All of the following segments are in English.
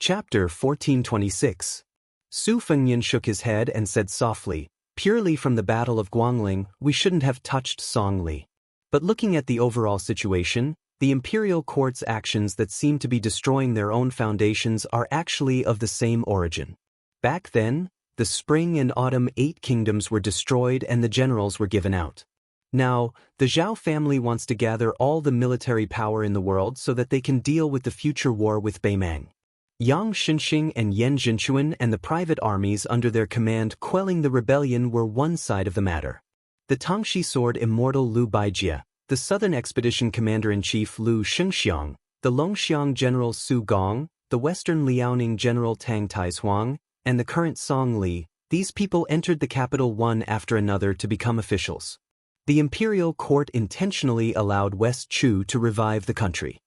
Chapter 1426. Su Fengnian shook his head and said softly, "Purely from the Battle of Guangling, we shouldn't have touched Song Li. But looking at the overall situation, the imperial court's actions that seem to be destroying their own foundations are actually of the same origin. Back then, the spring and autumn 8 kingdoms were destroyed and the generals were given out. Now, the Zhao family wants to gather all the military power in the world so that they can deal with the future war with Beimang. Yang Xinxing and Yan Jinchuan and the private armies under their command quelling the rebellion were one side of the matter. The Tangxi sword Immortal Lu Baijie, the southern expedition commander-in-chief Lu Xingxiang, the Longxiang general Su Gong, the western Liaoning general Tang Taizuang, and the current Song Li, these people entered the capital one after another to become officials. The imperial court intentionally allowed West Chu to revive the country.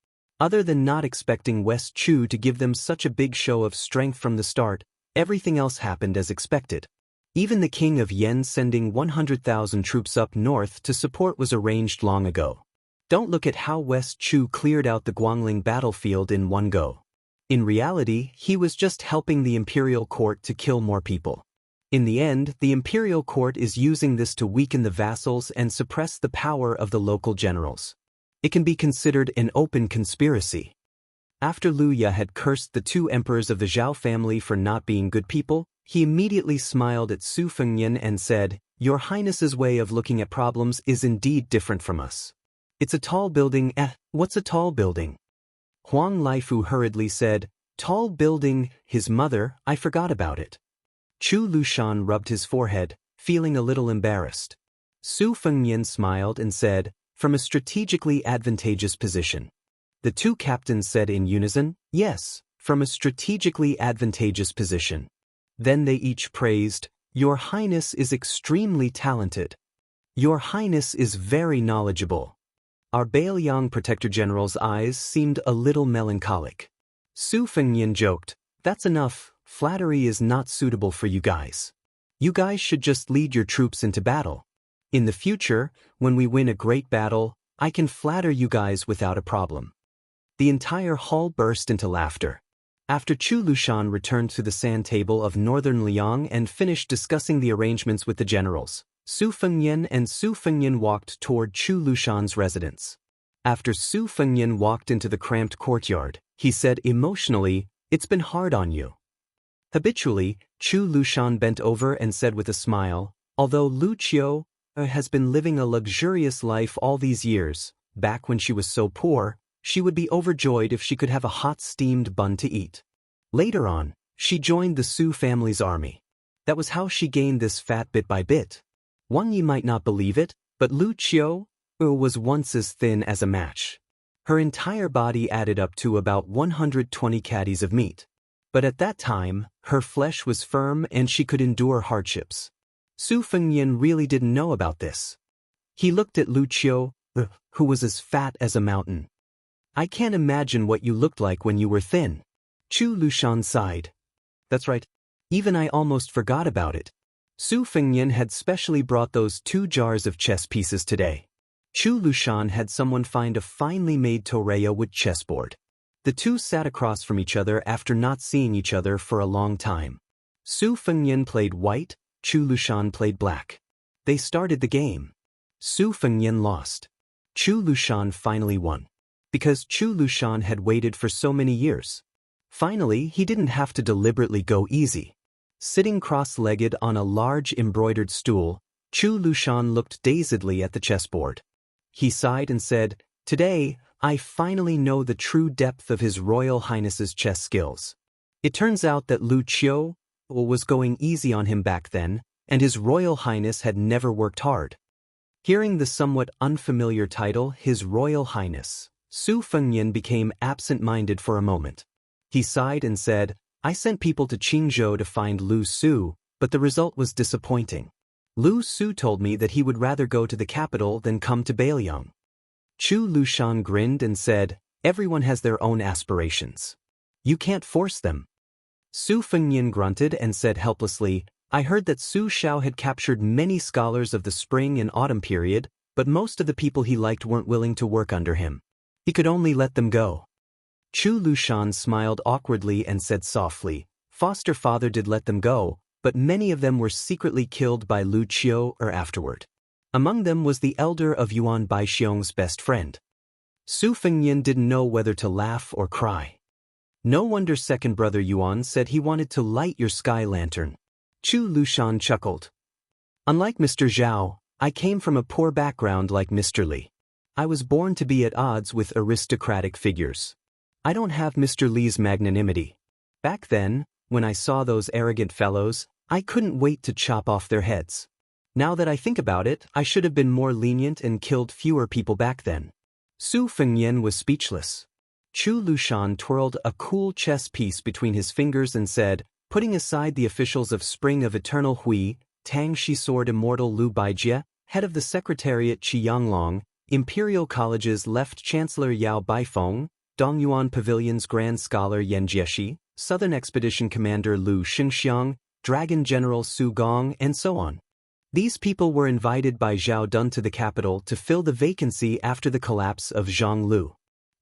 Other than not expecting West Chu to give them such a big show of strength from the start, everything else happened as expected. Even the king of Yen sending 100,000 troops up north to support was arranged long ago. Don't look at how West Chu cleared out the Guangling battlefield in one go. In reality, he was just helping the imperial court to kill more people. In the end, the imperial court is using this to weaken the vassals and suppress the power of the local generals. It can be considered an open conspiracy. After Lu Ya had cursed the 2 emperors of the Zhao family for not being good people, he immediately smiled at Su Fengnian and said, "Your Highness's way of looking at problems is indeed different from us. It's a tall building." What's a tall building? Huang Laifu hurriedly said, "Tall building, his mother, I forgot about it." Chu Lushan rubbed his forehead, feeling a little embarrassed. Su Fengnian smiled and said, "From a strategically advantageous position." The 2 captains said in unison, "Yes, from a strategically advantageous position." Then they each praised, "Your Highness is extremely talented. Your Highness is very knowledgeable." Our Bailiang Protector General's eyes seemed a little melancholic. Su Fengnian joked, "That's enough, flattery is not suitable for you guys. You guys should just lead your troops into battle. In the future, when we win a great battle, I can flatter you guys without a problem." The entire hall burst into laughter. After Chu Lushan returned to the sand table of northern Liang and finished discussing the arrangements with the generals, Su Fengnian walked toward Chu Lushan's residence. After Su Fengnian walked into the cramped courtyard, he said emotionally, "It's been hard on you." Habitually, Chu Lushan bent over and said with a smile, "Although Lu Qiu has been living a luxurious life all these years, back when she was so poor, she would be overjoyed if she could have a hot steamed bun to eat." Later on, she joined the Su family's army. That was how she gained this fat bit by bit. Wang Yi might not believe it, but Lu Qiu was once as thin as a match. Her entire body added up to about 120 caddies of meat. But at that time, her flesh was firm and she could endure hardships. Su Fengnian really didn't know about this. He looked at Lu Qiu, who was as fat as a mountain. "I can't imagine what you looked like when you were thin." Chu Lushan sighed. "That's right. Even I almost forgot about it. Su Fengnian had specially brought those 2 jars of chess pieces today." Chu Lushan had someone find a finely made torreya wood chessboard. The 2 sat across from each other after not seeing each other for a long time. Su Fengnian played white, Chu Lushan played black. They started the game. Su Fengnian lost. Chu Lushan finally won. Because Chu Lushan had waited for so many years. Finally, he didn't have to deliberately go easy. Sitting cross-legged on a large embroidered stool, Chu Lushan looked dazedly at the chessboard. He sighed and said, "Today, I finally know the true depth of His Royal Highness's chess skills." It turns out that Lu Qiu was going easy on him back then, and His Royal Highness had never worked hard. Hearing the somewhat unfamiliar title, His Royal Highness, Su Fengnian became absent-minded for a moment. He sighed and said, "I sent people to Qingzhou to find Lu Su, but the result was disappointing. Lu Su told me that he would rather go to the capital than come to Bailiang." Chu Lushan grinned and said, "Everyone has their own aspirations. You can't force them." Su Fengnian grunted and said helplessly, "I heard that Su Shao had captured many scholars of the spring and autumn period, but most of the people he liked weren't willing to work under him. He could only let them go." Chu Lushan smiled awkwardly and said softly, foster father did let them go, but many of them were secretly killed by Lu Qiu or afterward. Among them was the elder of Yuan Baixiong's best friend. Su Fengnian didn't know whether to laugh or cry. No wonder second brother Yuan said he wanted to light your sky lantern. Chu Lushan chuckled. Unlike Mr. Zhao, I came from a poor background like Mr. Li. I was born to be at odds with aristocratic figures. I don't have Mr. Li's magnanimity. Back then, when I saw those arrogant fellows, I couldn't wait to chop off their heads. Now that I think about it, I should have been more lenient and killed fewer people back then. Su Fengnian was speechless. Chu Lushan twirled a cool chess piece between his fingers and said, putting aside the officials of Spring of Eternal Hui, Tang Shi Sword Immortal Lu Baijie, head of the Secretariat Qi Yanglong, Imperial College's Left Chancellor Yao Baifeng, Dongyuan Pavilion's Grand Scholar Yan Jieshi, Southern Expedition Commander Lu Xingxiang, Dragon General Su Gong, and so on. These people were invited by Zhao Dun to the capital to fill the vacancy after the collapse of Zhonglu.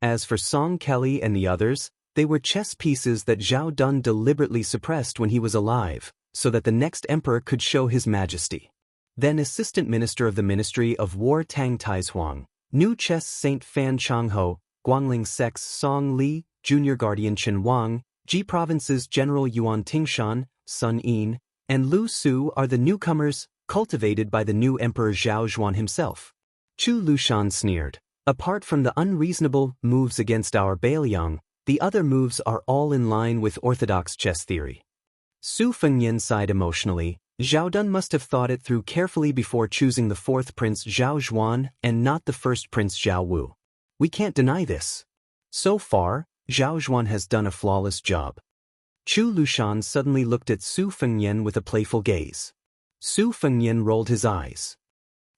As for Song Kelly and the others, they were chess pieces that Zhao Dun deliberately suppressed when he was alive, so that the next emperor could show his majesty. Then Assistant Minister of the Ministry of War Tang Taizuang, New Chess Saint Fan Changho, Guangling Sex Song Li, Junior Guardian Chen Wang, Ji Province's General Yuan Tingshan, Sun Yin, and Lu Su are the newcomers, cultivated by the new Emperor Zhao Zhuan himself. Chu Lushan sneered. Apart from the unreasonable moves against our Bailiang, the other moves are all in line with orthodox chess theory. Su Fengnian sighed emotionally. Zhao Dun must have thought it through carefully before choosing the fourth prince Zhao Zhuan and not the first prince Zhao Wu. We can't deny this. So far, Zhao Zhuan has done a flawless job. Chu Lushan suddenly looked at Su Fengnian with a playful gaze. Su Fengnian rolled his eyes.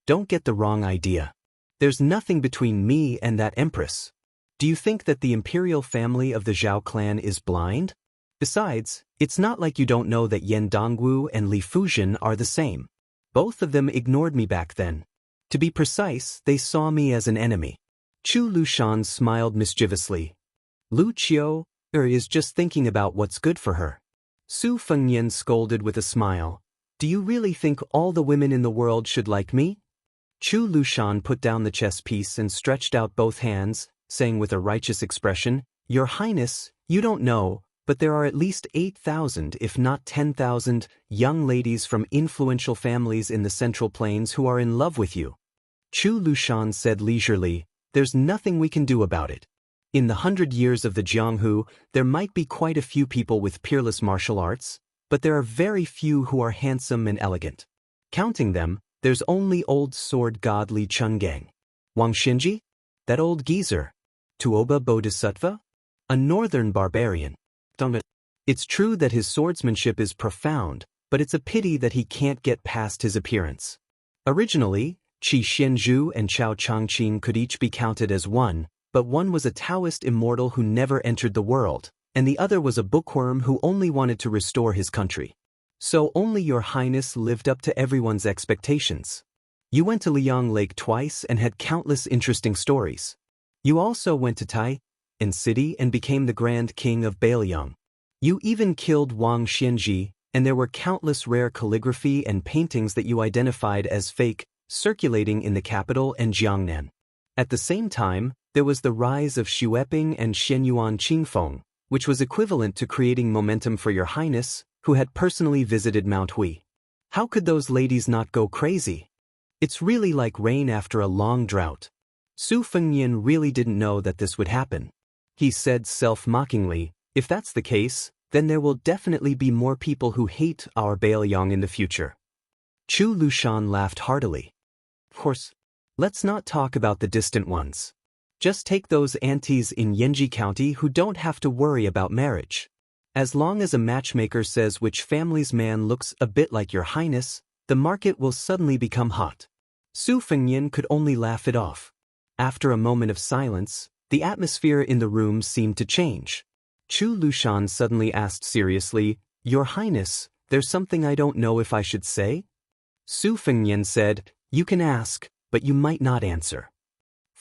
Don't get the wrong idea. There's nothing between me and that empress. Do you think that the imperial family of the Zhao clan is blind? Besides, it's not like you don't know that Yan Dongwu and Li Fuzhen are the same. Both of them ignored me back then. To be precise, they saw me as an enemy. Chu Lushan smiled mischievously. Lu Qiu is just thinking about what's good for her. Su Fengnian scolded with a smile. Do you really think all the women in the world should like me? Chu Lushan put down the chess piece and stretched out both hands, saying with a righteous expression, Your Highness, you don't know, but there are at least 8,000 if not 10,000 young ladies from influential families in the Central Plains who are in love with you. Chu Lushan said leisurely, There's nothing we can do about it. In the 100 years of the Jianghu, there might be quite a few people with peerless martial arts, but there are very few who are handsome and elegant. Counting them, there's only old sword god Li Chungang. Wang Xinji? That old geezer. Tuoba Bodhisattva? A northern barbarian. It's true that his swordsmanship is profound, but it's a pity that he can't get past his appearance. Originally, Qi Xianzhu and Chao Changqing could each be counted as one, but one was a Daoist immortal who never entered the world, and the other was a bookworm who only wanted to restore his country. So only Your Highness lived up to everyone's expectations. You went to Liang Lake twice and had countless interesting stories. You also went to Tai and City and became the Grand King of Bailiang. You even killed Wang Xianji, and there were countless rare calligraphy and paintings that you identified as fake, circulating in the capital and Jiangnan. At the same time, there was the rise of Xueping and Shenyuan Qingfeng, which was equivalent to creating momentum for Your Highness, who had personally visited Mount Hui. How could those ladies not go crazy? It's really like rain after a long drought. Su Fengnian really didn't know that this would happen. He said self-mockingly, If that's the case, then there will definitely be more people who hate our Bailiang in the future. Chu Lushan laughed heartily. Of course, let's not talk about the distant ones. Just take those aunties in Yanji County who don't have to worry about marriage. As long as a matchmaker says which family's man looks a bit like Your Highness, the market will suddenly become hot. Su Fengnian could only laugh it off. After a moment of silence, the atmosphere in the room seemed to change. Chu Lushan suddenly asked seriously, Your Highness, there's something I don't know if I should say? Su Fengnian said, You can ask, but you might not answer.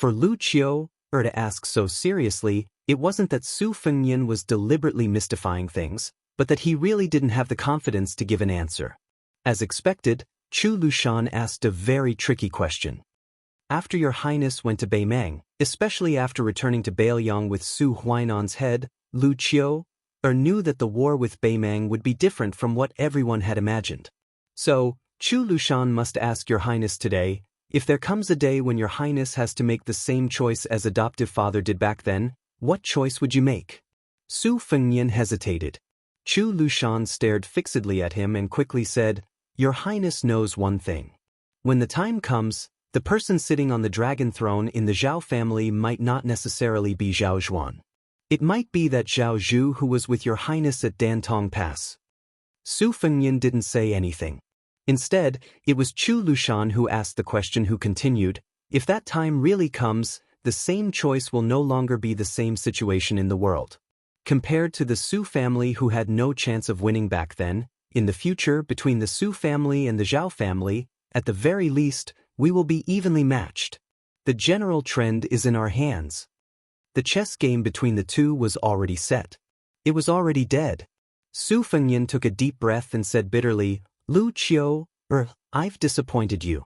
For Lu Qiu, to ask so seriously, It wasn't that Su Fengnian was deliberately mystifying things, but that he really didn't have the confidence to give an answer. As expected, Chu Lushan asked a very tricky question. After your highness went to Beimang, especially after returning to Beiliang with Su Huainan's head, Lu Qiu, knew that the war with Beimang would be different from what everyone had imagined. So, Chu Lushan must ask your highness today, if there comes a day when your highness has to make the same choice as adoptive father did back then, what choice would you make? Su Fengnian hesitated. Chu Lushan stared fixedly at him and quickly said, Your highness knows one thing. When the time comes, the person sitting on the dragon throne in the Zhao family might not necessarily be Zhao Zhuan. It might be that Zhao Zhu who was with your highness at Dantong Pass. Su Fengnian didn't say anything. Instead, it was Chu Lushan who asked the question, who continued, if that time really comes, the same choice will no longer be the same situation in the world. Compared to the Su family who had no chance of winning back then, in the future between the Su family and the Zhao family, at the very least, we will be evenly matched. The general trend is in our hands. The chess game between the two was already set. It was already dead. Su Fengnian took a deep breath and said bitterly, Lu Qiu, I've disappointed you.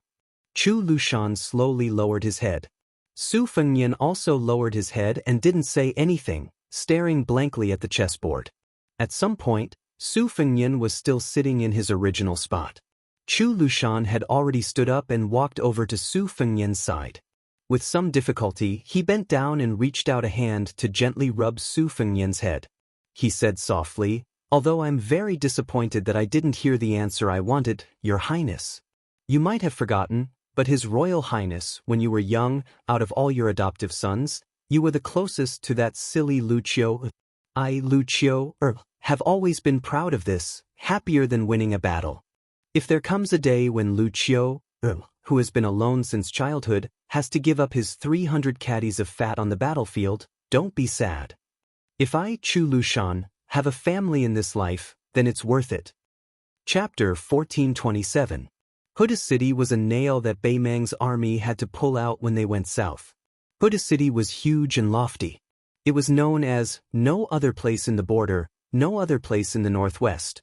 Chu Lushan slowly lowered his head. Su Fengnian also lowered his head and didn't say anything, staring blankly at the chessboard. At some point, Su Fengnian was still sitting in his original spot. Chu Lushan had already stood up and walked over to Su Fengnian's side. With some difficulty, he bent down and reached out a hand to gently rub Su Fengnian's head. He said softly, although I'm very disappointed that I didn't hear the answer I wanted, Your Highness. You might have forgotten, but His Royal Highness, when you were young, out of all your adoptive sons, you were the closest to that silly Lu Qiu. I, Lu Qiu, have always been proud of this, happier than winning a battle. If there comes a day when Lu Qiu, who has been alone since childhood, has to give up his 300 caddies of fat on the battlefield, don't be sad. If I, Chu Lushan, have a family in this life, then it's worth it. Chapter 1427. Huda City was a nail that Beimang's army had to pull out when they went south. Huda City was huge and lofty. It was known as no other place in the border, no other place in the northwest.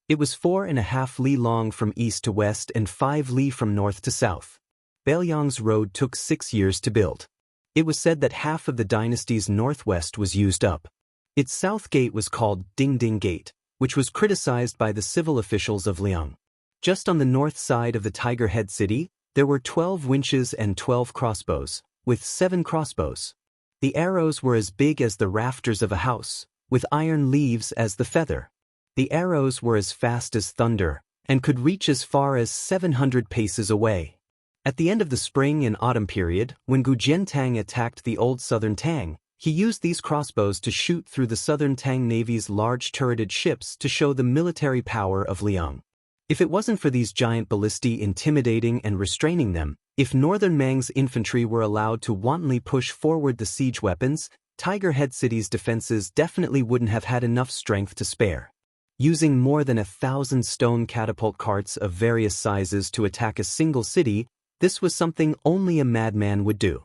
It was 4.5 li long from east to west and 5 li from north to south. Beiliang's road took 6 years to build. It was said that half of the dynasty's northwest was used up. Its south gate was called Ding Ding Gate, which was criticized by the civil officials of Liang. Just on the north side of the Tiger Head City, there were 12 winches and 12 crossbows, with 7 crossbows. The arrows were as big as the rafters of a house, with iron leaves as the feather. The arrows were as fast as thunder, and could reach as far as 700 paces away. At the end of the spring and autumn period, when Gu Jiantang attacked the old southern Tang, he used these crossbows to shoot through the southern Tang Navy's large turreted ships to show the military power of Liang. If it wasn't for these giant ballistae intimidating and restraining them, if northern Mang's infantry were allowed to wantonly push forward the siege weapons, Tiger Head City's defenses definitely wouldn't have had enough strength to spare. Using more than 1,000 stone catapult carts of various sizes to attack a single city, this was something only a madman would do.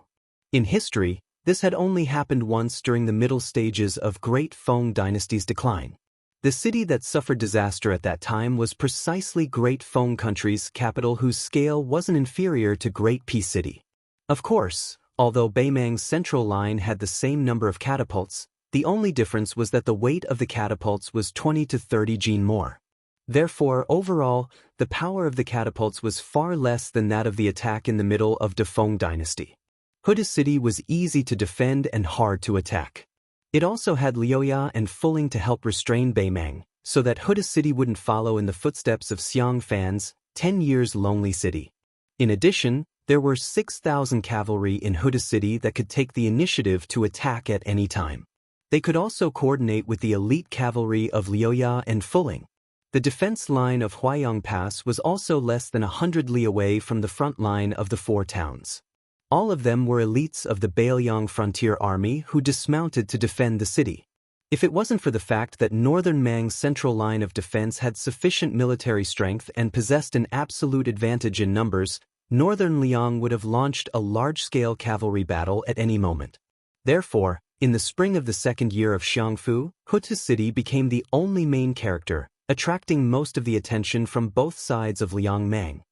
In history, this had only happened once during the middle stages of Great Feng Dynasty's decline. The city that suffered disaster at that time was precisely Great Feng Country's capital, whose scale wasn't inferior to Great Peace City. Of course, although Beimang's central line had the same number of catapults, the only difference was that the weight of the catapults was 20 to 30 jin more. Therefore, overall, the power of the catapults was far less than that of the attack in the middle of the Feng Dynasty. Huda City was easy to defend and hard to attack. It also had Liuya and Fuling to help restrain Beimang, so that Huda City wouldn't follow in the footsteps of Xiang Fan's 10 years lonely city. In addition, there were 6,000 cavalry in Huda City that could take the initiative to attack at any time. They could also coordinate with the elite cavalry of Liuya and Fuling. The defense line of Huayang Pass was also less than 100 li away from the front line of the 4 towns. All of them were elites of the Beiliang Frontier Army who dismounted to defend the city. If it wasn't for the fact that northern Mang's central line of defense had sufficient military strength and possessed an absolute advantage in numbers, northern Liang would have launched a large-scale cavalry battle at any moment. Therefore, In the spring of the second year of Xiangfu, Hutu City became the only main character, attracting most of the attention from both sides of Liangmang.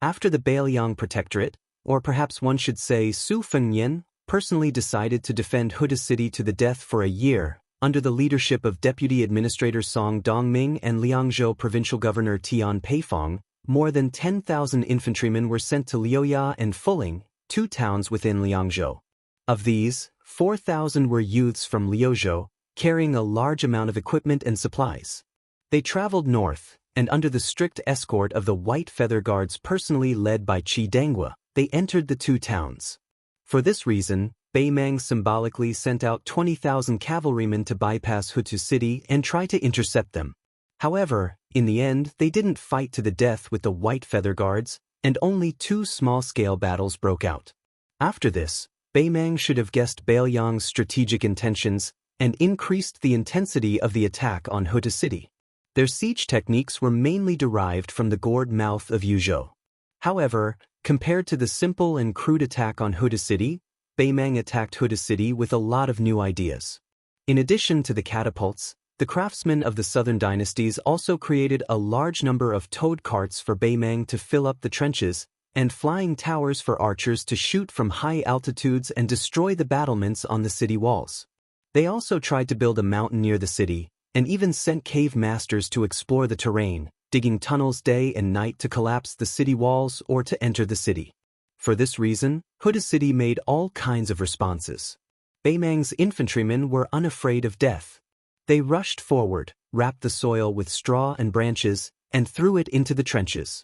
After the Beiliang Protectorate, or perhaps one should say Su Fengnian, personally decided to defend Hutu City to the death for a year, under the leadership of Deputy Administrator Song Dongming and Liangzhou Provincial Governor Tian Peifong, more than 10,000 infantrymen were sent to Liuya and Fuling, two towns within Liangzhou. Of these, 4,000 were youths from Liuzhou, carrying a large amount of equipment and supplies. They traveled north, and under the strict escort of the White Feather Guards personally led by Qi Dengua, they entered the two towns. For this reason, Beimang symbolically sent out 20,000 cavalrymen to bypass Hutu City and try to intercept them. However, in the end they didn't fight to the death with the White Feather Guards, and only two small-scale battles broke out. After this, Beimang should have guessed Beiliang's strategic intentions and increased the intensity of the attack on Hutu City. Their siege techniques were mainly derived from the gourd mouth of Yuzhou. However, compared to the simple and crude attack on Hutu City, Beimang attacked Hutu City with a lot of new ideas. In addition to the catapults, the craftsmen of the southern dynasties also created a large number of toad carts for Beimang to fill up the trenches, and flying towers for archers to shoot from high altitudes and destroy the battlements on the city walls. They also tried to build a mountain near the city, and even sent cave masters to explore the terrain, digging tunnels day and night to collapse the city walls or to enter the city. For this reason, Hutu City made all kinds of responses. Beimang's infantrymen were unafraid of death. They rushed forward, wrapped the soil with straw and branches, and threw it into the trenches.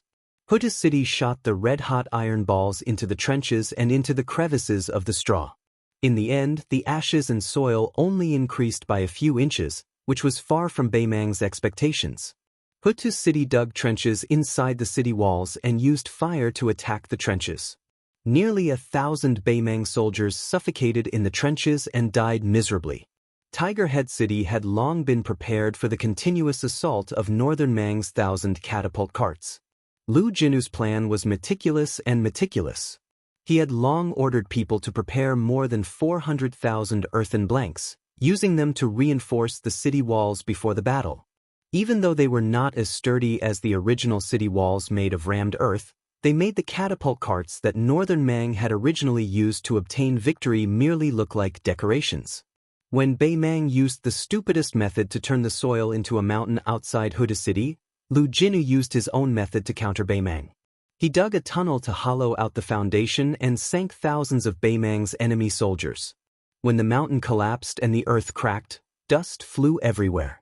Hutu City shot the red-hot iron balls into the trenches and into the crevices of the straw. In the end, the ashes and soil only increased by a few inches, which was far from Beimang's expectations. Hutu City dug trenches inside the city walls and used fire to attack the trenches. Nearly 1,000 Beimang soldiers suffocated in the trenches and died miserably. Tiger Head City had long been prepared for the continuous assault of Northern Mang's 1,000 catapult carts. Lu Jinu's plan was meticulous. He had long ordered people to prepare more than 400,000 earthen blanks, using them to reinforce the city walls before the battle. Even though they were not as sturdy as the original city walls made of rammed earth, they made the catapult carts that Northern Mang had originally used to obtain victory merely look like decorations. When Beimang used the stupidest method to turn the soil into a mountain outside Hutu City, Lu Jinu used his own method to counter Beimang. He dug a tunnel to hollow out the foundation and sank thousands of Beimang's enemy soldiers. When the mountain collapsed and the earth cracked, dust flew everywhere.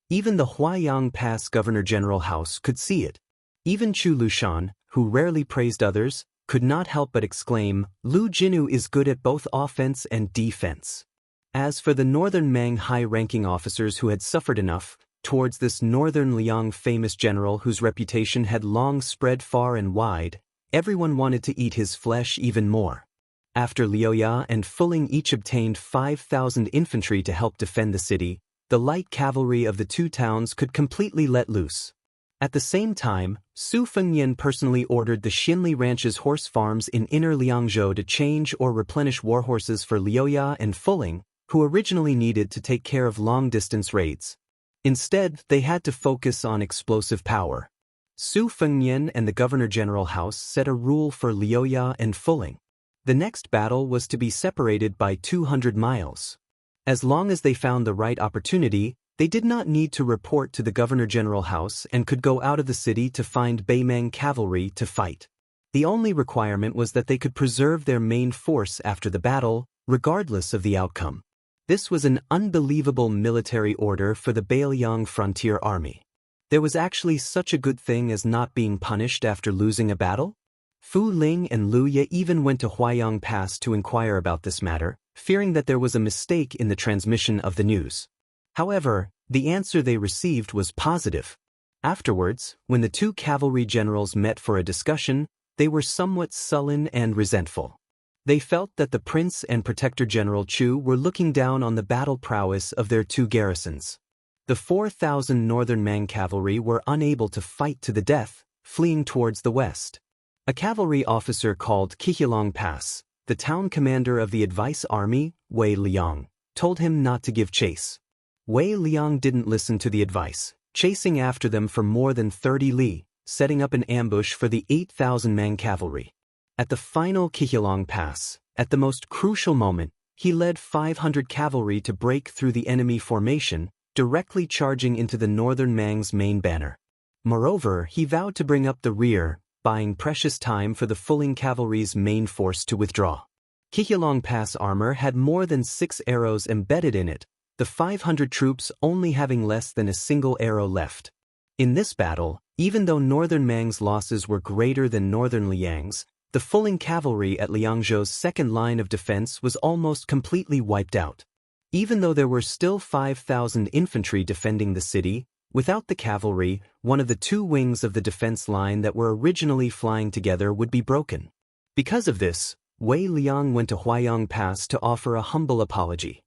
Even the Huaiyang Pass Governor-General House could see it. Even Chu Lushan, who rarely praised others, could not help but exclaim, "Lu Jinu is good at both offense and defense." As for the Northern Mang high-ranking officers who had suffered enough, towards this Northern Liang famous general whose reputation had long spread far and wide, everyone wanted to eat his flesh even more. After Liuya and Fuling each obtained 5,000 infantry to help defend the city, the light cavalry of the two towns could completely let loose. At the same time, Su Fengnian personally ordered the Xinli Ranch's horse farms in inner Liangzhou to change or replenish warhorses for Liuya and Fuling, who originally needed to take care of long-distance raids. Instead, they had to focus on explosive power. Su Fengnian and the Governor-General House set a rule for Liuya and Fuling. The next battle was to be separated by 200 miles. As long as they found the right opportunity, they did not need to report to the Governor-General House and could go out of the city to find Beimang cavalry to fight. The only requirement was that they could preserve their main force after the battle, regardless of the outcome. This was an unbelievable military order for the Beiliang Frontier Army. There was actually such a good thing as not being punished after losing a battle? Fu Ling and Lu Ye even went to Huaiyang Pass to inquire about this matter, fearing that there was a mistake in the transmission of the news. However, the answer they received was positive. Afterwards, when the two cavalry generals met for a discussion, they were somewhat sullen and resentful. They felt that the Prince and Protector General Chu were looking down on the battle prowess of their two garrisons. The 4,000 Northern Mang cavalry were unable to fight to the death, fleeing towards the west. A cavalry officer called Qihilong Pass, the town commander of the advice army, Wei Liang, told him not to give chase. Wei Liang didn't listen to the advice, chasing after them for more than 30 li, setting up an ambush for the 8,000-man cavalry. At the final Qihilong Pass, at the most crucial moment, he led 500 cavalry to break through the enemy formation, directly charging into the northern Mang's main banner. Moreover, he vowed to bring up the rear, buying precious time for the Fuling cavalry's main force to withdraw. Qihilong Pass armor had more than 6 arrows embedded in it, the 500 troops only having less than a single arrow left. In this battle, even though northern Mang's losses were greater than northern Liang's, the Fuling cavalry at Liangzhou's second line of defense was almost completely wiped out. Even though there were still 5,000 infantry defending the city, without the cavalry, one of the 2 wings of the defense line that were originally flying together would be broken. Because of this, Wei Liang went to Huayang Pass to offer a humble apology.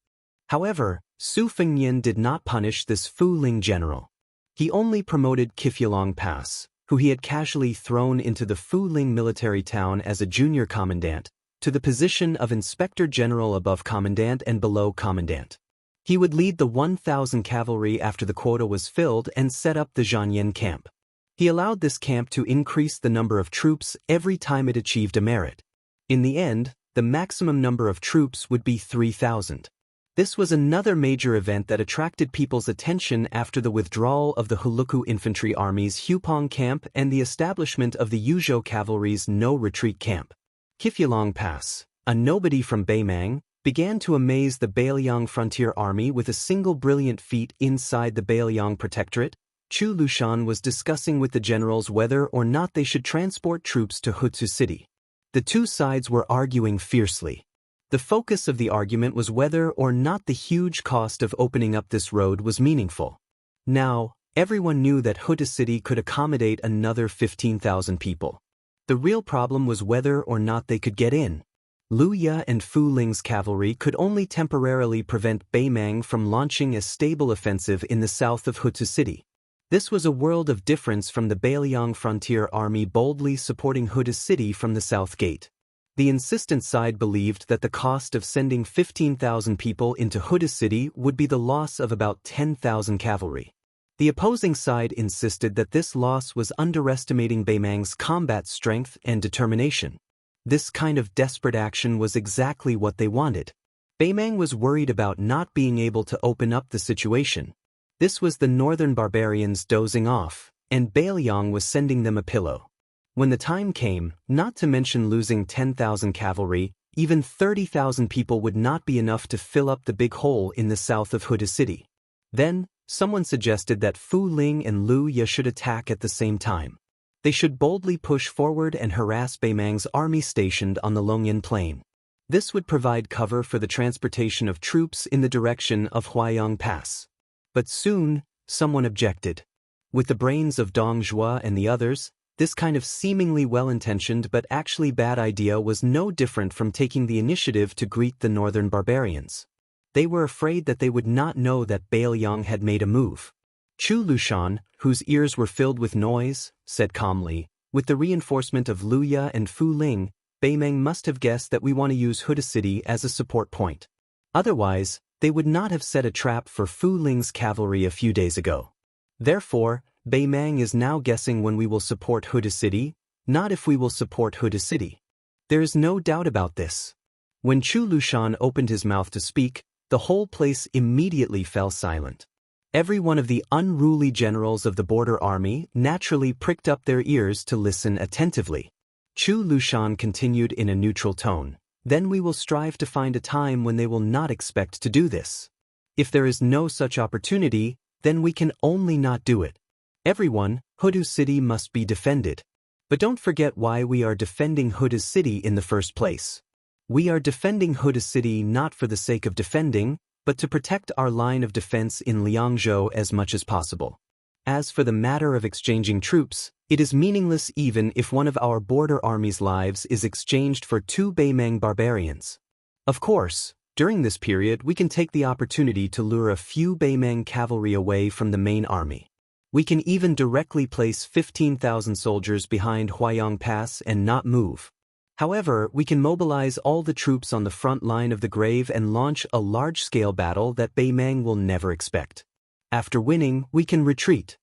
However, Su Fengnian did not punish this Fuling general. He only promoted Qihilong Pass, who he had casually thrown into the Fuling military town as a junior commandant, to the position of inspector general above commandant and below commandant. He would lead the 1,000 cavalry after the quota was filled and set up the Zhanyan camp. He allowed this camp to increase the number of troops every time it achieved a merit. In the end, the maximum number of troops would be 3,000. This was another major event that attracted people's attention after the withdrawal of the Huluku Infantry Army's Hupong camp and the establishment of the Yuzhou Cavalry's no-retreat camp. Qihilong Pass, a nobody from Beimang, began to amaze the Beiliang Frontier Army with a single brilliant feat inside the Beiliang Protectorate. Chu Lushan was discussing with the generals whether or not they should transport troops to Hutsu City. The 2 sides were arguing fiercely. The focus of the argument was whether or not the huge cost of opening up this road was meaningful. Now, everyone knew that Hutsu City could accommodate another 15,000 people. The real problem was whether or not they could get in. Lu Ya and Fu Ling's cavalry could only temporarily prevent Beimang from launching a stable offensive in the south of Hutsu City. This was a world of difference from the Beiliang Frontier Army boldly supporting Hutsu City from the south gate. The insistent side believed that the cost of sending 15,000 people into Hutsu City would be the loss of about 10,000 cavalry. The opposing side insisted that this loss was underestimating Beimang's combat strength and determination. This kind of desperate action was exactly what they wanted. Beimang was worried about not being able to open up the situation. This was the northern barbarians dozing off, and Beiliang was sending them a pillow. When the time came, not to mention losing 10,000 cavalry, even 30,000 people would not be enough to fill up the big hole in the south of Hutsu City. Then, someone suggested that Fu Ling and Lu Ya should attack at the same time. They should boldly push forward and harass Beimang's army stationed on the Longyan Plain. This would provide cover for the transportation of troops in the direction of Huayang Pass. But soon, someone objected. With the brains of Dong Zhuo and the others, this kind of seemingly well-intentioned but actually bad idea was no different from taking the initiative to greet the northern barbarians. They were afraid that they would not know that Beiliang had made a move. Chu Lushan, whose ears were filled with noise, said calmly, "With the reinforcement of Lu Ya and Fu Ling, Beimang must have guessed that we want to use Hutsu City as a support point. Otherwise, they would not have set a trap for Fu Ling's cavalry a few days ago. Therefore, Beimang is now guessing when we will support Hutsu City, not if we will support Hutsu City. There is no doubt about this." When Chu Lushan opened his mouth to speak, the whole place immediately fell silent. Every one of the unruly generals of the border army naturally pricked up their ears to listen attentively. Chu Lushan continued in a neutral tone, "Then we will strive to find a time when they will not expect to do this. If there is no such opportunity, then we can only not do it. Everyone, Hutsu City must be defended. But don't forget why we are defending Hutsu City in the first place. We are defending Hutsu City not for the sake of defending, but to protect our line of defense in Liangzhou as much as possible. As for the matter of exchanging troops, it is meaningless even if one of our border army's lives is exchanged for 2 Beimang barbarians. Of course, during this period we can take the opportunity to lure a few Beimang cavalry away from the main army. We can even directly place 15,000 soldiers behind Huayang Pass and not move. However, we can mobilize all the troops on the front line of the grave and launch a large-scale battle that Bei Mang will never expect. After winning, we can retreat.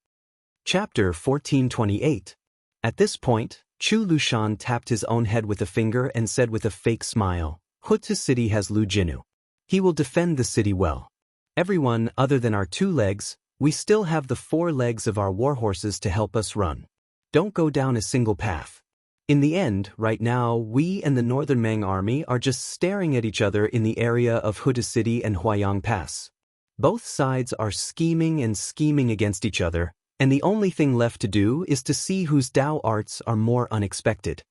Chapter 1428. At this point, Chu Lushan tapped his own head with a finger and said with a fake smile, Hutu city has Lu Jinu. He will defend the city well. Everyone other than our 2 legs, we still have the 4 legs of our warhorses to help us run. Don't go down a single path. In the end, right now, we and the Northern Mang army are just staring at each other in the area of Hutu City and Huayang Pass. Both sides are scheming against each other, and the only thing left to do is to see whose Dao arts are more unexpected.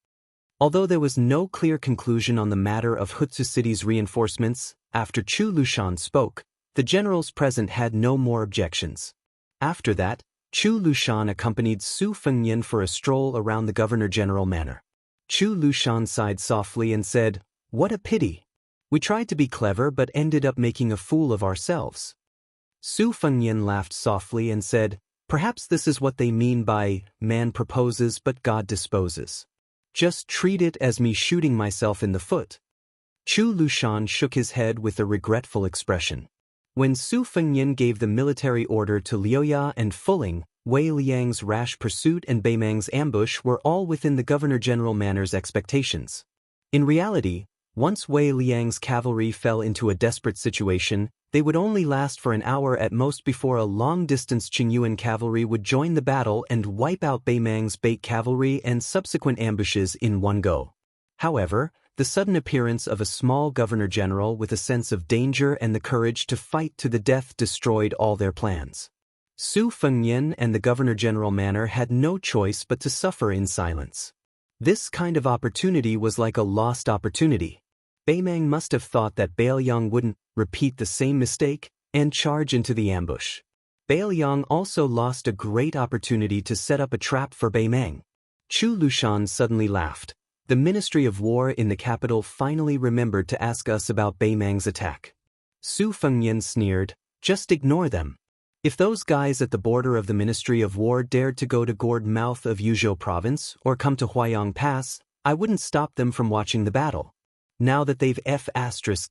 Although there was no clear conclusion on the matter of Hutu City's reinforcements, after Chu Lushan spoke, the generals present had no more objections. After that, Chu Lushan accompanied Su Fengnian for a stroll around the Governor-General Manor. Chu Lushan sighed softly and said, "What a pity. We tried to be clever but ended up making a fool of ourselves." Su Fengnian laughed softly and said, "Perhaps this is what they mean by, man proposes but God disposes. Just treat it as me shooting myself in the foot." Chu Lushan shook his head with a regretful expression. When Su Fengnian gave the military order to Liuya and Fuling, Wei Liang's rash pursuit and Bei Mang's ambush were all within the Governor-General Manor's expectations. In reality, once Wei Liang's cavalry fell into a desperate situation, they would only last for an hour at most before a long-distance Qingyuan cavalry would join the battle and wipe out Bei Mang's bait cavalry and subsequent ambushes in one go. However, the sudden appearance of a small governor-general with a sense of danger and the courage to fight to the death destroyed all their plans. Su Fengnian and the Governor-General Manor had no choice but to suffer in silence. This kind of opportunity was like a lost opportunity. Bei Mang must have thought that Bailiang wouldn't repeat the same mistake and charge into the ambush. Bailiang also lost a great opportunity to set up a trap for Bei Mang. Chu Lushan suddenly laughed. The Ministry of War in the capital finally remembered to ask us about Bei Mang's attack. Su Fengnian sneered, "Just ignore them. If those guys at the border of the Ministry of War dared to go to Gourd mouth of Yuzhou province or come to Huayang Pass, I wouldn't stop them from watching the battle. Now that they've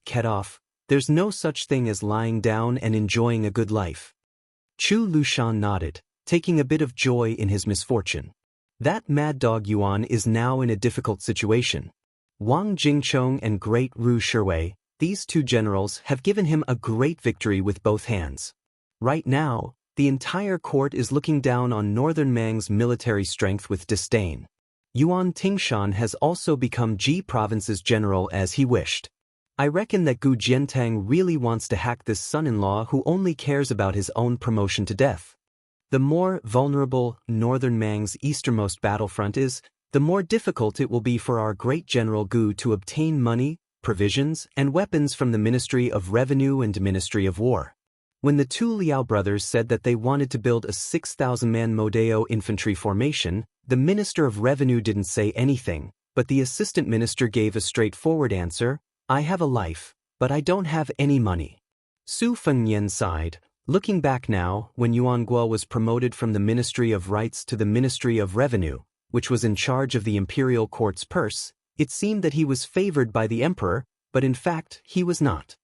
ket off, there's no such thing as lying down and enjoying a good life." Chu Lushan nodded, taking a bit of joy in his misfortune. That mad dog Yuan is now in a difficult situation. Wang Jingchong and Great Ru Shiwei, these 2 generals, have given him a great victory with both hands. Right now, the entire court is looking down on Northern Mang's military strength with disdain. Yuan Tingshan has also become Ji Province's general as he wished. I reckon that Gu Jiantang really wants to hack this son-in-law who only cares about his own promotion to death. The more vulnerable Northern Mang's easternmost battlefront is, the more difficult it will be for our great General Gu to obtain money, provisions, and weapons from the Ministry of Revenue and Ministry of War. When the 2 Liao brothers said that they wanted to build a 6,000-man Modeo infantry formation, the Minister of Revenue didn't say anything, but the Assistant Minister gave a straightforward answer, "I have a life, but I don't have any money." Su Fengnian sighed. Looking back now, when Yuan Guo was promoted from the Ministry of Rights to the Ministry of Revenue, which was in charge of the imperial court's purse, it seemed that he was favored by the emperor, but in fact, he was not.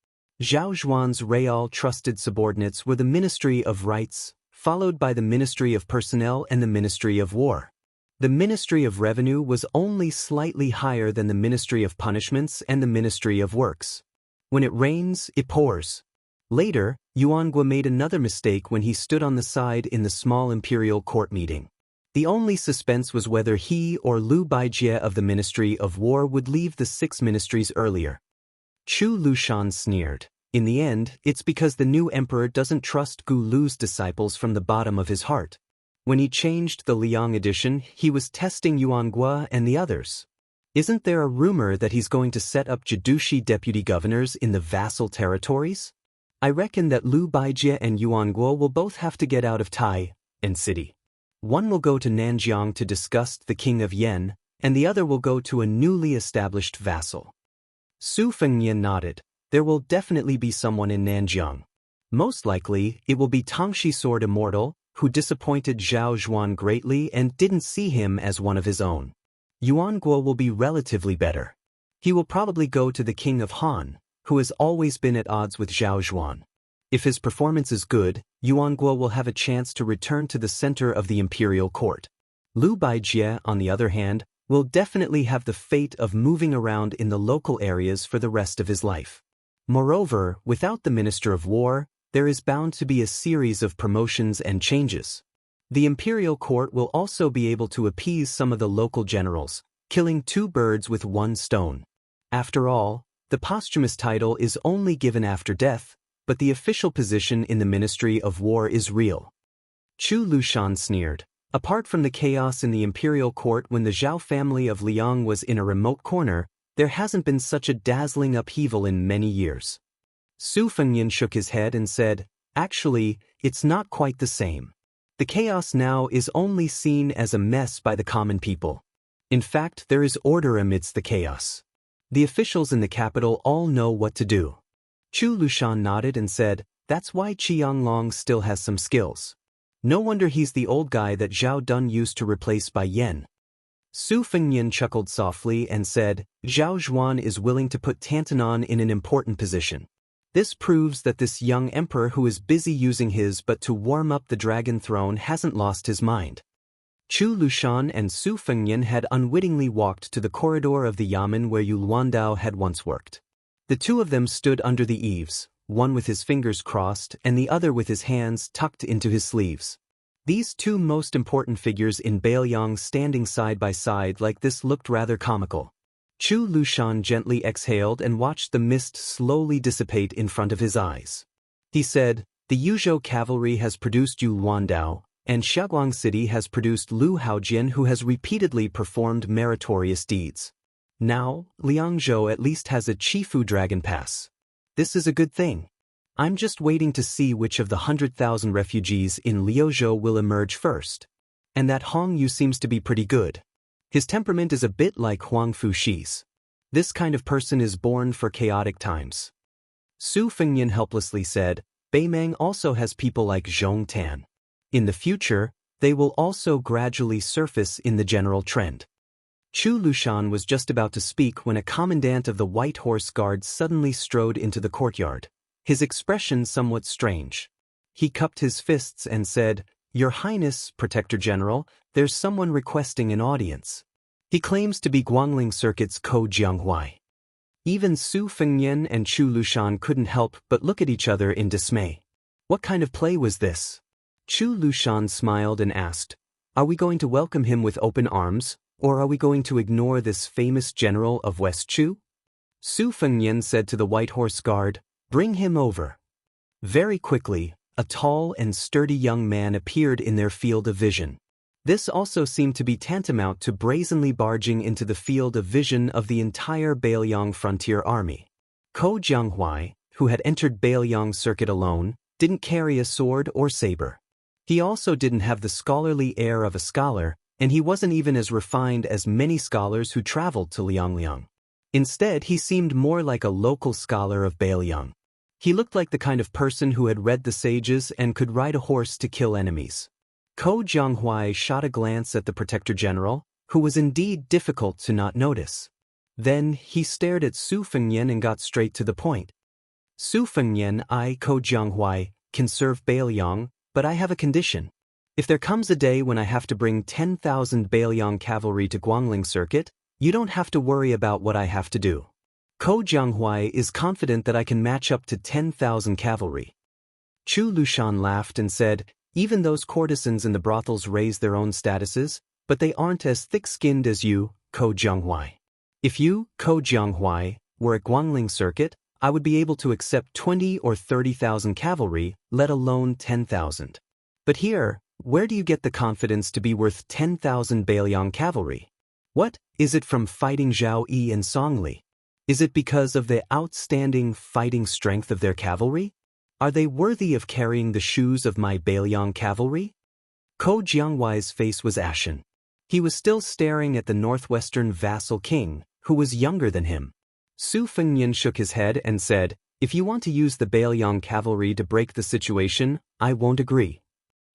Zhao Zhuan's real trusted subordinates were the Ministry of Rights, followed by the Ministry of Personnel and the Ministry of War. The Ministry of Revenue was only slightly higher than the Ministry of Punishments and the Ministry of Works. When it rains, it pours. Later, Yuan Guo made another mistake when he stood on the side in the small imperial court meeting. The only suspense was whether he or Lu Baijie of the Ministry of War would leave the 6 ministries earlier. Chu Lushan sneered. In the end, it's because the new emperor doesn't trust Gu Lu's disciples from the bottom of his heart. When he changed the Liang edition, he was testing Yuan Guo and the others. Isn't there a rumor that he's going to set up Jidushi deputy governors in the vassal territories? I reckon that Lu Baijie and Yuan Guo will both have to get out of Tai and city. One will go to Nanjiang to disgust the king of Yen, and the other will go to a newly established vassal. Su Fengnian nodded. There will definitely be someone in Nanjiang. Most likely, it will be Tangshi Sword Immortal, who disappointed Zhao Zhuan greatly and didn't see him as one of his own. Yuan Guo will be relatively better. He will probably go to the king of Han, who has always been at odds with Zhao Zhuan. If his performance is good, Yuan Guo will have a chance to return to the center of the imperial court. Liu Baijie, on the other hand, will definitely have the fate of moving around in the local areas for the rest of his life. Moreover, without the Minister of War, there is bound to be a series of promotions and changes. The imperial court will also be able to appease some of the local generals, killing two birds with one stone. After all, the posthumous title is only given after death, but the official position in the Ministry of War is real. Chu Lushan sneered. Apart from the chaos in the imperial court when the Zhao family of Liang was in a remote corner, there hasn't been such a dazzling upheaval in many years. Su Fengyan shook his head and said, "Actually, it's not quite the same. The chaos now is only seen as a mess by the common people. In fact, there is order amidst the chaos. The officials in the capital all know what to do." Chu Lushan nodded and said, "That's why Qianglong still has some skills. No wonder he's the old guy that Zhao Dun used to replace Bai Yan." Su Fengyan chuckled softly and said, "Zhao Zhuan is willing to put Tantanon in an important position. This proves that this young emperor who is busy using his but to warm up the dragon throne hasn't lost his mind." Chu Lushan and Su Fengyan had unwittingly walked to the corridor of the yamen where Yu Luandao had once worked. The two of them stood under the eaves, one with his fingers crossed and the other with his hands tucked into his sleeves. These two most important figures in Bailiang standing side by side like this looked rather comical. Chu Lushan gently exhaled and watched the mist slowly dissipate in front of his eyes. He said, "The Yuzhou cavalry has produced Yu Luandao, and Xiaguang City has produced Lu Haojian, who has repeatedly performed meritorious deeds. Now, Liangzhou at least has a Chifu Dragon Pass. This is a good thing. I'm just waiting to see which of the 100,000 refugees in Liuzhou will emerge first. And that Hong Yu seems to be pretty good. His temperament is a bit like Huang Fuxi's. This kind of person is born for chaotic times." Su Fengyan helplessly said, "Beimang also has people like Zhong Tan. In the future, they will also gradually surface in the general trend." Chu Lushan was just about to speak when a commandant of the White Horse Guard suddenly strode into the courtyard, his expression somewhat strange. He cupped his fists and said, "Your Highness, Protector General, there's someone requesting an audience. He claims to be Guangling Circuit's Ko Jianghuai." Even Su Fengyan and Chu Lushan couldn't help but look at each other in dismay. What kind of play was this? Chu Lushan smiled and asked, "Are we going to welcome him with open arms, or are we going to ignore this famous general of West Chu?" Su Fengyan said to the White Horse Guard, "Bring him over." Very quickly, a tall and sturdy young man appeared in their field of vision. This also seemed to be tantamount to brazenly barging into the field of vision of the entire Bailiang frontier army. Ko Jianghuai, who had entered Bailiang Circuit alone, didn't carry a sword or saber. He also didn't have the scholarly air of a scholar, and he wasn't even as refined as many scholars who traveled to Liangliang. Instead, he seemed more like a local scholar of Bailiang. He looked like the kind of person who had read the sages and could ride a horse to kill enemies. Ko Jianghuai shot a glance at the Protector General, who was indeed difficult to not notice. Then he stared at Su Fengyan and got straight to the point. "Su Fengyan, I, Ko Jianghuai, can serve Bailiang, but I have a condition. If there comes a day when I have to bring 10,000 Bailiang cavalry to Guangling Circuit, you don't have to worry about what I have to do. Ko Jianghuai is confident that I can match up to 10,000 cavalry." Chu Lushan laughed and said, "Even those courtesans in the brothels raise their own statuses, but they aren't as thick-skinned as you, Ko Jianghuai. If you, Ko Jianghuai, were at Guangling Circuit, I would be able to accept 20 or 30,000 cavalry, let alone 10,000. But here, where do you get the confidence to be worth 10,000 Bailiang cavalry? What, is it from fighting Zhao Yi and Song Li? Is it because of the outstanding fighting strength of their cavalry? Are they worthy of carrying the shoes of my Bailiang cavalry?" Ko Jianghuai's face was ashen. He was still staring at the northwestern vassal king, who was younger than him. Su Fengyan shook his head and said, "If you want to use the Bailiang cavalry to break the situation, I won't agree."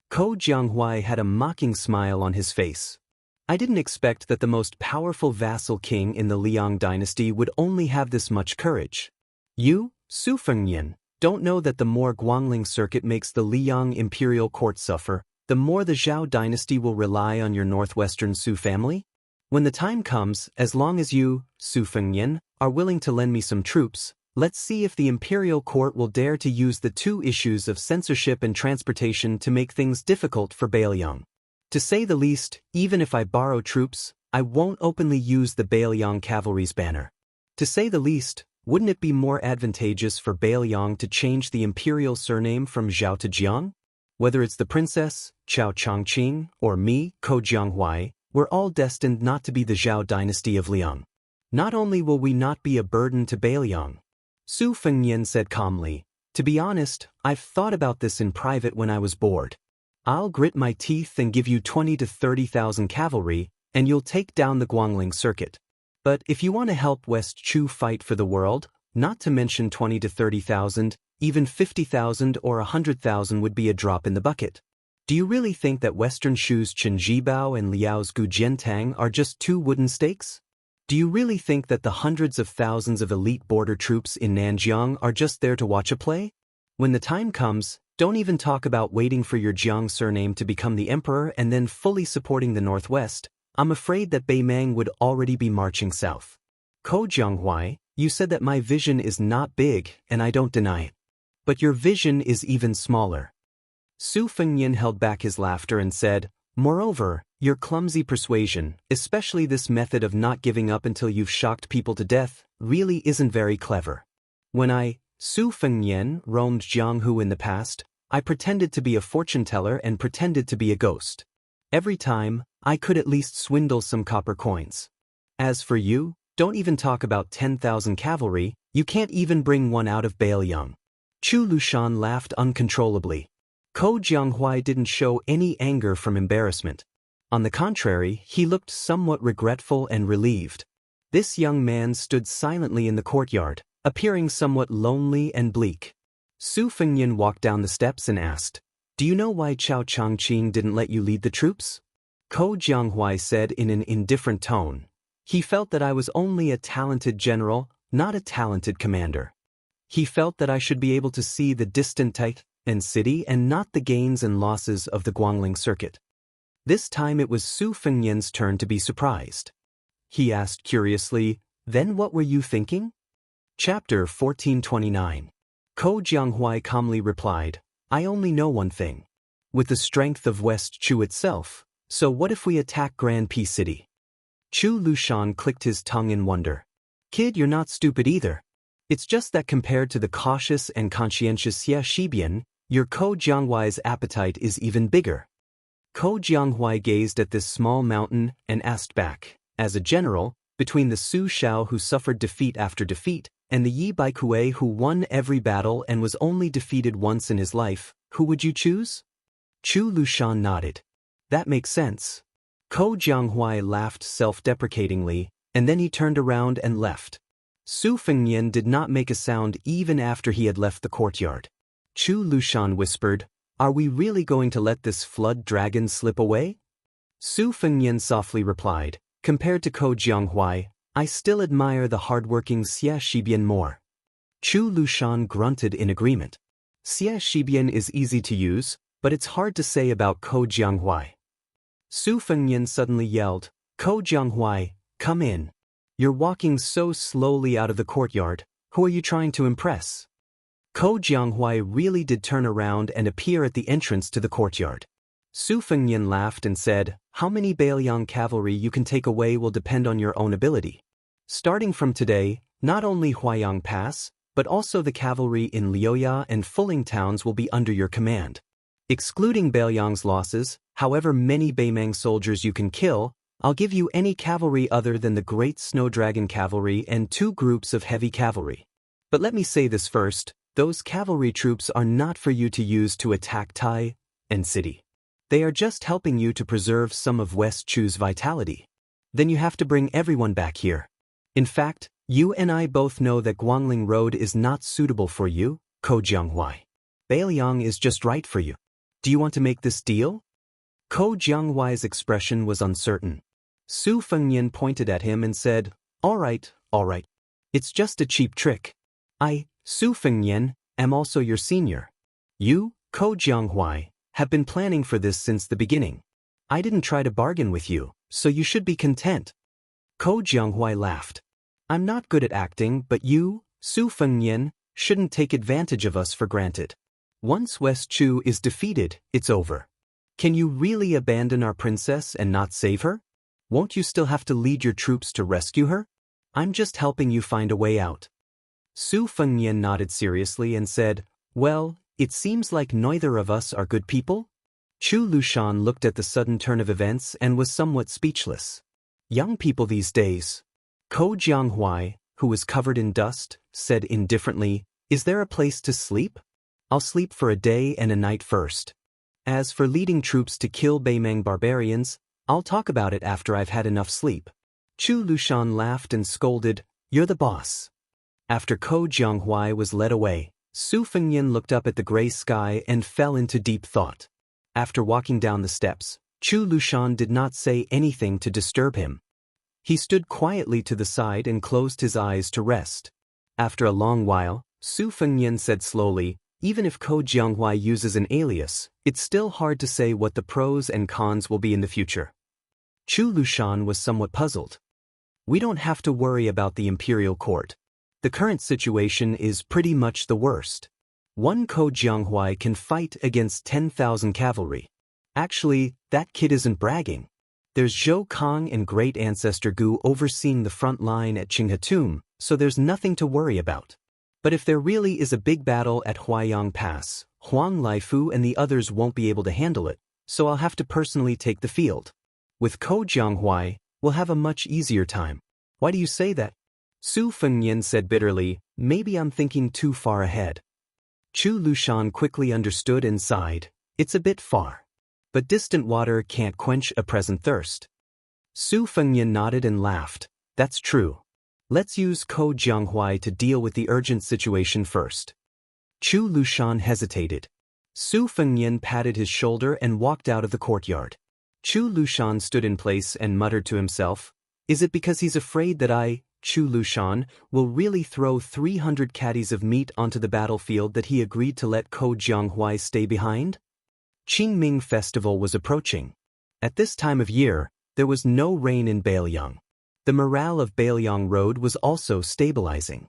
Ko Jianghuai had a mocking smile on his face. I didn't expect that the most powerful vassal king in the Liang dynasty would only have this much courage. You, Su Fengnian, don't know that the more Guangling circuit makes the Liang imperial court suffer, the more the Zhao dynasty will rely on your northwestern Su family? When the time comes, as long as you, Su Fengnian, are willing to lend me some troops, let's see if the imperial court will dare to use the two issues of censorship and transportation to make things difficult for Bailiang. To say the least, even if I borrow troops, I won't openly use the Bailiang cavalry's banner. To say the least, wouldn't it be more advantageous for Bailiang to change the imperial surname from Zhao to Jiang? Whether it's the princess, Chao Changqing, or me, Ko Jianghuai, we're all destined not to be the Zhao dynasty of Liang. Not only will we not be a burden to Bailiang, Su Fengnian said calmly, to be honest, I've thought about this in private when I was bored. I'll grit my teeth and give you 20 to 30,000 cavalry, and you'll take down the Guangling circuit. But if you want to help West Chu fight for the world, not to mention 20 to 30,000, even 50,000 or 100,000 would be a drop in the bucket. Do you really think that Western Chu's Chen Jibao and Liao's Gu Jiantang are just two wooden stakes? Do you really think that the hundreds of thousands of elite border troops in Nanjiang are just there to watch a play? When the time comes, don't even talk about waiting for your Jiang surname to become the emperor and then fully supporting the Northwest. I'm afraid that Beimang would already be marching south. Ko Jianghuai, you said that my vision is not big, and I don't deny it. But your vision is even smaller. Su Fengnian held back his laughter and said, moreover, your clumsy persuasion, especially this method of not giving up until you've shocked people to death, really isn't very clever. When I, Su Fengnian, roamed Jianghu in the past, I pretended to be a fortune teller and pretended to be a ghost. Every time, I could at least swindle some copper coins. As for you, don't even talk about 10,000 cavalry, you can't even bring one out of Bailiang. Chu Lushan laughed uncontrollably. Ko Jianghuai didn't show any anger from embarrassment. On the contrary, he looked somewhat regretful and relieved. This young man stood silently in the courtyard, appearing somewhat lonely and bleak. Su Fengnian walked down the steps and asked, do you know why Chao Changqing didn't let you lead the troops? Ko Jianghuai said in an indifferent tone. He felt that I was only a talented general, not a talented commander. He felt that I should be able to see the distant type and city and not the gains and losses of the Guangling circuit. This time it was Su Fengnian's turn to be surprised. He asked curiously, then what were you thinking? Chapter 1429. Ko Jianghuai calmly replied, I only know one thing. With the strength of West Chu itself, so what if we attack Grand P City? Chu Lushan clicked his tongue in wonder. Kid, you're not stupid either. It's just that compared to the cautious and conscientious Xia Shibian, your Ko Jianghuai's appetite is even bigger. Ko Jianghuai gazed at this small mountain and asked back, as a general, between the Su Shao who suffered defeat after defeat, and the Yi Baikue who won every battle and was only defeated once in his life, who would you choose? Chu Lushan nodded. That makes sense. Ko Jianghuai laughed self-deprecatingly, and then he turned around and left. Su Fengnian did not make a sound even after he had left the courtyard. Chu Lushan whispered, are we really going to let this flood dragon slip away? Su Fengnian softly replied, compared to Ko Jianghuai, I still admire the hardworking Xia Shibian more. Chu Lushan grunted in agreement. Xia Shibian is easy to use, but it's hard to say about Ko Jianghuai. Su Fengnian suddenly yelled, Ko Jianghuai, come in. You're walking so slowly out of the courtyard, who are you trying to impress? Ko Jianghuai really did turn around and appear at the entrance to the courtyard. Su Fengnian laughed and said, how many Bailiang cavalry you can take away will depend on your own ability. Starting from today, not only Huayang Pass, but also the cavalry in Liuya and Fuling towns will be under your command. Excluding Bailiang's losses, however many Beimang soldiers you can kill, I'll give you any cavalry other than the Great Snow Dragon cavalry and 2 groups of heavy cavalry. But let me say this first, those cavalry troops are not for you to use to attack Tai and City. They are just helping you to preserve some of West Chu's vitality. Then you have to bring everyone back here. In fact, you and I both know that Guangling Road is not suitable for you, Ko Jianghuai. Bailiang is just right for you. Do you want to make this deal? Ko Jianghuai's expression was uncertain. Su Fengnian pointed at him and said, all right. It's just a cheap trick. I, Su Fengnian, am also your senior. You, Ko Jianghuai, have been planning for this since the beginning. I didn't try to bargain with you, so you should be content. Ko Jianghuai laughed. I'm not good at acting, but you, Su Fengnian, shouldn't take advantage of us for granted. Once West Chu is defeated, it's over. Can you really abandon our princess and not save her? Won't you still have to lead your troops to rescue her? I'm just helping you find a way out. Su Fengnian nodded seriously and said, well, it seems like neither of us are good people? Chu Lushan looked at the sudden turn of events and was somewhat speechless. Young people these days. Ko Jianghuai, who was covered in dust, said indifferently, is there a place to sleep? I'll sleep for a day and a night first. As for leading troops to kill Beimeng barbarians, I'll talk about it after I've had enough sleep. Chu Lushan laughed and scolded, you're the boss. After Ko Jianghuai was led away, Su Fengnian looked up at the gray sky and fell into deep thought. After walking down the steps, Chu Lushan did not say anything to disturb him. He stood quietly to the side and closed his eyes to rest. After a long while, Su Fengnian said slowly, even if Ko Jianghuai uses an alias, it's still hard to say what the pros and cons will be in the future. Chu Lushan was somewhat puzzled. We don't have to worry about the imperial court. The current situation is pretty much the worst. One Ko Jianghuai can fight against 10,000 cavalry. Actually, that kid isn't bragging. There's Zhou Kong and great ancestor Gu overseeing the front line at Qinghetum, so there's nothing to worry about. But if there really is a big battle at Huaiyang Pass, Huang Laifu and the others won't be able to handle it, so I'll have to personally take the field. With Ko Jianghuai, we'll have a much easier time. Why do you say that? Su Fengnian said bitterly, maybe I'm thinking too far ahead. Chu Lushan quickly understood and sighed, it's a bit far. But distant water can't quench a present thirst. Su Fengnian nodded and laughed, that's true. Let's use Ko Jianghuai to deal with the urgent situation first. Chu Lushan hesitated. Su Fengnian patted his shoulder and walked out of the courtyard. Chu Lushan stood in place and muttered to himself, is it because he's afraid that I, Chu Lushan, will really throw 300 caddies of meat onto the battlefield that he agreed to let Ko Jianghuai stay behind? Qingming Festival was approaching. At this time of year, there was no rain in Beiliang. The morale of Beiliang Road was also stabilizing.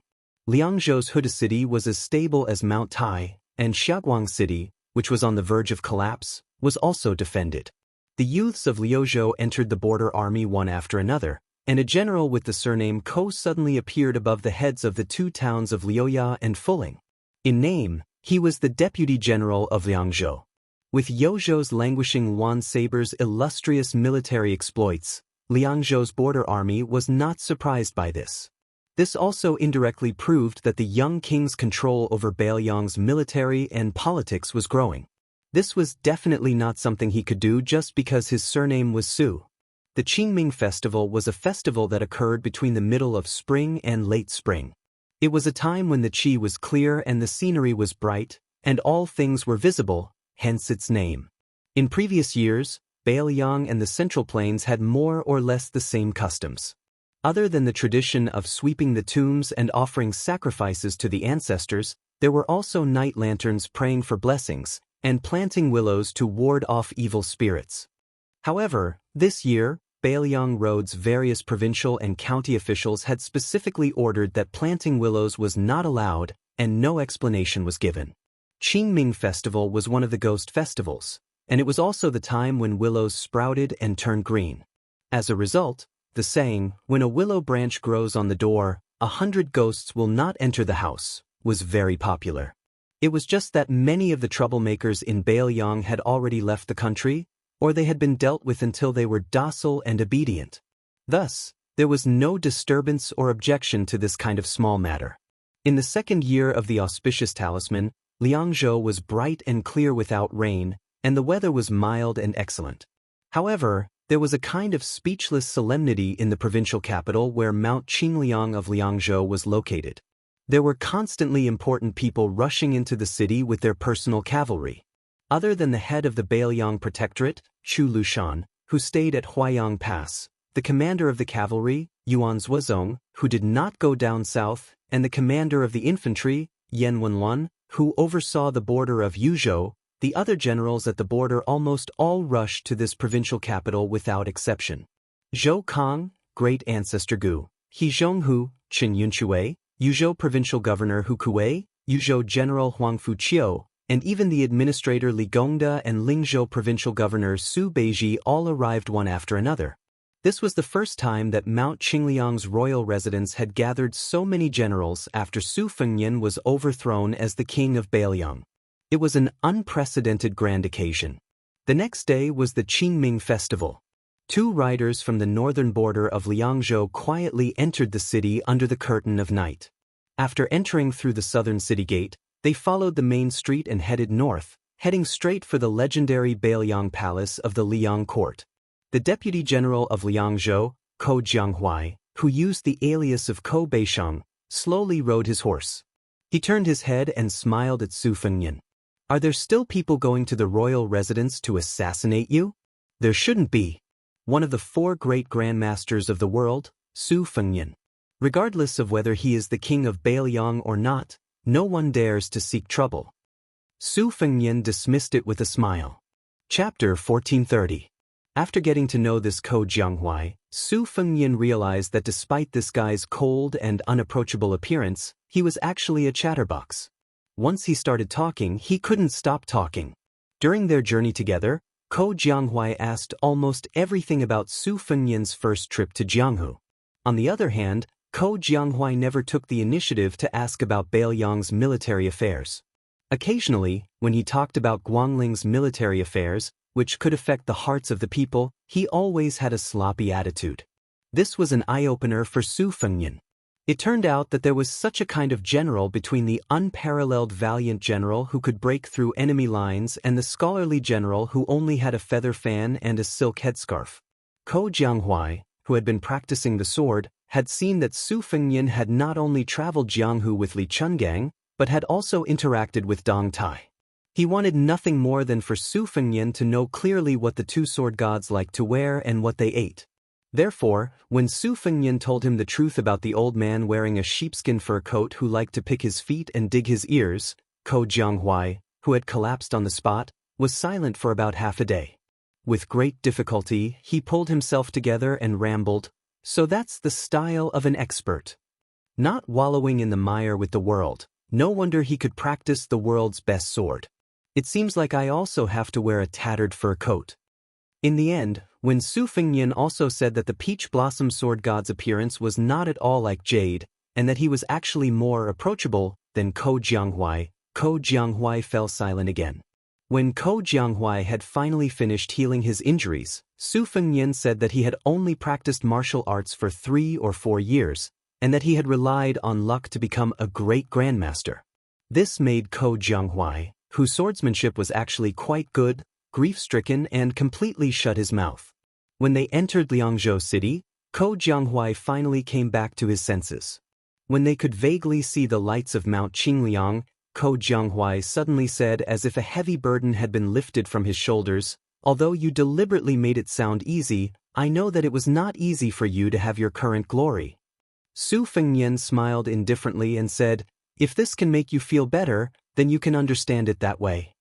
Liangzhou's Huda City was as stable as Mount Tai, and Xiaguang City, which was on the verge of collapse, was also defended. The youths of Liuzhou entered the border army one after another, and a general with the surname Ko suddenly appeared above the heads of the two towns of Liuya and Fuling. In name, he was the deputy general of Liangzhou. With Liuzhou's languishing Wan Saber's illustrious military exploits, Liangzhou's border army was not surprised by this. This also indirectly proved that the young king's control over Beiliang's military and politics was growing. This was definitely not something he could do just because his surname was Su. The Qingming Festival was a festival that occurred between the middle of spring and late spring. It was a time when the qi was clear and the scenery was bright, and all things were visible, hence its name. In previous years, Beiliang and the Central Plains had more or less the same customs. Other than the tradition of sweeping the tombs and offering sacrifices to the ancestors, there were also night lanterns praying for blessings, and planting willows to ward off evil spirits. However, this year, Beiliang Road's various provincial and county officials had specifically ordered that planting willows was not allowed, and no explanation was given. Qingming Festival was one of the ghost festivals, and it was also the time when willows sprouted and turned green. As a result, the saying, when a willow branch grows on the door, 100 ghosts will not enter the house, was very popular. It was just that many of the troublemakers in Beiliang had already left the country, or they had been dealt with until they were docile and obedient. Thus, there was no disturbance or objection to this kind of small matter. In the second year of the auspicious talisman, Liangzhou was bright and clear without rain, and the weather was mild and excellent. However, there was a kind of speechless solemnity in the provincial capital where Mount Qingliang of Liangzhou was located. There were constantly important people rushing into the city with their personal cavalry. Other than the head of the Beiliang Protectorate, Chu Lushan, who stayed at Huaiyang Pass, the commander of the cavalry, Yuan Zuozong, who did not go down south, and the commander of the infantry, Yan Wenluan, who oversaw the border of Yuzhou. The other generals at the border almost all rushed to this provincial capital without exception. Zhou Kang, great ancestor Gu, He Zhonghu, Qin Yunshui, Yuzhou provincial governor Hu Kuei, Yuzhou general Huang Fuqiu, and even the administrator Li Gongda and Lingzhou provincial governor Su Beiji all arrived one after another. This was the first time that Mount Qingliang's royal residence had gathered so many generals after Su Fengnian was overthrown as the king of Beiliang. It was an unprecedented grand occasion. The next day was the Qingming festival. 2 riders from the northern border of Liangzhou quietly entered the city under the curtain of night. After entering through the southern city gate, they followed the main street and headed north, heading straight for the legendary Beiliang Palace of the Liang Court. The deputy general of Liangzhou, Ko Jianghuai, who used the alias of Ko Beisheng, slowly rode his horse. He turned his head and smiled at Su Fengnian. Are there still people going to the royal residence to assassinate you? There shouldn't be. One of the 4 great grandmasters of the world, Su Fengnian. Regardless of whether he is the king of Beiliang or not, no one dares to seek trouble. Su Fengnian dismissed it with a smile. Chapter 1430. After getting to know this Ko Jianghuai, Su Fengnian realized that despite this guy's cold and unapproachable appearance, he was actually a chatterbox. Once he started talking, he couldn't stop talking. During their journey together, Ko Jianghuai asked almost everything about Su Fengnian's first trip to Jianghu. On the other hand, Ko Jianghuai never took the initiative to ask about Beiliang's military affairs. Occasionally, when he talked about Guangling's military affairs, which could affect the hearts of the people, he always had a sloppy attitude. This was an eye-opener for Su Fengnian. It turned out that there was such a kind of general between the unparalleled valiant general who could break through enemy lines and the scholarly general who only had a feather fan and a silk headscarf. Ko Jianghuai, who had been practicing the sword, had seen that Su Fengnian had not only traveled Jianghu with Li Chungang, but had also interacted with Dong Tai. He wanted nothing more than for Su Fengnian to know clearly what the 2 sword gods liked to wear and what they ate. Therefore, when Su Fengnian told him the truth about the old man wearing a sheepskin fur coat who liked to pick his feet and dig his ears, Ko Jianghuai, who had collapsed on the spot, was silent for about half a day. With great difficulty, he pulled himself together and rambled, "So that's the style of an expert. Not wallowing in the mire with the world, no wonder he could practice the world's best sword. It seems like I also have to wear a tattered fur coat." In the end, when Su Fengnian also said that the peach blossom sword god's appearance was not at all like jade, and that he was actually more approachable than Ko Jianghuai fell silent again. When Ko Jianghuai had finally finished healing his injuries, Su Fengnian said that he had only practiced martial arts for 3 or 4 years, and that he had relied on luck to become a great grandmaster. This made Ko Jianghuai, whose swordsmanship was actually quite good, grief-stricken and completely shut his mouth. When they entered Liangzhou city, Ko Jianghuai finally came back to his senses. When they could vaguely see the lights of Mount Qingliang, Ko Jianghuai suddenly said as if a heavy burden had been lifted from his shoulders, "Although you deliberately made it sound easy, I know that it was not easy for you to have your current glory." Su Fengnian smiled indifferently and said, "If this can make you feel better, then you can understand it that way.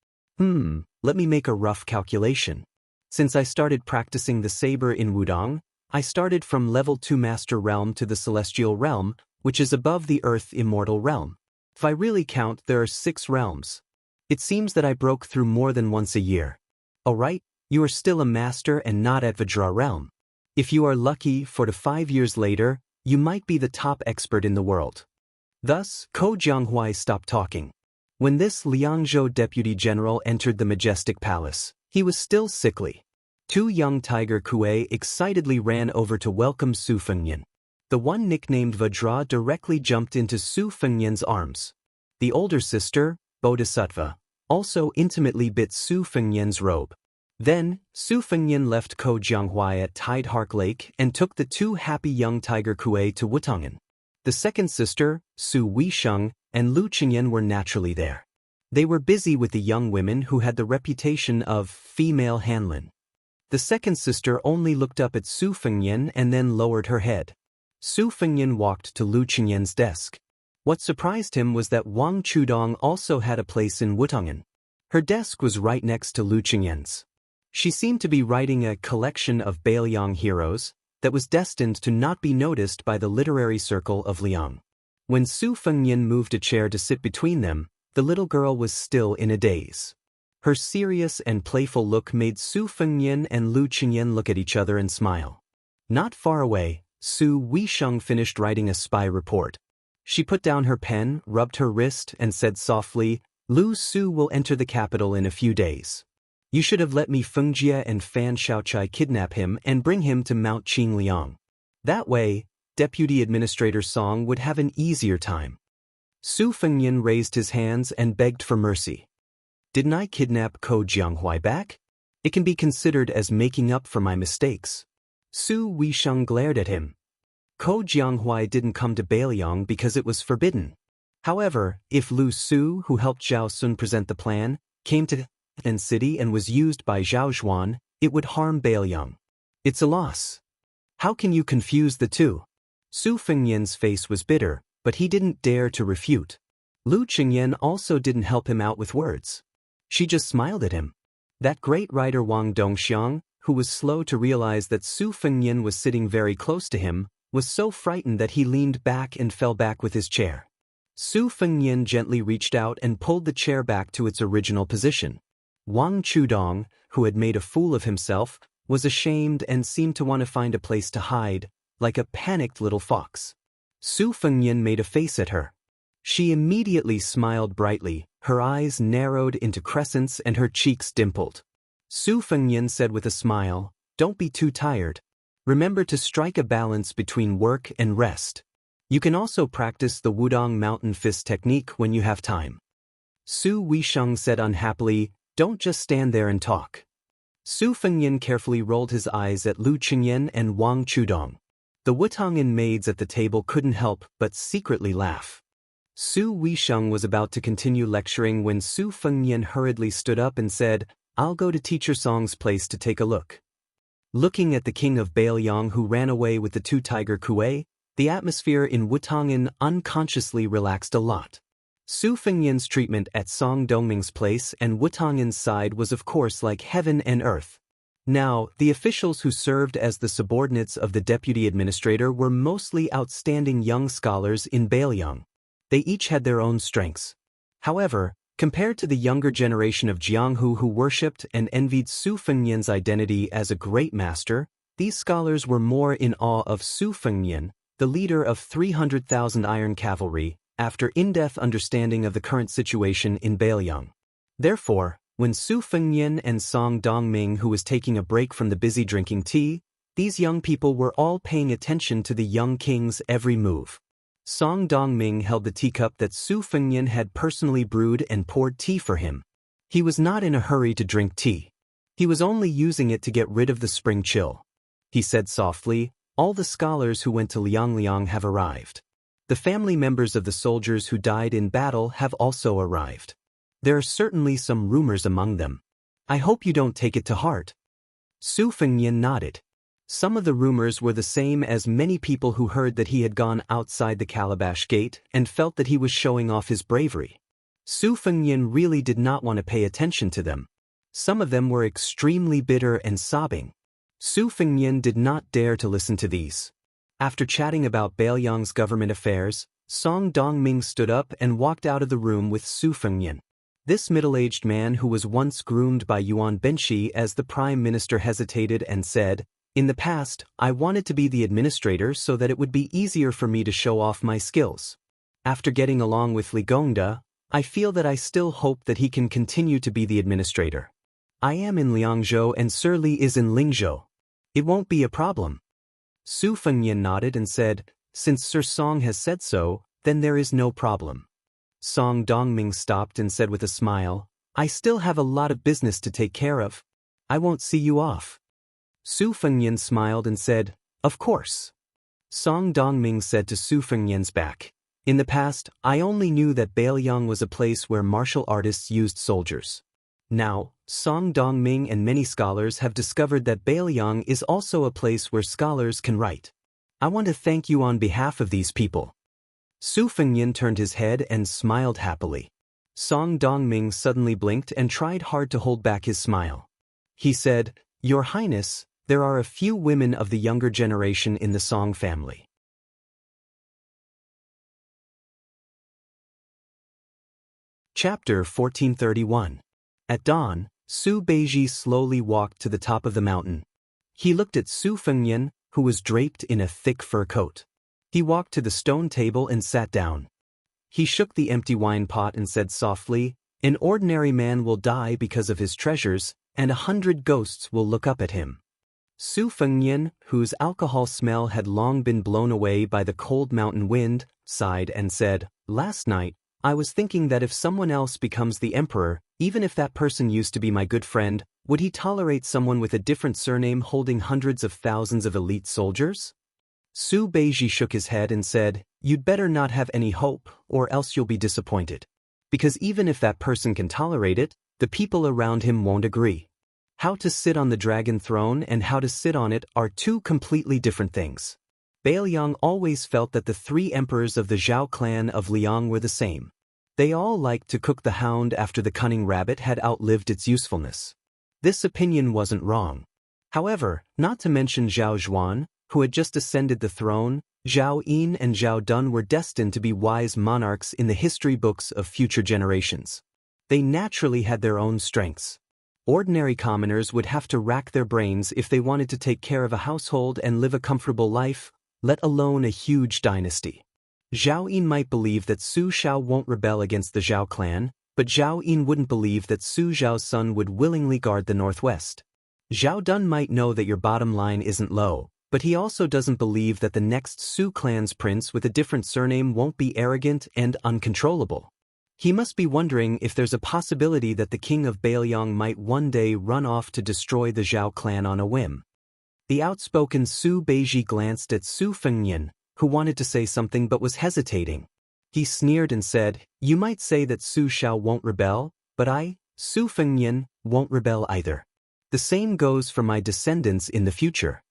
Let me make a rough calculation. Since I started practicing the saber in Wudong, I started from level 2 Master Realm to the Celestial Realm, which is above the Earth Immortal Realm. If I really count, there are 6 realms. It seems that I broke through more than once a year. Alright, you are still a master and not at Vajra Realm. If you are lucky, 4 to 5 years later, you might be the top expert in the world." Thus, Ko Jianghuai stopped talking. When this Liangzhou deputy general entered the majestic palace, he was still sickly. 2 young tiger Kuei excitedly ran over to welcome Su Fengnian. The one nicknamed Vajra directly jumped into Su Fengnian's arms. The older sister, Bodhisattva, also intimately bit Su Fengnian's robe. Then, Su Fengnian left Ko Jianghuai at Tidehark Lake and took the 2 happy young tiger Kuei to Wutongan. The second sister, Su Weisheng, and Lu Qingyan were naturally there. They were busy with the young women who had the reputation of female Hanlin. The second sister only looked up at Su Fengnian and then lowered her head. Su Fengnian walked to Lu Qingyan's desk. What surprised him was that Wang Chudong also had a place in Wutangen. Her desk was right next to Lu Qingyan's. She seemed to be writing a collection of Bailiang heroes that was destined to not be noticed by the literary circle of Liang. When Su Fengnian moved a chair to sit between them, the little girl was still in a daze. Her serious and playful look made Su Fengnian and Lu Qingyan look at each other and smile. Not far away, Su Weisheng finished writing a spy report. She put down her pen, rubbed her wrist, and said softly, "Lu Su will enter the capital in a few days. You should have let me Fengjie and Fan Shaochai kidnap him and bring him to Mount Qingliang. That way, Deputy Administrator Song would have an easier time." Su Fengnian raised his hands and begged for mercy. "Didn't I kidnap Ko Jianghuai back? It can be considered as making up for my mistakes." Su Weisheng glared at him. Ko Jianghuai didn't come to Bailiang because it was forbidden. However, if Lu Su, who helped Zhao Sun present the plan, came to the city and was used by Zhao Zhuan, it would harm Bailiang. It's a loss. How can you confuse the two? Su Fengnian's face was bitter, but he didn't dare to refute. Lu Qingyan also didn't help him out with words. She just smiled at him. That great writer Wang Dongxiang, who was slow to realize that Su Fengnian was sitting very close to him, was so frightened that he leaned back and fell back with his chair. Su Fengnian gently reached out and pulled the chair back to its original position. Wang Chudong, who had made a fool of himself, was ashamed and seemed to want to find a place to hide, like a panicked little fox. Su Fengnian made a face at her. She immediately smiled brightly, her eyes narrowed into crescents and her cheeks dimpled. Su Fengnian said with a smile, "Don't be too tired. Remember to strike a balance between work and rest. You can also practice the Wudong Mountain Fist technique when you have time." Su Weisheng said unhappily, "Don't just stand there and talk." Su Fengnian carefully rolled his eyes at Lu Qingyan and Wang Chudong. The Wutangen maids at the table couldn't help but secretly laugh. Su Weisheng was about to continue lecturing when Su Fengnian hurriedly stood up and said, "I'll go to Teacher Song's place to take a look." Looking at the king of Bailiang who ran away with the two tiger Kuei, the atmosphere in Wutangen unconsciously relaxed a lot. Su Fengnian's treatment at Song Dongming's place and Wutangen's side was of course like heaven and earth. Now, the officials who served as the subordinates of the deputy administrator were mostly outstanding young scholars in Bailiang. They each had their own strengths. However, compared to the younger generation of Jianghu who worshipped and envied Su Fengnian's identity as a great master, these scholars were more in awe of Su Fengnian, the leader of 300,000 iron cavalry, after in-depth understanding of the current situation in Bailiang. Therefore, when Su Fengnian and Song Dongming, who was taking a break from the busy drinking tea, these young people were all paying attention to the young king's every move. Song Dongming held the teacup that Su Fengnian had personally brewed and poured tea for him. He was not in a hurry to drink tea. He was only using it to get rid of the spring chill. He said softly, "All the scholars who went to Liangliang have arrived. The family members of the soldiers who died in battle have also arrived. There are certainly some rumors among them. I hope you don't take it to heart." Su Fengnian nodded. Some of the rumors were the same as many people who heard that he had gone outside the Calabash Gate and felt that he was showing off his bravery. Su Fengnian really did not want to pay attention to them. Some of them were extremely bitter and sobbing. Su Fengnian did not dare to listen to these. After chatting about Bailiang's government affairs, Song Dongming stood up and walked out of the room with Su Fengnian. This middle-aged man who was once groomed by Yuan Benshi as the prime minister hesitated and said, "In the past, I wanted to be the administrator so that it would be easier for me to show off my skills. After getting along with Li Gongda, I feel that I still hope that he can continue to be the administrator. I am in Liangzhou and Sir Li is in Lingzhou. It won't be a problem." Su Fengnian nodded and said, "Since Sir Song has said so, then there is no problem." Song Dongming stopped and said with a smile, "I still have a lot of business to take care of. I won't see you off." Su Fengnian smiled and said, "Of course." Song Dongming said to Su Fengnian's back, "In the past, I only knew that Bailiang was a place where martial artists used soldiers. Now, Song Dongming and many scholars have discovered that Bailiang is also a place where scholars can write. I want to thank you on behalf of these people. Su Fengnian turned his head and smiled happily. Song Dongming suddenly blinked and tried hard to hold back his smile. He said, Your Highness, there are a few women of the younger generation in the Song family. Chapter 1431. At dawn, Su Beiji slowly walked to the top of the mountain. He looked at Su Fengnian, who was draped in a thick fur coat. He walked to the stone table and sat down. He shook the empty wine pot and said softly, An ordinary man will die because of his treasures, and 100 ghosts will look up at him. Su Fengnian, whose alcohol smell had long been blown away by the cold mountain wind, sighed and said, Last night, I was thinking that if someone else becomes the emperor, even if that person used to be my good friend, would he tolerate someone with a different surname holding hundreds of thousands of elite soldiers? Su Beiji shook his head and said, You'd better not have any hope, or else you'll be disappointed. Because even if that person can tolerate it, the people around him won't agree. How to sit on the dragon throne and how to sit on it are two completely different things. Bailiang always felt that the 3 emperors of the Zhao clan of Liang were the same. They all liked to cook the hound after the cunning rabbit had outlived its usefulness. This opinion wasn't wrong. However, not to mention Zhao Zhuan, who had just ascended the throne, Zhao Yin and Zhao Dun were destined to be wise monarchs in the history books of future generations. They naturally had their own strengths. Ordinary commoners would have to rack their brains if they wanted to take care of a household and live a comfortable life, let alone a huge dynasty. Zhao Yin might believe that Su Xiao won't rebel against the Zhao clan, but Zhao Yin wouldn't believe that Su Zhao's son would willingly guard the northwest. Zhao Dun might know that your bottom line isn't low, but he also doesn't believe that the next Su clan's prince with a different surname won't be arrogant and uncontrollable. He must be wondering if there's a possibility that the king of Bailiang might one day run off to destroy the Zhao clan on a whim. The outspoken Su Beiji glanced at Su Fengnian, who wanted to say something but was hesitating. He sneered and said, You might say that Su Xiao won't rebel, but I, Su Fengnian, won't rebel either. The same goes for my descendants in the future.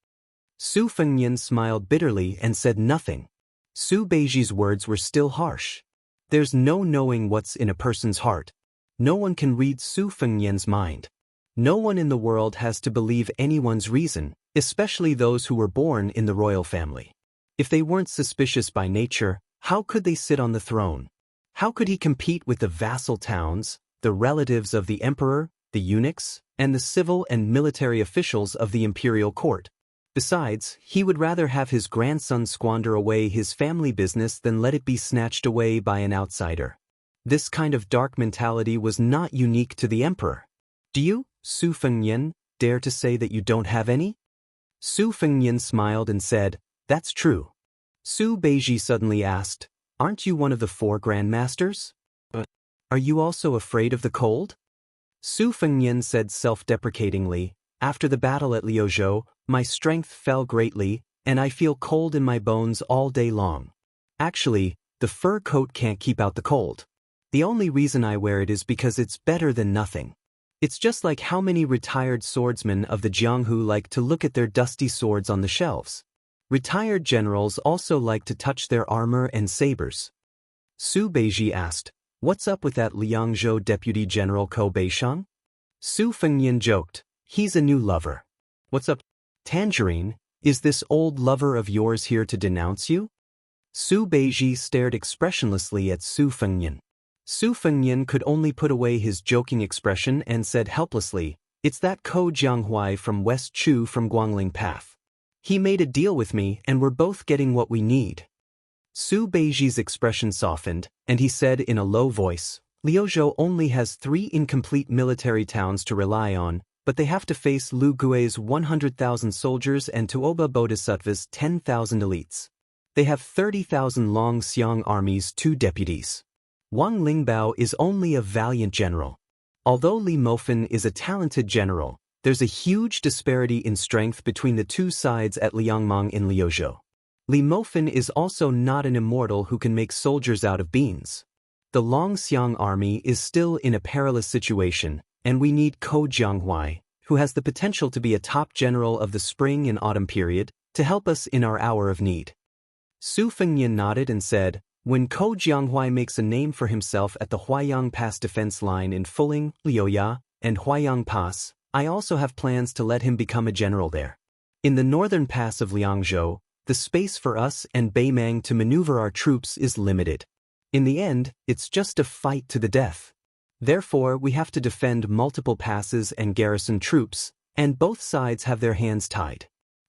Su Fengnian smiled bitterly and said nothing. Su Beiji's words were still harsh. There's no knowing what's in a person's heart. No one can read Su Fengnian's mind. No one in the world has to believe anyone's reason, especially those who were born in the royal family. If they weren't suspicious by nature, how could they sit on the throne? How could he compete with the vassal towns, the relatives of the emperor, the eunuchs, and the civil and military officials of the imperial court? Besides, he would rather have his grandson squander away his family business than let it be snatched away by an outsider. This kind of dark mentality was not unique to the emperor. Do you, Su Fengnian, dare to say that you don't have any? Su Fengnian smiled and said, That's true. Su Beiji suddenly asked, Aren't you one of the 4 grandmasters? But are you also afraid of the cold? Su Fengnian said self-deprecatingly, After the battle at Liuzhou, my strength fell greatly, and I feel cold in my bones all day long. Actually, the fur coat can't keep out the cold. The only reason I wear it is because it's better than nothing. It's just like how many retired swordsmen of the Jianghu like to look at their dusty swords on the shelves. Retired generals also like to touch their armor and sabers. Su Beiji asked, What's up with that Liangzhou Deputy General Ko Beishang? Su Fengnian joked, He's a new lover. What's up, Tangerine? Is this old lover of yours here to denounce you? Su Beiji stared expressionlessly at Su Fengnian. Su Fengnian could only put away his joking expression and said helplessly, It's that Ko Jianghuai from West Chu from Guangling Path. He made a deal with me and we're both getting what we need. Su Beiji's expression softened, and he said in a low voice, Liuzhou only has 3 incomplete military towns to rely on, but they have to face Lu Gui's 100,000 soldiers and Tuoba Bodhisattva's 10,000 elites. They have 30,000 Long Xiang armies, 2 deputies. Wang Lingbao is only a valiant general. Although Li Mofan is a talented general, there's a huge disparity in strength between the 2 sides at Liangmang in Liuzhou. Li Mofan is also not an immortal who can make soldiers out of beans. The Long Xiang army is still in a perilous situation, and we need Ko Jianghuai, who has the potential to be a top general of the spring and autumn period, to help us in our hour of need. Su Fengnian nodded and said, when Ko Jianghuai makes a name for himself at the Huayang Pass defense line in Fuling, Liuya, and Huayang Pass, I also have plans to let him become a general there. In the northern pass of Liangzhou, the space for us and Beimang to maneuver our troops is limited. In the end, it's just a fight to the death. Therefore, we have to defend multiple passes and garrison troops, and both sides have their hands tied.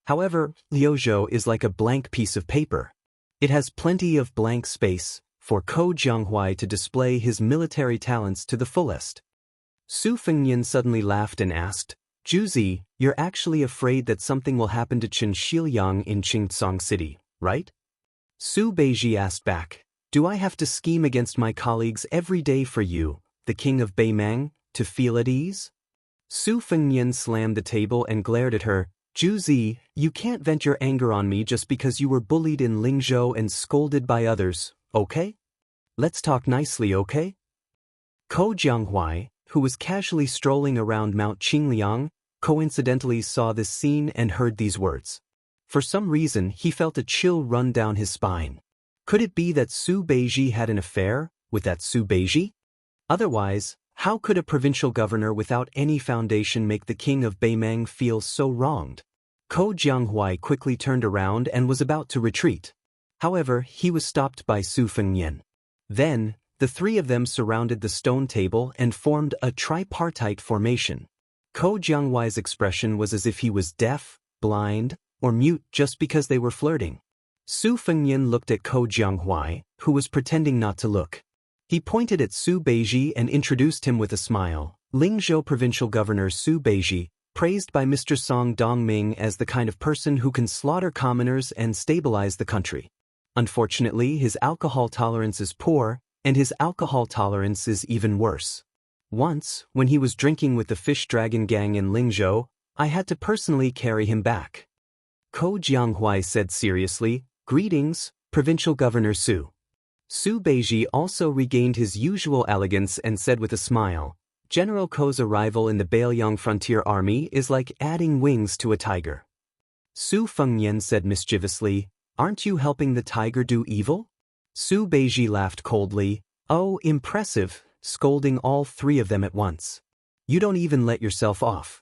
However, Liuzhou is like a blank piece of paper. It has plenty of blank space for Ko Jianghuai to display his military talents to the fullest. Su Fengnian suddenly laughed and asked, Juzi, you're actually afraid that something will happen to Chen Shiliang in Qingcang City, right? Su Beiji asked back, do I have to scheme against my colleagues every day for you, the king of Beimang, to feel at ease? Su Fengnian slammed the table and glared at her. Juzi, you can't vent your anger on me just because you were bullied in Lingzhou and scolded by others, okay? Let's talk nicely, okay? Ko Jianghuai, who was casually strolling around Mount Qingliang, coincidentally saw this scene and heard these words. For some reason, he felt a chill run down his spine. Could it be that Su Beiji had an affair with that Su Beiji? Otherwise, how could a provincial governor without any foundation make the king of Beimang feel so wronged? Ko Jianghuai quickly turned around and was about to retreat. However, he was stopped by Su Fengnian. Then, the three of them surrounded the stone table and formed a tripartite formation. Ko Jianghuai's expression was as if he was deaf, blind, or mute just because they were flirting. Su Fengnian looked at Ko Jianghuai, who was pretending not to look. He pointed at Su Beiji and introduced him with a smile. Lingzhou Provincial Governor Su Beiji, praised by Mr. Song Dongming as the kind of person who can slaughter commoners and stabilize the country. Unfortunately, his alcohol tolerance is poor, and his alcohol tolerance is even worse. Once, when he was drinking with the Fish Dragon Gang in Lingzhou, I had to personally carry him back. Ko Jianghuai said seriously, Greetings, Provincial Governor Su. Su Beiji also regained his usual elegance and said with a smile, General Ko's arrival in the Beiliang Frontier Army is like adding wings to a tiger. Su Fengnian said mischievously, Aren't you helping the tiger do evil? Su Beiji laughed coldly, Oh, impressive, scolding all three of them at once. You don't even let yourself off.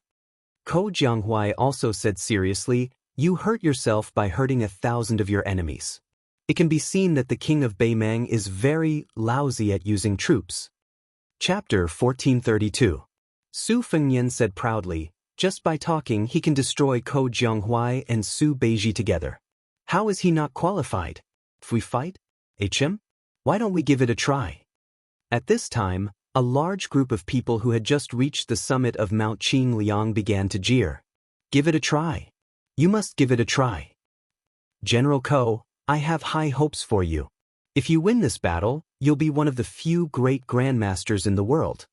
Ko Jianghuai also said seriously, You hurt yourself by hurting 1,000 of your enemies. It can be seen that the king of Beimang is very lousy at using troops. Chapter 1432. Su Fengnian said proudly, Just by talking he can destroy Ko Jianghuai and Su Beiji together. How is he not qualified? If we fight? HM? Why don't we give it a try? At this time, a large group of people who had just reached the summit of Mount Qingliang began to jeer. Give it a try. You must give it a try. General Ko, I have high hopes for you. If you win this battle, you'll be one of the few great grandmasters in the world.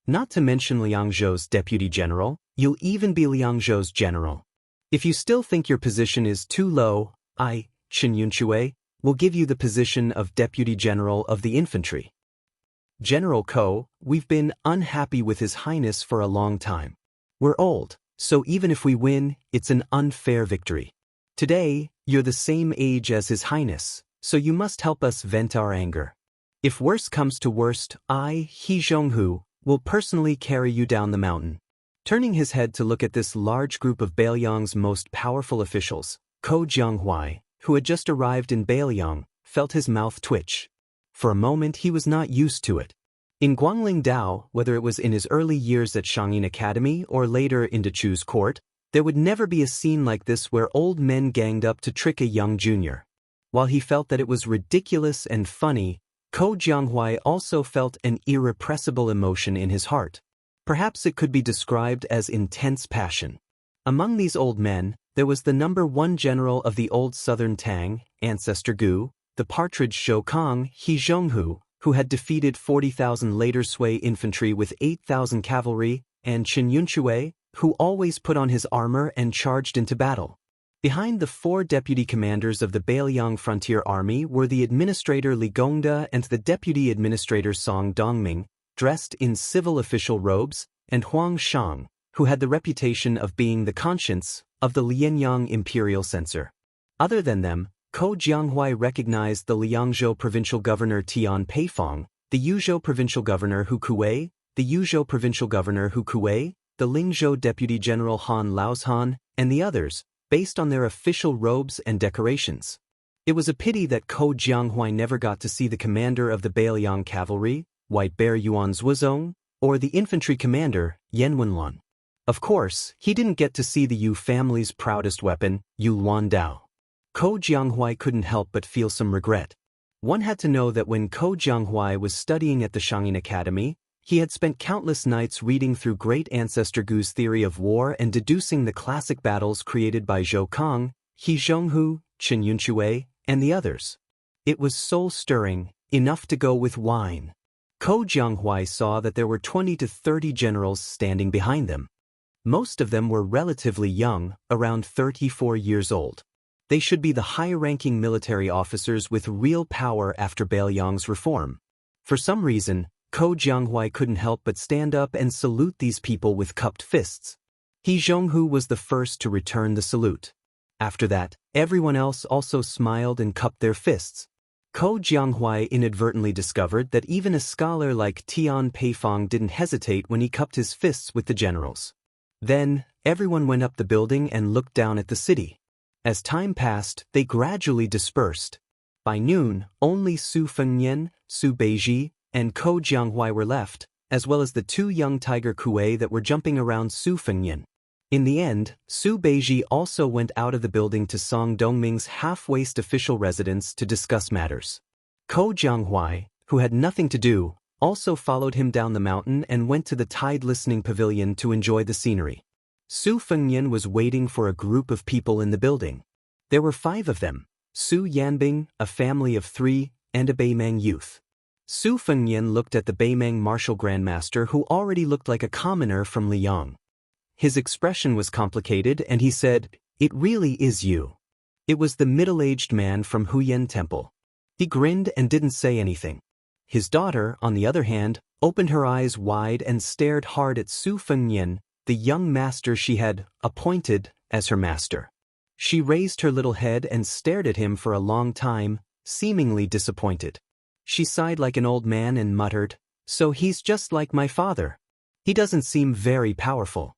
Not to mention Liangzhou's deputy general, you'll even be Liangzhou's general. If you still think your position is too low, I, Chen Yunchui, will give you the position of deputy general of the infantry. General Ko, we've been unhappy with His Highness for a long time. We're old, so even if we win, it's an unfair victory. Today, you're the same age as His Highness, so you must help us vent our anger. If worst comes to worst, I, He Zhonghu, will personally carry you down the mountain. Turning his head to look at this large group of Beiliang's most powerful officials, Ko Jianghuai, who had just arrived in Beiliang, felt his mouth twitch. For a moment he was not used to it. In Guangling Dao, whether it was in his early years at Shangyin Academy or later in Dechu's court, there would never be a scene like this where old men ganged up to trick a young junior. While he felt that it was ridiculous and funny, Ko Jianghuai also felt an irrepressible emotion in his heart. Perhaps it could be described as intense passion. Among these old men, there was the #1 general of the old southern Tang, Ancestor Gu, the partridge Shoukong, He Zhonghu, who had defeated 40,000 later Sui infantry with 8,000 cavalry, and Chen Yunchui, who always put on his armor and charged into battle. Behind the 4 deputy commanders of the Beiliang Frontier Army were the administrator Li Gongda and the deputy administrator Song Dongming, dressed in civil official robes, and Huang Shang, who had the reputation of being the conscience of the Lianyang imperial censor. Other than them, Ko Jianghuai recognized the Liangzhou provincial governor Tian Peifong, the Yuzhou provincial governor Hu Kuei, the Yuzhou provincial governor Hu Kuei, the Lingzhou deputy general Han Laozhan, and the others, based on their official robes and decorations. It was a pity that Ko Jianghuai never got to see the commander of the Bailiang cavalry, White Bear Yuan Zhuozong, or the infantry commander, Yan Wenlan. Of course, he didn't get to see the Yu family's proudest weapon, Yu Luan Dao. Ko Jianghuai couldn't help but feel some regret. One had to know that when Ko Jianghuai was studying at the Shangyin Academy, he had spent countless nights reading through great ancestor Gu's theory of war and deducing the classic battles created by Zhou Kang, He Zhonghu, Chen Yunshui, and the others. It was soul-stirring, enough to go with wine. Ko Jianghuai saw that there were 20 to 30 generals standing behind them. Most of them were relatively young, around 34 years old. They should be the high-ranking military officers with real power after Bailiang's reform. For some reason, Ko Jianghuai couldn't help but stand up and salute these people with cupped fists. He Zhonghu was the first to return the salute. After that, everyone else also smiled and cupped their fists. Ko Jianghuai inadvertently discovered that even a scholar like Tian Peifong didn't hesitate when he cupped his fists with the generals. Then, everyone went up the building and looked down at the city. As time passed, they gradually dispersed. By noon, only Su Fengnian, Su Beiji, and Ko Jianghuai were left, as well as the two young tiger Kuei that were jumping around Su Fengnian. In the end, Su Beiji also went out of the building to Song Dongming's half-waist official residence to discuss matters. Ko Jianghuai, who had nothing to do, also followed him down the mountain and went to the tide listening pavilion to enjoy the scenery. Su Fengnian was waiting for a group of people in the building. There were 5 of them: Su Yanbing, a family of 3, and a Beimang youth. Su Fengnian looked at the Beimang martial grandmaster who already looked like a commoner from Liang. His expression was complicated and he said, "It really is you." It was the middle-aged man from Huyan Temple. He grinned and didn't say anything. His daughter, on the other hand, opened her eyes wide and stared hard at Su Fengnian, the young master she had appointed as her master. She raised her little head and stared at him for a long time, seemingly disappointed. She sighed like an old man and muttered, "So he's just like my father. He doesn't seem very powerful."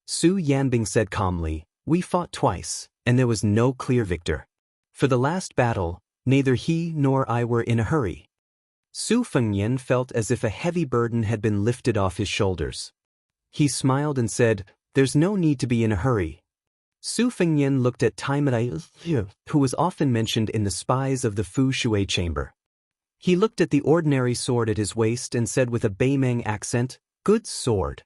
Su Yanbing said calmly, "We fought twice, and there was no clear victor. For the last battle, neither he nor I were in a hurry." Su Fengnian felt as if a heavy burden had been lifted off his shoulders. He smiled and said, "There's no need to be in a hurry." Su Fengnian looked at Taimai, who was often mentioned in the spies of the Fu Shui chamber. He looked at the ordinary sword at his waist and said with a Beimang accent, "Good sword."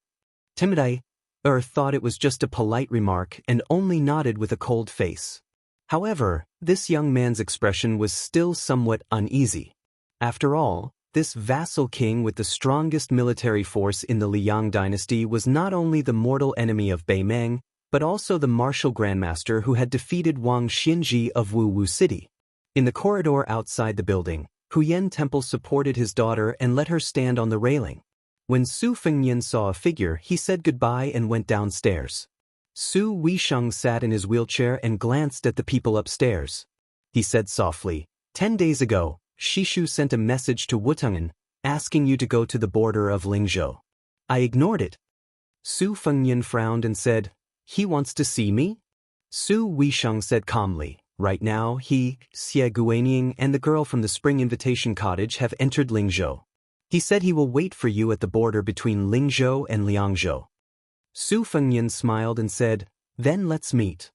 Taimai thought it was just a polite remark and only nodded with a cold face. However, this young man's expression was still somewhat uneasy. After all, this vassal king with the strongest military force in the Liang dynasty was not only the mortal enemy of Beimang, but also the martial grandmaster who had defeated Wang Xinji of Wu City. In the corridor outside the building, Huyan Temple supported his daughter and let her stand on the railing. When Su Fengnian saw a figure, he said goodbye and went downstairs. Su Weisheng sat in his wheelchair and glanced at the people upstairs. He said softly, 10 days ago, Shishu sent a message to Wutungen, asking you to go to the border of Lingzhou. I ignored it." Su Fengnian frowned and said, "He wants to see me?" Su Weisheng said calmly, "Right now he, Xie Guanying, and the girl from the Spring Invitation Cottage have entered Lingzhou. He said he will wait for you at the border between Lingzhou and Liangzhou." Su Fengnian smiled and said, "Then let's meet."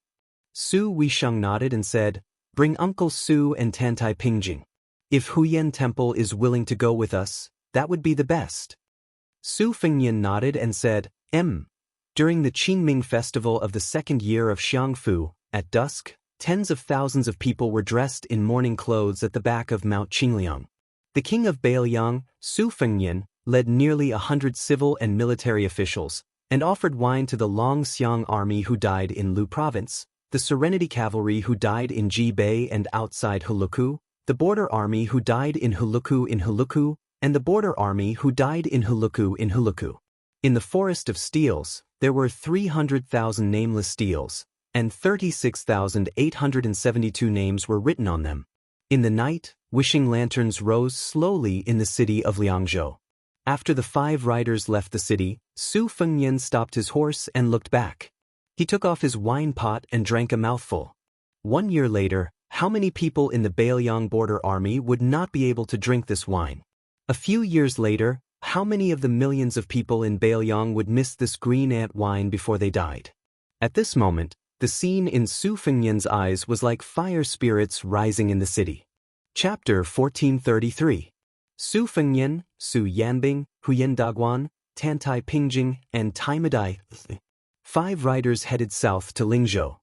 Su Weisheng nodded and said, "Bring Uncle Su and Tantai Pingjing. If Huyan Temple is willing to go with us, that would be the best." Su Fengnian nodded and said, During the Qingming festival of the second year of Xiangfu, at dusk, tens of thousands of people were dressed in mourning clothes at the back of Mount Qingliang. The king of Bailiang, Su Fengnian, led nearly 100 civil and military officials, and offered wine to the Longxiang army who died in Lu province, the Serenity cavalry who died in Jibei and outside Huluku, the border army who died in Huluku, and the border army who died in Huluku. In the forest of steels, there were 300,000 nameless steels, and 36,872 names were written on them. In the night, wishing lanterns rose slowly in the city of Liangzhou. After the 5 riders left the city, Su Fengnian stopped his horse and looked back. He took off his wine pot and drank a mouthful. 1 year later, how many people in the Beiliang border army would not be able to drink this wine? A few years later, how many of the millions of people in Beiliang would miss this green ant wine before they died? At this moment, the scene in Su Fengnian's eyes was like fire spirits rising in the city. Chapter 1433. Su Fengnian, Su Yanbing, Huyan Daguan, Tantai Pingjing, and Taimadai. 5 riders headed south to Lingzhou.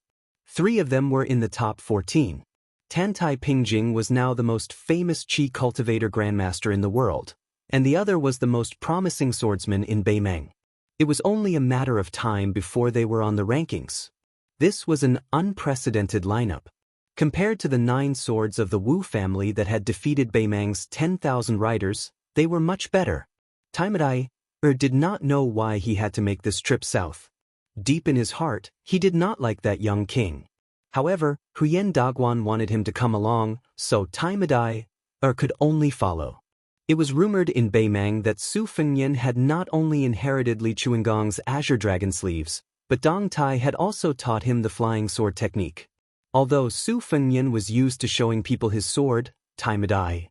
3 of them were in the top 14. Tantai Pingjing was now the most famous Qi cultivator grandmaster in the world, and the other was the most promising swordsman in Beimeng. It was only a matter of time before they were on the rankings. This was an unprecedented lineup. Compared to the 9 swords of the Wu family that had defeated Beimeng's 10,000 riders, they were much better. Taimadai did not know why he had to make this trip south. Deep in his heart, he did not like that young king. However, Huyan Daguan wanted him to come along, so Taimadai could only follow. It was rumored in Beimeng that Su Fengnian had not only inherited Li Chuangong's azure dragon sleeves, but Dong Tai had also taught him the flying sword technique. Although Su Fengnian was used to showing people his sword, Taimadai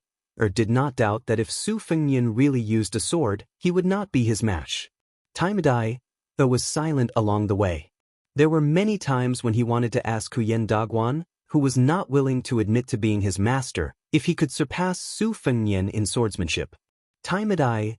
did not doubt that if Su Fengnian really used a sword, he would not be his match. Taimadai was silent along the way. There were many times when he wanted to ask Huyan Daguan, who was not willing to admit to being his master, if he could surpass Su Fengnian in swordsmanship. Taimadai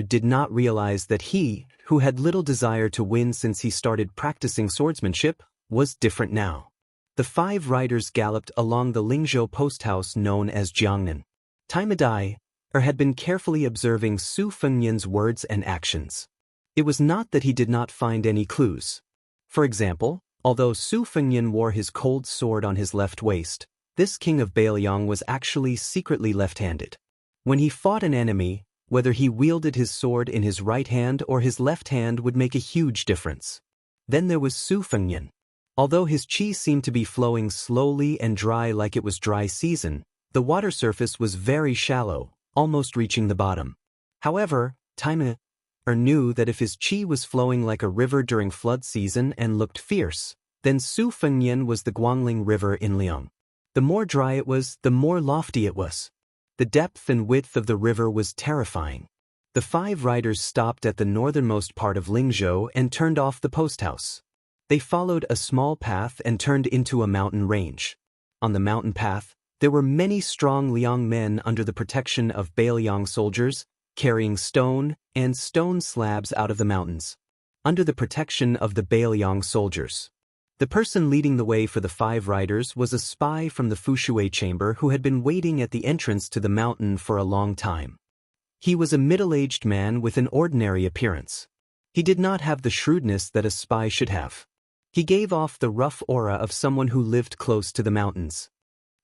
did not realize that he, who had little desire to win since he started practicing swordsmanship, was different now. The 5 riders galloped along the Lingzhou post house known as Jiangnan. Taimadai had been carefully observing Su Fengnian's words and actions. It was not that he did not find any clues. For example, although Su Fengnian wore his cold sword on his left waist, this king of Beiliang was actually secretly left-handed. When he fought an enemy, whether he wielded his sword in his right hand or his left hand would make a huge difference. Then there was Su Fengnian. Although his qi seemed to be flowing slowly and dry like it was dry season, the water surface was very shallow, almost reaching the bottom. However, Taimadai knew that if his qi was flowing like a river during flood season and looked fierce, then Su Fengnian was the Guangling River in Liang. The more dry it was, the more lofty it was. The depth and width of the river was terrifying. The 5 riders stopped at the northernmost part of Lingzhou and turned off the post house. They followed a small path and turned into a mountain range. On the mountain path, there were many strong Liang men under the protection of Beiliang soldiers, carrying stone and stone slabs out of the mountains. Under the protection of the Beiliang soldiers. The person leading the way for the 5 riders was a spy from the Fushui chamber who had been waiting at the entrance to the mountain for a long time. He was a middle-aged man with an ordinary appearance. He did not have the shrewdness that a spy should have. He gave off the rough aura of someone who lived close to the mountains.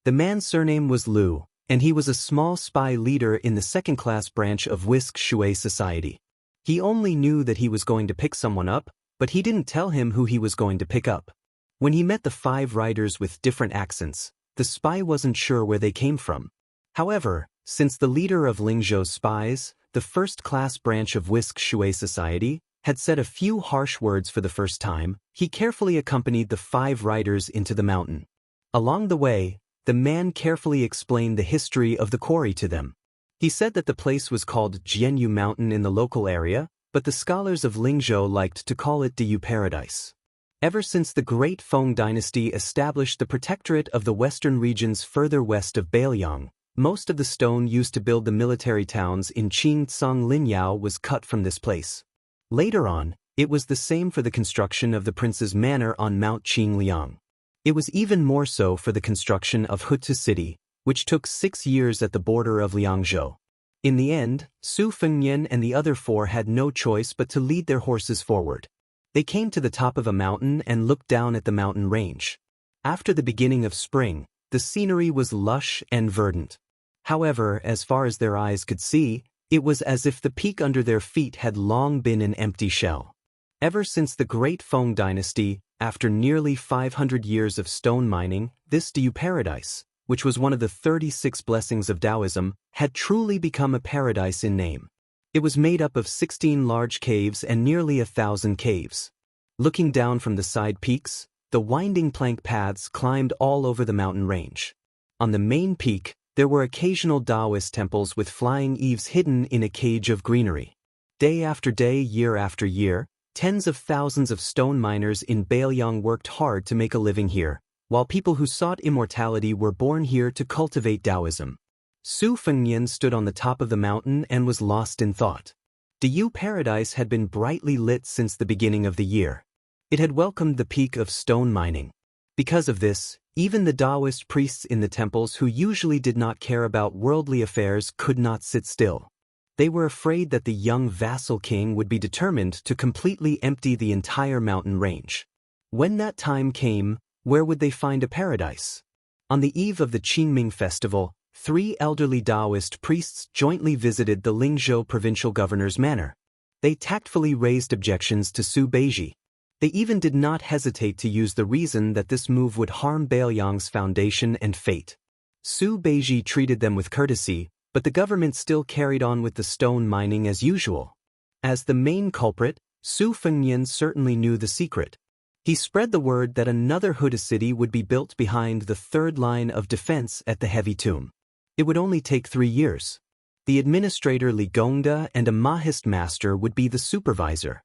The man's surname was Lu, and he was a small spy leader in the second-class branch of Wuxia society. He only knew that he was going to pick someone up, but he didn't tell him who he was going to pick up. When he met the 5 riders with different accents, the spy wasn't sure where they came from. However, since the leader of Lingzhou's spies, the first-class branch of Wuxia society, had said a few harsh words for the first time, he carefully accompanied the 5 riders into the mountain. Along the way, the man carefully explained the history of the quarry to them. He said that the place was called Jianyu Mountain in the local area, but the scholars of Lingzhou liked to call it Diyu Paradise. Ever since the Great Feng dynasty established the protectorate of the western regions further west of Beiliang, most of the stone used to build the military towns in Qingcang Linyao was cut from this place. Later on, it was the same for the construction of the prince's manor on Mount Qingliang. It was even more so for the construction of Hutu City, which took 6 years at the border of Liangzhou. In the end, Su Fengnian and the other 4 had no choice but to lead their horses forward. They came to the top of a mountain and looked down at the mountain range. After the beginning of spring, the scenery was lush and verdant. However, as far as their eyes could see, It was as if the peak under their feet had long been an empty shell. Ever since the Great Feng Dynasty, after nearly 500 years of stone mining, this Daoist paradise, which was one of the 36 blessings of Taoism, had truly become a paradise in name. It was made up of 16 large caves and nearly 1,000 caves. Looking down from the side peaks, the winding plank paths climbed all over the mountain range. On the main peak, there were occasional Daoist temples with flying eaves hidden in a cage of greenery. Day after day, year after year, tens of thousands of stone miners in Bailiang worked hard to make a living here, while people who sought immortality were born here to cultivate Taoism. Su Fengnian stood on the top of the mountain and was lost in thought. Daoist paradise had been brightly lit since the beginning of the year. It had welcomed the peak of stone mining. Because of this, even the Daoist priests in the temples who usually did not care about worldly affairs could not sit still. They were afraid that the young vassal king would be determined to completely empty the entire mountain range. When that time came, where would they find a paradise? On the eve of the Qingming festival, 3 elderly Daoist priests jointly visited the Lingzhou provincial governor's manor. They tactfully raised objections to Su Beiji. They even did not hesitate to use the reason that this move would harm Bailiang's foundation and fate. Su Beiji treated them with courtesy, but the government still carried on with the stone mining as usual. As the main culprit, Su Fengnian certainly knew the secret. He spread the word that another Huda city would be built behind the 3rd line of defense at the Heavy Tomb. It would only take 3 years. The administrator Li Gongda and a Mahist master would be the supervisor.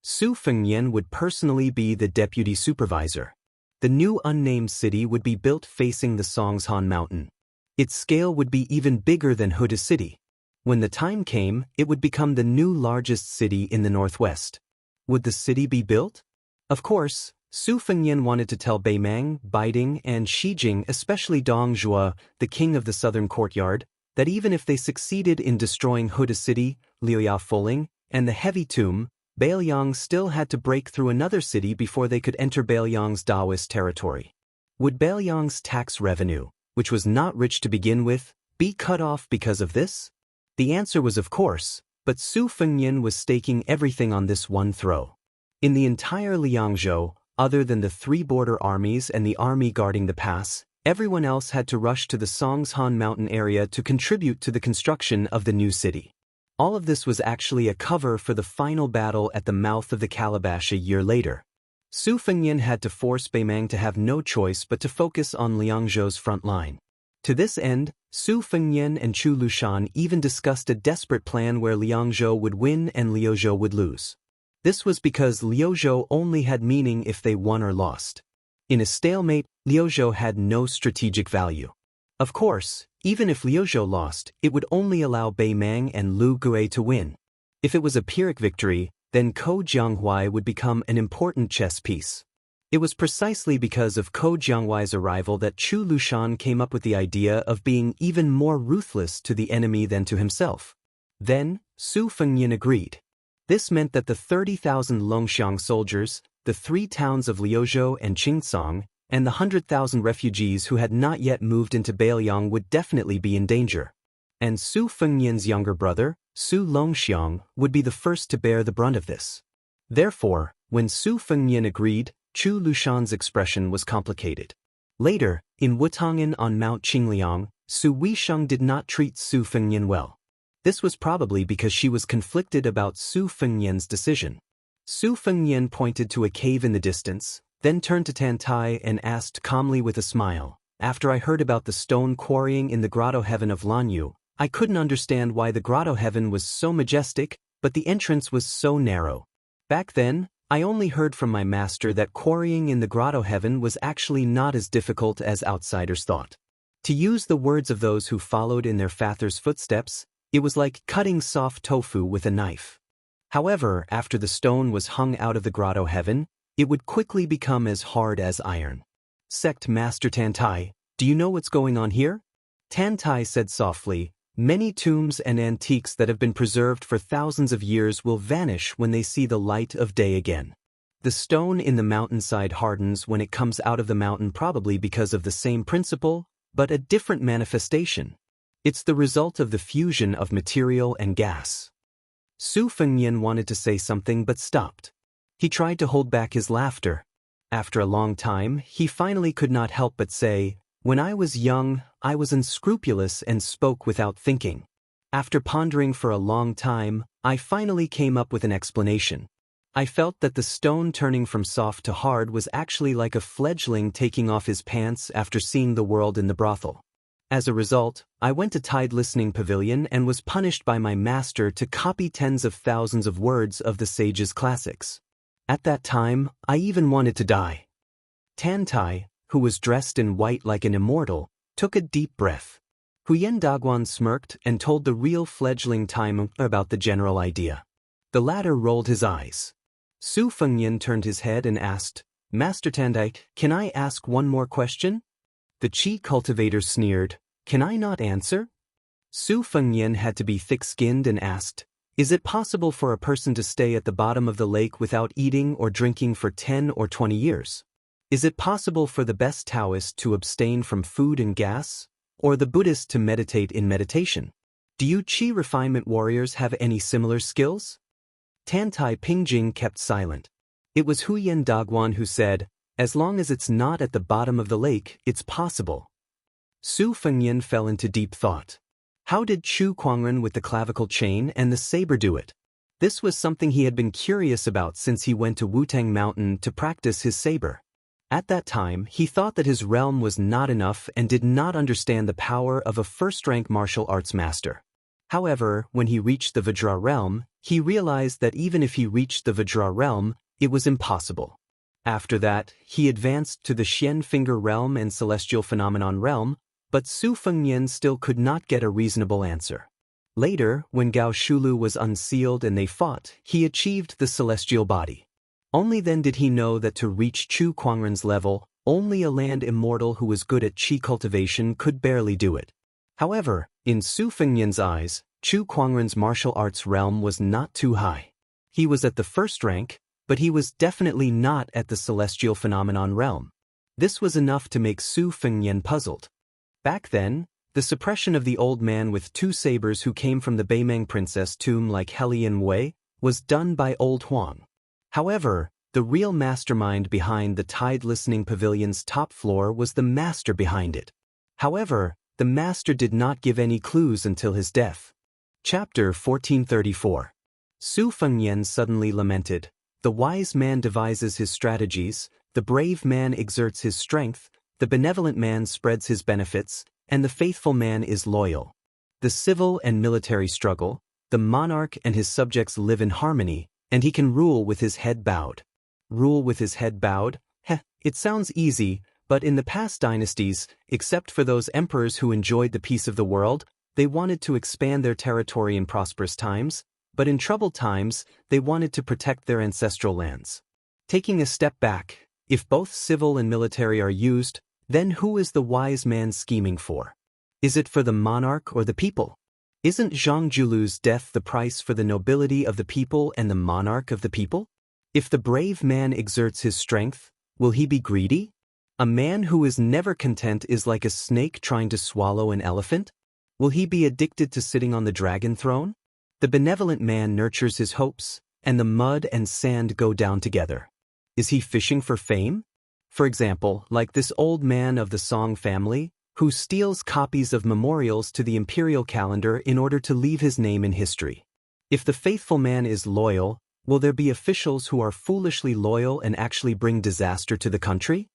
Su Fengnian would personally be the deputy supervisor. The new unnamed city would be built facing the Songshan Mountain. Its scale would be even bigger than Huda City. When the time came, it would become the new largest city in the northwest. Would the city be built? Of course, Su Fengnian wanted to tell Beimang, Baiding, and Shijing, especially Dong Zhuo, the king of the southern courtyard, that even if they succeeded in destroying Huda City, Liuya Fuling, and the Heavy Tomb, Bailiang still had to break through another city before they could enter Bailiang's Daoist territory. Would Bailiang's tax revenue, which was not rich to begin with, be cut off because of this? The answer was of course, but Su Fengnian was staking everything on this one throw. In the entire Liangzhou, other than the 3 border armies and the army guarding the pass, everyone else had to rush to the Songshan mountain area to contribute to the construction of the new city. All of this was actually a cover for the final battle at the mouth of the Calabash a year later. Su Fengnian had to force Beimang to have no choice but to focus on Liangzhou's front line. To this end, Su Fengnian and Chu Lushan even discussed a desperate plan where Liangzhou would win and Liuzhou would lose. This was because Liuzhou only had meaning if they won or lost. In a stalemate, Liuzhou had no strategic value. Of course, even if Liuzhou lost, it would only allow Beimang and Lu Gui to win. If it was a Pyrrhic victory, then Ko Jianghuai would become an important chess piece. It was precisely because of Ko Jianghuai's arrival that Chu Lushan came up with the idea of being even more ruthless to the enemy than to himself. Then, Su Fengnian agreed. This meant that the 30,000 Longxiang soldiers, the 3 towns of Liuzhou and Qingcang, and the 100,000 refugees who had not yet moved into Bailiang would definitely be in danger. And Su Fengnian's younger brother, Su Longxiang, would be the first to bear the brunt of this. Therefore, when Su Fengnian agreed, Chu Lushan's expression was complicated. Later, in Wutong'an on Mount Qingliang, Su Weisheng did not treat Su Fengnian well. This was probably because she was conflicted about Su Fengnian's decision. Su Fengnian pointed to a cave in the distance, then turned to Tantai and asked calmly with a smile, "After I heard about the stone quarrying in the grotto heaven of Lanyu, I couldn't understand why the grotto heaven was so majestic, but the entrance was so narrow. Back then, I only heard from my master that quarrying in the grotto heaven was actually not as difficult as outsiders thought. To use the words of those who followed in their father's footsteps, it was like cutting soft tofu with a knife. However, after the stone was hung out of the grotto heaven, it would quickly become as hard as iron." Sect Master Tantai, do you know what's going on here? Tantai said softly, "Many tombs and antiques that have been preserved for thousands of years will vanish when they see the light of day again. The stone in the mountainside hardens when it comes out of the mountain, probably because of the same principle, but a different manifestation. It's the result of the fusion of material and gas. Su Fengnian wanted to say something but stopped. He tried to hold back his laughter. After a long time, he finally could not help but say, "When I was young, I was unscrupulous and spoke without thinking. After pondering for a long time, I finally came up with an explanation. I felt that the stone turning from soft to hard was actually like a fledgling taking off his pants after seeing the world in the brothel. As a result, I went to Tide Listening Pavilion and was punished by my master to copy tens of thousands of words of the sage's classics. At that time, I even wanted to die." Tantai, who was dressed in white like an immortal, took a deep breath. Huyen Daguan smirked and told the real fledgling Time about the general idea. The latter rolled his eyes. Su Fengnian turned his head and asked, "Master Tandai, can I ask one more question?" The Qi cultivator sneered, "Can I not answer?" Su Fengnian had to be thick-skinned and asked, "Is it possible for a person to stay at the bottom of the lake without eating or drinking for 10 or 20 years? Is it possible for the best Taoist to abstain from food and gas, or the Buddhist to meditate in meditation? Do you Qi refinement warriors have any similar skills?" Tantai Pingjing kept silent. It was Huyen Daguan who said, "As long as it's not at the bottom of the lake, it's possible." Su Fengnian fell into deep thought. How did Chu Kuangren with the clavicle chain and the saber do it? This was something he had been curious about since he went to Wutang Mountain to practice his saber. At that time, he thought that his realm was not enough and did not understand the power of a first-rank martial arts master. However, when he reached the Vajra realm, he realized that even if he reached the Vajra realm, it was impossible. After that, he advanced to the Xian Finger realm and Celestial Phenomenon realm, but Su Fengnian still could not get a reasonable answer. Later, when Gao Shulu was unsealed and they fought, he achieved the celestial body. Only then did he know that to reach Chu Kuangren's level, only a land immortal who was good at Qi cultivation could barely do it. However, in Su Fengnian's eyes, Chu Kuangren's martial arts realm was not too high. He was at the first rank, but he was definitely not at the Celestial Phenomenon realm. This was enough to make Su Fengnian puzzled. Back then, the suppression of the old man with two sabers who came from the Beimeng princess tomb like Helian Wei was done by Old Huang. However, the real mastermind behind the Tide Listening Pavilion's top floor was the master behind it. However, the master did not give any clues until his death. Chapter 1434. Su Fengnian suddenly lamented, "The wise man devises his strategies, the brave man exerts his strength, the benevolent man spreads his benefits, and the faithful man is loyal. The civil and military struggle, the monarch and his subjects live in harmony, and he can rule with his head bowed." Rule with his head bowed? It sounds easy, but in the past dynasties, except for those emperors who enjoyed the peace of the world, they wanted to expand their territory in prosperous times, but in troubled times, they wanted to protect their ancestral lands. Taking a step back, if both civil and military are used, then who is the wise man scheming for? Is it for the monarch or the people? Isn't Zhang Julu's death the price for the nobility of the people and the monarch of the people? If the brave man exerts his strength, will he be greedy? A man who is never content is like a snake trying to swallow an elephant. Will he be addicted to sitting on the dragon throne? The benevolent man nurtures his hopes, and the mud and sand go down together. Is he fishing for fame? For example, like this old man of the Song family, who steals copies of memorials to the imperial calendar in order to leave his name in history. If the faithful man is loyal, will there be officials who are foolishly loyal and actually bring disaster to the country?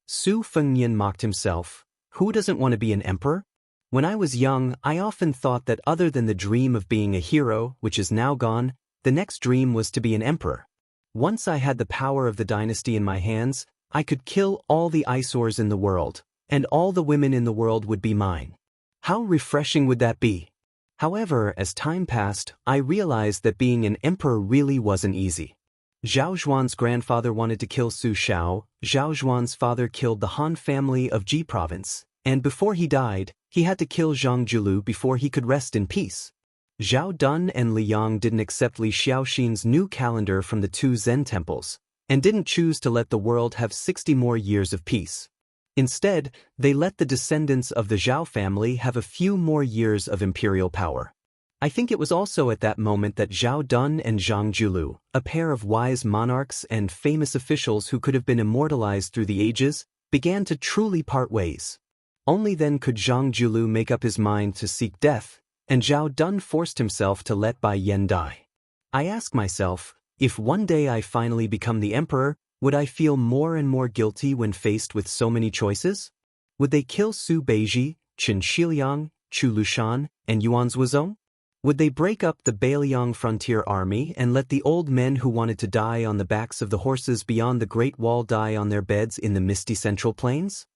Su Fengnian mocked himself. Who doesn't want to be an emperor? When I was young, I often thought that other than the dream of being a hero, which is now gone, the next dream was to be an emperor. Once I had the power of the dynasty in my hands, I could kill all the eyesores in the world, and all the women in the world would be mine. How refreshing would that be? However, as time passed, I realized that being an emperor really wasn't easy. Zhao Zhuan's grandfather wanted to kill Su Shao, Zhao Zhuan's father killed the Han family of Ji province, and before he died, he had to kill Zhang Julu before he could rest in peace. Zhao Dun and Liang didn't accept Li Xiaoxin's new calendar from the two Zen temples, and didn't choose to let the world have 60 more years of peace. Instead, they let the descendants of the Zhao family have a few more years of imperial power. I think it was also at that moment that Zhao Dun and Zhang Julu, a pair of wise monarchs and famous officials who could have been immortalized through the ages, began to truly part ways. Only then could Zhang Julu make up his mind to seek death, and Zhao Dun forced himself to let Bai Yan die. I ask myself, if one day I finally become the emperor, would I feel more and more guilty when faced with so many choices? Would they kill Su Beiji, Qin Shiliang, Chu Lushan, and Yuan Zuozong? Would they break up the Beiliang frontier army and let the old men who wanted to die on the backs of the horses beyond the Great Wall die on their beds in the misty central plains?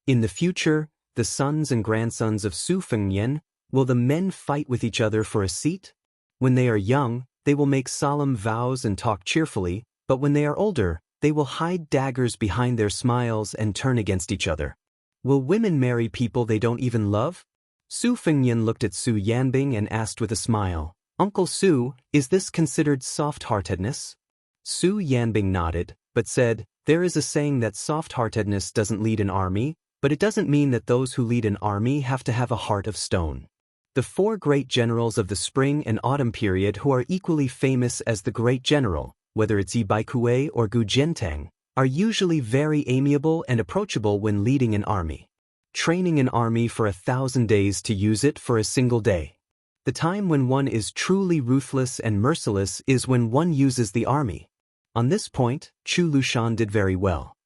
In the future, the sons and grandsons of Su Fengnian, will the men fight with each other for a seat? When they are young, they will make solemn vows and talk cheerfully, but when they are older, they will hide daggers behind their smiles and turn against each other. Will women marry people they don't even love? Su Fengnian looked at Su Yanbing and asked with a smile, "Uncle Su, is this considered soft-heartedness?" Su Yanbing nodded, but said, "There is a saying that soft-heartedness doesn't lead an army, but it doesn't mean that those who lead an army have to have a heart of stone." The four great generals of the spring and autumn period who are equally famous as the great general, whether it's Yi Baikuei or Gu Jiantang, are usually very amiable and approachable when leading an army. Training an army for 1,000 days to use it for a single day. The time when one is truly ruthless and merciless is when one uses the army. On this point, Chu Lushan did very well.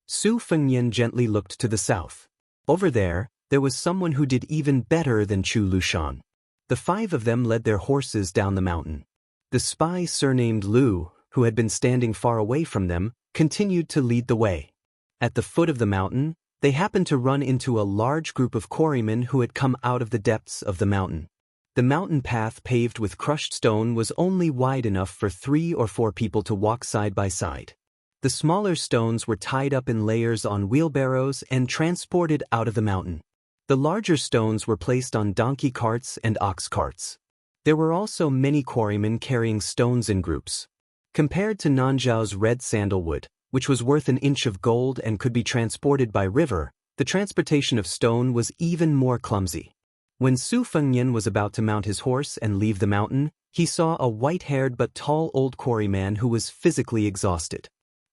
Su Fengnian gently looked to the south. Over there was someone who did even better than Chu Lushan. The five of them led their horses down the mountain. The spy surnamed Lu, who had been standing far away from them, continued to lead the way. At the foot of the mountain, they happened to run into a large group of quarrymen who had come out of the depths of the mountain. The mountain path paved with crushed stone was only wide enough for 3 or 4 people to walk side by side. The smaller stones were tied up in layers on wheelbarrows and transported out of the mountain. The larger stones were placed on donkey carts and ox carts. There were also many quarrymen carrying stones in groups. Compared to Nanzhao's red sandalwood, which was worth an inch of gold and could be transported by river, the transportation of stone was even more clumsy. When Su Fengnian was about to mount his horse and leave the mountain, he saw a white-haired but tall old quarryman who was physically exhausted.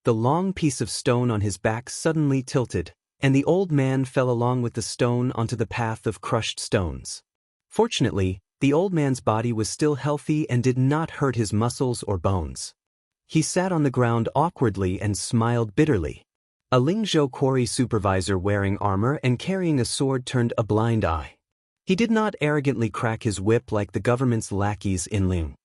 The long piece of stone on his back suddenly tilted, and the old man fell along with the stone onto the path of crushed stones. Fortunately, the old man's body was still healthy and did not hurt his muscles or bones. He sat on the ground awkwardly and smiled bitterly. A Lingzhou quarry supervisor wearing armor and carrying a sword turned a blind eye. He did not arrogantly crack his whip like the government's lackeys in Ling.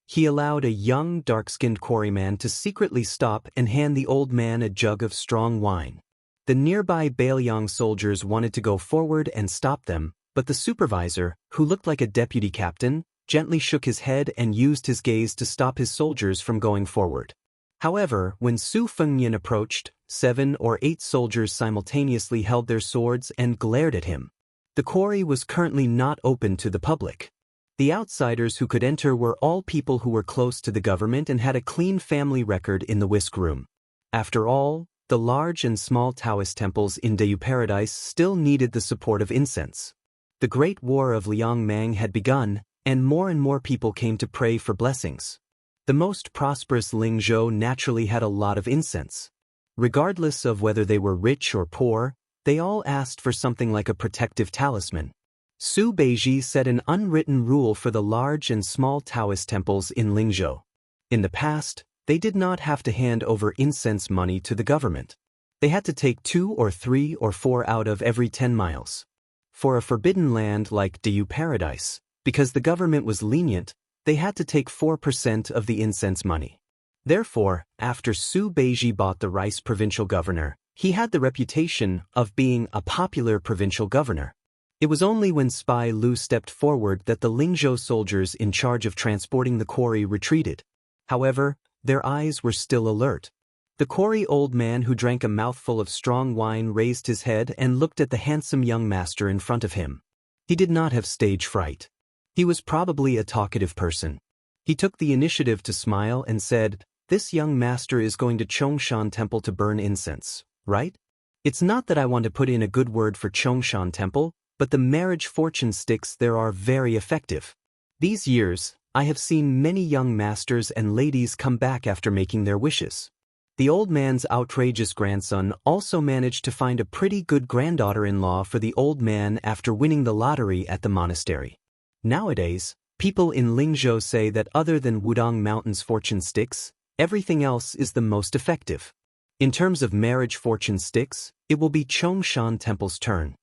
He allowed a young, dark-skinned quarryman to secretly stop and hand the old man a jug of strong wine. The nearby Beiliang soldiers wanted to go forward and stop them, but the supervisor, who looked like a deputy captain, gently shook his head and used his gaze to stop his soldiers from going forward. However, when Su Fengnian approached, 7 or 8 soldiers simultaneously held their swords and glared at him. The quarry was currently not open to the public. The outsiders who could enter were all people who were close to the government and had a clean family record in the whisk room. After all, the large and small Daoist temples in Dayu Paradise still needed the support of incense. The Great War of Liang Mang had begun, and more people came to pray for blessings. The most prosperous Lingzhou naturally had a lot of incense. Regardless of whether they were rich or poor, they all asked for something like a protective talisman. Su Beiji set an unwritten rule for the large and small Taoist temples in Lingzhou. In the past, they did not have to hand over incense money to the government. They had to take 2 or 3 or 4 out of every 10 miles. For a forbidden land like Dayu Paradise, because the government was lenient, they had to take 4% of the incense money. Therefore, after Su Beiji bought the rice provincial governor, he had the reputation of being a popular provincial governor. It was only when Spy Lu stepped forward that the Lingzhou soldiers in charge of transporting the quarry retreated. However, their eyes were still alert. The quarry old man who drank a mouthful of strong wine raised his head and looked at the handsome young master in front of him. He did not have stage fright. He was probably a talkative person. He took the initiative to smile and said, "This young master is going to Chongshan Temple to burn incense, right?" It's not that I want to put in a good word for Chongshan Temple, but the marriage fortune sticks there are very effective. These years, I have seen many young masters and ladies come back after making their wishes. The old man's outrageous grandson also managed to find a pretty good granddaughter-in-law for the old man after winning the lottery at the monastery. Nowadays, people in Lingzhou say that other than Wudong Mountain's fortune sticks, everything else is the most effective. In terms of marriage fortune sticks, it will be Chongshan Temple's turn.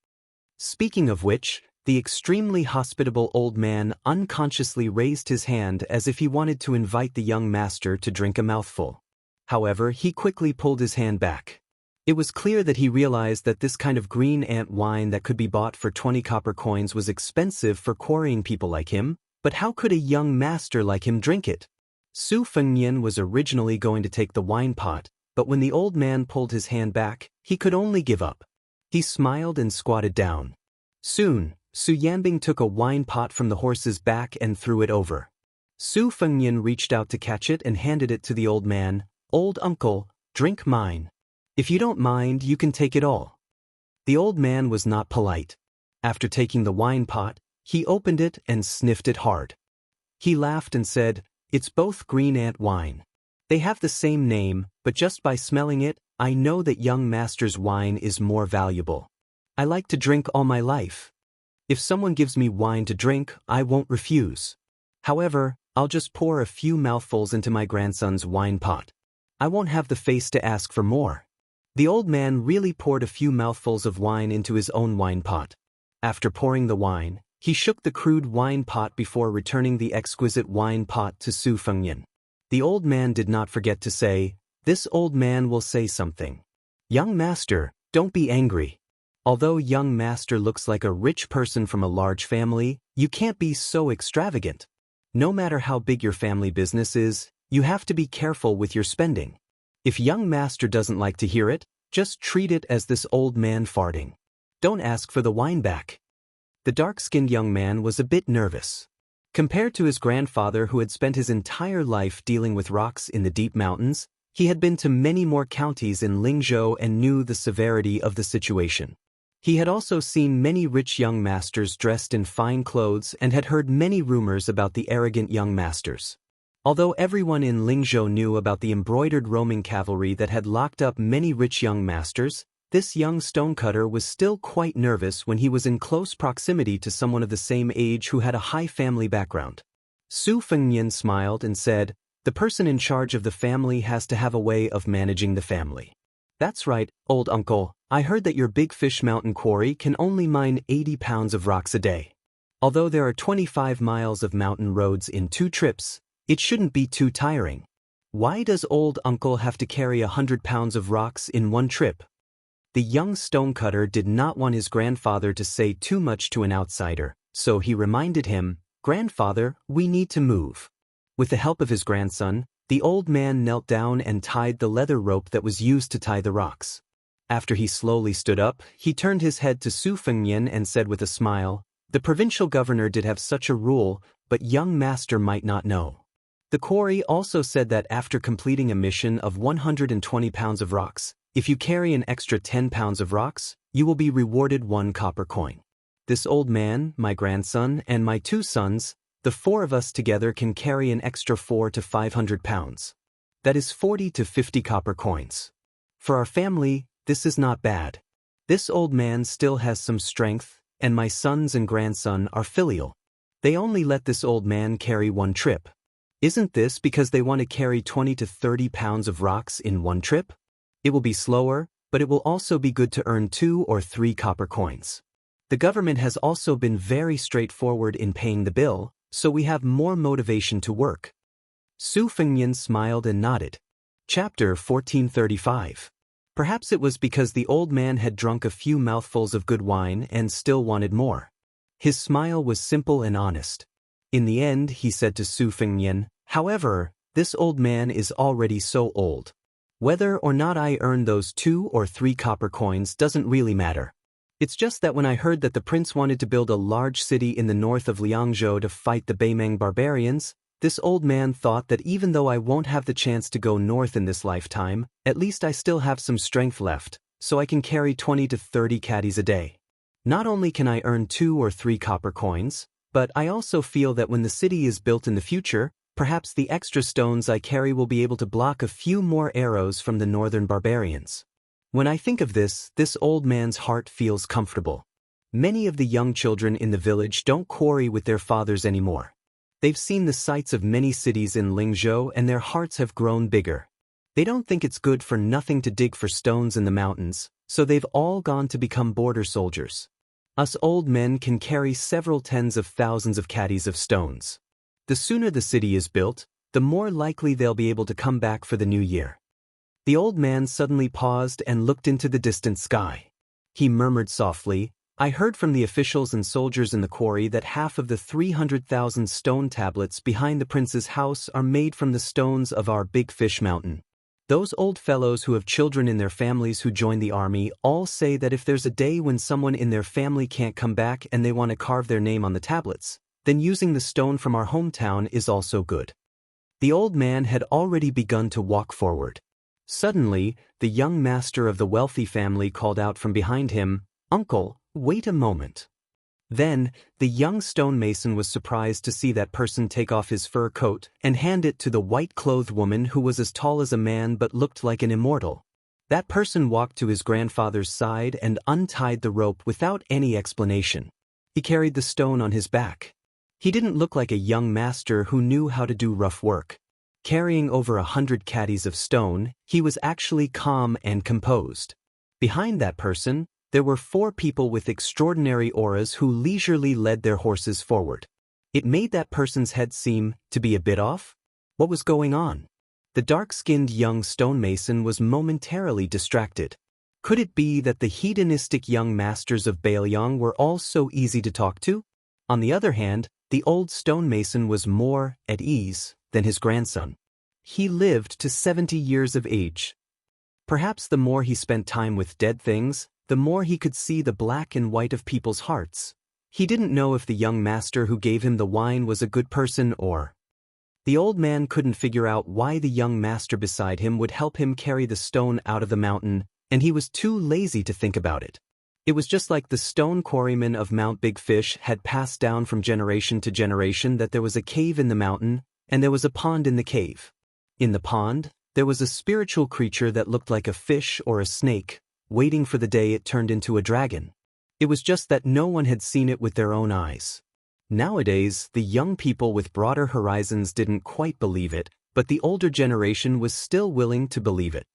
Speaking of which, the extremely hospitable old man unconsciously raised his hand as if he wanted to invite the young master to drink a mouthful. However, he quickly pulled his hand back. It was clear that he realized that this kind of green ant wine that could be bought for 20 copper coins was expensive for quarrying people like him, but how could a young master like him drink it? Su Fengnian was originally going to take the wine pot, but when the old man pulled his hand back, he could only give up. He smiled and squatted down. Soon, Su Yanbing took a wine pot from the horse's back and threw it over. Su Fengnian reached out to catch it and handed it to the old man. "Old uncle, drink mine. If you don't mind, you can take it all." The old man was not polite. After taking the wine pot, he opened it and sniffed it hard. He laughed and said, "It's both green ant wine. They have the same name, but just by smelling it, I know that young master's wine is more valuable. I like to drink all my life. If someone gives me wine to drink, I won't refuse. However, I'll just pour a few mouthfuls into my grandson's wine pot. I won't have the face to ask for more." The old man really poured a few mouthfuls of wine into his own wine pot. After pouring the wine, he shook the crude wine pot before returning the exquisite wine pot to Su Fengnian. The old man did not forget to say, "This old man will say something. Young master, don't be angry. Although young master looks like a rich person from a large family, you can't be so extravagant. No matter how big your family business is, you have to be careful with your spending. If young master doesn't like to hear it, just treat it as this old man farting. Don't ask for the wine back." The dark-skinned young man was a bit nervous. Compared to his grandfather who had spent his entire life dealing with rocks in the deep mountains, he had been to many more counties in Lingzhou and knew the severity of the situation. He had also seen many rich young masters dressed in fine clothes and had heard many rumors about the arrogant young masters. Although everyone in Lingzhou knew about the embroidered roaming cavalry that had locked up many rich young masters, this young stonecutter was still quite nervous when he was in close proximity to someone of the same age who had a high family background. Su Fengnian smiled and said, "The person in charge of the family has to have a way of managing the family." "That's right, old uncle. I heard that your Big Fish Mountain quarry can only mine 80 pounds of rocks a day. Although there are 25 miles of mountain roads in 2 trips, it shouldn't be too tiring. Why does old uncle have to carry 100 pounds of rocks in 1 trip?" The young stonecutter did not want his grandfather to say too much to an outsider, so he reminded him, "Grandfather, we need to move." With the help of his grandson, the old man knelt down and tied the leather rope that was used to tie the rocks. After he slowly stood up, he turned his head to Su Fengnian and said with a smile, "The provincial governor did have such a rule, but young master might not know." The quarry also said that after completing a mission of 120 pounds of rocks, if you carry an extra 10 pounds of rocks, you will be rewarded 1 copper coin. This old man, my grandson, and my 2 sons, the 4 of us together can carry an extra 400 to 500 pounds. That is 40 to 50 copper coins. For our family, this is not bad. This old man still has some strength, and my sons and grandson are filial. They only let this old man carry 1 trip. Isn't this because they want to carry 20 to 30 pounds of rocks in 1 trip? It will be slower, but it will also be good to earn 2 or 3 copper coins. The government has also been very straightforward in paying the bill, so we have more motivation to work. Su Fengnian smiled and nodded. Chapter 1435. Perhaps it was because the old man had drunk a few mouthfuls of good wine and still wanted more. His smile was simple and honest. In the end, he said to Su Fengnian, "However, this old man is already so old. Whether or not I earn those 2 or 3 copper coins doesn't really matter. It's just that when I heard that the prince wanted to build a large city in the north of Liangzhou to fight the Beimeng barbarians, this old man thought that even though I won't have the chance to go north in this lifetime, at least I still have some strength left, so I can carry 20 to 30 caddies a day. Not only can I earn 2 or 3 copper coins, but I also feel that when the city is built in the future, perhaps the extra stones I carry will be able to block a few more arrows from the northern barbarians. When I think of this old man's heart feels comfortable. Many of the young children in the village don't quarry with their fathers anymore. They've seen the sights of many cities in Lingzhou and their hearts have grown bigger. They don't think it's good for nothing to dig for stones in the mountains, so they've all gone to become border soldiers. Us old men can carry several tens of thousands of caddies of stones. The sooner the city is built, the more likely they'll be able to come back for the new year. The old man suddenly paused and looked into the distant sky. He murmured softly, I heard from the officials and soldiers in the quarry that half of the 300,000 stone tablets behind the prince's house are made from the stones of our Big Fish Mountain. Those old fellows who have children in their families who join the army all say that if there's a day when someone in their family can't come back and they want to carve their name on the tablets, then using the stone from our hometown is also good. The old man had already begun to walk forward. Suddenly, the young master of the wealthy family called out from behind him, Uncle, wait a moment. Then, the young stonemason was surprised to see that person take off his fur coat and hand it to the white-clothed woman who was as tall as a man but looked like an immortal. That person walked to his grandfather's side and untied the rope without any explanation. He carried the stone on his back. He didn't look like a young master who knew how to do rough work. Carrying over 100 caddies of stone, he was actually calm and composed. Behind that person, there were 4 people with extraordinary auras who leisurely led their horses forward. It made that person's head seem to be a bit off. What was going on? The dark-skinned young stonemason was momentarily distracted. Could it be that the hedonistic young masters of Baoyang were all so easy to talk to? On the other hand, the old stonemason was more at ease than his grandson. He lived to 70 years of age. Perhaps the more he spent time with dead things, the more he could see the black and white of people's hearts. He didn't know if the young master who gave him the wine was a good person or... The old man couldn't figure out why the young master beside him would help him carry the stone out of the mountain, and he was too lazy to think about it. It was just like the stone quarrymen of Mount Big Fish had passed down from generation to generation that there was a cave in the mountain, and there was a pond in the cave. In the pond, there was a spiritual creature that looked like a fish or a snake, waiting for the day it turned into a dragon. It was just that no one had seen it with their own eyes. Nowadays, the young people with broader horizons didn't quite believe it, but the older generation was still willing to believe it.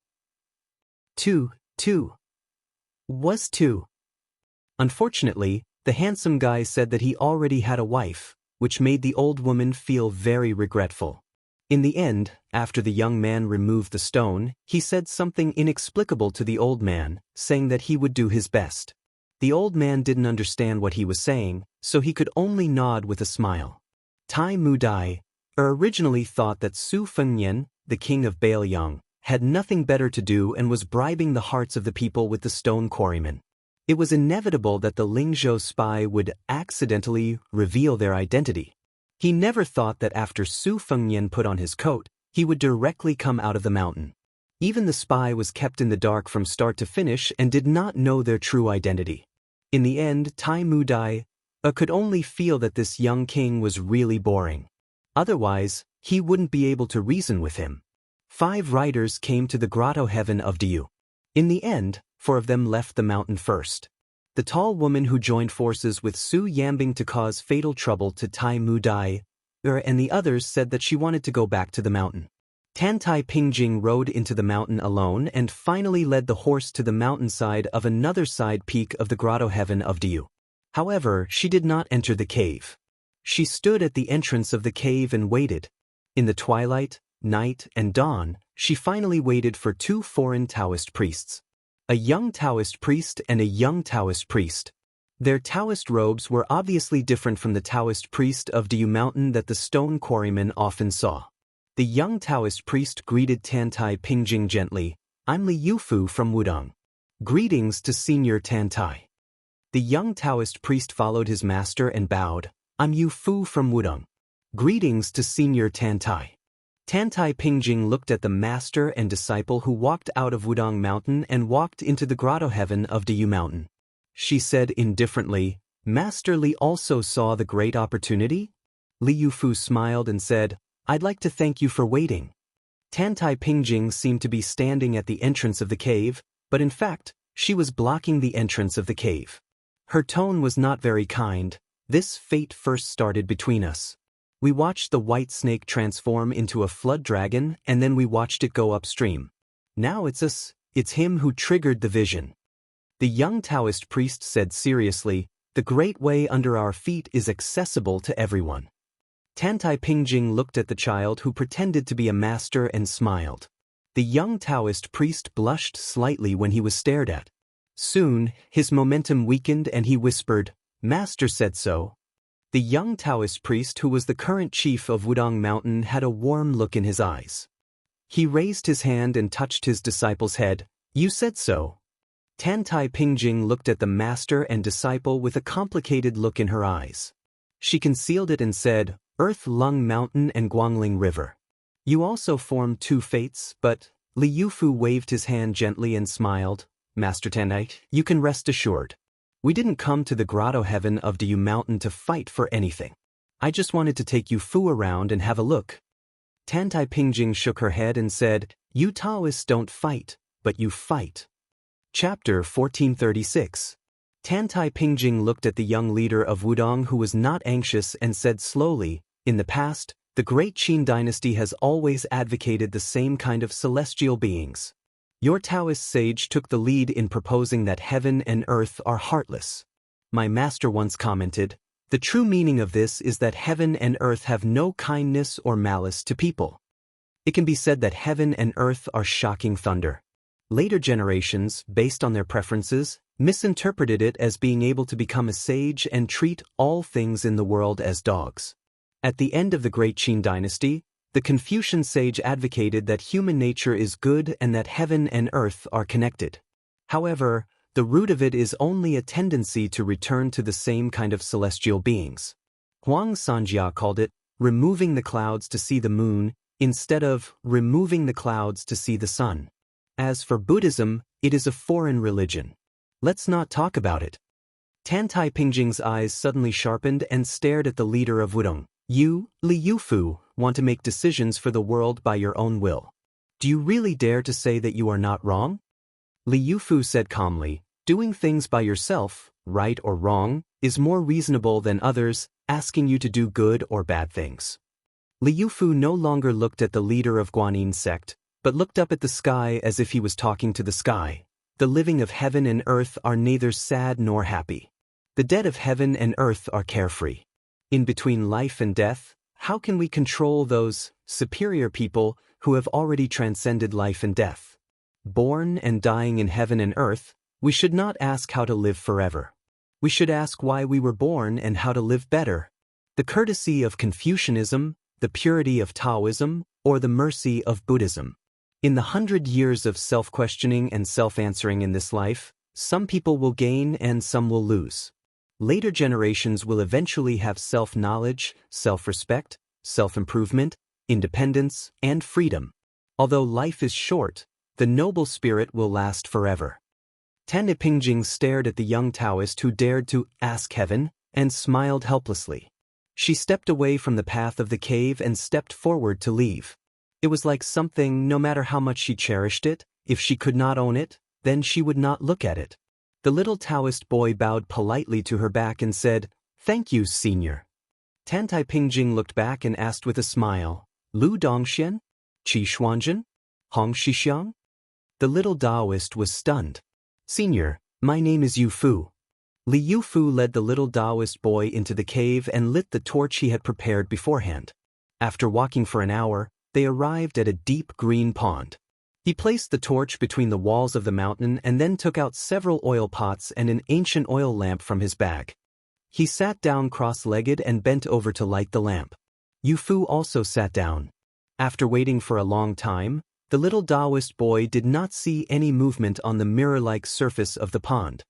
2 was 2. Unfortunately, the handsome guy said that he already had a wife, which made the old woman feel very regretful. In the end, after the young man removed the stone, he said something inexplicable to the old man, saying that he would do his best. The old man didn't understand what he was saying, so he could only nod with a smile. Tai Mu Dai originally thought that Su Fengnian, the king of Baoyang, had nothing better to do and was bribing the hearts of the people with the stone quarrymen. It was inevitable that the Lingzhou spy would accidentally reveal their identity. He never thought that after Su Fengnian put on his coat, he would directly come out of the mountain. Even the spy was kept in the dark from start to finish and did not know their true identity. In the end, Tai Mu Dai could only feel that this young king was really boring. Otherwise, he wouldn't be able to reason with him. 5 riders came to the grotto heaven of Diu. In the end, 4 of them left the mountain first. The tall woman who joined forces with Su Yambing to cause fatal trouble to Tai Mu Dai, and the others said that she wanted to go back to the mountain. Tantai Pingjing rode into the mountain alone and finally led the horse to the mountainside of another side peak of the grotto heaven of Diu. However, she did not enter the cave. She stood at the entrance of the cave and waited. In the twilight, night, and dawn, she finally waited for 2 foreign Taoist priests. A young Taoist priest and a young Taoist priest. Their Taoist robes were obviously different from the Taoist priest of Diu Mountain that the stone quarrymen often saw. The young Taoist priest greeted Tantai Pingjing gently, "I'm Li Yufu from Wudong. Greetings to Senior Tantai." The young Taoist priest followed his master and bowed, "I'm Yu Fu from Wudong. Greetings to Senior Tantai." Tantai Pingjing looked at the master and disciple who walked out of Wudong Mountain and walked into the grotto heaven of Diyu Mountain. She said indifferently, Master Li also saw the great opportunity? Li Yufu smiled and said, I'd like to thank you for waiting. Tantai Pingjing seemed to be standing at the entrance of the cave, but in fact, she was blocking the entrance of the cave. Her tone was not very kind. This fate first started between us. We watched the white snake transform into a flood dragon and then we watched it go upstream. Now it's us, it's him who triggered the vision. The young Taoist priest said seriously, the great way under our feet is accessible to everyone. Tantai Pingjing looked at the child who pretended to be a master and smiled. The young Taoist priest blushed slightly when he was stared at. Soon, his momentum weakened and he whispered, Master said so. The young Taoist priest who was the current chief of Wudong Mountain had a warm look in his eyes. He raised his hand and touched his disciple's head. You said so. Tantai Pingjing looked at the master and disciple with a complicated look in her eyes. She concealed it and said, Earth Lung Mountain and Guangling River. You also formed two fates, but Li Yufu waved his hand gently and smiled. Master Tantai, you can rest assured. We didn't come to the grotto heaven of Diyu Mountain to fight for anything. I just wanted to take Yufu around and have a look. Tantai Pingjing shook her head and said, You Taoists don't fight, but you fight. Chapter 1436. Tantai Pingjing looked at the young leader of Wudong who was not anxious and said slowly, In the past, the great Qin dynasty has always advocated the same kind of celestial beings. Your Taoist sage took the lead in proposing that heaven and earth are heartless. My master once commented, The true meaning of this is that heaven and earth have no kindness or malice to people. It can be said that heaven and earth are shocking thunder. Later generations, based on their preferences, misinterpreted it as being able to become a sage and treat all things in the world as dogs. At the end of the Great Qin dynasty, the Confucian sage advocated that human nature is good and that heaven and earth are connected. However, the root of it is only a tendency to return to the same kind of celestial beings. Huang Sanjia called it removing the clouds to see the moon instead of removing the clouds to see the sun. As for Buddhism, it is a foreign religion. Let's not talk about it. Tantai Pingjing's eyes suddenly sharpened and stared at the leader of Wudong. You, Li Yufu, want to make decisions for the world by your own will. Do you really dare to say that you are not wrong? Li Yufu said calmly, Doing things by yourself, right or wrong, is more reasonable than others asking you to do good or bad things. Li Yufu no longer looked at the leader of Guanyin sect, but looked up at the sky as if he was talking to the sky. The living of heaven and earth are neither sad nor happy. The dead of heaven and earth are carefree. In between life and death, how can we control those superior people who have already transcended life and death? Born and dying in heaven and earth, we should not ask how to live forever. We should ask why we were born and how to live better. The courtesy of Confucianism, the purity of Taoism, or the mercy of Buddhism. In the 100 years of self-questioning and self-answering in this life, some people will gain and some will lose. Later generations will eventually have self-knowledge, self-respect, self-improvement, independence, and freedom. Although life is short, the noble spirit will last forever. Tantai Pingjing stared at the young Taoist who dared to ask heaven and smiled helplessly. She stepped away from the path of the cave and stepped forward to leave. It was like something, no matter how much she cherished it, if she could not own it, then she would not look at it. The little Taoist boy bowed politely to her back and said, Thank you, senior. Tantai Pingjing looked back and asked with a smile, Lu Dongxian? Qi Xuanzhen? Hong Shixiang? The little Daoist was stunned. Senior, my name is Yufu. Li Yufu led the little Daoist boy into the cave and lit the torch he had prepared beforehand. After walking for an hour, they arrived at a deep green pond. He placed the torch between the walls of the mountain and then took out several oil pots and an ancient oil lamp from his bag. He sat down cross-legged and bent over to light the lamp. Yufu also sat down. After waiting for a long time, the little Daoist boy did not see any movement on the mirror-like surface of the pond.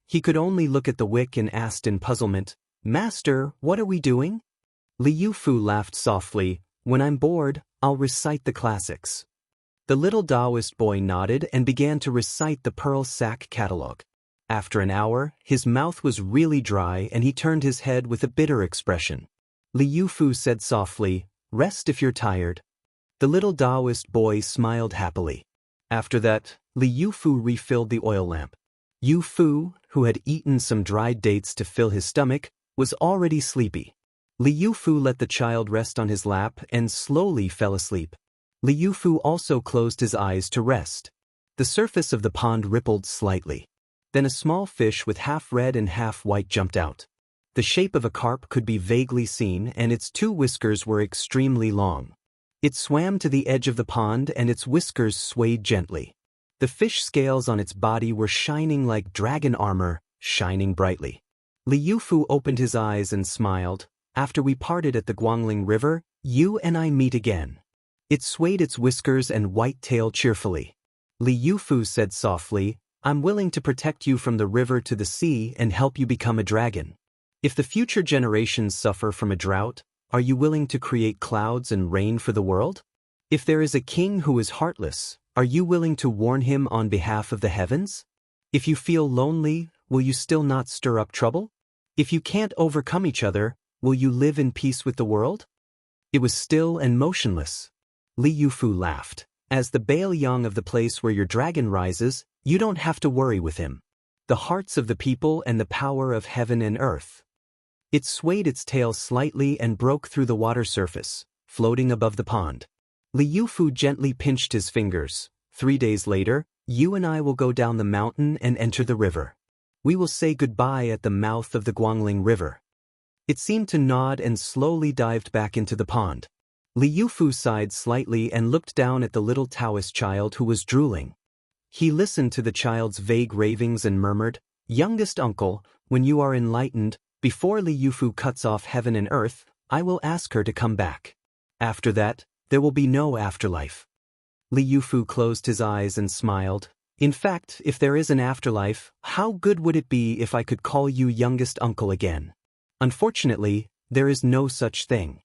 He could only look at the wick and asked in puzzlement, Master, what are we doing? Li Yufu laughed softly, When I'm bored, I'll recite the classics. The little Daoist boy nodded and began to recite the Pearl Sack Catalogue. After an hour, his mouth was really dry and he turned his head with a bitter expression. Li Yufu said softly, "Rest if you're tired." The little Daoist boy smiled happily. After that, Li Yufu refilled the oil lamp. Yufu, who had eaten some dried dates to fill his stomach, was already sleepy. Li Yufu let the child rest on his lap and slowly fell asleep. Li Yufu also closed his eyes to rest. The surface of the pond rippled slightly. Then a small fish with half red and half white jumped out. The shape of a carp could be vaguely seen and its two whiskers were extremely long. It swam to the edge of the pond and its whiskers swayed gently. The fish scales on its body were shining like dragon armor, shining brightly. Li Yufu opened his eyes and smiled. "After we parted at the Guangling River, you and I meet again." It swayed its whiskers and white tail cheerfully. Li Yufu said softly, "I'm willing to protect you from the river to the sea and help you become a dragon. If the future generations suffer from a drought, are you willing to create clouds and rain for the world? If there is a king who is heartless, are you willing to warn him on behalf of the heavens? If you feel lonely, will you still not stir up trouble? If you can't overcome each other, will you live in peace with the world?" It was still and motionless. Li Yufu laughed. "As the Baal Yang of the place where your dragon rises, you don't have to worry with him. The hearts of the people and the power of heaven and earth." It swayed its tail slightly and broke through the water surface, floating above the pond. Li Yufu gently pinched his fingers. 3 days later, you and I will go down the mountain and enter the river. We will say goodbye at the mouth of the Guangling River." It seemed to nod and slowly dived back into the pond. Li Yufu sighed slightly and looked down at the little Taoist child who was drooling. He listened to the child's vague ravings and murmured, "Youngest uncle, when you are enlightened, before Li Yufu cuts off heaven and earth, I will ask her to come back. After that, there will be no afterlife." Li Yufu closed his eyes and smiled. "In fact, if there is an afterlife, how good would it be if I could call you youngest uncle again? Unfortunately, there is no such thing."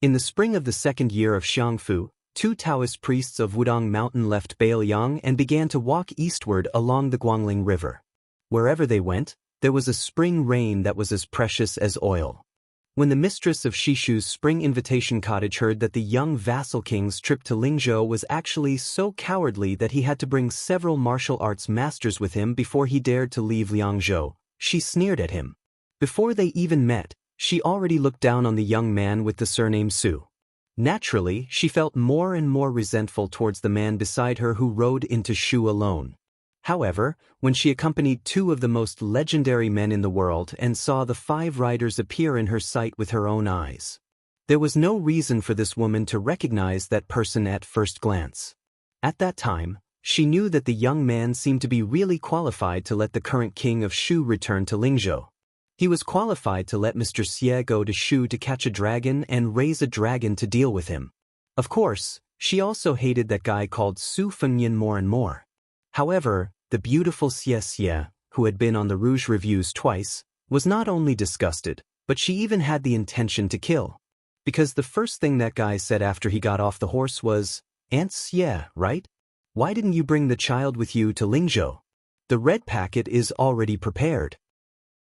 In the spring of the second year of Xiangfu, 2 Taoist priests of Wudong Mountain left Baoyang and began to walk eastward along the Guangling River. Wherever they went, there was a spring rain that was as precious as oil. When the mistress of Shishu's spring invitation cottage heard that the young vassal king's trip to Lingzhou was actually so cowardly that he had to bring several martial arts masters with him before he dared to leave Liangzhou, she sneered at him. Before they even met, she already looked down on the young man with the surname Su. Naturally, she felt more and more resentful towards the man beside her who rode into Shu alone. However, when she accompanied 2 of the most legendary men in the world and saw the 5 riders appear in her sight with her own eyes, there was no reason for this woman to recognize that person at first glance. At that time, she knew that the young man seemed to be really qualified to let the current king of Shu return to Lingzhou. He was qualified to let Mr. Xie go to Shu to catch a dragon and raise a dragon to deal with him. Of course, she also hated that guy called Su Fengyan more and more. However, the beautiful Xianxia, who had been on the Rouge reviews twice, was not only disgusted, but she even had the intention to kill. Because the first thing that guy said after he got off the horse was, "Aunt Xie, right? Why didn't you bring the child with you to Lingzhou? The red packet is already prepared."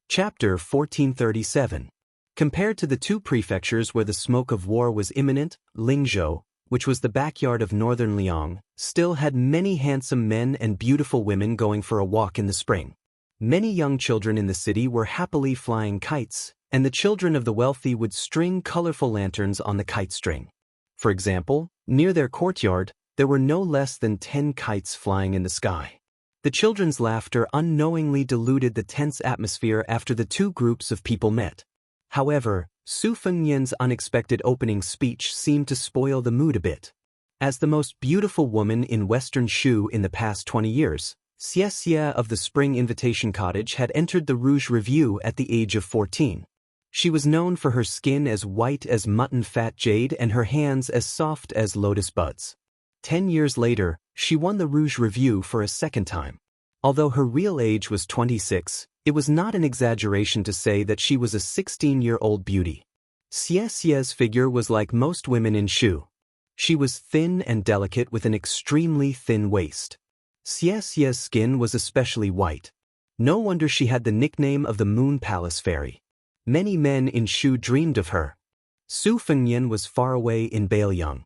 Chapter 1437. Compared to the 2 prefectures where the smoke of war was imminent, Lingzhou, which was the backyard of northern Liang, still had many handsome men and beautiful women going for a walk in the spring. Many young children in the city were happily flying kites, and the children of the wealthy would string colorful lanterns on the kite string. For example, near their courtyard, there were no less than 10 kites flying in the sky. The children's laughter unknowingly diluted the tense atmosphere after the 2 groups of people met. However, Su Fengyan's unexpected opening speech seemed to spoil the mood a bit. As the most beautiful woman in Western Shu in the past 20 years, Xianxia of the Spring Invitation Cottage had entered the Rouge Review at the age of 14. She was known for her skin as white as mutton fat jade and her hands as soft as lotus buds. 10 years later, she won the Rouge Review for a second time. Although her real age was 26, it was not an exaggeration to say that she was a 16-year-old beauty. Xiaxia's figure was like most women in Shu. She was thin and delicate with an extremely thin waist. Xiaxia's skin was especially white. No wonder she had the nickname of the Moon Palace Fairy. Many men in Shu dreamed of her. Su Fengnian was far away in Bailiang.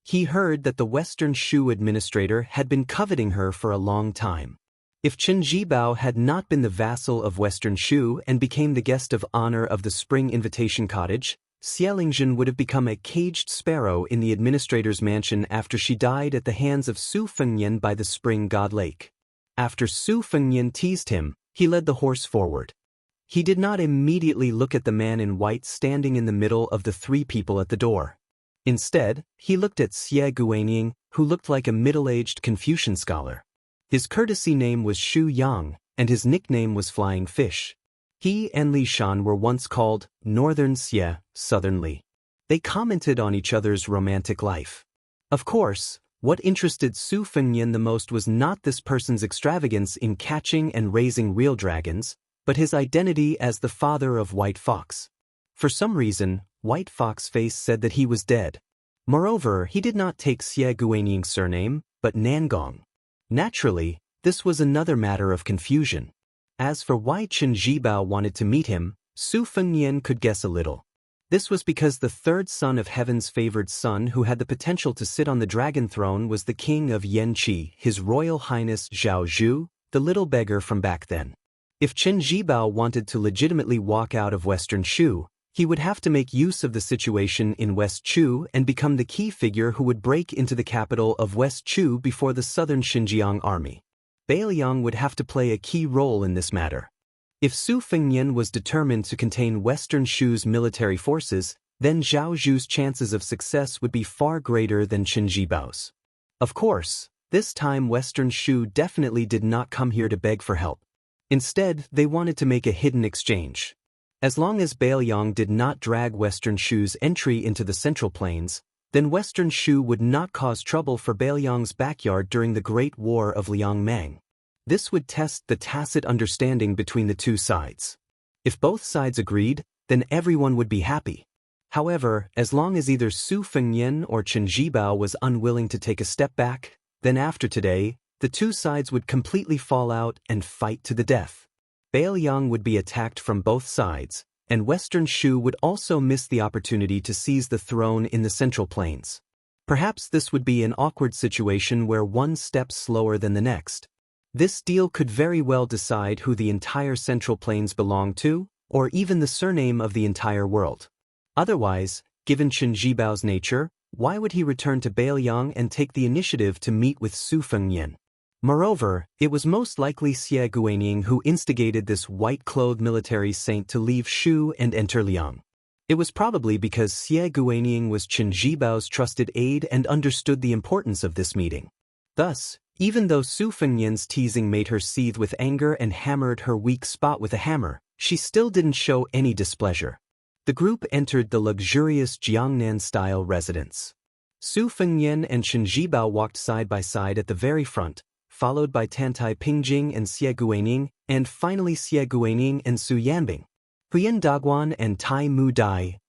He heard that the Western Shu administrator had been coveting her for a long time. If Chen Jibao had not been the vassal of Western Shu and became the guest of honor of the Spring Invitation Cottage, Xialingjin would have become a caged sparrow in the administrator's mansion after she died at the hands of Su Fengnian by the Spring God Lake. After Su Fengnian teased him, he led the horse forward. He did not immediately look at the man in white standing in the middle of the three people at the door. Instead, he looked at Xie Guanying, who looked like a middle-aged Confucian scholar. His courtesy name was Shu Yang, and his nickname was Flying Fish. He and Li Shan were once called Northern Xie, Southern Li. They commented on each other's romantic life. Of course, what interested Su Fengnian the most was not this person's extravagance in catching and raising real dragons, but his identity as the father of White Fox. For some reason, White Fox Face said that he was dead. Moreover, he did not take Xie Guanying's surname, but Nangong. Naturally, this was another matter of confusion. As for why Chen Jibao wanted to meet him, Su Fengnian could guess a little. This was because the third son of Heaven's favored son who had the potential to sit on the dragon throne was the king of Yanqi, His Royal Highness Zhao Zhu, the little beggar from back then. If Chen Jibao wanted to legitimately walk out of Western Shu, he would have to make use of the situation in West Chu and become the key figure who would break into the capital of West Chu before the southern Xinjiang army. Bailiang would have to play a key role in this matter. If Su Fengnian was determined to contain Western Shu's military forces, then Zhao Zhu's chances of success would be far greater than Chen Jibao's. Of course, this time Western Shu definitely did not come here to beg for help. Instead, they wanted to make a hidden exchange. As long as Bailiang did not drag Western Shu's entry into the Central Plains, then Western Shu would not cause trouble for Bailiang's backyard during the Great War of Liangmang. This would test the tacit understanding between the two sides. If both sides agreed, then everyone would be happy. However, as long as either Su Fengnian or Chen Jibao was unwilling to take a step back, then after today, the two sides would completely fall out and fight to the death. Bailiang would be attacked from both sides, and Western Shu would also miss the opportunity to seize the throne in the Central Plains. Perhaps this would be an awkward situation where one steps slower than the next. This deal could very well decide who the entire Central Plains belonged to, or even the surname of the entire world. Otherwise, given Chen Jibao's nature, why would he return to Bailiang and take the initiative to meet with Su Fengnian? Moreover, it was most likely Xie Guanying who instigated this white-clothed military saint to leave Shu and enter Liang. It was probably because Xie Guanying was Chen Jibao's trusted aide and understood the importance of this meeting. Thus, even though Su Fengnian's teasing made her seethe with anger and hammered her weak spot with a hammer, she still didn't show any displeasure. The group entered the luxurious Jiangnan-style residence. Su Fengnian and Chen Jibao walked side by side at the very front, followed by Tantai Pingjing and Xie Guanying, and finally Xie Guanying and Su Yanbing. Huyen Daguan and Tai Mu Dai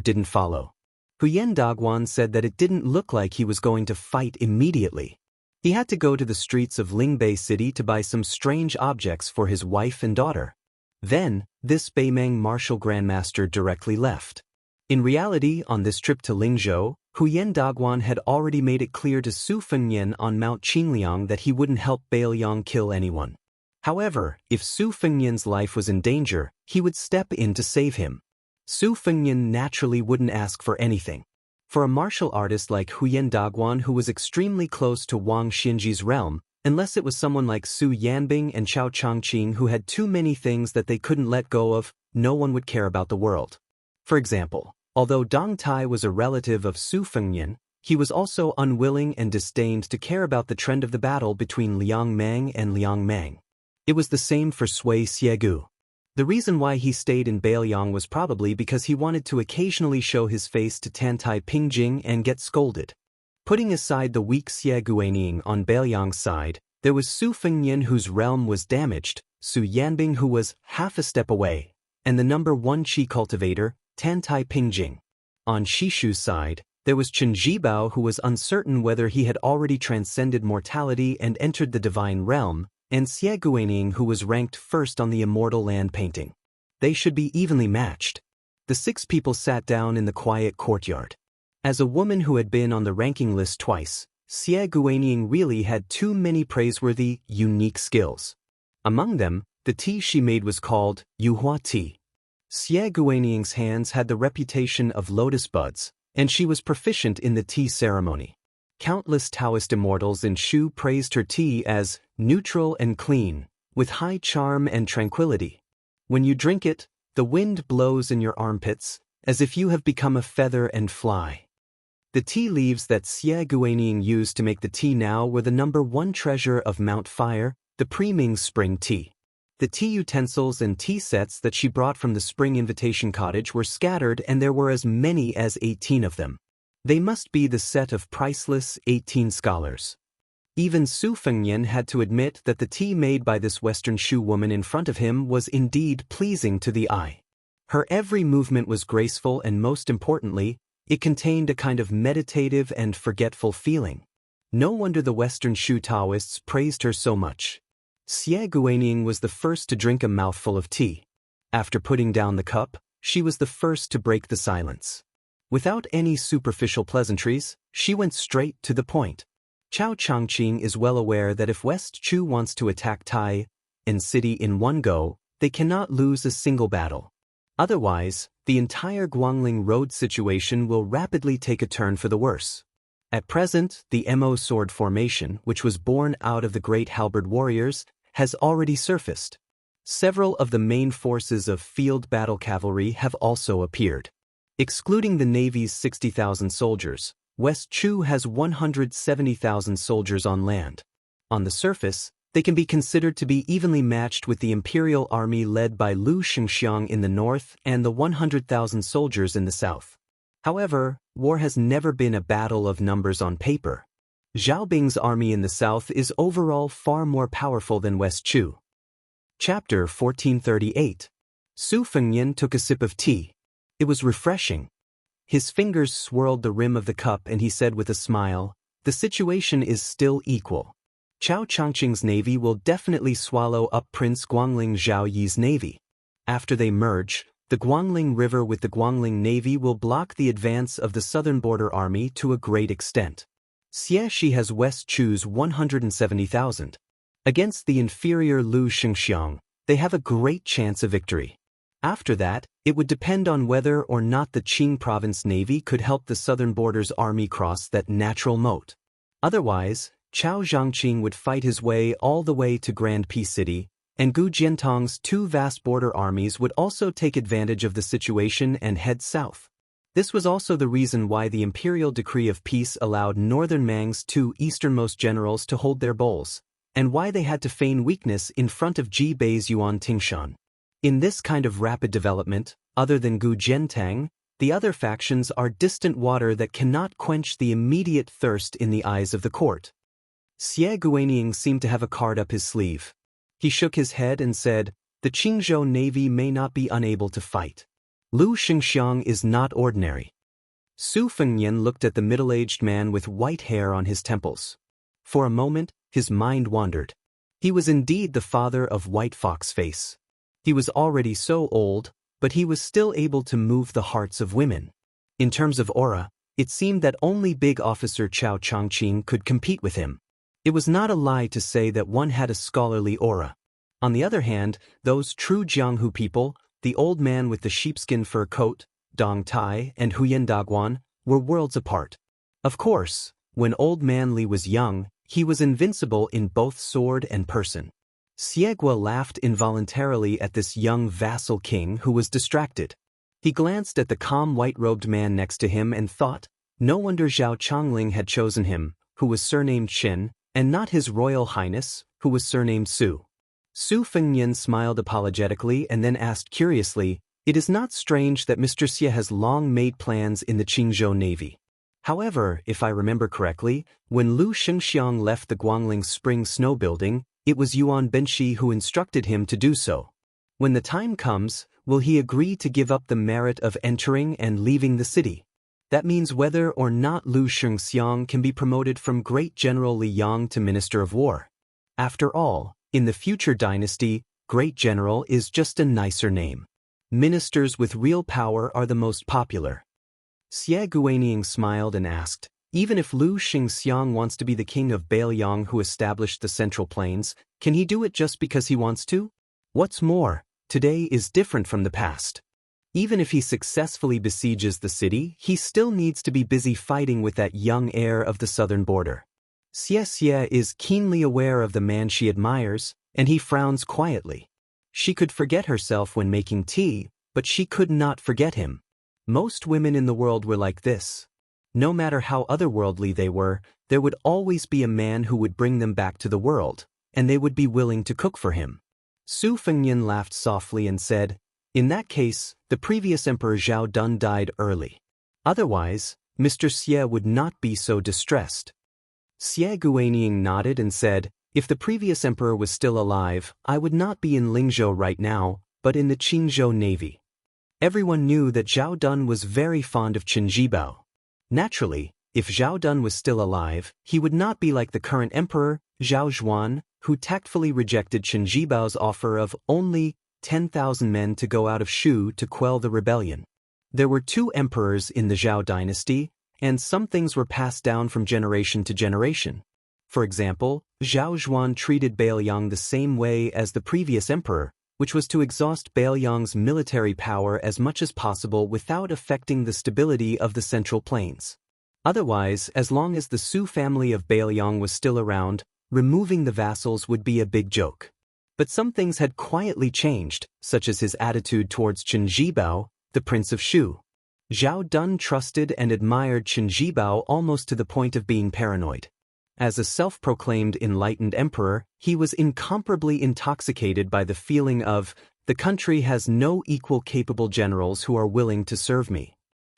didn't follow. Huyen Daguan said that it didn't look like he was going to fight immediately. He had to go to the streets of Lingbei City to buy some strange objects for his wife and daughter. Then, this Beimeng martial grandmaster directly left. In reality, on this trip to Lingzhou, Huyen Daguan had already made it clear to Su Fengnian on Mount Qingliang that he wouldn't help Bailiang kill anyone. However, if Su Fengnian's life was in danger, he would step in to save him. Su Fengnian naturally wouldn't ask for anything. For a martial artist like Huyen Daguan who was extremely close to Wang Xinji's realm, unless it was someone like Su Yanbing and Chao Changqing who had too many things that they couldn't let go of, no one would care about the world. For example, although Dong Tai was a relative of Su Fengnian, he was also unwilling and disdained to care about the trend of the battle between Liang Mang and Liang Mang. It was the same for Sui Xiegu. The reason why he stayed in Bailiang was probably because he wanted to occasionally show his face to Tantai Pingjing and get scolded. Putting aside the weak Xie Guanying on Bailiang's side, there was Su Fengnian whose realm was damaged, Su Yanbing who was half a step away, and the number 1 Qi cultivator, Tantai Pingjing. On Shishu's side, there was Chen Jibao, who was uncertain whether he had already transcended mortality and entered the divine realm, and Xie Guaniying, who was ranked first on the immortal land painting. They should be evenly matched. The 6 people sat down in the quiet courtyard. As a woman who had been on the ranking list twice, Xie Guaniying really had too many praiseworthy, unique skills. Among them, the tea she made was called Yuhua tea. Xie Guaniying's hands had the reputation of lotus buds, and she was proficient in the tea ceremony. Countless Daoist immortals in Shu praised her tea as neutral and clean, with high charm and tranquility. When you drink it, the wind blows in your armpits, as if you have become a feather and fly. The tea leaves that Xie Guaniying used to make the tea now were the #1 treasure of Mount Fire, the Pre-Ming spring tea. The tea utensils and tea sets that she brought from the spring invitation cottage were scattered, and there were as many as 18 of them. They must be the set of priceless 18 scholars. Even Su Fengnian had to admit that the tea made by this Western Shu woman in front of him was indeed pleasing to the eye. Her every movement was graceful, and most importantly, it contained a kind of meditative and forgetful feeling. No wonder the Western Shu Taoists praised her so much. Xie Guaniying was the first to drink a mouthful of tea. After putting down the cup, she was the first to break the silence. Without any superficial pleasantries, she went straight to the point. Chao Changqing is well aware that if West Chu wants to attack Tai and city in one go, they cannot lose a single battle. Otherwise, the entire Guangling road situation will rapidly take a turn for the worse. At present, the Mo sword formation, which was born out of the great halberd warriors, has already surfaced. Several of the main forces of field battle cavalry have also appeared. Excluding the Navy's 60,000 soldiers, West Chu has 170,000 soldiers on land. On the surface, they can be considered to be evenly matched with the imperial army led by Lu Xingxiang in the north and the 100,000 soldiers in the south. However, war has never been a battle of numbers on paper. Zhao Bing's army in the south is overall far more powerful than West Chu. Chapter 1438. Su Fengnian took a sip of tea. It was refreshing. His fingers swirled the rim of the cup and he said with a smile, "The situation is still equal. Chao Changqing's navy will definitely swallow up Prince Guangling Zhao Yi's navy. After they merge, the Guangling River with the Guangling Navy will block the advance of the southern border army to a great extent. Xie has West Chu's 170,000. Against the inferior Lu Xingxiang, they have a great chance of victory. After that, it would depend on whether or not the Qing province navy could help the southern border's army cross that natural moat. Otherwise, Chao Zhangqing would fight his way all the way to Grand Peace City, and Gu Jiantong's 2 vast border armies would also take advantage of the situation and head south. This was also the reason why the imperial decree of peace allowed Northern Mang's 2 easternmost generals to hold their bowls, and why they had to feign weakness in front of Ji Bei's Yuan Tingshan. In this kind of rapid development, other than Gu Jiantang, the other factions are distant water that cannot quench the immediate thirst in the eyes of the court. Xie Guaniying seemed to have a card up his sleeve. He shook his head and said, "The Qingzhou navy may not be unable to fight. Lu Xingxiang is not ordinary." Su Fengnian looked at the middle-aged man with white hair on his temples. For a moment, his mind wandered. He was indeed the father of White Fox Face. He was already so old, but he was still able to move the hearts of women. In terms of aura, it seemed that only big officer Chao Changqing could compete with him. It was not a lie to say that one had a scholarly aura. On the other hand, those true Jianghu people, the old man with the sheepskin fur coat, Dong Tai, and Huyen Daguan, were worlds apart. Of course, when old man Li was young, he was invincible in both sword and person. Xiegua laughed involuntarily at this young vassal king who was distracted. He glanced at the calm white-robed man next to him and thought, no wonder Zhao Changling had chosen him, who was surnamed Qin, and not His Royal Highness, who was surnamed Su. Su Fengnian smiled apologetically and then asked curiously, "It is not strange that Mr. Xie has long made plans in the Qingzhou Navy. However, if I remember correctly, when Lu Xingxiang left the Guangling Spring Snow Building, it was Yuan Benshi who instructed him to do so. When the time comes, will he agree to give up the merit of entering and leaving the city? That means whether or not Lu Shengxiang can be promoted from Great General Li Yang to Minister of War. After all, in the future dynasty, Great General is just a nicer name. Ministers with real power are the most popular. Xie Guanying smiled and asked, even if Lu Shengxiang wants to be the king of Bailiang who established the Central Plains, can he do it just because he wants to? What's more, today is different from the past. Even if he successfully besieges the city, he still needs to be busy fighting with that young heir of the southern border. Xiexie is keenly aware of the man she admires, and he frowns quietly. She could forget herself when making tea, but she could not forget him. Most women in the world were like this. No matter how otherworldly they were, there would always be a man who would bring them back to the world, and they would be willing to cook for him. Su Fengnian laughed softly and said, in that case, the previous Emperor Zhao Dun died early. Otherwise, Mr. Xie would not be so distressed. Xie Guanying nodded and said, if the previous emperor was still alive, I would not be in Lingzhou right now, but in the Qingzhou Navy. Everyone knew that Zhao Dun was very fond of Qin Jibao. Naturally, if Zhao Dun was still alive, he would not be like the current emperor, Zhao Zhuan, who tactfully rejected Qin Jibao's offer of only 10,000 men to go out of Shu to quell the rebellion. There were 2 emperors in the Zhao dynasty, and some things were passed down from generation to generation. For example, Zhao Zhuan treated Bailiang the same way as the previous emperor, which was to exhaust Bailiang's military power as much as possible without affecting the stability of the Central Plains. Otherwise, as long as the Su family of Bailiang was still around, removing the vassals would be a big joke. But some things had quietly changed, such as his attitude towards Qin Jibao, the Prince of Shu. Zhao Dun trusted and admired Qin Jibao almost to the point of being paranoid. As a self-proclaimed enlightened emperor, he was incomparably intoxicated by the feeling of, the country has no equal capable generals who are willing to serve me.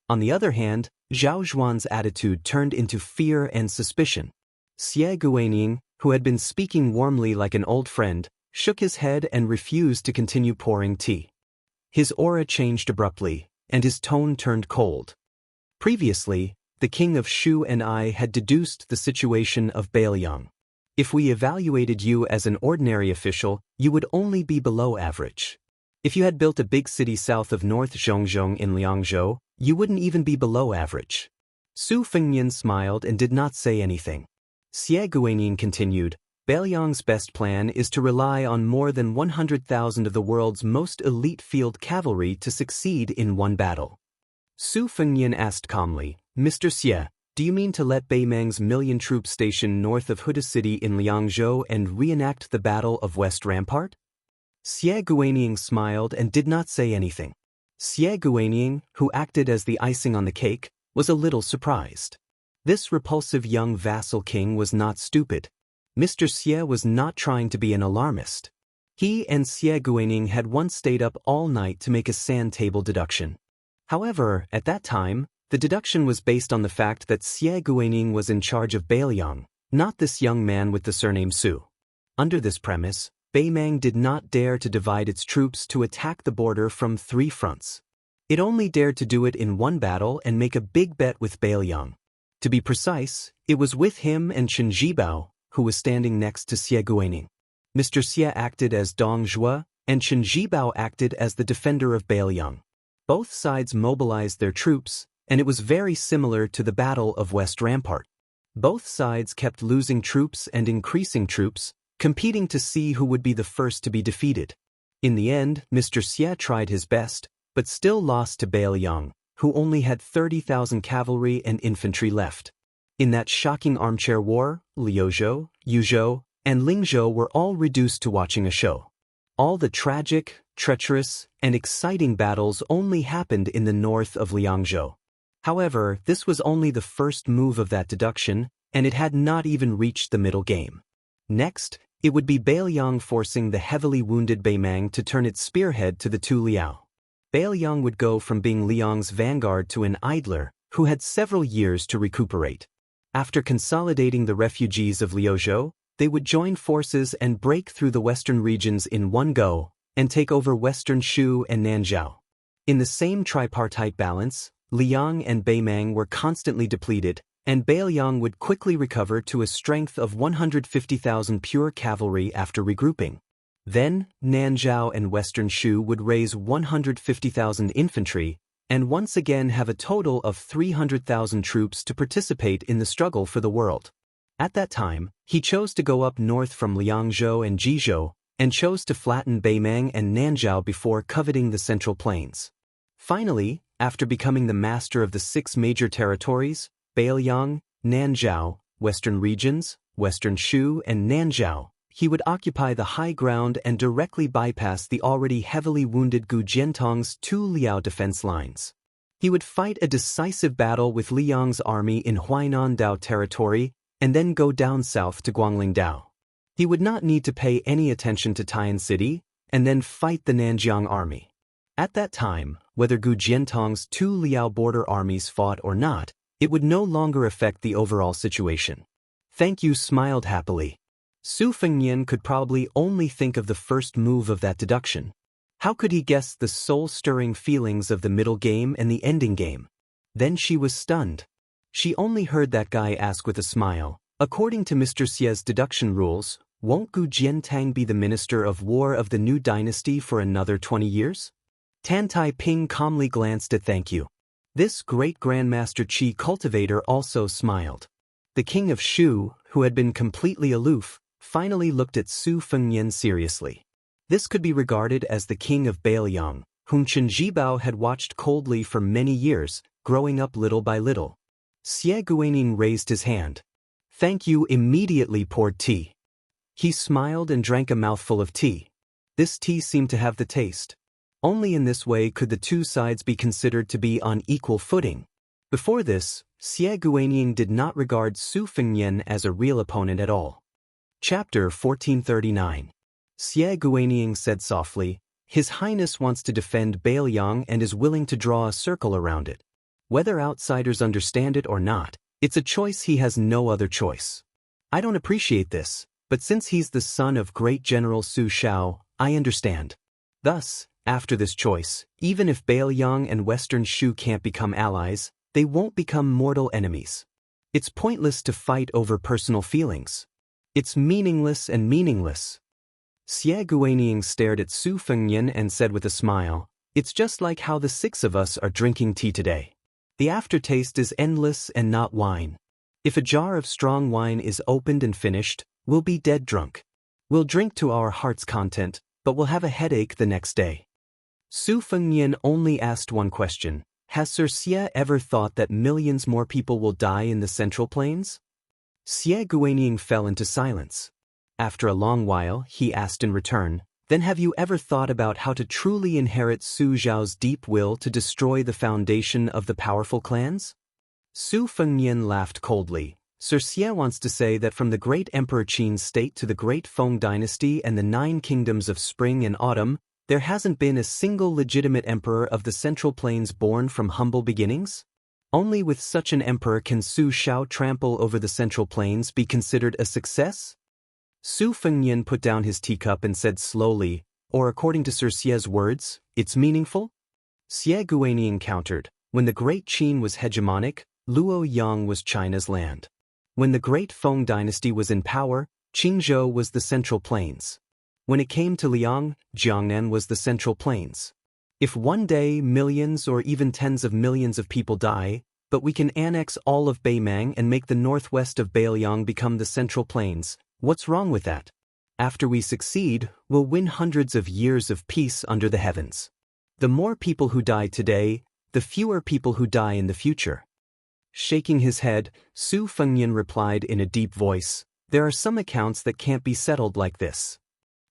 On the other hand, Zhao Zhuan's attitude turned into fear and suspicion. Xie Guanying, who had been speaking warmly like an old friend, shook his head and refused to continue pouring tea. His aura changed abruptly, and his tone turned cold. Previously, the king of Shu and I had deduced the situation of Bailiang. If we evaluated you as an ordinary official, you would only be below average. If you had built a big city south of North Zhongzhong in Liangzhou, you wouldn't even be below average. Su Fengnian smiled and did not say anything. Xie Guanying continued, Bailiang's best plan is to rely on more than 100,000 of the world's most elite field cavalry to succeed in one battle. Su Fengnian asked calmly, Mr. Xie, do you mean to let Beimang's 1,000,000 troops stationed north of Huda City in Liangzhou and reenact the Battle of West Rampart? Xie Guanying smiled and did not say anything. Xie Guanying, who acted as the icing on the cake, was a little surprised. This repulsive young vassal king was not stupid. Mr. Xie was not trying to be an alarmist. He and Xie Guanying had once stayed up all night to make a sand table deduction. However, at that time, the deduction was based on the fact that Xie Guanying was in charge of Bailiang, not this young man with the surname Su. Under this premise, Beimang did not dare to divide its troops to attack the border from 3 fronts. It only dared to do it in one battle and make a big bet with Bailiang. To be precise, it was with him and Qin Jibao, who was standing next to Xie Guanying. Mr. Xie acted as Dong Zhuo, and Qin Jibao acted as the defender of Bailiang. Both sides mobilized their troops, and it was very similar to the Battle of West Rampart. Both sides kept losing troops and increasing troops, competing to see who would be the first to be defeated. In the end, Mr. Xie tried his best, but still lost to Bailiang, who only had 30,000 cavalry and infantry left. In that shocking armchair war, Liuzhou, Yuzhou, and Lingzhou were all reduced to watching a show. All the tragic, treacherous, and exciting battles only happened in the north of Liangzhou. However, this was only the first move of that deduction, and it had not even reached the middle game. Next, it would be Bailiang forcing the heavily wounded Beimang to turn its spearhead to the Tu Liao. Bailiang would go from being Liang's vanguard to an idler, who had several years to recuperate. After consolidating the refugees of Liuzhou, they would join forces and break through the western regions in one go, and take over western Shu and Nanzhao. In the same tripartite balance, Liang and Beimang were constantly depleted, and Beiliang would quickly recover to a strength of 150,000 pure cavalry after regrouping. Then, Nanzhao and western Shu would raise 150,000 infantry, and once again have a total of 300,000 troops to participate in the struggle for the world. At that time, he chose to go up north from Liangzhou and Jizhou, and chose to flatten Beimang and Nanzhao before coveting the Central Plains. Finally, after becoming the master of the 6 major territories, Beiliang, Nanzhao, Western regions, Western Shu and Nanzhao, he would occupy the high ground and directly bypass the already heavily wounded Gu Jiantong's 2 Liao defense lines. He would fight a decisive battle with Liang's army in Huainan Dao territory and then go down south to Guangling Dao. He would not need to pay any attention to Tian City and then fight the Nanjiang army. At that time, whether Gu Jiantong's 2 Liao border armies fought or not, it would no longer affect the overall situation. Thank You smiled happily. Su Fengnian could probably only think of the first move of that deduction. How could he guess the soul-stirring feelings of the middle game and the ending game? Then she was stunned. She only heard that guy ask with a smile, according to Mr. Xie's deduction rules, won't Gu Jiantang be the minister of war of the new dynasty for another 20 years? Tan Tai Ping calmly glanced at Thank You. This great Grandmaster Qi cultivator also smiled. The king of Shu, who had been completely aloof, finally looked at Su Fengnian seriously. This could be regarded as the king of Beiliang, whom Chen Zhibao had watched coldly for many years, growing up little by little. Xie Guanyin raised his hand. Thank You immediately poured tea. He smiled and drank a mouthful of tea. This tea seemed to have the taste. Only in this way could the two sides be considered to be on equal footing. Before this, Xie Guanyin did not regard Su Fengnian as a real opponent at all. Chapter 1439. Xie Guanyin said softly, His Highness wants to defend Beiliang and is willing to draw a circle around it. Whether outsiders understand it or not, it's a choice he has no other choice. I don't appreciate this, but since he's the son of great General Su Shao, I understand. Thus, after this choice, even if Beiliang and Western Shu can't become allies, they won't become mortal enemies. It's pointless to fight over personal feelings. It's meaningless and meaningless. Xie Guanyin stared at Su Fengnian and said with a smile, It's just like how the 6 of us are drinking tea today. The aftertaste is endless and not wine. If a jar of strong wine is opened and finished, we'll be dead drunk. We'll drink to our heart's content, but we'll have a headache the next day. Su Fengnian only asked one question. Has Sir Xie ever thought that millions more people will die in the Central Plains? Xie Guanyin fell into silence. After a long while, he asked in return, Then have you ever thought about how to truly inherit Su Zhao's deep will to destroy the foundation of the powerful clans? Su Fengnian laughed coldly. Sir Xie wants to say that from the great Emperor Qin's state to the great Feng dynasty and the 9 kingdoms of spring and autumn, there hasn't been a single legitimate emperor of the Central Plains born from humble beginnings? Only with such an emperor can Su Shao trample over the Central Plains be considered a success? Su Fengnian put down his teacup and said slowly, or according to Sir Xie's words, it's meaningful? Xie Guanyin countered, when the great Qin was hegemonic, Luoyang was China's land. When the great Feng dynasty was in power, Qingzhou was the Central Plains. When it came to Liang, Jiangnan was the Central Plains. If one day millions or even tens of millions of people die, but we can annex all of Beimang and make the northwest of Beiliang become the Central Plains, what's wrong with that? After we succeed, we'll win hundreds of years of peace under the heavens. The more people who die today, the fewer people who die in the future. Shaking his head, Su Fengnian replied in a deep voice, There are some accounts that can't be settled like this.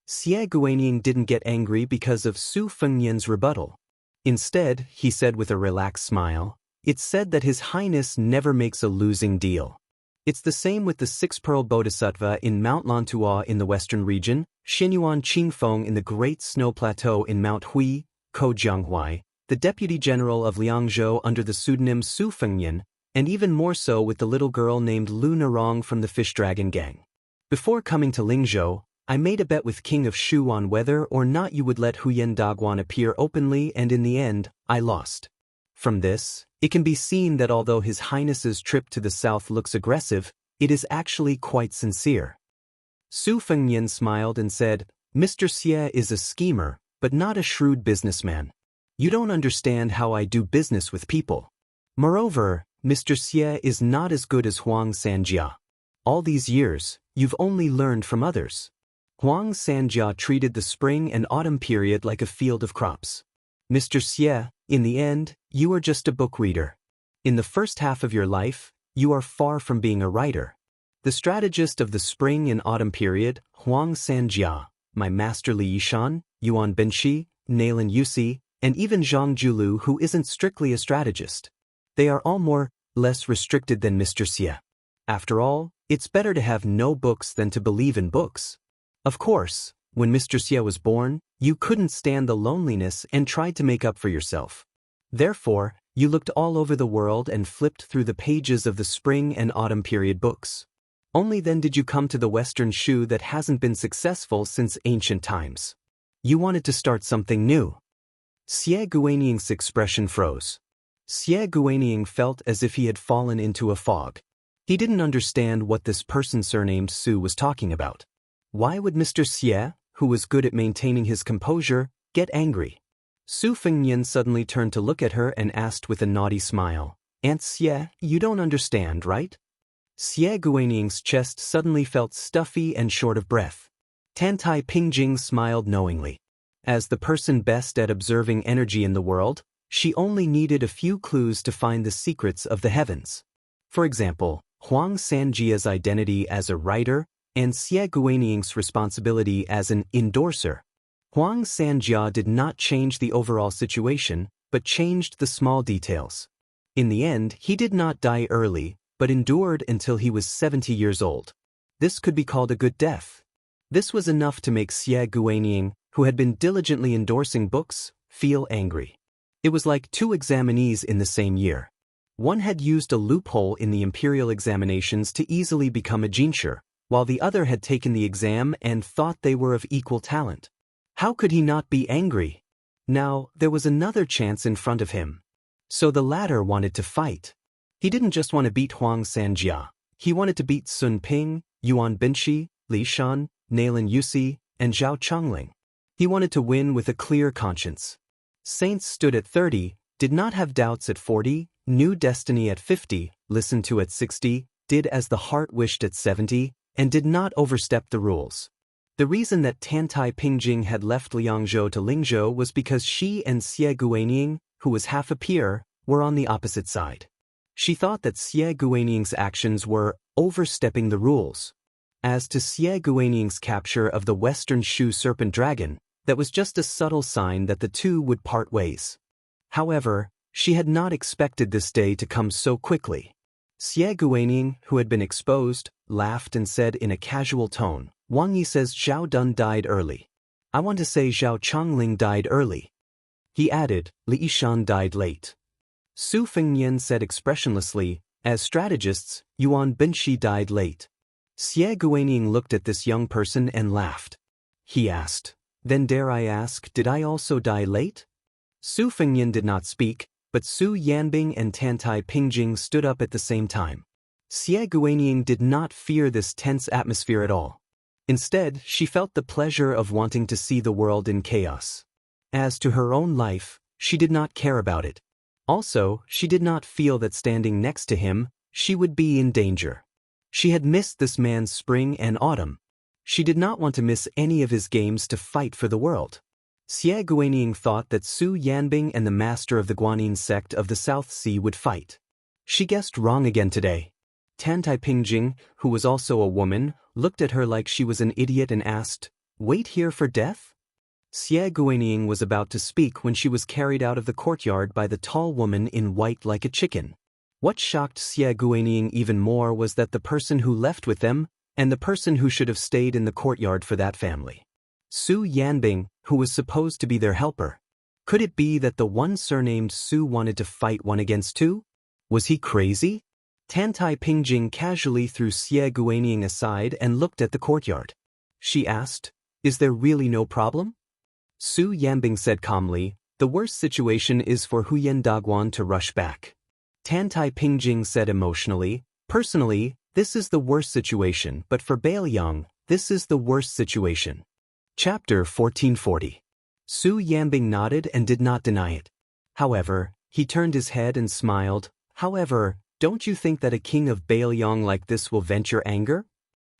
Xie Guanyin didn't get angry because of Su Fengnian's rebuttal. Instead, he said with a relaxed smile, It's said that His Highness never makes a losing deal. It's the same with the 6-pearl bodhisattva in Mount Lantua in the western region, Xinyuan Qingfeng in the Great Snow Plateau in Mount Hui, Kojianghuai, the deputy general of Liangzhou under the pseudonym Su Fengnian, and even more so with the little girl named Lu Narong from the Fish Dragon Gang. Before coming to Lingzhou, I made a bet with King of Shu on whether or not you would let Huyen Daguan appear openly, and in the end, I lost. From this, it can be seen that although His Highness's trip to the south looks aggressive, it is actually quite sincere. Su Fengnian smiled and said, Mr. Xie is a schemer, but not a shrewd businessman. You don't understand how I do business with people. Moreover, Mr. Xie is not as good as Huang Sanjia. All these years, you've only learned from others. Huang Sanjia treated the spring and autumn period like a field of crops. Mr. Xie, in the end, you are just a book reader. In the first half of your life, you are far from being a writer. The strategist of the spring and autumn period, Huang Sanjia, my master Li Yishan, Yuan Benshi, Nailan Yusi, and even Zhang Julu, who isn't strictly a strategist. They are all more, less restricted than Mr. Xie. After all, it's better to have no books than to believe in books. Of course, when Mr. Xie was born, you couldn't stand the loneliness and tried to make up for yourself. Therefore, you looked all over the world and flipped through the pages of the spring and autumn period books. Only then did you come to the Western Shu that hasn't been successful since ancient times. You wanted to start something new. Xie Guaniying's expression froze. Xie Guaniying felt as if he had fallen into a fog. He didn't understand what this person surnamed Su was talking about. Why would Mr. Xie, who was good at maintaining his composure, get angry? Su Fengnian suddenly turned to look at her and asked with a naughty smile, Aunt Xie, you don't understand, right? Xie Guaniying's chest suddenly felt stuffy and short of breath. Tantai Pingjing smiled knowingly. As the person best at observing energy in the world, she only needed a few clues to find the secrets of the heavens. For example, Huang Sanjia's identity as a writer, and Xie Guaniying's responsibility as an endorser. Huang Sanjia did not change the overall situation, but changed the small details. In the end, he did not die early, but endured until he was 70 years old. This could be called a good death. This was enough to make Xie Guaniying, who had been diligently endorsing books, feel angry. It was like two examinees in the same year. One had used a loophole in the imperial examinations to easily become a jinshi, while the other had taken the exam and thought they were of equal talent. How could he not be angry? Now, there was another chance in front of him. So the latter wanted to fight. He didn't just want to beat Huang Sanjia. He wanted to beat Sun Ping, Yuan Binshi, Li Shan, Nailan Yusi, and Zhao Chongling. He wanted to win with a clear conscience. Saints stood at 30, did not have doubts at 40, knew destiny at 50, listened to at 60, did as the heart wished at 70, and did not overstep the rules. The reason that Tantai Pingjing had left Liangzhou to Lingzhou was because she and Xie Guaniying, who was half a peer, were on the opposite side. She thought that Xie Guaniying's actions were overstepping the rules. As to Xie Guaniying's capture of the Western Shu Serpent Dragon, that was just a subtle sign that the two would part ways. However, she had not expected this day to come so quickly. Xie Guaniying, who had been exposed, laughed and said in a casual tone, Wang Yi says Zhao Dun died early. I want to say Zhao Chongling died early. He added, Li Yishan died late. Su Fengnian said expressionlessly, as strategists, Yuan Binshi died late. Xie Guaniying looked at this young person and laughed. He asked, Then dare I ask, did I also die late? Su Fengnian did not speak, but Su Yanbing and Tantai Pingjing stood up at the same time. Xie Guaniying did not fear this tense atmosphere at all. Instead, she felt the pleasure of wanting to see the world in chaos. As to her own life, she did not care about it. Also, she did not feel that standing next to him, she would be in danger. She had missed this man's spring and autumn. She did not want to miss any of his games to fight for the world. Xie Guaniying thought that Su Yanbing and the master of the Guanyin sect of the South Sea would fight. She guessed wrong again today. Tantai Pingjing, who was also a woman, looked at her like she was an idiot and asked, Wait here for death? Xie Guaniying was about to speak when she was carried out of the courtyard by the tall woman in white like a chicken. What shocked Xie Guaniying even more was that the person who left with them, and the person who should have stayed in the courtyard for that family. Su Yanbing, who was supposed to be their helper. Could it be that the one surnamed Su wanted to fight one against two? Was he crazy? Tantai Pingjing casually threw Xie Guaniying aside and looked at the courtyard. she asked. Is there really no problem? Su Yanbing said calmly, the worst situation is for Huyen Dagwan to rush back. Tantai Pingjing said emotionally, personally, this is the worst situation, but for Bailiang, this is the worst situation. Chapter 1440. Su Yanbing nodded and did not deny it. However, he turned his head and smiled. However, don't you think that a king of Bailiang like this will vent your anger?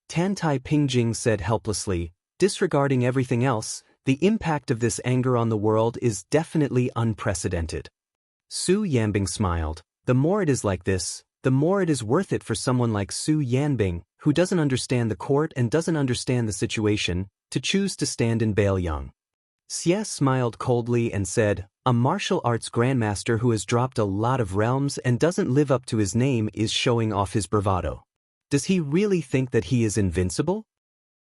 Tantai Pingjing said helplessly, disregarding everything else, the impact of this anger on the world is definitely unprecedented. Su Yanbing smiled. The more it is like this, the more it is worth it for someone like Su Yanbing, who doesn't understand the court and doesn't understand the situation, to choose to stand in Bailiang. Xie smiled coldly and said, a martial arts grandmaster who has dropped a lot of realms and doesn't live up to his name is showing off his bravado. Does he really think that he is invincible?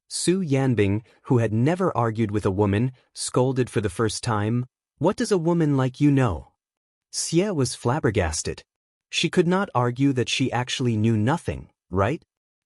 Su Yanbing, who had never argued with a woman, scolded for the first time, what does a woman like you know? Xie was flabbergasted. She could not argue that she actually knew nothing, right?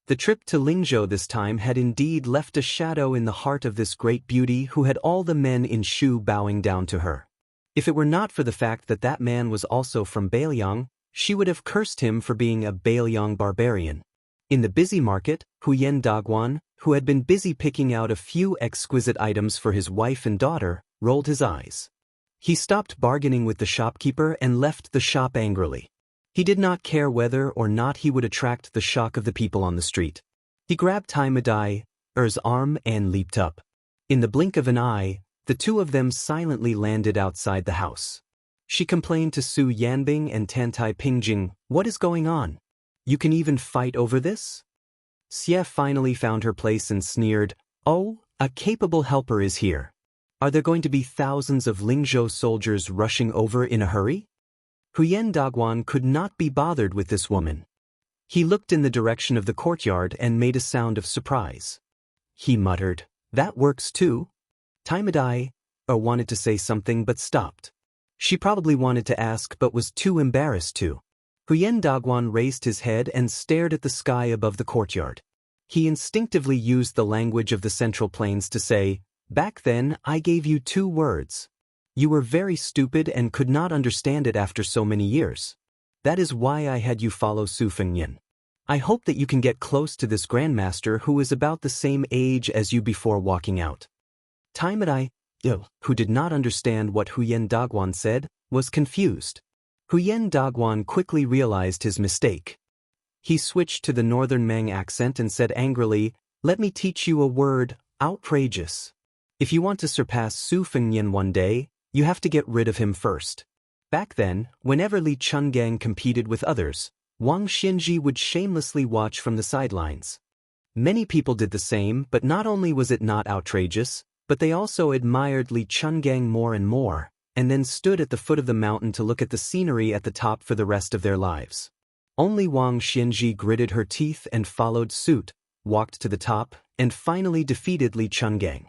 The trip to Lingzhou this time had indeed left a shadow in the heart of this great beauty who had all the men in Shu bowing down to her. If it were not for the fact that that man was also from Bailiang, she would have cursed him for being a Bailiang barbarian. In the busy market, Huyen Dagwan, who had been busy picking out a few exquisite items for his wife and daughter, rolled his eyes. He stopped bargaining with the shopkeeper and left the shop angrily. He did not care whether or not he would attract the shock of the people on the street. He grabbed Tai Madai's arm and leaped up. In the blink of an eye, the two of them silently landed outside the house. She complained to Su Yanbing and Tantai Pingjing, what is going on? You can even fight over this? Xie finally found her place and sneered, oh, a capable helper is here. Are there going to be thousands of Lingzhou soldiers rushing over in a hurry? Huyen Dagwan could not be bothered with this woman. He looked in the direction of the courtyard and made a sound of surprise. He muttered, that works too. Tai Madai wanted to say something but stopped. She probably wanted to ask but was too embarrassed to. Huyen Dagwan raised his head and stared at the sky above the courtyard. He instinctively used the language of the Central Plains to say, back then I gave you 2 words. You were very stupid and could not understand it after so many years. That is why I had you follow Su Fengyan. I hope that you can get close to this grandmaster who is about the same age as you before walking out. Tai Madai, who did not understand what Huyen Dagwan said, was confused. Huyen Dagwan quickly realized his mistake. He switched to the northern Mang accent and said angrily, let me teach you a word, outrageous. If you want to surpass Su Fengyan one day, you have to get rid of him first. Back then, whenever Li Chungang competed with others, Wang Xinji would shamelessly watch from the sidelines. Many people did the same, but not only was it not outrageous, but they also admired Li Chungang more and more, and then stood at the foot of the mountain to look at the scenery at the top for the rest of their lives. Only Wang Xinji gritted her teeth and followed suit, walked to the top, and finally defeated Li Chungang.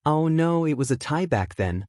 Oh no, it was a tie back then.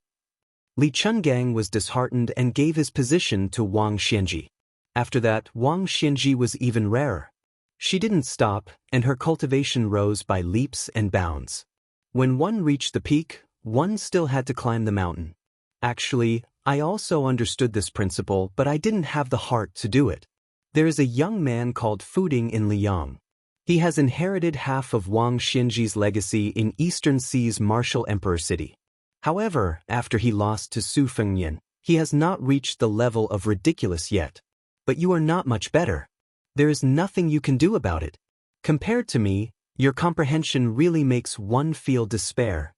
Li Chungang was disheartened and gave his position to Wang Xinji. After that, Wang Xinji was even rarer. She didn't stop, and her cultivation rose by leaps and bounds. When one reached the peak, one still had to climb the mountain. Actually, I also understood this principle, but I didn't have the heart to do it. There is a young man called Fuding in Liang. He has inherited half of Wang Xinji's legacy in Eastern Sea's martial emperor city. However, after he lost to Su Fengyan, he has not reached the level of ridiculous yet. But you are not much better. There is nothing you can do about it. Compared to me, your comprehension really makes one feel despair.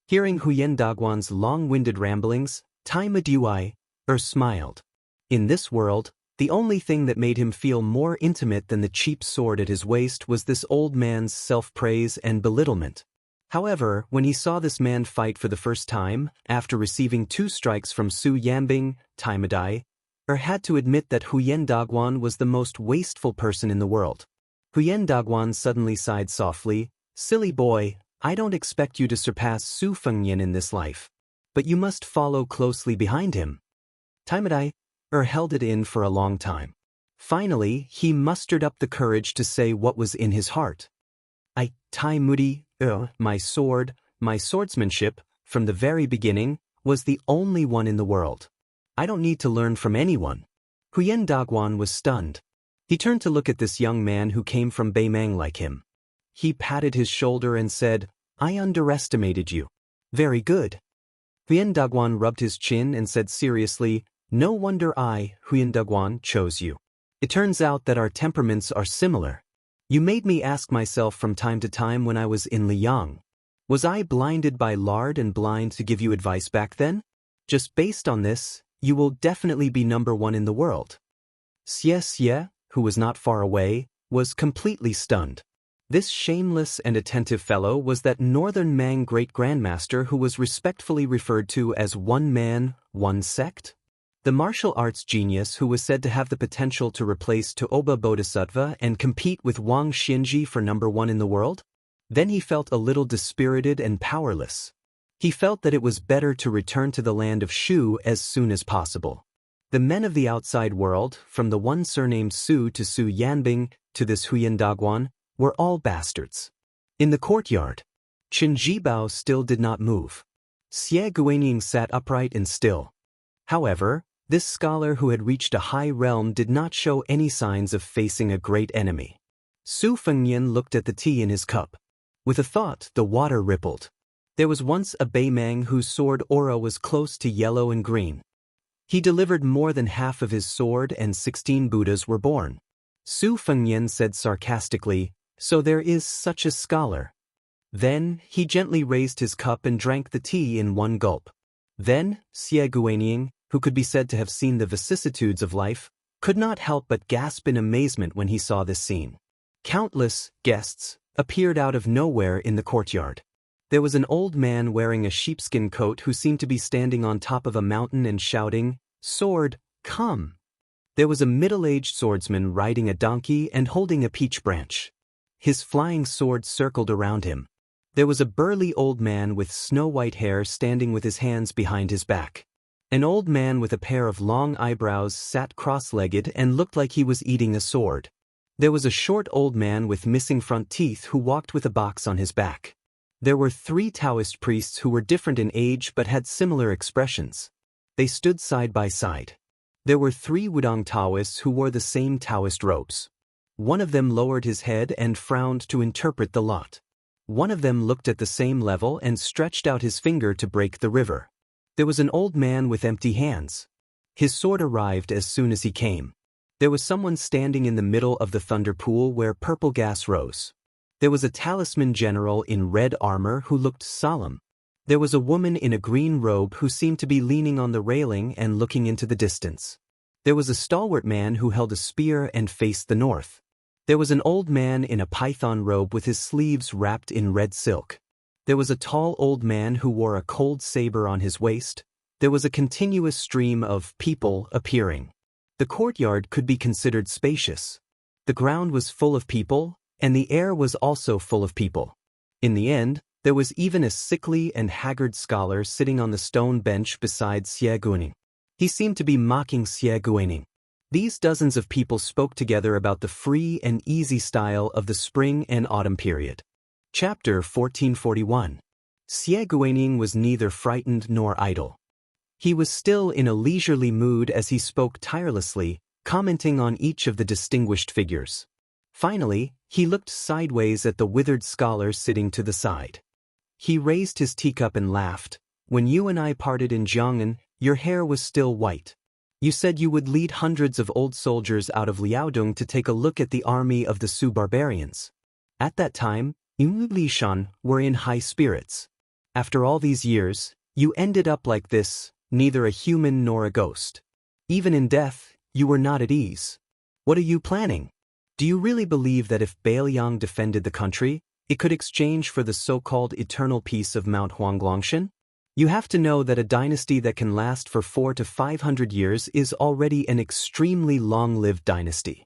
Hearing Huyen Dagwan's long-winded ramblings, Tai Madai smiled. In this world, the only thing that made him feel more intimate than the cheap sword at his waist was this old man's self-praise and belittlement. However, when he saw this man fight for the first time, after receiving 2 strikes from Su Yanbing, Tai Madai had to admit that Huyen Dagwan was the most wasteful person in the world. Huyen Dagwan suddenly sighed softly, silly boy, I don't expect you to surpass Su Fengyan in this life. But you must follow closely behind him. Tai Madai held it in for a long time. Finally, he mustered up the courage to say what was in his heart. Tai Mudi My sword, my swordsmanship, from the very beginning, was the only one in the world. I don't need to learn from anyone." Huyen Daguan was stunned. He turned to look at this young man who came from Beimang like him. He patted his shoulder and said, "I underestimated you." "Very good." Huyen Daguan rubbed his chin and said seriously, "No wonder I, Huyen Daguan, chose you. It turns out that our temperaments are similar. You made me ask myself from time to time when I was in Liang. Was I blinded by lard and blind to give you advice back then? Just based on this, you will definitely be number one in the world." Xianxia, who was not far away, was completely stunned. This shameless and attentive fellow was that Northern Mang Great Grandmaster who was respectfully referred to as one man, one sect? The martial arts genius who was said to have the potential to replace Toba Bodhisattva and compete with Wang Xinji for number one in the world? Then he felt a little dispirited and powerless. He felt that it was better to return to the land of Shu as soon as possible. The men of the outside world, from the one surnamed Su to Su Yanbing to this Huyen Daguan, were all bastards. In the courtyard, Chen Jibao still did not move. Xie Guanying sat upright and still. However, this scholar who had reached a high realm did not show any signs of facing a great enemy. Su Fengnian looked at the tea in his cup. With a thought, the water rippled. There was once a Beimang whose sword aura was close to yellow and green. He delivered more than half of his sword and 16 Buddhas were born. Su Fengnian said sarcastically, "So there is such a scholar." Then, he gently raised his cup and drank the tea in one gulp. Then, Xie Guanying, who could be said to have seen the vicissitudes of life, could not help but gasp in amazement when he saw this scene. Countless guests appeared out of nowhere in the courtyard. There was an old man wearing a sheepskin coat who seemed to be standing on top of a mountain and shouting, "Sword, come!" There was a middle-aged swordsman riding a donkey and holding a peach branch. His flying sword circled around him. There was a burly old man with snow-white hair standing with his hands behind his back. An old man with a pair of long eyebrows sat cross-legged and looked like he was eating a sword. There was a short old man with missing front teeth who walked with a box on his back. There were 3 Daoist priests who were different in age but had similar expressions. They stood side by side. There were 3 Wudong Taoists who wore the same Taoist robes. One of them lowered his head and frowned to interpret the lot. One of them looked at the same level and stretched out his finger to break the river. There was an old man with empty hands. His sword arrived as soon as he came. There was someone standing in the middle of the thunder pool where purple gas rose. There was a talisman general in red armor who looked solemn. There was a woman in a green robe who seemed to be leaning on the railing and looking into the distance. There was a stalwart man who held a spear and faced the north. There was an old man in a python robe with his sleeves wrapped in red silk. There was a tall old man who wore a cold saber on his waist. There was a continuous stream of people appearing. The courtyard could be considered spacious. The ground was full of people, and the air was also full of people. In the end, there was even a sickly and haggard scholar sitting on the stone bench beside Xie Guanying. He seemed to be mocking Xie Guanying. These dozens of people spoke together about the free and easy style of the spring and autumn period. Chapter 1441. Xie Guanying was neither frightened nor idle. He was still in a leisurely mood as he spoke tirelessly, commenting on each of the distinguished figures. Finally, he looked sideways at the withered scholar sitting to the side. He raised his teacup and laughed. "When you and I parted in Jiang'an, your hair was still white. You said you would lead hundreds of old soldiers out of Liaodong to take a look at the army of the Su barbarians. At that time, you Lishan were in high spirits. After all these years, you ended up like this, neither a human nor a ghost. Even in death, you were not at ease. What are you planning? Do you really believe that if Bailiang defended the country, it could exchange for the so-called eternal peace of Mount Huanglongshan? You have to know that a dynasty that can last for 400 to 500 years is already an extremely long-lived dynasty."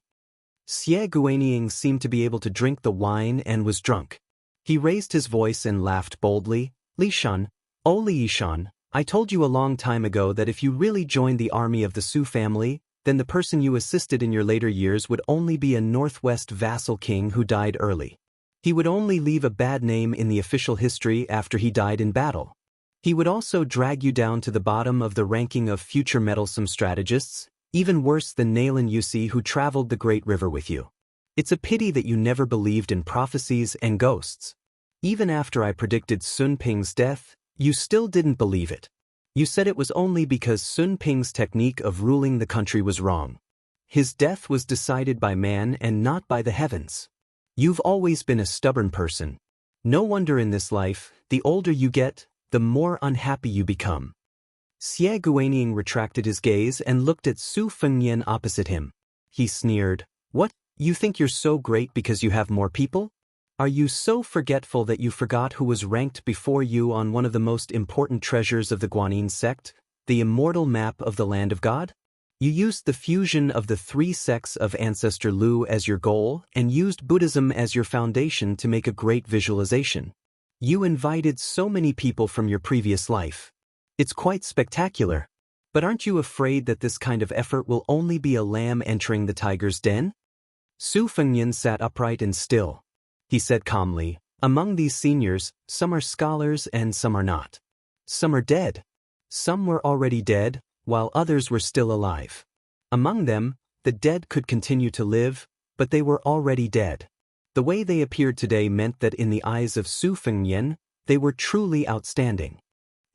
Xie Guanying seemed to be able to drink the wine and was drunk. He raised his voice and laughed boldly. "Lishan, oh Lishan, I told you a long time ago that if you really joined the army of the Su family, then the person you assisted in your later years would only be a northwest vassal king who died early." He would only leave a bad name in the official history after he died in battle. He would also drag you down to the bottom of the ranking of future meddlesome strategists, even worse than Nailan Yusi who traveled the Great River with you. It's a pity that you never believed in prophecies and ghosts. Even after I predicted Sun Ping's death, you still didn't believe it. You said it was only because Sun Ping's technique of ruling the country was wrong. His death was decided by man and not by the heavens. You've always been a stubborn person. No wonder in this life, the older you get, the more unhappy you become. Xie Guaniying retracted his gaze and looked at Su Fengnian opposite him. He sneered, "What, you think you're so great because you have more people? Are you so forgetful that you forgot who was ranked before you on one of the most important treasures of the Guanyin sect, the immortal map of the land of God? You used the fusion of the 3 sects of Ancestor Lu as your goal and used Buddhism as your foundation to make a great visualization. You invited so many people from your previous life. It's quite spectacular. But aren't you afraid that this kind of effort will only be a lamb entering the tiger's den?" Su Fengnian sat upright and still. He said calmly, "Among these seniors, some are scholars and some are not. Some are dead. Some were already dead, while others were still alive. Among them, the dead could continue to live, but they were already dead. The way they appeared today meant that in the eyes of Su Fengnian, they were truly outstanding.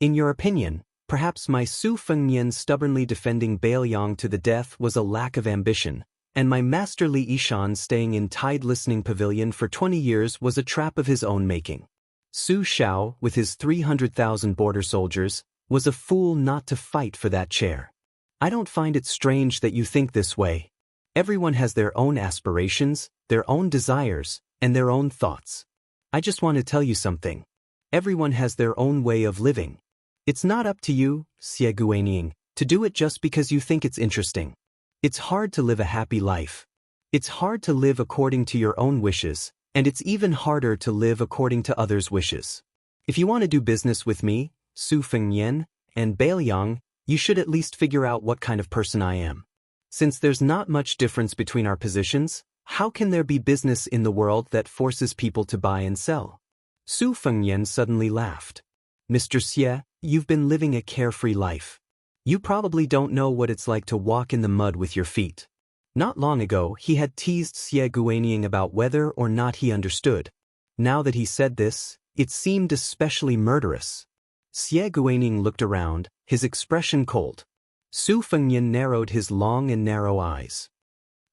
In your opinion, perhaps my Su Fengnian stubbornly defending Bailiang to the death was a lack of ambition, and my Master Li Yishan staying in Tide Listening Pavilion for 20 years was a trap of his own making. Su Shao, with his 300,000 border soldiers, was a fool not to fight for that chair. I don't find it strange that you think this way. Everyone has their own aspirations, their own desires, and their own thoughts. I just want to tell you something. Everyone has their own way of living. It's not up to you, Xie Guaniying, to do it just because you think it's interesting. It's hard to live a happy life. It's hard to live according to your own wishes, and it's even harder to live according to others' wishes. If you want to do business with me, Su Fengnian, and Bailiang, you should at least figure out what kind of person I am. Since there's not much difference between our positions, how can there be business in the world that forces people to buy and sell?" Su Fengnian suddenly laughed. "Mr. Xie, you've been living a carefree life. You probably don't know what it's like to walk in the mud with your feet." Not long ago, he had teased Xie Guaniying about whether or not he understood. Now that he said this, it seemed especially murderous. Xie Guaniying looked around, his expression cold. Su Fengnian narrowed his long and narrow eyes.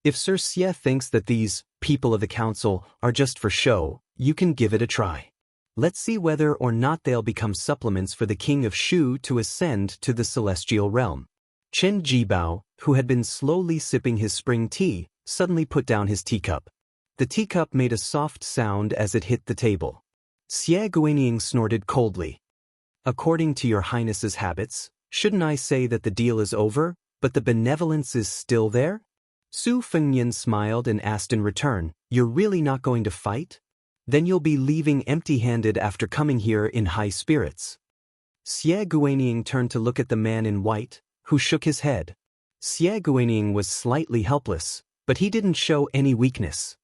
"If Sir Xie thinks that these people of the council are just for show, you can give it a try. Let's see whether or not they'll become supplements for the king of Shu to ascend to the celestial realm." Chen Jibao, who had been slowly sipping his spring tea, suddenly put down his teacup. The teacup made a soft sound as it hit the table. Xie Guaniying snorted coldly. "According to your highness's habits, shouldn't I say that the deal is over, but the benevolence is still there?" Su Fengnian smiled and asked in return, "You're really not going to fight? Then you'll be leaving empty-handed after coming here in high spirits." Xie Guaniying turned to look at the man in white, who shook his head. Xie Guaniying was slightly helpless, but he didn't show any weakness.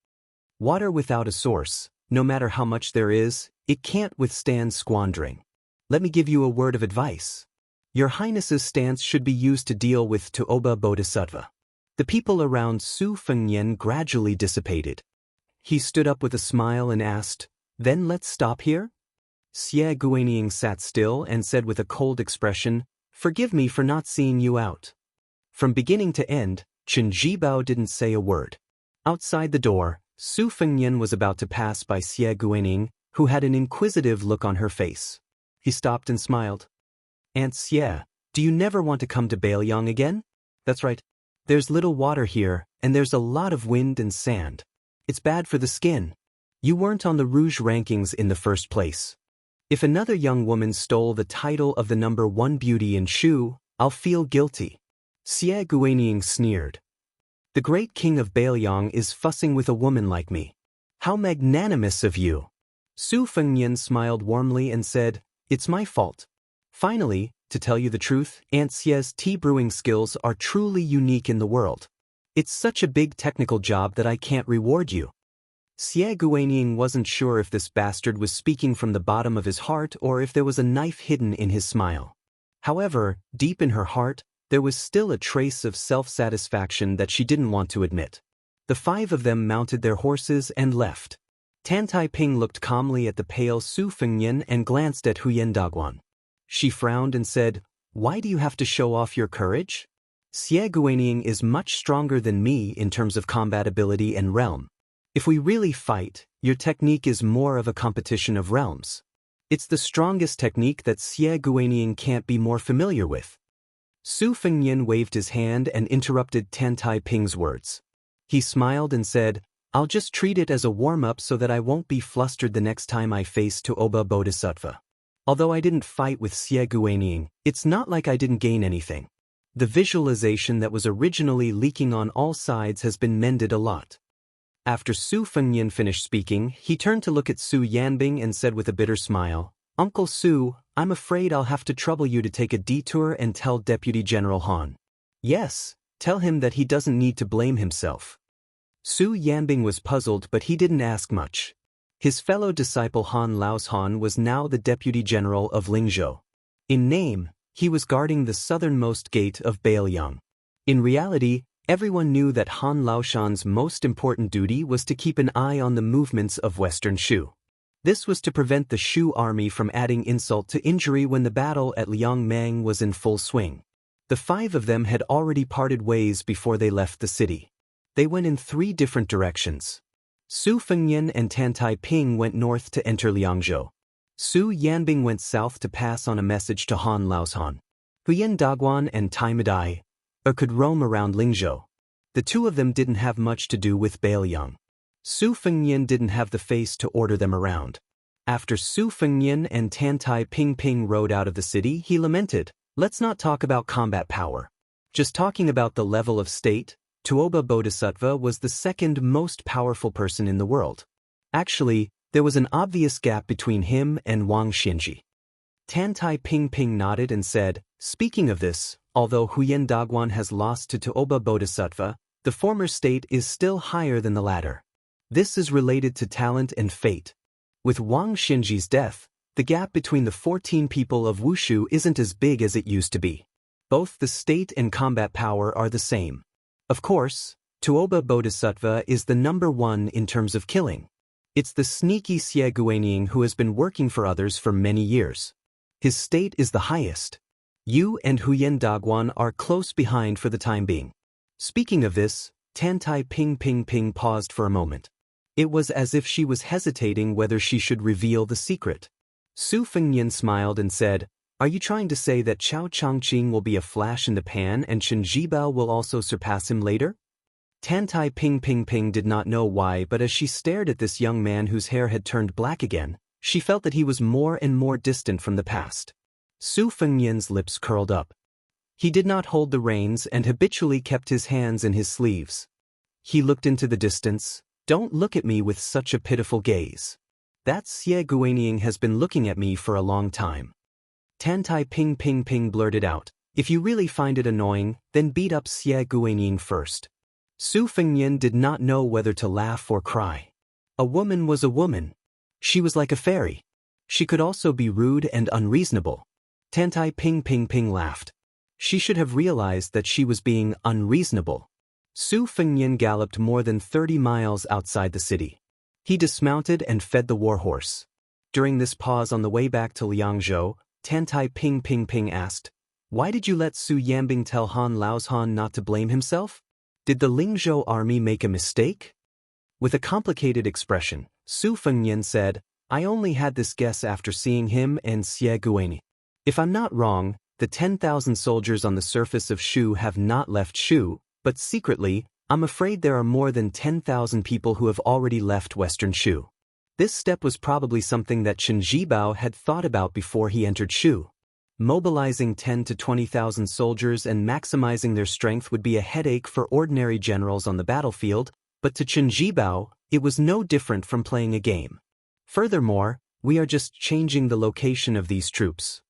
Water without a source, no matter how much there is, it can't withstand squandering. Let me give you a word of advice. Your Highness's stance should be used to deal with Tuoba Bodhisattva. The people around Su Fengnian gradually dissipated. He stood up with a smile and asked, "Then let's stop here?" Xie Guaniying sat still and said with a cold expression, "Forgive me for not seeing you out." From beginning to end, Chen Jibao didn't say a word. Outside the door, Su Fengnian was about to pass by Xie Guaniying, who had an inquisitive look on her face. He stopped and smiled. "Aunt Xie, do you never want to come to Bailiang again?" "That's right. There's little water here, and there's a lot of wind and sand. It's bad for the skin. You weren't on the Rouge rankings in the first place. If another young woman stole the title of the #1 beauty in Shu, I'll feel guilty." Xie Guaniying sneered. "The great king of Bailiang is fussing with a woman like me. How magnanimous of you." Su Fengnian smiled warmly and said, "It's my fault. Finally, to tell you the truth, Aunt Xie's tea brewing skills are truly unique in the world. It's such a big technical job that I can't reward you." Xie Guanying wasn't sure if this bastard was speaking from the bottom of his heart or if there was a knife hidden in his smile. However, deep in her heart, there was still a trace of self-satisfaction that she didn't want to admit. The five of them mounted their horses and left. Tan Taiping looked calmly at the pale Su Fengnian and glanced at Huyen Daguan. She frowned and said, "Why do you have to show off your courage? Xie Guanying is much stronger than me in terms of combat ability and realm. If we really fight, your technique is more of a competition of realms. It's the strongest technique that Xie Guanying can't be more familiar with." Su Fengnian waved his hand and interrupted Tan Taiping's words. He smiled and said, "I'll just treat it as a warm-up so that I won't be flustered the next time I face Tuoba Bodhisattva. Although I didn't fight with Xie Guanying, it's not like I didn't gain anything. The visualization that was originally leaking on all sides has been mended a lot." After Su Fengnian finished speaking, he turned to look at Su Yanbing and said with a bitter smile, "Uncle Su, I'm afraid I'll have to trouble you to take a detour and tell Deputy General Han. Yes, tell him that he doesn't need to blame himself." Su Yanbing was puzzled, but he didn't ask much. His fellow disciple Han Laoshan was now the Deputy General of Lingzhou. In name, he was guarding the southernmost gate of Bailiang. In reality, everyone knew that Han Laoshan's most important duty was to keep an eye on the movements of Western Shu. This was to prevent the Shu army from adding insult to injury when the battle at Liangmang was in full swing. The five of them had already parted ways before they left the city. They went in 3 different directions. Su Fengnian and Tan Taiping went north to enter Liangzhou. Su Yanbing went south to pass on a message to Han Laoshan. Huyen Daguan and Tai Madai could roam around Lingzhou. The 2 of them didn't have much to do with Bailiang. Su Fengnian didn't have the face to order them around. After Su Fengnian and Tan Taiping rode out of the city, he lamented, "Let's not talk about combat power. Just talking about the level of state, Tuoba Bodhisattva was the second most powerful person in the world. Actually, there was an obvious gap between him and Wang Xinji." Tan Taiping nodded and said, "Speaking of this, although Huyen Daguan has lost to Tuoba Bodhisattva, the former state is still higher than the latter. This is related to talent and fate. With Wang Xinji's death, the gap between the 14 people of Wushu isn't as big as it used to be. Both the state and combat power are the same. Of course, Tuoba Bodhisattva is the number 1 in terms of killing. It's the sneaky Xie Guanying who has been working for others for many years. His state is the highest. You and Huyen Daguan are close behind for the time being." Speaking of this, Tan Taiping paused for a moment. It was as if she was hesitating whether she should reveal the secret. Su Fengnian smiled and said, "Are you trying to say that Chao Changqing will be a flash in the pan and Chen Jibao will also surpass him later?" Tan Taiping did not know why, but as she stared at this young man whose hair had turned black again, she felt that he was more and more distant from the past. Su Fengnian's lips curled up. He did not hold the reins and habitually kept his hands in his sleeves. He looked into the distance. "Don't look at me with such a pitiful gaze. That Xie Guanying has been looking at me for a long time." Tan Taiping blurted out, "If you really find it annoying, then beat up Xie Guanying first." Su Fengnian did not know whether to laugh or cry. A woman was a woman. She was like a fairy. She could also be rude and unreasonable. Tan Taiping laughed. She should have realized that she was being unreasonable. Su Fengnian galloped more than 30 miles outside the city. He dismounted and fed the warhorse. During this pause on the way back to Liangzhou, Tan Taiping asked, "Why did you let Su Yanbing tell Han Laoshan not to blame himself? Did the Lingzhou army make a mistake?" With a complicated expression, Su Fengnian said, "I only had this guess after seeing him and Xie Guanying. If I'm not wrong, the 10,000 soldiers on the surface of Shu have not left Shu, but secretly, I'm afraid there are more than 10,000 people who have already left Western Shu. This step was probably something that Chen Jibao had thought about before he entered Shu. Mobilizing 10 to 20,000 soldiers and maximizing their strength would be a headache for ordinary generals on the battlefield, but to Chen Jibao, it was no different from playing a game. Furthermore, we are just changing the location of these troops."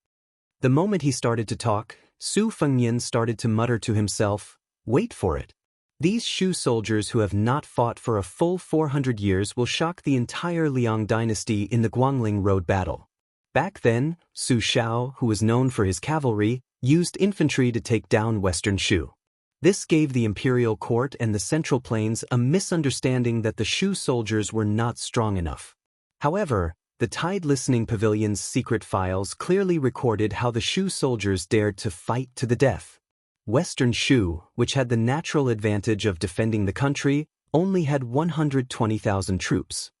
The moment he started to talk, Su Fengnian started to mutter to himself, "Wait for it. These Shu soldiers who have not fought for a full 400 years will shock the entire Liang dynasty in the Guangling Road battle. Back then, Su Shao, who was known for his cavalry, used infantry to take down Western Shu. This gave the imperial court and the Central Plains a misunderstanding that the Shu soldiers were not strong enough. However, the Tide Listening Pavilion's secret files clearly recorded how the Shu soldiers dared to fight to the death. Western Shu, which had the natural advantage of defending the country, only had 120,000 troops.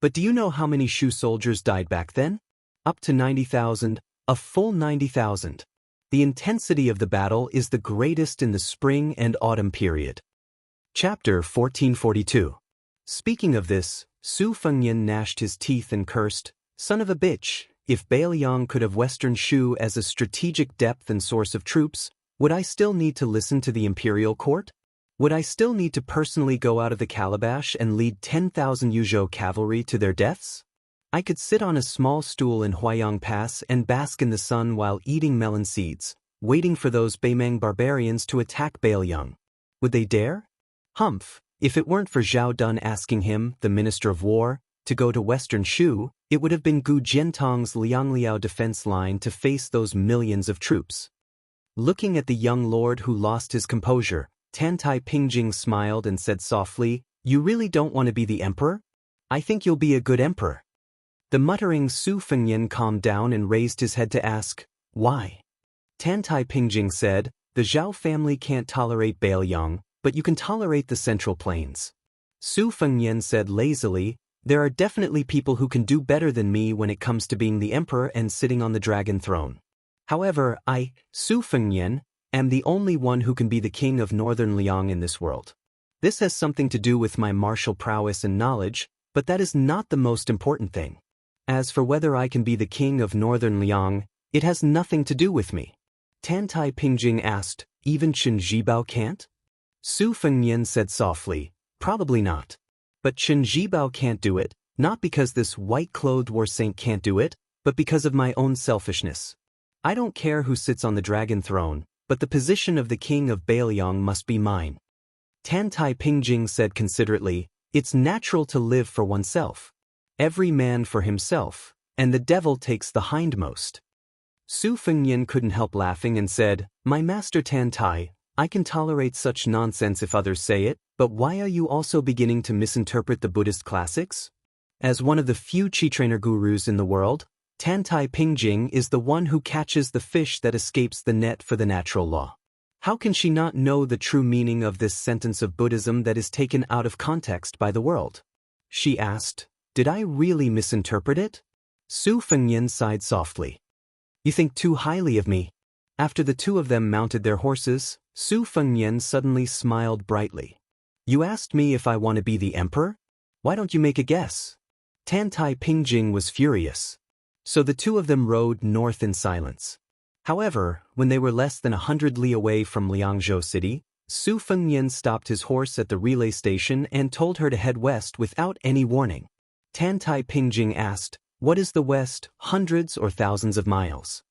But do you know how many Shu soldiers died back then? Up to 90,000, a full 90,000. The intensity of the battle is the greatest in the spring and autumn period. Chapter 1442. Speaking of this, Su Fengyan gnashed his teeth and cursed, "Son of a bitch, if Bailiang could have Western Shu as a strategic depth and source of troops, would I still need to listen to the imperial court? Would I still need to personally go out of the calabash and lead 10,000 Yuzhou cavalry to their deaths? I could sit on a small stool in Huayang Pass and bask in the sun while eating melon seeds, waiting for those Beimeng barbarians to attack Bailiang. Would they dare? Humph, if it weren't for Zhao Dun asking him, the Minister of War, to go to Western Shu, it would have been Gu Jiantong's Liangliao defense line to face those millions of troops." Looking at the young lord who lost his composure, Tantai Pingjing smiled and said softly, "You really don't want to be the emperor? I think you'll be a good emperor." The muttering Su Fengyan calmed down and raised his head to ask, "Why?" Tantai Pingjing said, "The Zhao family can't tolerate Bailiang, but you can tolerate the Central Plains." Su Fengyan said lazily, "There are definitely people who can do better than me when it comes to being the emperor and sitting on the dragon throne. However, I, Su Fengyan, am the only one who can be the king of Northern Liang in this world. This has something to do with my martial prowess and knowledge, but that is not the most important thing. As for whether I can be the king of Northern Liang, it has nothing to do with me." Tantai Pingjing asked, "Even Chen Zhibao can't?" Su Fengyan said softly, "Probably not. But Chen Zhibao can't do it, not because this white-clothed war saint can't do it, but because of my own selfishness. I don't care who sits on the dragon throne, but the position of the king of Bailiang must be mine." Tantai Pingjing said considerately, "It's natural to live for oneself. Every man for himself, and the devil takes the hindmost." Su Fengyan couldn't help laughing and said, "My master Tantai, I can tolerate such nonsense if others say it, but why are you also beginning to misinterpret the Buddhist classics? As one of the few chi-trainer gurus in the world, Tantai Pingjing is the one who catches the fish that escapes the net for the natural law. How can she not know the true meaning of this sentence of Buddhism that is taken out of context by the world?" She asked, "Did I really misinterpret it?" Su Fengyan sighed softly. "You think too highly of me." After the two of them mounted their horses, Su Fengyan suddenly smiled brightly. "You asked me if I want to be the emperor? Why don't you make a guess?" Tantai Pingjing was furious. So the two of them rode north in silence. However, when they were less than 100 li away from Liangzhou City, Su Fengyan stopped his horse at the relay station and told her to head west without any warning. Tantai Pingjing asked, "What is the west, hundreds or thousands of miles?"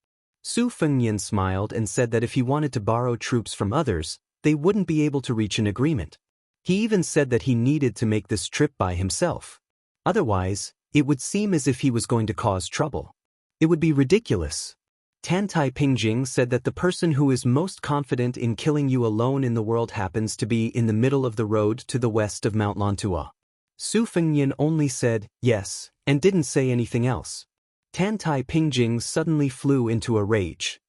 Su Fengyan smiled and said that if he wanted to borrow troops from others, they wouldn't be able to reach an agreement. He even said that he needed to make this trip by himself. Otherwise, it would seem as if he was going to cause trouble. It would be ridiculous. Tantai Pingjing said that the person who is most confident in killing you alone in the world happens to be in the middle of the road to the west of Mount Lantua. Su Fengyan only said, "Yes," and didn't say anything else. Tantai Pingjing suddenly flew into a rage.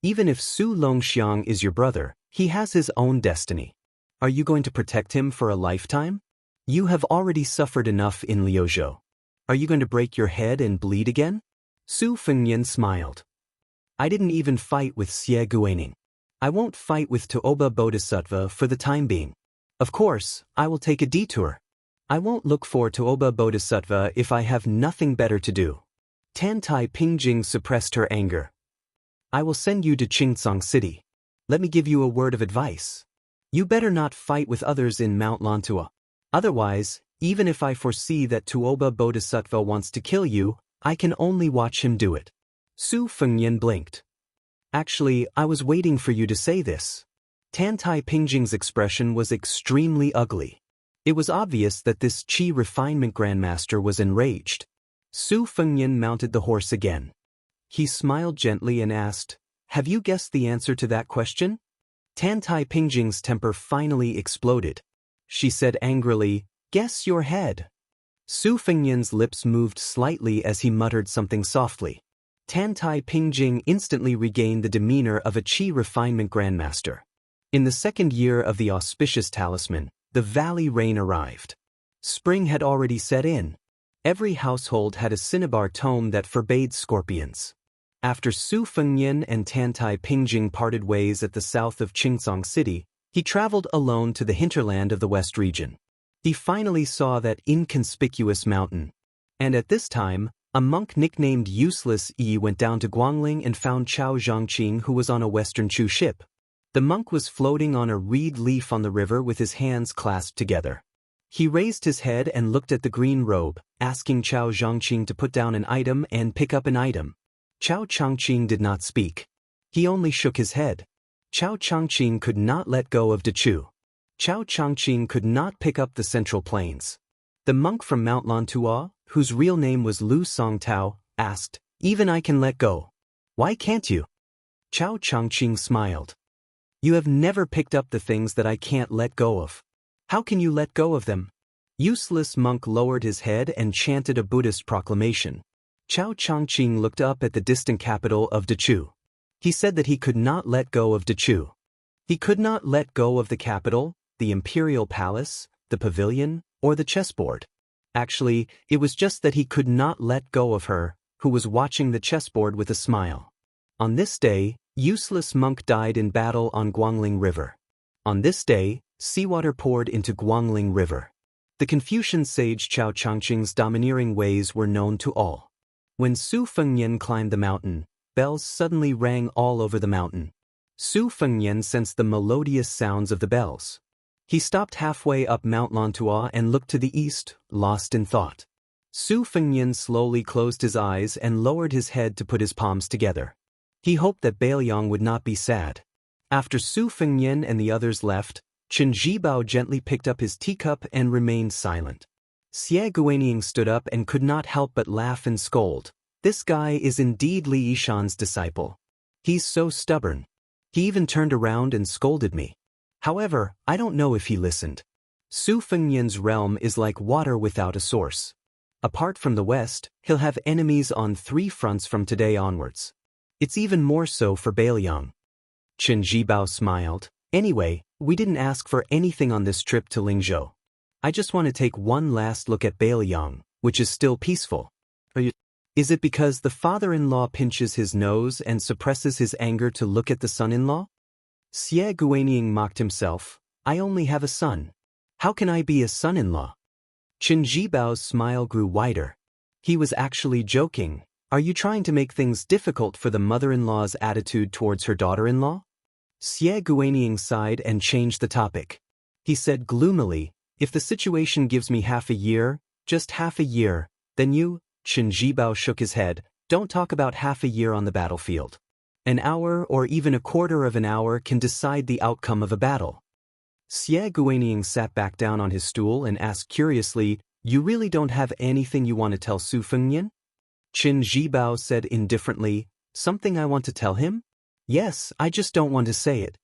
"Even if Su Longxiang is your brother, he has his own destiny. Are you going to protect him for a lifetime? You have already suffered enough in Liuzhou. Are you going to break your head and bleed again?" Su Fengyan smiled. "I didn't even fight with Xie Guaning. I won't fight with Toba Bodhisattva for the time being. Of course, I will take a detour. I won't look for Toba Bodhisattva if I have nothing better to do." Tantai Pingjing suppressed her anger. "I will send you to Qingsong City. Let me give you a word of advice. You better not fight with others in Mount Lantua. Otherwise, even if I foresee that Tuoba Bodhisattva wants to kill you, I can only watch him do it." Su Fengyan blinked. "Actually, I was waiting for you to say this." Tantai Pingjing's expression was extremely ugly. It was obvious that this Qi refinement grandmaster was enraged. Su Fengnian mounted the horse again. He smiled gently and asked, "Have you guessed the answer to that question?" Tantai Pingjing's temper finally exploded. She said angrily, "Guess your head." Su Fengnian's lips moved slightly as he muttered something softly. Tantai Pingjing instantly regained the demeanor of a Qi refinement grandmaster. In the second year of the auspicious talisman, the valley rain arrived. Spring had already set in. Every household had a cinnabar tome that forbade scorpions. After Su Fengnian and Tantai Pingjing parted ways at the south of Qingsong City, he traveled alone to the hinterland of the West region. He finally saw that inconspicuous mountain. And at this time, a monk nicknamed Useless Yi went down to Guangling and found Chao Zhangqing, who was on a Western Chu ship. The monk was floating on a reed leaf on the river with his hands clasped together. He raised his head and looked at the green robe, asking Chao Zhangqing to put down an item and pick up an item. Chao Changqing did not speak. He only shook his head. Chao Changqing could not let go of Dechu. Chao Changqing could not pick up the Central Plains. The monk from Mount Lantua, whose real name was Lu Songtao, asked, "Even I can let go. Why can't you?" Chao Changqing smiled. "You have never picked up the things that I can't let go of. How can you let go of them?" Useless monk lowered his head and chanted a Buddhist proclamation. Chao Changqing looked up at the distant capital of Dechu. He said that he could not let go of Dechu. He could not let go of the capital, the imperial palace, the pavilion, or the chessboard. Actually, it was just that he could not let go of her, who was watching the chessboard with a smile. On this day, Useless monk died in battle on Guangling River. On this day, seawater poured into Guangling River. The Confucian sage Chao Changqing's domineering ways were known to all. When Su Fengnian climbed the mountain, bells suddenly rang all over the mountain. Su Fengnian sensed the melodious sounds of the bells. He stopped halfway up Mount Lantua and looked to the east, lost in thought. Su Fengnian slowly closed his eyes and lowered his head to put his palms together. He hoped that Bailiang would not be sad. After Su Fengnian and the others left, Chen Zhibao gently picked up his teacup and remained silent. Xie Guanying stood up and could not help but laugh and scold. "This guy is indeed Li Yishan's disciple. He's so stubborn. He even turned around and scolded me. However, I don't know if he listened." Su Fengnian's realm is like water without a source. Apart from the West, he'll have enemies on 3 fronts from today onwards. It's even more so for Bailiang. Chen Zhibao smiled. "Anyway, we didn't ask for anything on this trip to Lingzhou. I just want to take one last look at Bailiang, which is still peaceful." "Is it because the father-in-law pinches his nose and suppresses his anger to look at the son-in-law?" Xie Guanying mocked himself. "I only have a son. How can I be a son-in-law?" Chen Zhibao's smile grew wider. He was actually joking. "Are you trying to make things difficult for the mother-in-law's attitude towards her daughter-in-law?" Xie Guanying sighed and changed the topic. He said gloomily, "If the situation gives me half a year, just half a year, then you—" Chen Zhibao shook his head. "Don't talk about half a year on the battlefield. An hour or even a quarter of an hour can decide the outcome of a battle." Xie Guanying sat back down on his stool and asked curiously, "You really don't have anything you want to tell Su Fengnian?" Chen Zhibao said indifferently, "Something I want to tell him? Yes, I just don't want to say it."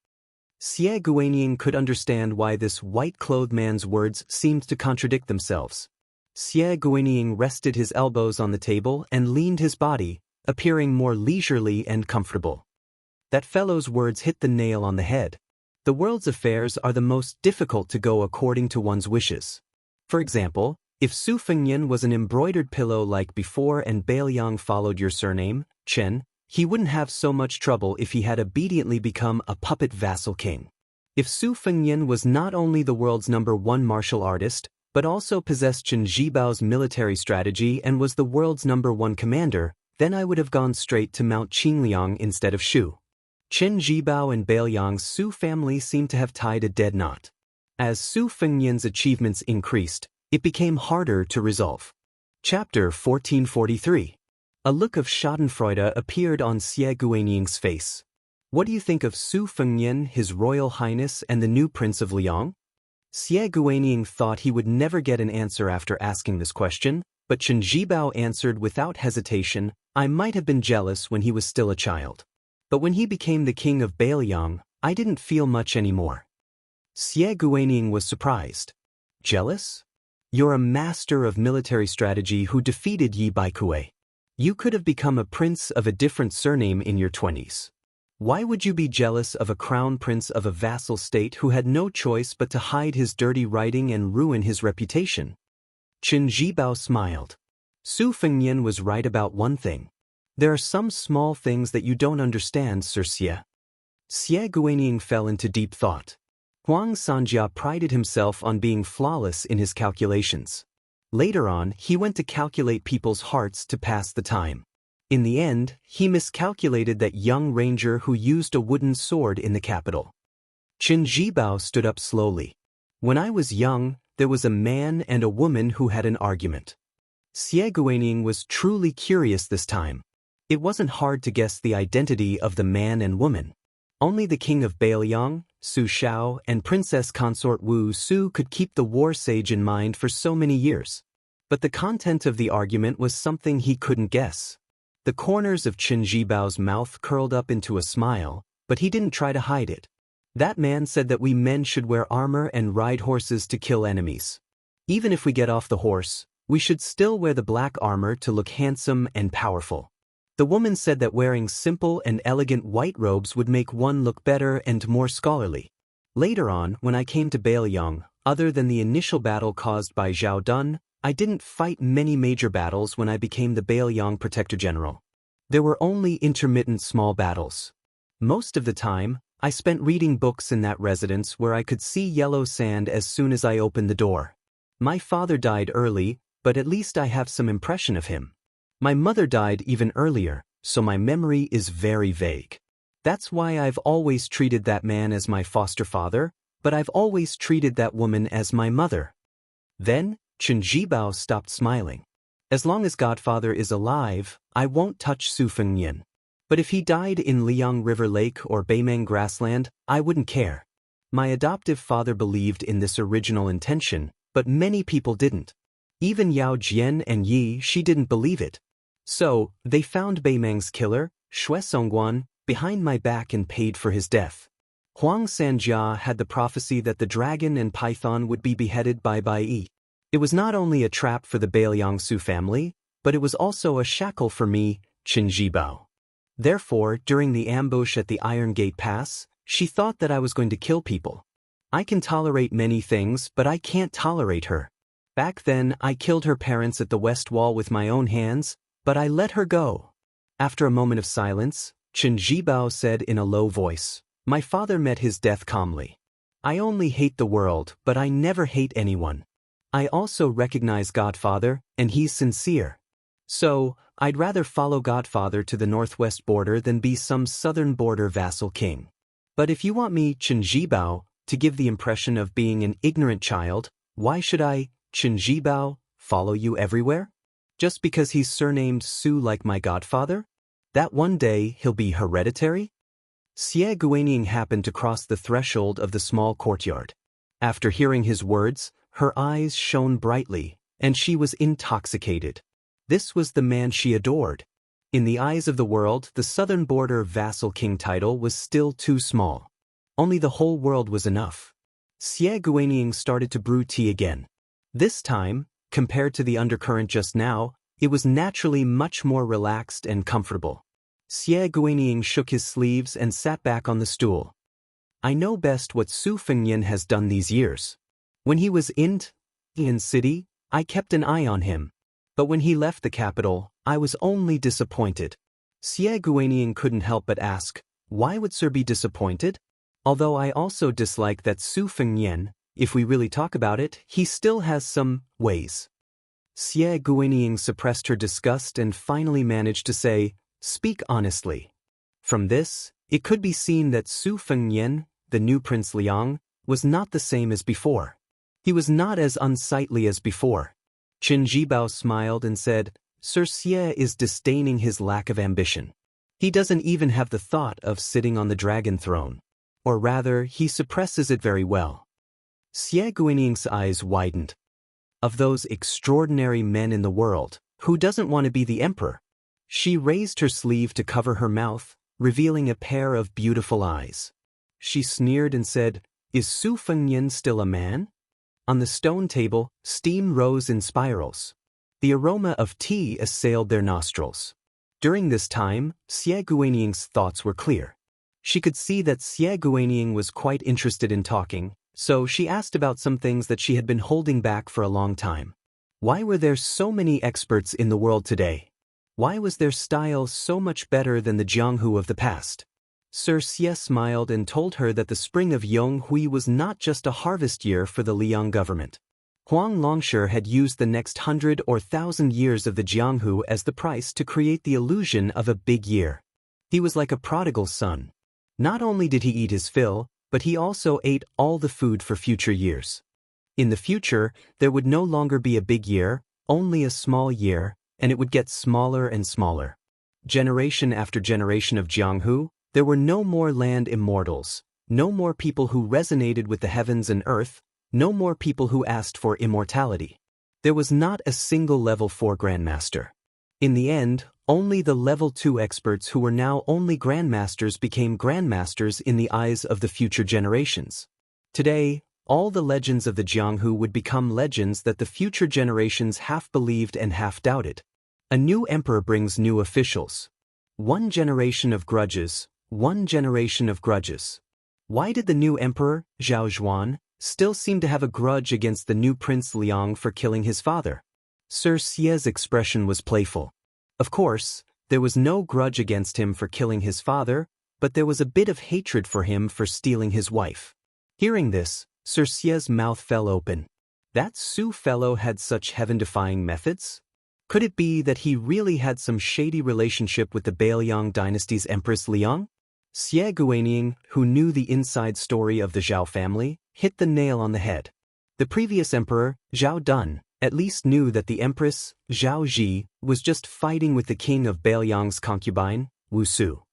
Xie Guanying could understand why this white-clothed man's words seemed to contradict themselves. Xie Guanying rested his elbows on the table and leaned his body, appearing more leisurely and comfortable. That fellow's words hit the nail on the head. The world's affairs are the most difficult to go according to one's wishes. For example, if Su Fengnian was an embroidered pillow like before and Bailiang followed your surname, Chen, he wouldn't have so much trouble if he had obediently become a puppet vassal king. If Su Fengnian was not only the world's #1 martial artist, but also possessed Chen Zhibao's military strategy and was the world's #1 commander, then I would have gone straight to Mount Qingliang instead of Shu. Chen Zhibao and Bailiang's Su family seemed to have tied a dead knot. As Su Fengnian's achievements increased, it became harder to resolve. Chapter 1443. A look of schadenfreude appeared on Xie Guanying's face. What do you think of Su Fengnian, His Royal Highness, and the new Prince of Liang? Xie Guaniying thought he would never get an answer after asking this question, but Chen Zhibao answered without hesitation, I might have been jealous when he was still a child. But when he became the king of Bailiang, I didn't feel much anymore. Xie Guaniying was surprised. Jealous? You're a master of military strategy who defeated Yi Baikue. You could have become a prince of a different surname in your 20s. Why would you be jealous of a crown prince of a vassal state who had no choice but to hide his dirty writing and ruin his reputation? Chen Zhibao smiled. Su Fengnian was right about one thing. There are some small things that you don't understand, Sir Xie. Xie Guaniying fell into deep thought. Huang Sanjia prided himself on being flawless in his calculations. Later on, he went to calculate people's hearts to pass the time. In the end, he miscalculated that young ranger who used a wooden sword in the capital. Chen Zhibao stood up slowly. When I was young, there was a man and a woman who had an argument. Xie Guaniying was truly curious this time. It wasn't hard to guess the identity of the man and woman. Only the king of Bailiang, Su Shao, and princess consort Wu Su could keep the war sage in mind for so many years. But the content of the argument was something he couldn't guess. The corners of Chen Zhibao's mouth curled up into a smile, but he didn't try to hide it. That man said that we men should wear armor and ride horses to kill enemies. Even if we get off the horse, we should still wear the black armor to look handsome and powerful. The woman said that wearing simple and elegant white robes would make one look better and more scholarly. Later on, when I came to Bailiang, other than the initial battle caused by Zhao Dun, I didn't fight many major battles when I became the Bailiang Protector General. There were only intermittent small battles. Most of the time, I spent reading books in that residence where I could see yellow sand as soon as I opened the door. My father died early, but at least I have some impression of him. My mother died even earlier, so my memory is very vague. That's why I've always treated that man as my foster father, but I've always treated that woman as my mother. Then, Chen Zhibao stopped smiling. As long as Godfather is alive, I won't touch Su Fengnian. But if he died in Liang River Lake or Beimeng Grassland, I wouldn't care. My adoptive father believed in this original intention, but many people didn't. Even Yao Jian and Yi Shi didn't believe it. So, they found Beimeng's killer, Xue Songguan, behind my back and paid for his death. Huang Sanjia had the prophecy that the dragon and python would be beheaded by Bai Yi. It was not only a trap for the Bailiang Su family, but it was also a shackle for me, Chen Zhibao. Therefore, during the ambush at the Iron Gate Pass, she thought that I was going to kill people. I can tolerate many things, but I can't tolerate her. Back then, I killed her parents at the West Wall with my own hands, but I let her go. After a moment of silence, Chen Zhibao said in a low voice, my father met his death calmly. I only hate the world, but I never hate anyone. I also recognize Godfather, and he's sincere. So, I'd rather follow Godfather to the northwest border than be some southern border vassal king. But if you want me, Chen Zhibao, to give the impression of being an ignorant child, why should I, Chen Zhibao, follow you everywhere? Just because he's surnamed Su like my godfather? That one day he'll be hereditary? Xie Guaniying happened to cross the threshold of the small courtyard. After hearing his words, her eyes shone brightly, and she was intoxicated. This was the man she adored. In the eyes of the world, the southern border vassal king title was still too small. Only the whole world was enough. Xie Guaniying started to brew tea again. This time, compared to the undercurrent just now, it was naturally much more relaxed and comfortable. Xie Guaniying shook his sleeves and sat back on the stool. I know best what Su Fengnian has done these years. When he was in city, I kept an eye on him. But when he left the capital, I was only disappointed. Xie Guaniying couldn't help but ask, why would Sir be disappointed? Although I also dislike that Su Fengnian, if we really talk about it, he still has some ways. Xie Guaniying suppressed her disgust and finally managed to say, speak honestly. From this, it could be seen that Su Fengnian, the new Prince Liang, was not the same as before. He was not as unsightly as before. Chen Zhibao smiled and said, Sir Xie is disdaining his lack of ambition. He doesn't even have the thought of sitting on the dragon throne. Or rather, he suppresses it very well. Xie Guaniying's eyes widened. Of those extraordinary men in the world, who doesn't want to be the emperor? She raised her sleeve to cover her mouth, revealing a pair of beautiful eyes. She sneered and said, "Is Su Fengnian still a man?" On the stone table, steam rose in spirals. The aroma of tea assailed their nostrils. During this time, Xie Guaniying's thoughts were clear. She could see that Xie Guaniying was quite interested in talking, so she asked about some things that she had been holding back for a long time. Why were there so many experts in the world today? Why was their style so much better than the Jianghu of the past? Sir Xie smiled and told her that the spring of Yonghui was not just a harvest year for the Liang government. Huang Longshi had used the next 100 or 1,000 years of the Jianghu as the price to create the illusion of a big year. He was like a prodigal son. Not only did he eat his fill, but he also ate all the food for future years. In the future, there would no longer be a big year, only a small year, and it would get smaller and smaller. Generation after generation of Jianghu, there were no more land immortals, no more people who resonated with the heavens and earth, no more people who asked for immortality. There was not a single level 4 grandmaster. In the end, only the level 2 experts who were now only grandmasters became grandmasters in the eyes of the future generations. Today, all the legends of the Jianghu would become legends that the future generations half believed and half doubted. A new emperor brings new officials. One generation of grudges, one generation of grudges. Why did the new emperor, Zhao Zhuan, still seem to have a grudge against the new Prince Liang for killing his father? Sir Xie's expression was playful. Of course, there was no grudge against him for killing his father, but there was a bit of hatred for him for stealing his wife. Hearing this, Sir Xie's mouth fell open. That Su fellow had such heaven-defying methods? Could it be that he really had some shady relationship with the Bailiang dynasty's Empress Liang? Xie Guaniying, who knew the inside story of the Zhao family, hit the nail on the head. The previous emperor, Zhao Dun, at least knew that the Empress, Zhao Ji, was just fighting with the king of Bailiang's concubine, Wu Su.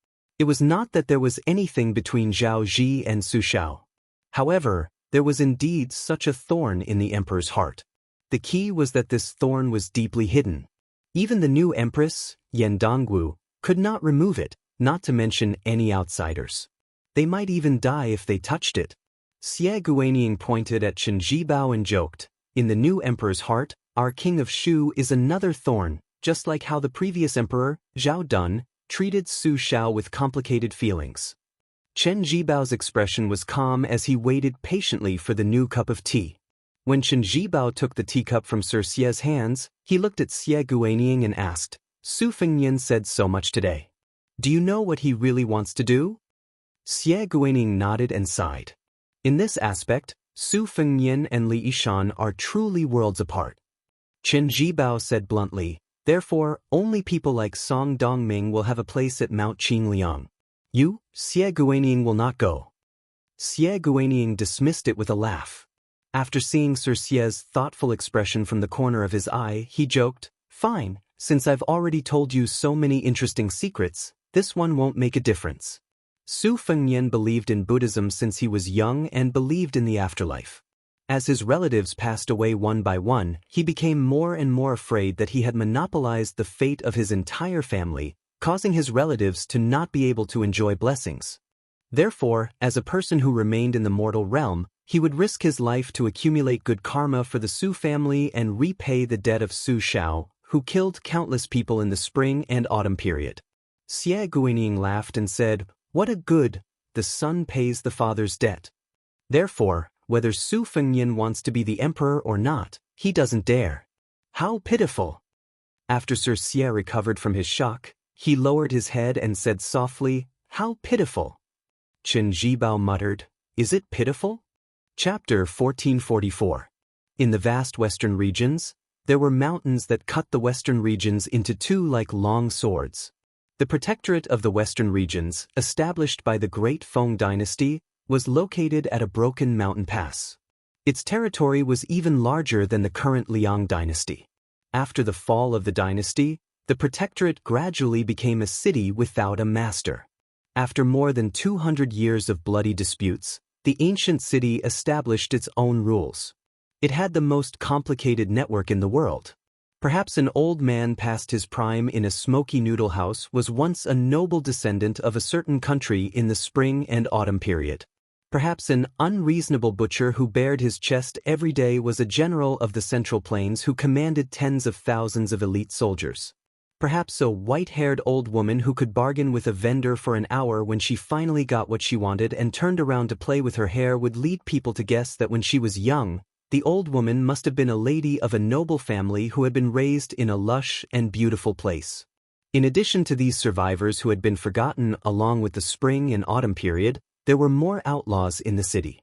It was not that there was anything between Zhao Ji and Su Shao. However, there was indeed such a thorn in the emperor's heart. The key was that this thorn was deeply hidden. Even the new empress, Yan Dongwu, could not remove it, not to mention any outsiders. They might even die if they touched it. Xie Guaniying pointed at Chen Zhibao and joked, "In the new emperor's heart, our king of Shu is another thorn, just like how the previous emperor, Zhao Dun, treated Su Shao with complicated feelings." Chen Zhibao's expression was calm as he waited patiently for the new cup of tea. When Chen Zhibao took the teacup from Sir Xie's hands, he looked at Xie Guaniying and asked, "Su Fengnian said so much today. Do you know what he really wants to do?" Xie Guaniying nodded and sighed. In this aspect, Su Fengnian and Li Yishan are truly worlds apart. Chen Zhibao said bluntly, "Therefore, only people like Song Dongming will have a place at Mount Qingliang. You, Xie Guaniying, will not go." Xie Guaniying dismissed it with a laugh. After seeing Sir Xie's thoughtful expression from the corner of his eye, he joked, "Fine, since I've already told you so many interesting secrets, this one won't make a difference." Su Fengnian believed in Buddhism since he was young and believed in the afterlife. As his relatives passed away one by one, he became more and more afraid that he had monopolized the fate of his entire family, causing his relatives to not be able to enjoy blessings. Therefore, as a person who remained in the mortal realm, he would risk his life to accumulate good karma for the Su family and repay the debt of Su Shao, who killed countless people in the spring and autumn period. Xie Guaniying laughed and said, "What a good, the son pays the father's debt." Therefore, whether Su Fengnian wants to be the emperor or not, he doesn't dare. How pitiful! After Sir Xie recovered from his shock, he lowered his head and said softly, "How pitiful!" Chen Zhibao muttered, "Is it pitiful?" Chapter 1444. In the vast western regions, there were mountains that cut the western regions into two like long swords. The protectorate of the western regions, established by the Great Feng dynasty, was located at a broken mountain pass. Its territory was even larger than the current Liang dynasty. After the fall of the dynasty, The protectorate gradually became a city without a master. After more than 200 years of bloody disputes, the ancient city established its own rules. It had the most complicated network in the world. Perhaps an old man past his prime in a smoky noodle house was once a noble descendant of a certain country in the spring and autumn period. Perhaps an unreasonable butcher who bared his chest every day was a general of the Central Plains who commanded tens of thousands of elite soldiers. Perhaps a white-haired old woman who could bargain with a vendor for an hour when she finally got what she wanted and turned around to play with her hair would lead people to guess that when she was young, the old woman must have been a lady of a noble family who had been raised in a lush and beautiful place. In addition to these survivors who had been forgotten along with the spring and autumn period, there were more outlaws in the city.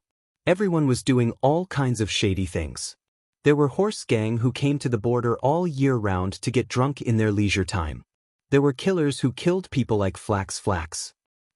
Everyone was doing all kinds of shady things. There were horse gang who came to the border all year round to get drunk in their leisure time. There were killers who killed people like Flax.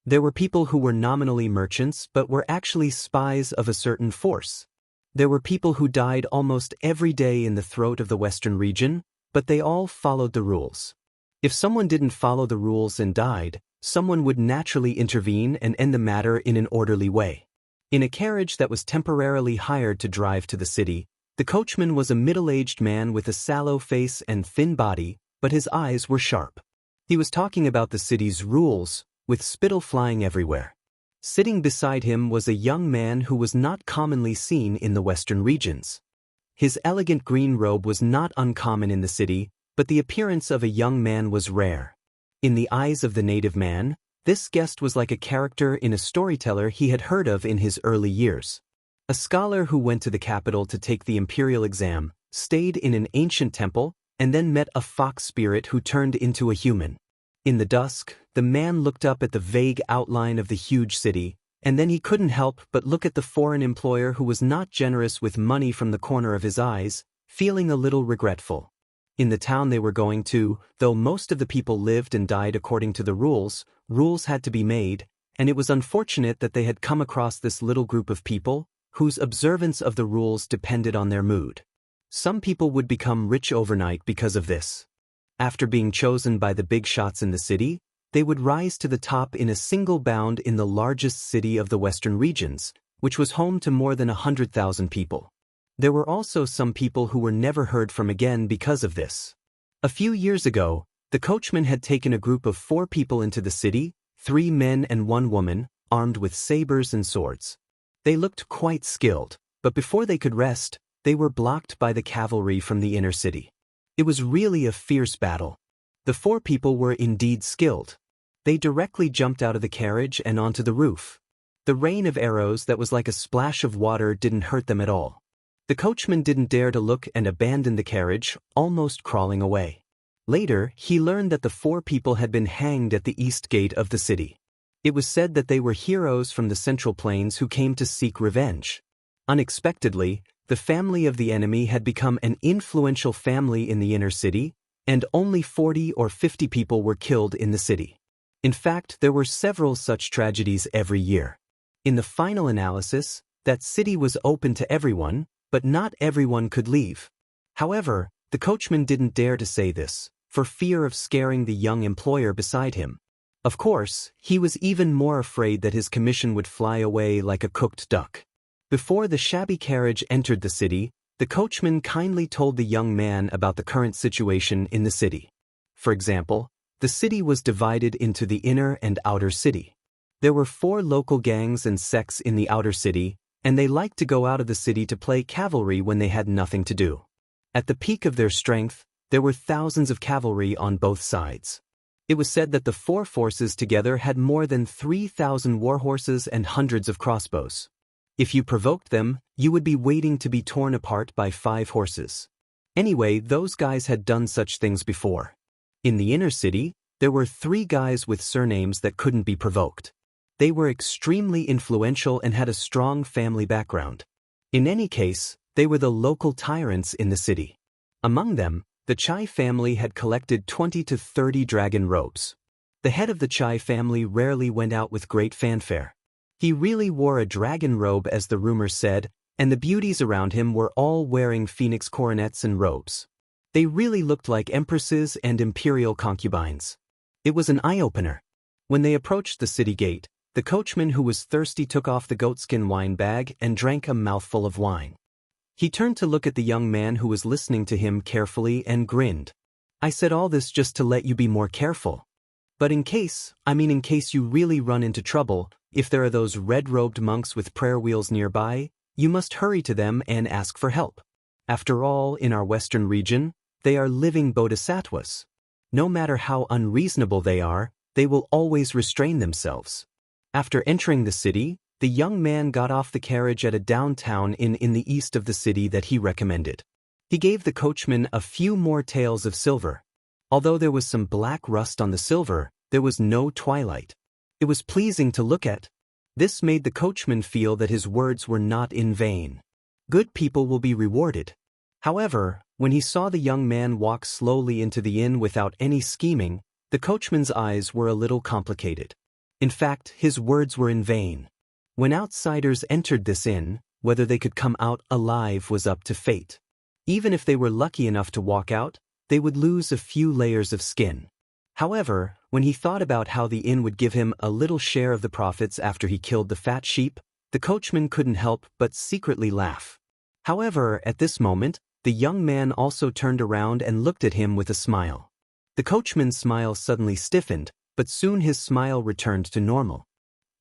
There were people who were nominally merchants but were actually spies of a certain force. There were people who died almost every day in the throat of the western region, but they all followed the rules. If someone didn't follow the rules and died, someone would naturally intervene and end the matter in an orderly way. In a carriage that was temporarily hired to drive to the city, the coachman was a middle-aged man with a sallow face and thin body, but his eyes were sharp. He was talking about the city's rules, with spittle flying everywhere. Sitting beside him was a young man who was not commonly seen in the western regions. His elegant green robe was not uncommon in the city, but the appearance of a young man was rare. In the eyes of the native man, this guest was like a character in a storyteller he had heard of in his early years. A scholar who went to the capital to take the imperial exam, stayed in an ancient temple, and then met a fox spirit who turned into a human. In the dusk, the man looked up at the vague outline of the huge city, and then he couldn't help but look at the foreign employer who was not generous with money from the corner of his eyes, feeling a little regretful. In the town they were going to, though most of the people lived and died according to the rules had to be made, and it was unfortunate that they had come across this little group of people, whose observance of the rules depended on their mood. Some people would become rich overnight because of this. After being chosen by the big shots in the city, they would rise to the top in a single bound in the largest city of the western regions, which was home to more than 100,000 people. There were also some people who were never heard from again because of this. A few years ago, the coachman had taken a group of 4 people into the city, 3 men and 1 woman, armed with sabers and swords. They looked quite skilled, but before they could rest, they were blocked by the cavalry from the inner city. It was really a fierce battle. The 4 people were indeed skilled. They directly jumped out of the carriage and onto the roof. The rain of arrows that was like a splash of water didn't hurt them at all. The coachman didn't dare to look and abandoned the carriage, almost crawling away. Later, he learned that the 4 people had been hanged at the east gate of the city. It was said that they were heroes from the Central Plains who came to seek revenge. Unexpectedly, the family of the enemy had become an influential family in the inner city, and only 40 or 50 people were killed in the city. In fact, there were several such tragedies every year. In the final analysis, that city was open to everyone, but not everyone could leave. However, the coachman didn't dare to say this, for fear of scaring the young employer beside him. Of course, he was even more afraid that his commission would fly away like a cooked duck. Before the shabby carriage entered the city, the coachman kindly told the young man about the current situation in the city. For example, the city was divided into the inner and outer city. There were 4 local gangs and sects in the outer city, and they liked to go out of the city to play cavalry when they had nothing to do. At the peak of their strength, there were thousands of cavalry on both sides. It was said that the 4 forces together had more than 3,000 war horses and hundreds of crossbows. If you provoked them, you would be waiting to be torn apart by 5 horses. Anyway, those guys had done such things before. In the inner city, there were 3 guys with surnames that couldn't be provoked. They were extremely influential and had a strong family background. In any case, they were the local tyrants in the city. Among them, the Chai family had collected 20 to 30 dragon robes. The head of the Chai family rarely went out with great fanfare. He really wore a dragon robe, as the rumors said, and the beauties around him were all wearing phoenix coronets and robes. They really looked like empresses and imperial concubines. It was an eye-opener. When they approached the city gate, the coachman who was thirsty took off the goatskin wine bag and drank a mouthful of wine. He turned to look at the young man who was listening to him carefully and grinned. "I said all this just to let you be more careful. But in case you really run into trouble, if there are those red-robed monks with prayer wheels nearby, you must hurry to them and ask for help. After all, in our western region, they are living bodhisattvas. No matter how unreasonable they are, they will always restrain themselves." After entering the city, the young man got off the carriage at a downtown inn in the east of the city that he recommended. He gave the coachman a few more taels of silver. Although there was some black rust on the silver, there was no twilight. It was pleasing to look at. This made the coachman feel that his words were not in vain. Good people will be rewarded. However, when he saw the young man walk slowly into the inn without any scheming, the coachman's eyes were a little complicated. In fact, his words were in vain. When outsiders entered this inn, whether they could come out alive was up to fate. Even if they were lucky enough to walk out, they would lose a few layers of skin. However, when he thought about how the inn would give him a little share of the profits after he killed the fat sheep, the coachman couldn't help but secretly laugh. However, at this moment, the young man also turned around and looked at him with a smile. The coachman's smile suddenly stiffened, but soon his smile returned to normal.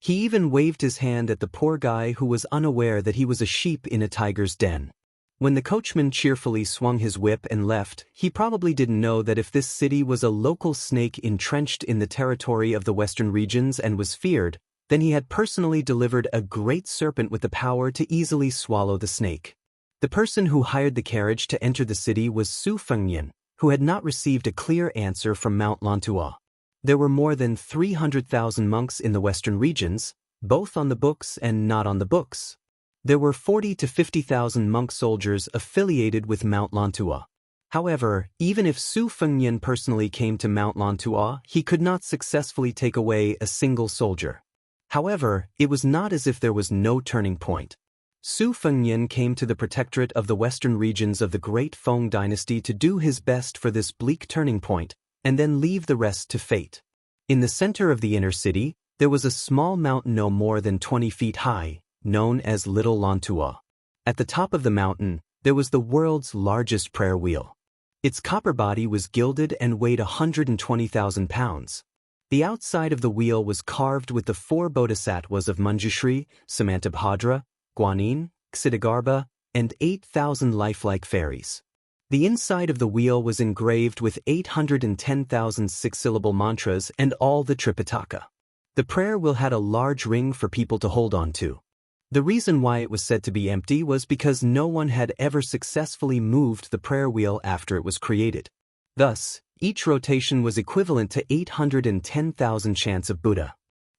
He even waved his hand at the poor guy who was unaware that he was a sheep in a tiger's den. When the coachman cheerfully swung his whip and left, he probably didn't know that if this city was a local snake entrenched in the territory of the western regions and was feared, then he had personally delivered a great serpent with the power to easily swallow the snake. The person who hired the carriage to enter the city was Su Fengnian, who had not received a clear answer from Mount Lantua. There were more than 300,000 monks in the western regions, both on the books and not on the books. There were 40 to 50,000 monk soldiers affiliated with Mount Lantua. However, even if Su Fengnian personally came to Mount Lantua, he could not successfully take away a single soldier. However, it was not as if there was no turning point. Su Fengnian came to the protectorate of the western regions of the Great Feng dynasty to do his best for this bleak turning point, and then leave the rest to fate. In the center of the inner city, there was a small mountain no more than 20 feet high, known as Little Lantua. At the top of the mountain, there was the world's largest prayer wheel. Its copper body was gilded and weighed 120,000 pounds. The outside of the wheel was carved with the 4 bodhisattvas of Manjushri, Samantabhadra, Guanyin, Ksitigarbha, and 8,000 lifelike fairies. The inside of the wheel was engraved with 810,000 six-syllable mantras and all the Tripitaka. The prayer wheel had a large ring for people to hold on to. The reason why it was said to be empty was because no one had ever successfully moved the prayer wheel after it was created. Thus, each rotation was equivalent to 810,000 chants of Buddha.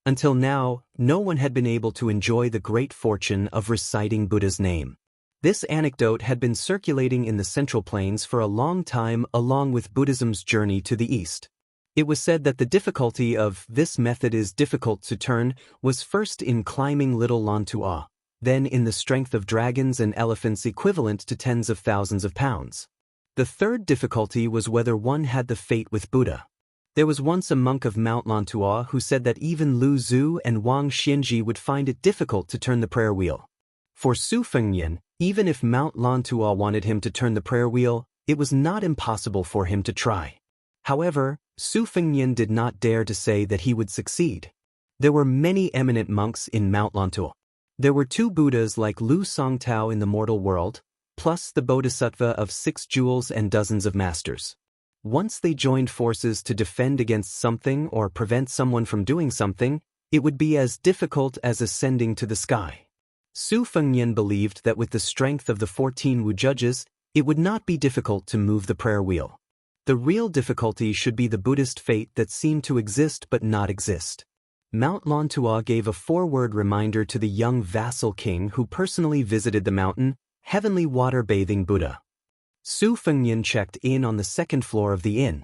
Until now, no one had been able to enjoy the great fortune of reciting Buddha's name. This anecdote had been circulating in the Central Plains for a long time along with Buddhism's journey to the East. It was said that the difficulty of "this method is difficult to turn" was first in climbing Little Lantua, then in the strength of dragons and elephants equivalent to tens of thousands of pounds. The third difficulty was whether one had the fate with Buddha. There was once a monk of Mount Lantua who said that even Lu Zhu and Wang Xianxia would find it difficult to turn the prayer wheel. For Su Fengnian, even if Mount Lantua wanted him to turn the prayer wheel, it was not impossible for him to try. However, Su Fengnian did not dare to say that he would succeed. There were many eminent monks in Mount Lantua. There were 2 Buddhas like Lu Songtao in the mortal world, plus the Bodhisattva of 6 jewels and dozens of masters. Once they joined forces to defend against something or prevent someone from doing something, it would be as difficult as ascending to the sky. Su Fengnian believed that with the strength of the 14 Wu judges, it would not be difficult to move the prayer wheel. The real difficulty should be the Buddhist fate that seemed to exist but not exist. Mount Lantua gave a 4-word reminder to the young vassal king who personally visited the mountain, heavenly water-bathing Buddha. Su Fengnian checked in on the 2nd floor of the inn.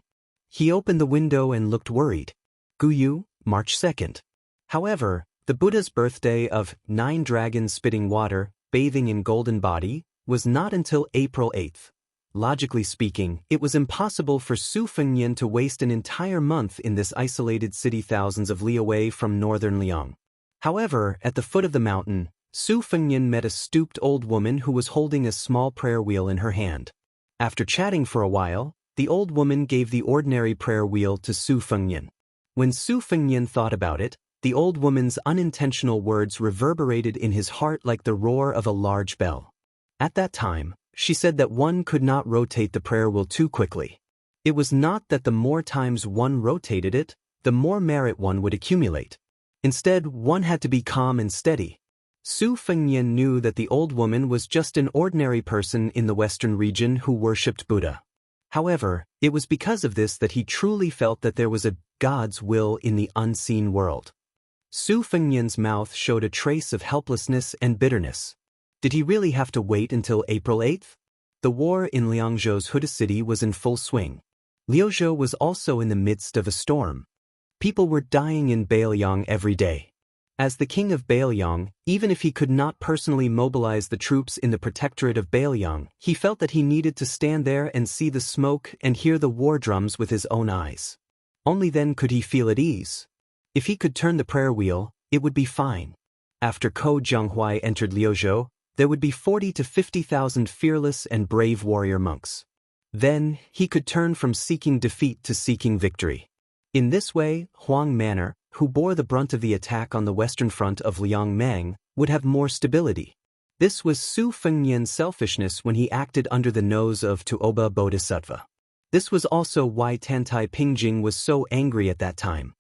He opened the window and looked worried. Guyu, March 2nd. However, the Buddha's birthday of 9 dragons spitting water, bathing in golden body, was not until April 8th. Logically speaking, it was impossible for Su Fengnian to waste an entire month in this isolated city thousands of li away from northern Liang. However, at the foot of the mountain, Su Fengnian met a stooped old woman who was holding a small prayer wheel in her hand. After chatting for a while, the old woman gave the ordinary prayer wheel to Su Fengnian. When Su Fengnian thought about it, the old woman's unintentional words reverberated in his heart like the roar of a large bell. At that time, she said that one could not rotate the prayer wheel too quickly. It was not that the more times one rotated it, the more merit one would accumulate. Instead, one had to be calm and steady. Su Fengnian knew that the old woman was just an ordinary person in the western region who worshipped Buddha. However, it was because of this that he truly felt that there was a God's will in the unseen world. Su Fengnian's mouth showed a trace of helplessness and bitterness. Did he really have to wait until April 8th? The war in Liangzhou's Huda city was in full swing. Liuzhou was also in the midst of a storm. People were dying in Beiliang every day. As the king of Beiliang, even if he could not personally mobilize the troops in the protectorate of Beiliang, he felt that he needed to stand there and see the smoke and hear the war drums with his own eyes. Only then could he feel at ease. If he could turn the prayer wheel, it would be fine. After Ko Jianghuai entered Liuzhou, there would be 40 to 50,000 fearless and brave warrior monks. Then, he could turn from seeking defeat to seeking victory. In this way, Huang Manor, who bore the brunt of the attack on the western front of Liangmang, would have more stability. This was Su Fengnian's selfishness when he acted under the nose of Tuoba Bodhisattva. This was also why Tantai Pingjing was so angry at that time.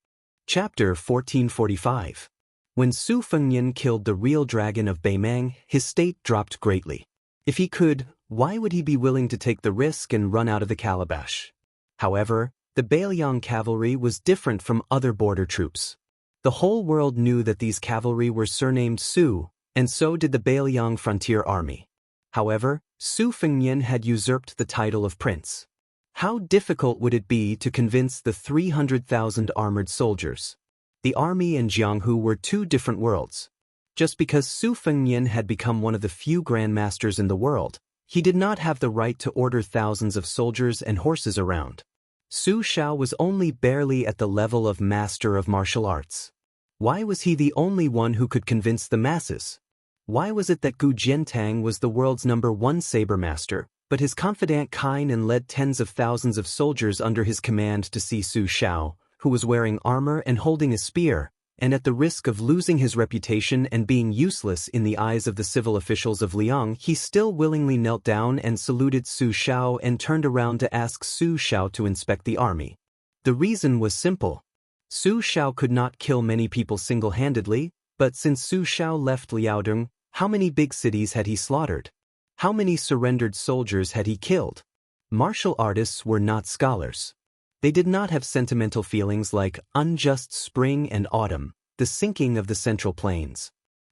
Chapter 1445. When Su Fengnian killed the real dragon of Beimang, his state dropped greatly. If he could, why would he be willing to take the risk and run out of the calabash? However, the Beiliang cavalry was different from other border troops. The whole world knew that these cavalry were surnamed Su, and so did the Beiliang frontier army. However, Su Fengnian had usurped the title of prince. How difficult would it be to convince the 300,000 armored soldiers? The army and Jianghu were two different worlds. Just because Su Fengnian had become one of the few grandmasters in the world, he did not have the right to order thousands of soldiers and horses around. Su Shao was only barely at the level of master of martial arts. Why was he the only one who could convince the masses? Why was it that Gu Jiantang was the world's #1 saber master, but his confidant Kainan led tens of thousands of soldiers under his command to see Su Shao, who was wearing armor and holding a spear, and at the risk of losing his reputation and being useless in the eyes of the civil officials of Liang, he still willingly knelt down and saluted Su Shao and turned around to ask Su Shao to inspect the army. The reason was simple. Su Shao could not kill many people single-handedly, but since Su Shao left Liaodong, how many big cities had he slaughtered? How many surrendered soldiers had he killed? Martial artists were not scholars. They did not have sentimental feelings like unjust spring and autumn, the sinking of the Central Plains.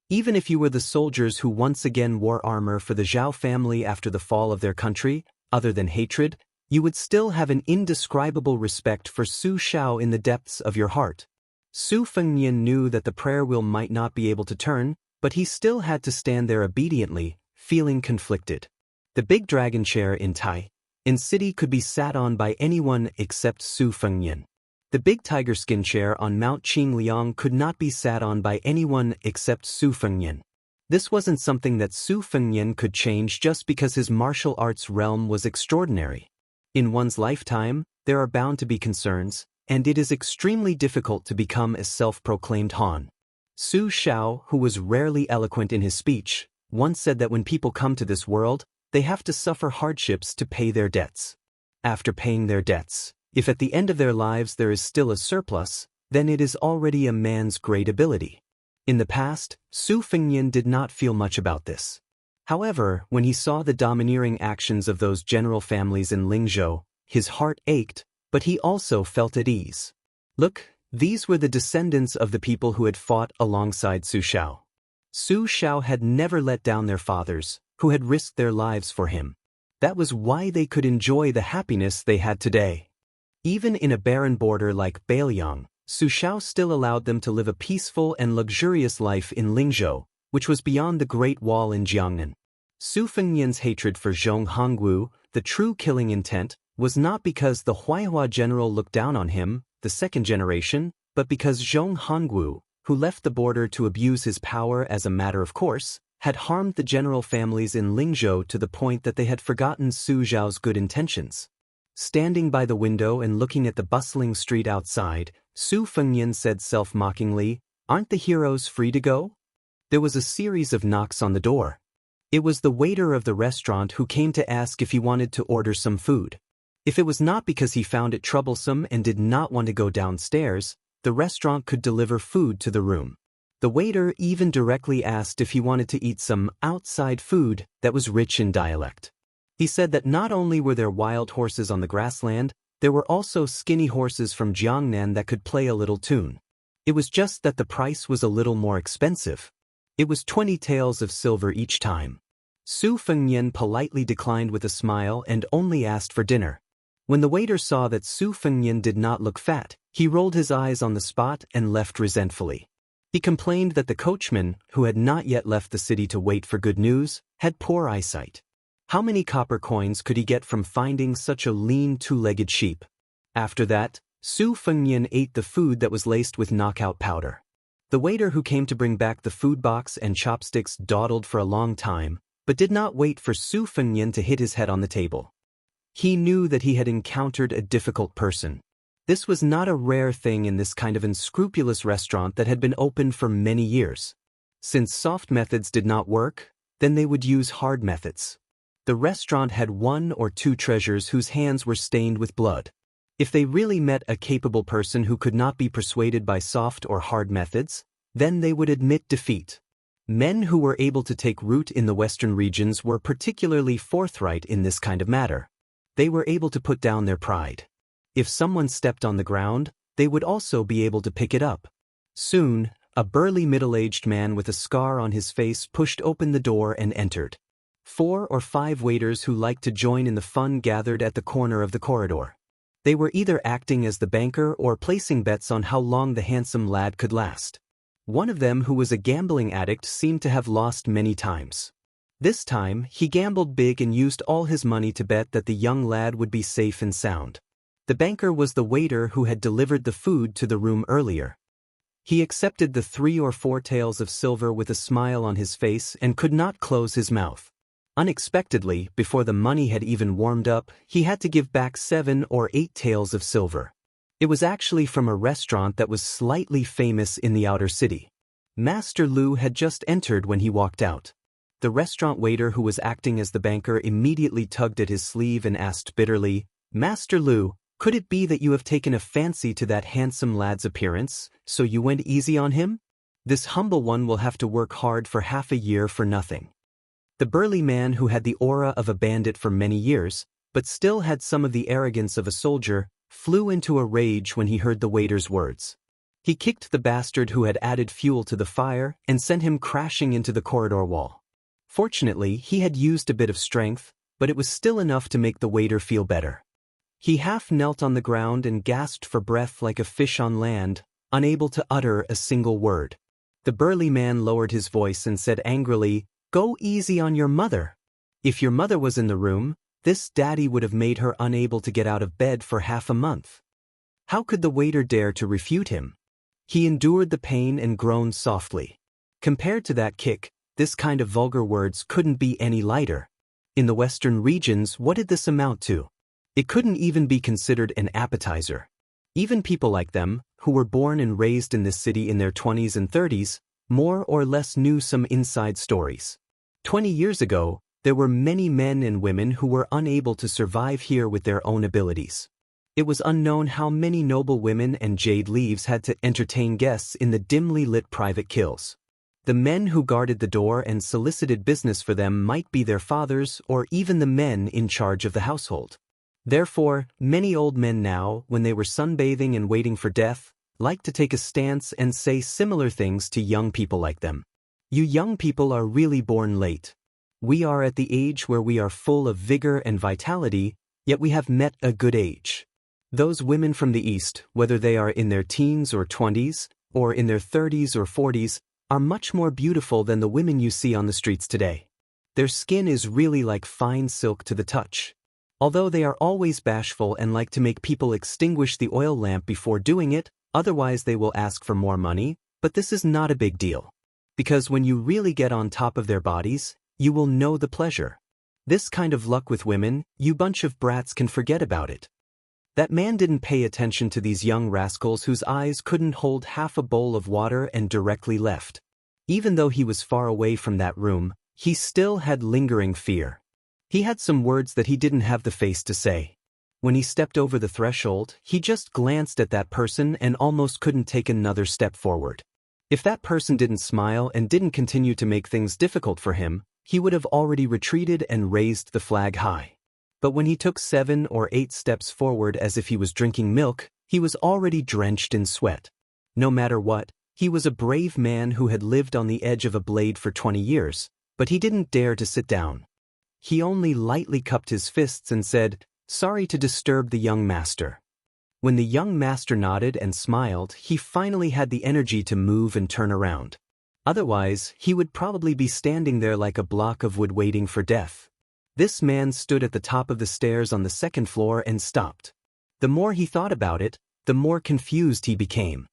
Even if you were the soldiers who once again wore armor for the Zhao family after the fall of their country, other than hatred, you would still have an indescribable respect for Su Shao in the depths of your heart. Su Fengnian knew that the prayer wheel might not be able to turn, but he still had to stand there obediently, feeling conflicted. The big dragon chair in Tai in city could be sat on by anyone except Su Fengnian. The big tiger skin chair on Mount Qingliang could not be sat on by anyone except Su Fengnian. This wasn't something that Su Fengnian could change just because his martial arts realm was extraordinary. In one's lifetime, there are bound to be concerns, and it is extremely difficult to become a self-proclaimed Han. Su Shao, who was rarely eloquent in his speech, once said that when people come to this world, they have to suffer hardships to pay their debts. After paying their debts, if at the end of their lives there is still a surplus, then it is already a man's great ability. In the past, Su Fengnian did not feel much about this. However, when he saw the domineering actions of those general families in Lingzhou, his heart ached, but he also felt at ease. Look, these were the descendants of the people who had fought alongside Su Shao. Su Shao had never let down their fathers, who had risked their lives for him. That was why they could enjoy the happiness they had today. Even in a barren border like Beiliang, Su Shao still allowed them to live a peaceful and luxurious life in Lingzhou, which was beyond the Great Wall in Jiangnan. Su Fengnian's hatred for Zhong Hongwu, the true killing intent was not because the Huaihua general looked down on him, the second generation, but because Zhong Hongwu, who left the border to abuse his power as a matter of course, had harmed the general families in Lingzhou to the point that they had forgotten Su Zhao's good intentions. Standing by the window and looking at the bustling street outside, Su Fengnian said self-mockingly, "Aren't the heroes free to go?" There was a series of knocks on the door. It was the waiter of the restaurant who came to ask if he wanted to order some food. If it was not because he found it troublesome and did not want to go downstairs, the restaurant could deliver food to the room. The waiter even directly asked if he wanted to eat some outside food that was rich in dialect. He said that not only were there wild horses on the grassland, there were also skinny horses from Jiangnan that could play a little tune. It was just that the price was a little more expensive. It was 20 taels of silver each time. Su Fengnian politely declined with a smile and only asked for dinner. When the waiter saw that Su Fengnian did not look fat, he rolled his eyes on the spot and left resentfully. He complained that the coachman, who had not yet left the city to wait for good news, had poor eyesight. How many copper coins could he get from finding such a lean two-legged sheep? After that, Su Fengnian ate the food that was laced with knockout powder. The waiter who came to bring back the food box and chopsticks dawdled for a long time, but did not wait for Su Fengnian to hit his head on the table. He knew that he had encountered a difficult person. This was not a rare thing in this kind of unscrupulous restaurant that had been open for many years. Since soft methods did not work, then they would use hard methods. The restaurant had 1 or 2 treasures whose hands were stained with blood. If they really met a capable person who could not be persuaded by soft or hard methods, then they would admit defeat. Men who were able to take root in the western regions were particularly forthright in this kind of matter. They were able to put down their pride. If someone stepped on the ground, they would also be able to pick it up. Soon, a burly middle-aged man with a scar on his face pushed open the door and entered. 4 or 5 waiters who liked to join in the fun gathered at the corner of the corridor. They were either acting as the banker or placing bets on how long the handsome lad could last. One of them, who was a gambling addict, seemed to have lost many times. This time, he gambled big and used all his money to bet that the young lad would be safe and sound. The banker was the waiter who had delivered the food to the room earlier. He accepted the 3 or 4 taels of silver with a smile on his face and could not close his mouth. Unexpectedly, before the money had even warmed up, he had to give back 7 or 8 taels of silver. It was actually from a restaurant that was slightly famous in the outer city. Master Lu had just entered when he walked out. The restaurant waiter who was acting as the banker immediately tugged at his sleeve and asked bitterly, "Master Lu, could it be that you have taken a fancy to that handsome lad's appearance, so you went easy on him? This humble one will have to work hard for half a year for nothing." The burly man, who had the aura of a bandit for many years, but still had some of the arrogance of a soldier, flew into a rage when he heard the waiter's words. He kicked the bastard who had added fuel to the fire and sent him crashing into the corridor wall. Fortunately, he had used a bit of strength, but it was still enough to make the waiter feel better. He half knelt on the ground and gasped for breath like a fish on land, unable to utter a single word. The burly man lowered his voice and said angrily, "Go easy on your mother. If your mother was in the room, this daddy would have made her unable to get out of bed for half a month." How could the waiter dare to refute him? He endured the pain and groaned softly. Compared to that kick, this kind of vulgar words couldn't be any lighter. In the western regions, what did this amount to? It couldn't even be considered an appetizer. Even people like them, who were born and raised in this city in their 20s and 30s, more or less knew some inside stories. 20 years ago, there were many men and women who were unable to survive here with their own abilities. It was unknown how many noble women and jade leaves had to entertain guests in the dimly lit private kills. The men who guarded the door and solicited business for them might be their fathers or even the men in charge of the household. Therefore, many old men now, when they were sunbathing and waiting for death, liked to take a stance and say similar things to young people like them. "You young people are really born late. We are at the age where we are full of vigor and vitality, yet we have met a good age." Those women from the East, whether they are in their teens or 20s, or in their 30s or 40s, are much more beautiful than the women you see on the streets today. Their skin is really like fine silk to the touch. Although they are always bashful and like to make people extinguish the oil lamp before doing it, otherwise they will ask for more money, but this is not a big deal. Because when you really get on top of their bodies, you will know the pleasure. This kind of luck with women, you bunch of brats can forget about it. That man didn't pay attention to these young rascals whose eyes couldn't hold half a bowl of water and directly left. Even though he was far away from that room, he still had lingering fear. He had some words that he didn't have the face to say. When he stepped over the threshold, he just glanced at that person and almost couldn't take another step forward. If that person didn't smile and didn't continue to make things difficult for him, he would have already retreated and raised the flag high. But when he took 7 or 8 steps forward as if he was drinking milk, he was already drenched in sweat. No matter what, he was a brave man who had lived on the edge of a blade for 20 years, but he didn't dare to sit down. He only lightly cupped his fists and said, "Sorry to disturb the young master." When the young master nodded and smiled, he finally had the energy to move and turn around. Otherwise, he would probably be standing there like a block of wood waiting for death. This man stood at the top of the stairs on the 2nd floor and stopped. The more he thought about it, the more confused he became.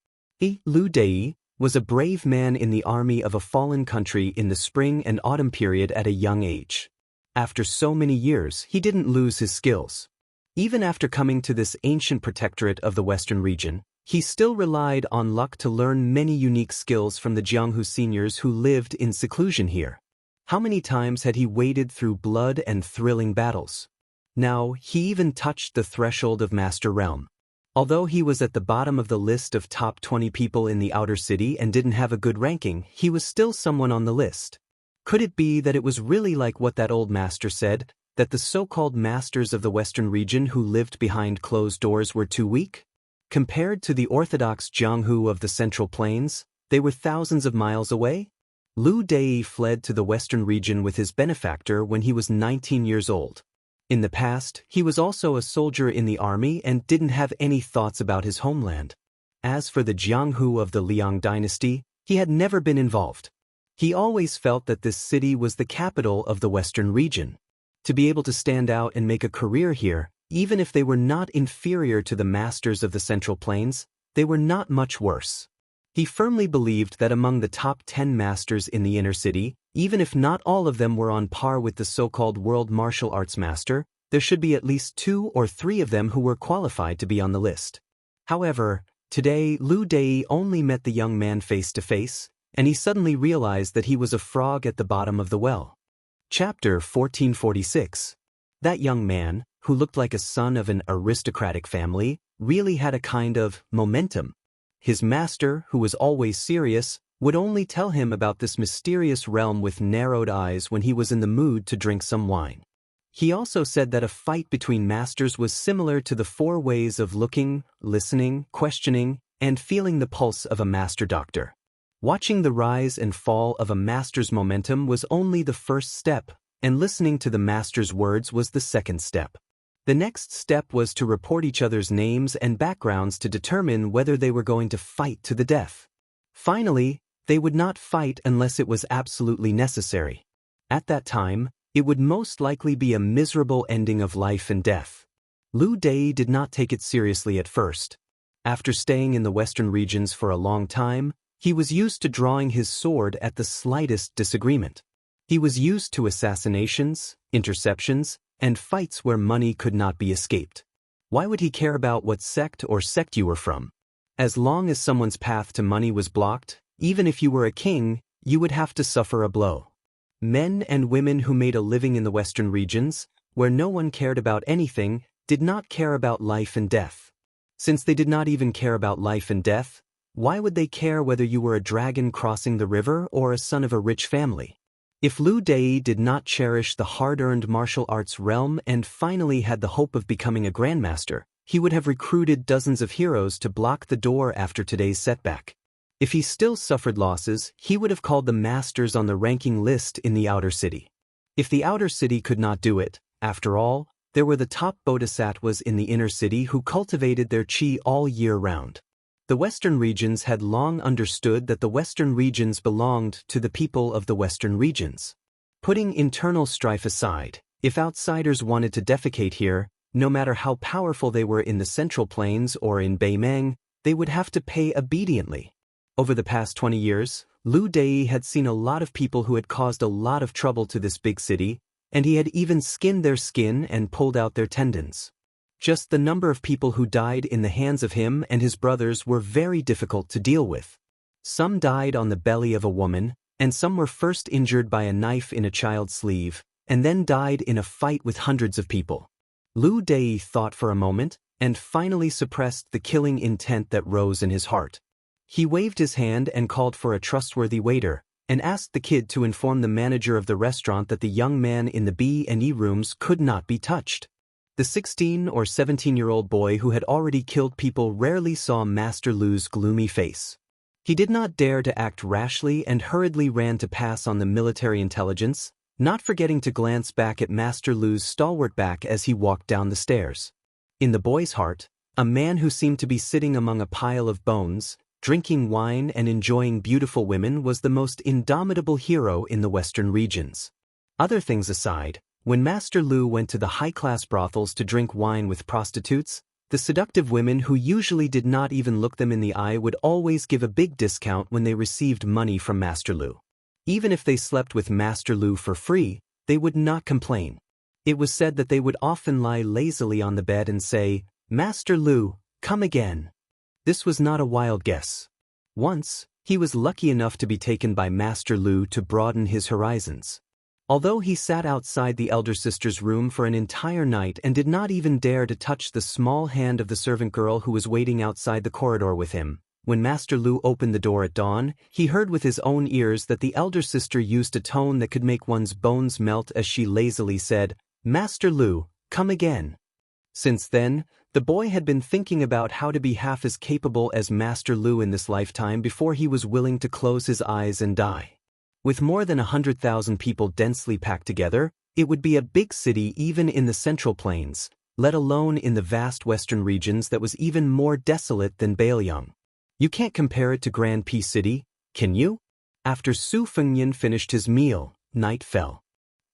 Lu Dei was a brave man in the army of a fallen country in the spring and autumn period at a young age. After so many years, he didn't lose his skills. Even after coming to this ancient protectorate of the Western region, he still relied on luck to learn many unique skills from the Jianghu seniors who lived in seclusion here. How many times had he waded through blood and thrilling battles? Now, he even touched the threshold of Master Realm. Although he was at the bottom of the list of top 20 people in the outer city and didn't have a good ranking, he was still someone on the list. Could it be that it was really like what that old master said, that the so-called masters of the Western region who lived behind closed doors were too weak? Compared to the orthodox Jianghu of the Central Plains, they were thousands of miles away. Lu Dei fled to the Western region with his benefactor when he was 19 years old. In the past, he was also a soldier in the army and didn't have any thoughts about his homeland. As for the Jianghu of the Liang dynasty, he had never been involved. He always felt that this city was the capital of the Western region. To be able to stand out and make a career here, even if they were not inferior to the masters of the Central Plains, they were not much worse. He firmly believed that among the top 10 masters in the inner city, even if not all of them were on par with the so-called world martial arts master, there should be at least 2 or 3 of them who were qualified to be on the list. However, today Lu Dei only met the young man face to face, and he suddenly realized that he was a frog at the bottom of the well. Chapter 1446. That young man, who looked like a son of an aristocratic family, really had a kind of momentum. His master, who was always serious, would only tell him about this mysterious realm with narrowed eyes when he was in the mood to drink some wine. He also said that a fight between masters was similar to the 4 ways of looking, listening, questioning, and feeling the pulse of a master doctor. Watching the rise and fall of a master's momentum was only the first step, and listening to the master's words was the second step. The next step was to report each other's names and backgrounds to determine whether they were going to fight to the death. Finally, they would not fight unless it was absolutely necessary. At that time, it would most likely be a miserable ending of life and death. Lu Dei did not take it seriously at first. After staying in the Western regions for a long time, he was used to drawing his sword at the slightest disagreement. He was used to assassinations, interceptions, and fights where money could not be escaped. Why would he care about what sect or sect you were from? As long as someone's path to money was blocked, even if you were a king, you would have to suffer a blow. Men and women who made a living in the Western regions, where no one cared about anything, did not care about life and death. Since they did not even care about life and death, why would they care whether you were a dragon crossing the river or a son of a rich family? If Lu Dei did not cherish the hard-earned martial arts realm and finally had the hope of becoming a grandmaster, he would have recruited dozens of heroes to block the door after today's setback. If he still suffered losses, he would have called the masters on the ranking list in the outer city. If the outer city could not do it, after all, there were the top bodhisattvas in the inner city who cultivated their qi all year round. The Western regions had long understood that the Western regions belonged to the people of the Western regions. Putting internal strife aside, If outsiders wanted to defecate here, no matter how powerful they were in the Central Plains or in Beimeng, they would have to pay obediently. Over the past 20 years, Liu Dai had seen a lot of people who had caused a lot of trouble to this big city, and he had even skinned their skin and pulled out their tendons. Just the number of people who died in the hands of him and his brothers were very difficult to deal with. Some died on the belly of a woman, and some were first injured by a knife in a child's sleeve, and then died in a fight with hundreds of people. Liu Dai thought for a moment, and finally suppressed the killing intent that rose in his heart. He waved his hand and called for a trustworthy waiter, and asked the kid to inform the manager of the restaurant that the young man in the B&E rooms could not be touched. The 16 or 17-year-old boy who had already killed people rarely saw Master Lu's gloomy face. He did not dare to act rashly and hurriedly ran to pass on the military intelligence, not forgetting to glance back at Master Lu's stalwart back as he walked down the stairs. In the boy's heart, a man who seemed to be sitting among a pile of bones, drinking wine and enjoying beautiful women was the most indomitable hero in the western regions. Other things aside, when Master Lu went to the high-class brothels to drink wine with prostitutes, the seductive women who usually did not even look them in the eye would always give a big discount when they received money from Master Lu. Even if they slept with Master Lu for free, they would not complain. It was said that they would often lie lazily on the bed and say, "Master Lu, come again." This was not a wild guess. Once, he was lucky enough to be taken by Master Lu to broaden his horizons. Although he sat outside the elder sister's room for an entire night and did not even dare to touch the small hand of the servant girl who was waiting outside the corridor with him, when Master Lu opened the door at dawn, he heard with his own ears that the elder sister used a tone that could make one's bones melt as she lazily said, "Master Lu, come again." Since then, the boy had been thinking about how to be half as capable as Master Lu in this lifetime before he was willing to close his eyes and die. With more than 100,000 people densely packed together, it would be a big city even in the Central Plains, let alone in the vast western regions that was even more desolate than Beiliang. You can't compare it to Grand Peace City, can you? After Su Fengnian finished his meal, night fell.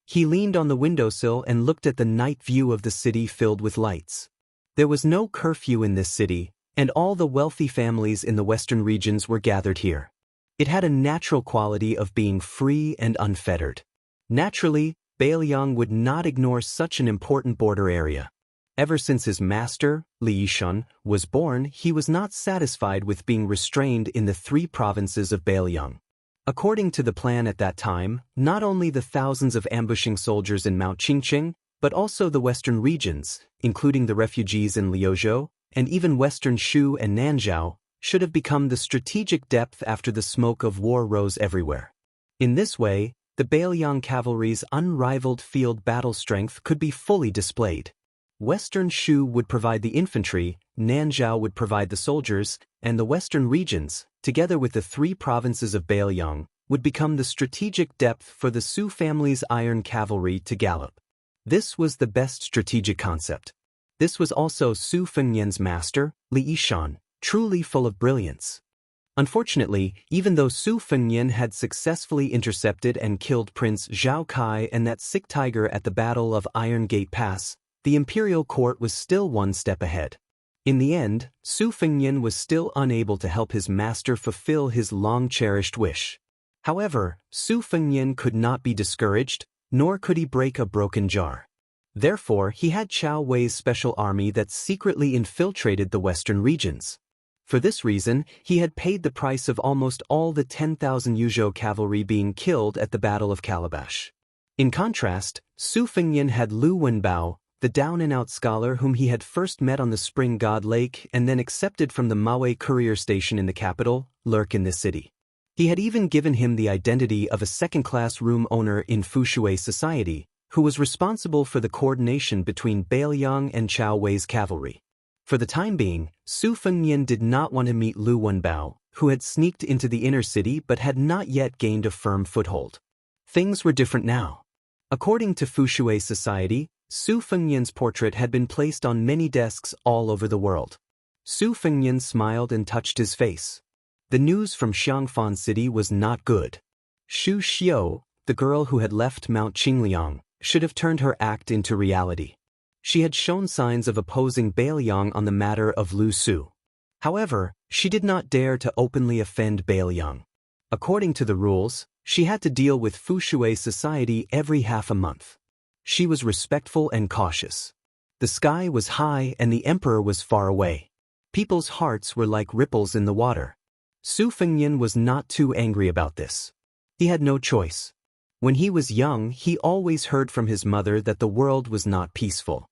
He leaned on the windowsill and looked at the night view of the city filled with lights. There was no curfew in this city, and all the wealthy families in the western regions were gathered here. It had a natural quality of being free and unfettered. Naturally, Beiliang would not ignore such an important border area. Ever since his master, Li Yishun, was born, he was not satisfied with being restrained in the 3 provinces of Beiliang. According to the plan at that time, not only the thousands of ambushing soldiers in Mount Qingqing, but also the western regions, including the refugees in Liuzhou, and even western Shu and Nanzhao, should have become the strategic depth after the smoke of war rose everywhere. In this way, the Beiliang cavalry's unrivaled field battle strength could be fully displayed. Western Shu would provide the infantry, Nanzhao would provide the soldiers, and the western regions, together with the 3 provinces of Beiliang, would become the strategic depth for the Su family's iron cavalry to gallop. This was the best strategic concept. This was also Su Fengnian's master, Li Yishun, truly full of brilliance. Unfortunately, even though Su Fengnian had successfully intercepted and killed Prince Zhao Kai and that sick tiger at the Battle of Iron Gate Pass, the imperial court was still one step ahead. In the end, Su Fengnian was still unable to help his master fulfill his long-cherished wish. However, Su Fengnian could not be discouraged, nor could he break a broken jar. Therefore, he had Chao Wei's special army that secretly infiltrated the western regions. For this reason, he had paid the price of almost all the 10,000 Yuzhou cavalry being killed at the Battle of Calabash. In contrast, Su Fengnian had Lu Wenbao, the down-and-out scholar whom he had first met on the Spring God Lake and then accepted from the Maui courier station in the capital, lurk in this city. He had even given him the identity of a second-class room owner in Fushui society, who was responsible for the coordination between Beiliang and Chao Wei's cavalry. For the time being, Su Fengnian did not want to meet Lu Wenbao, who had sneaked into the inner city but had not yet gained a firm foothold. Things were different now. According to Fushui society, Su Fengnian's portrait had been placed on many desks all over the world. Su Fengnian smiled and touched his face. The news from Xiangfan City was not good. Xu Xiu, the girl who had left Mount Qingliang, should have turned her act into reality. She had shown signs of opposing Bailiang on the matter of Lu Su. However, she did not dare to openly offend Bailiang. According to the rules, she had to deal with Fushui society every half a month. She was respectful and cautious. The sky was high and the emperor was far away. People's hearts were like ripples in the water. Su Fengnian was not too angry about this. He had no choice. When he was young, he always heard from his mother that the world was not peaceful.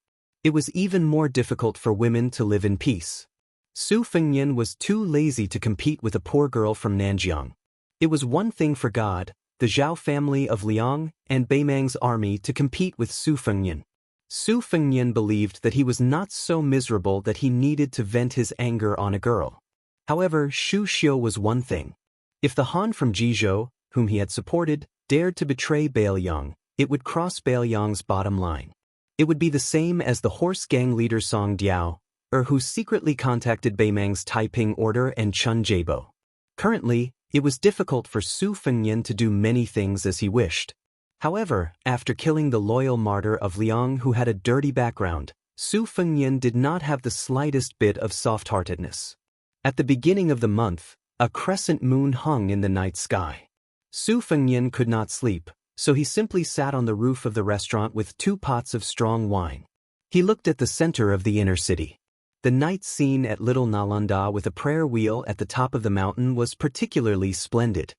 It was even more difficult for women to live in peace. Su Fengnian was too lazy to compete with a poor girl from Nanjiang. It was one thing for God, the Zhao family of Liang, and Beimang's army to compete with Su Fengnian. Su Fengnian believed that he was not so miserable that he needed to vent his anger on a girl. However, Shu Xiu was one thing. If the Han from Jizhou, whom he had supported, dared to betray Bailiang, it would cross Bailiang's bottom line. It would be the same as the horse gang leader Song Diao, who secretly contacted Beimang's Taiping Order and Chun Jiebo. Currently, it was difficult for Su Fengnian to do many things as he wished. However, after killing the loyal martyr of Liang who had a dirty background, Su Fengnian did not have the slightest bit of soft-heartedness. At the beginning of the month, a crescent moon hung in the night sky. Su Fengnian could not sleep, so he simply sat on the roof of the restaurant with 2 pots of strong wine. He looked at the center of the inner city. The night scene at Little Nalanda with a prayer wheel at the top of the mountain was particularly splendid.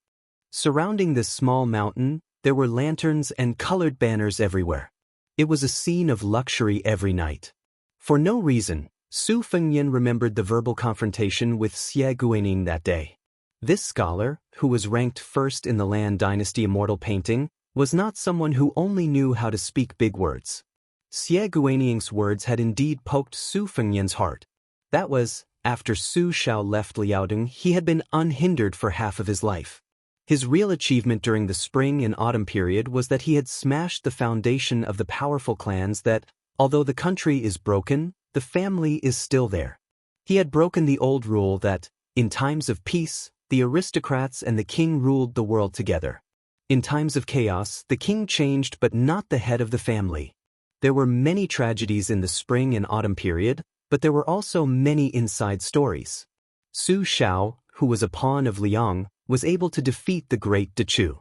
Surrounding this small mountain, there were lanterns and colored banners everywhere. It was a scene of luxury every night. For no reason, Su Fengnian remembered the verbal confrontation with Xie Guining that day. This scholar, who was ranked first in the Lan Dynasty Immortal painting, was not someone who only knew how to speak big words. Xie Guining's words had indeed poked Su Fengnian's heart. That was, after Su Xiao left Liaodong, he had been unhindered for half of his life. His real achievement during the spring and autumn period was that he had smashed the foundation of the powerful clans that, although the country is broken, the family is still there. He had broken the old rule that, in times of peace, the aristocrats and the king ruled the world together. In times of chaos, the king changed but not the head of the family. There were many tragedies in the spring and autumn period, but there were also many inside stories. Su Xiao, who was a pawn of Liang, was able to defeat the great Dechu.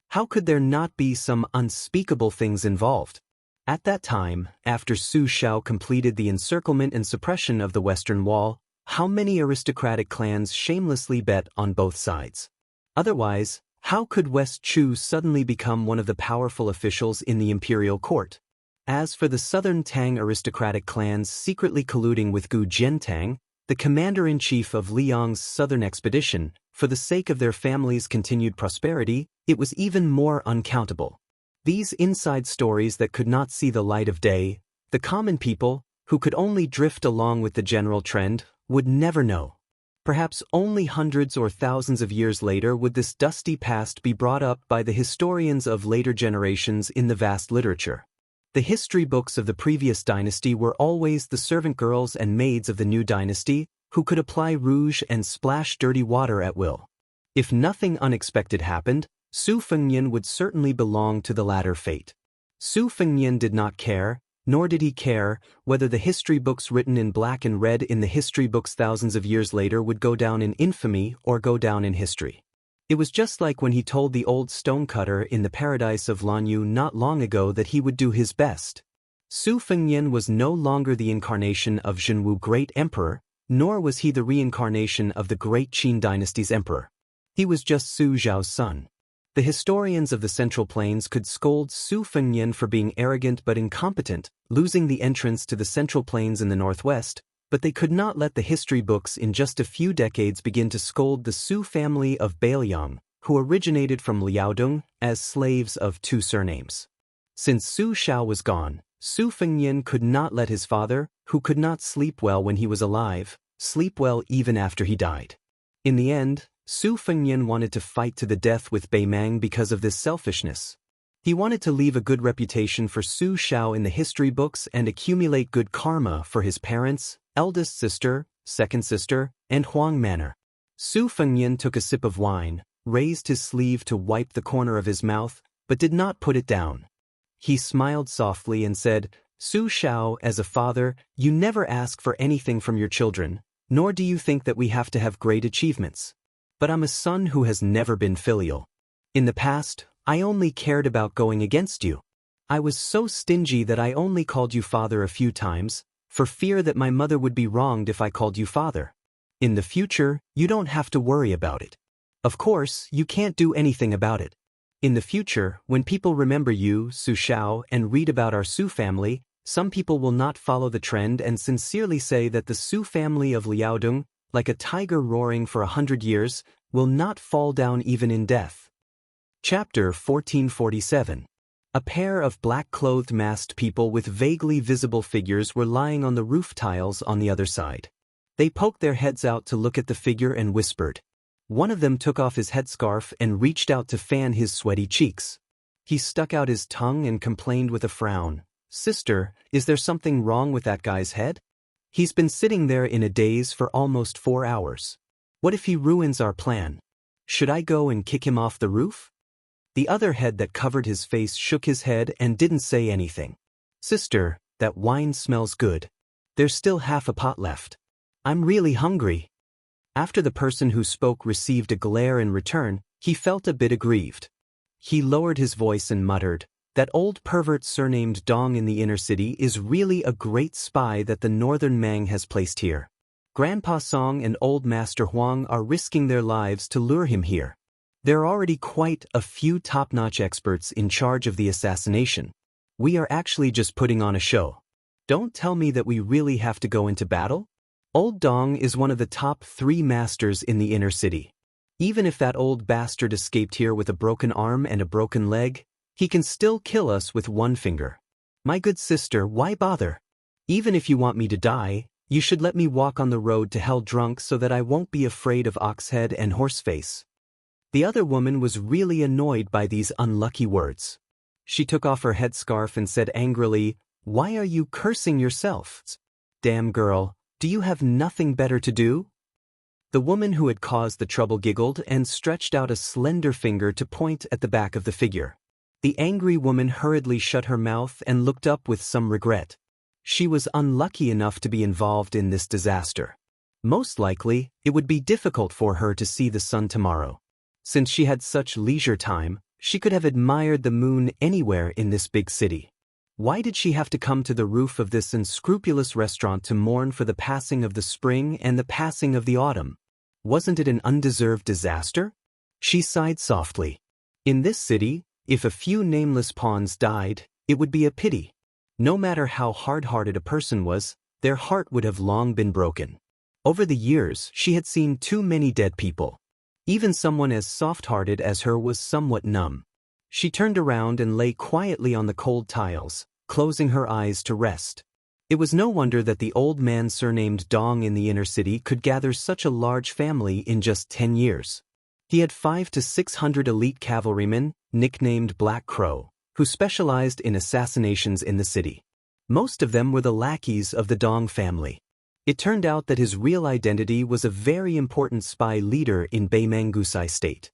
How could there not be some unspeakable things involved? At that time, after Su Xiao completed the encirclement and suppression of the Western Wall, how many aristocratic clans shamelessly bet on both sides? Otherwise, how could West Chu suddenly become one of the powerful officials in the imperial court? As for the southern Tang aristocratic clans secretly colluding with Gu Jiantang, the commander-in-chief of Liang's southern expedition, for the sake of their family's continued prosperity, it was even more uncountable. These inside stories that could not see the light of day, the common people, who could only drift along with the general trend, would never know. Perhaps only hundreds or thousands of years later would this dusty past be brought up by the historians of later generations in the vast literature. The history books of the previous dynasty were always the servant girls and maids of the new dynasty, who could apply rouge and splash dirty water at will. If nothing unexpected happened, Su Fengnian would certainly belong to the latter fate. Su Fengnian did not care, nor did he care, whether the history books written in black and red in the history books thousands of years later would go down in infamy or go down in history. It was just like when he told the old stonecutter in the paradise of Lanyu not long ago that he would do his best. Su Fengnian was no longer the incarnation of Zhenwu Great Emperor, nor was he the reincarnation of the Great Qin Dynasty's emperor. He was just Su Zhao's son. The historians of the Central Plains could scold Su Fengnian for being arrogant but incompetent, losing the entrance to the Central Plains in the northwest, but they could not let the history books in just a few decades begin to scold the Su family of Bailiang, who originated from Liaodong, as slaves of 2 surnames. Since Su Xiao was gone, Su Fengnian could not let his father, who could not sleep well when he was alive, sleep well even after he died. In the end, Su Fengnian wanted to fight to the death with Beimang because of this selfishness. He wanted to leave a good reputation for Su Xiao in the history books and accumulate good karma for his parents, eldest sister, second sister, and Huang Manor. Su Fengnian took a sip of wine, raised his sleeve to wipe the corner of his mouth, but did not put it down. He smiled softly and said, Su Xiao, as a father, you never ask for anything from your children, nor do you think that we have to have great achievements. But I'm a son who has never been filial. In the past, I only cared about going against you. I was so stingy that I only called you father a few times, for fear that my mother would be wronged if I called you father. In the future, you don't have to worry about it. Of course, you can't do anything about it. In the future, when people remember you, Su Xiao, and read about our Su family, some people will not follow the trend and sincerely say that the Su family of Liaodong, like a tiger roaring for 100 years, will not fall down even in death. Chapter 1447. A pair of black-clothed masked people with vaguely visible figures were lying on the roof tiles on the other side. They poked their heads out to look at the figure and whispered. One of them took off his headscarf and reached out to fan his sweaty cheeks. He stuck out his tongue and complained with a frown, Sister, is there something wrong with that guy's head? He's been sitting there in a daze for almost 4 hours. What if he ruins our plan? Should I go and kick him off the roof? The other head that covered his face shook his head and didn't say anything. Sister, that wine smells good. There's still half a pot left. I'm really hungry. After the person who spoke received a glare in return, he felt a bit aggrieved. He lowered his voice and muttered, that old pervert surnamed Dong in the inner city is really a great spy that the northern Mang has placed here. Grandpa Song and old Master Huang are risking their lives to lure him here. There are already quite a few top-notch experts in charge of the assassination. We are actually just putting on a show. Don't tell me that we really have to go into battle? Old Dong is one of the top 3 masters in the inner city. Even if that old bastard escaped here with a broken arm and a broken leg, he can still kill us with one finger. My good sister, why bother? Even if you want me to die, you should let me walk on the road to hell drunk so that I won't be afraid of Oxhead and Horseface. The other woman was really annoyed by these unlucky words. She took off her headscarf and said angrily, Why are you cursing yourself? Damn girl, do you have nothing better to do? The woman who had caused the trouble giggled and stretched out a slender finger to point at the back of the figure. The angry woman hurriedly shut her mouth and looked up with some regret. She was unlucky enough to be involved in this disaster. Most likely, it would be difficult for her to see the sun tomorrow. Since she had such leisure time, she could have admired the moon anywhere in this big city. Why did she have to come to the roof of this unscrupulous restaurant to mourn for the passing of the spring and the passing of the autumn? Wasn't it an undeserved disaster? She sighed softly. In this city, if a few nameless pawns died, it would be a pity. No matter how hard-hearted a person was, their heart would have long been broken. Over the years, she had seen too many dead people. Even someone as soft-hearted as her was somewhat numb. She turned around and lay quietly on the cold tiles, closing her eyes to rest. It was no wonder that the old man surnamed Dong in the inner city could gather such a large family in just 10 years. He had 500 to 600 elite cavalrymen, nicknamed Black Crow, who specialized in assassinations in the city. Most of them were the lackeys of the Dong family. It turned out that his real identity was a very important spy leader in Beimangusai state.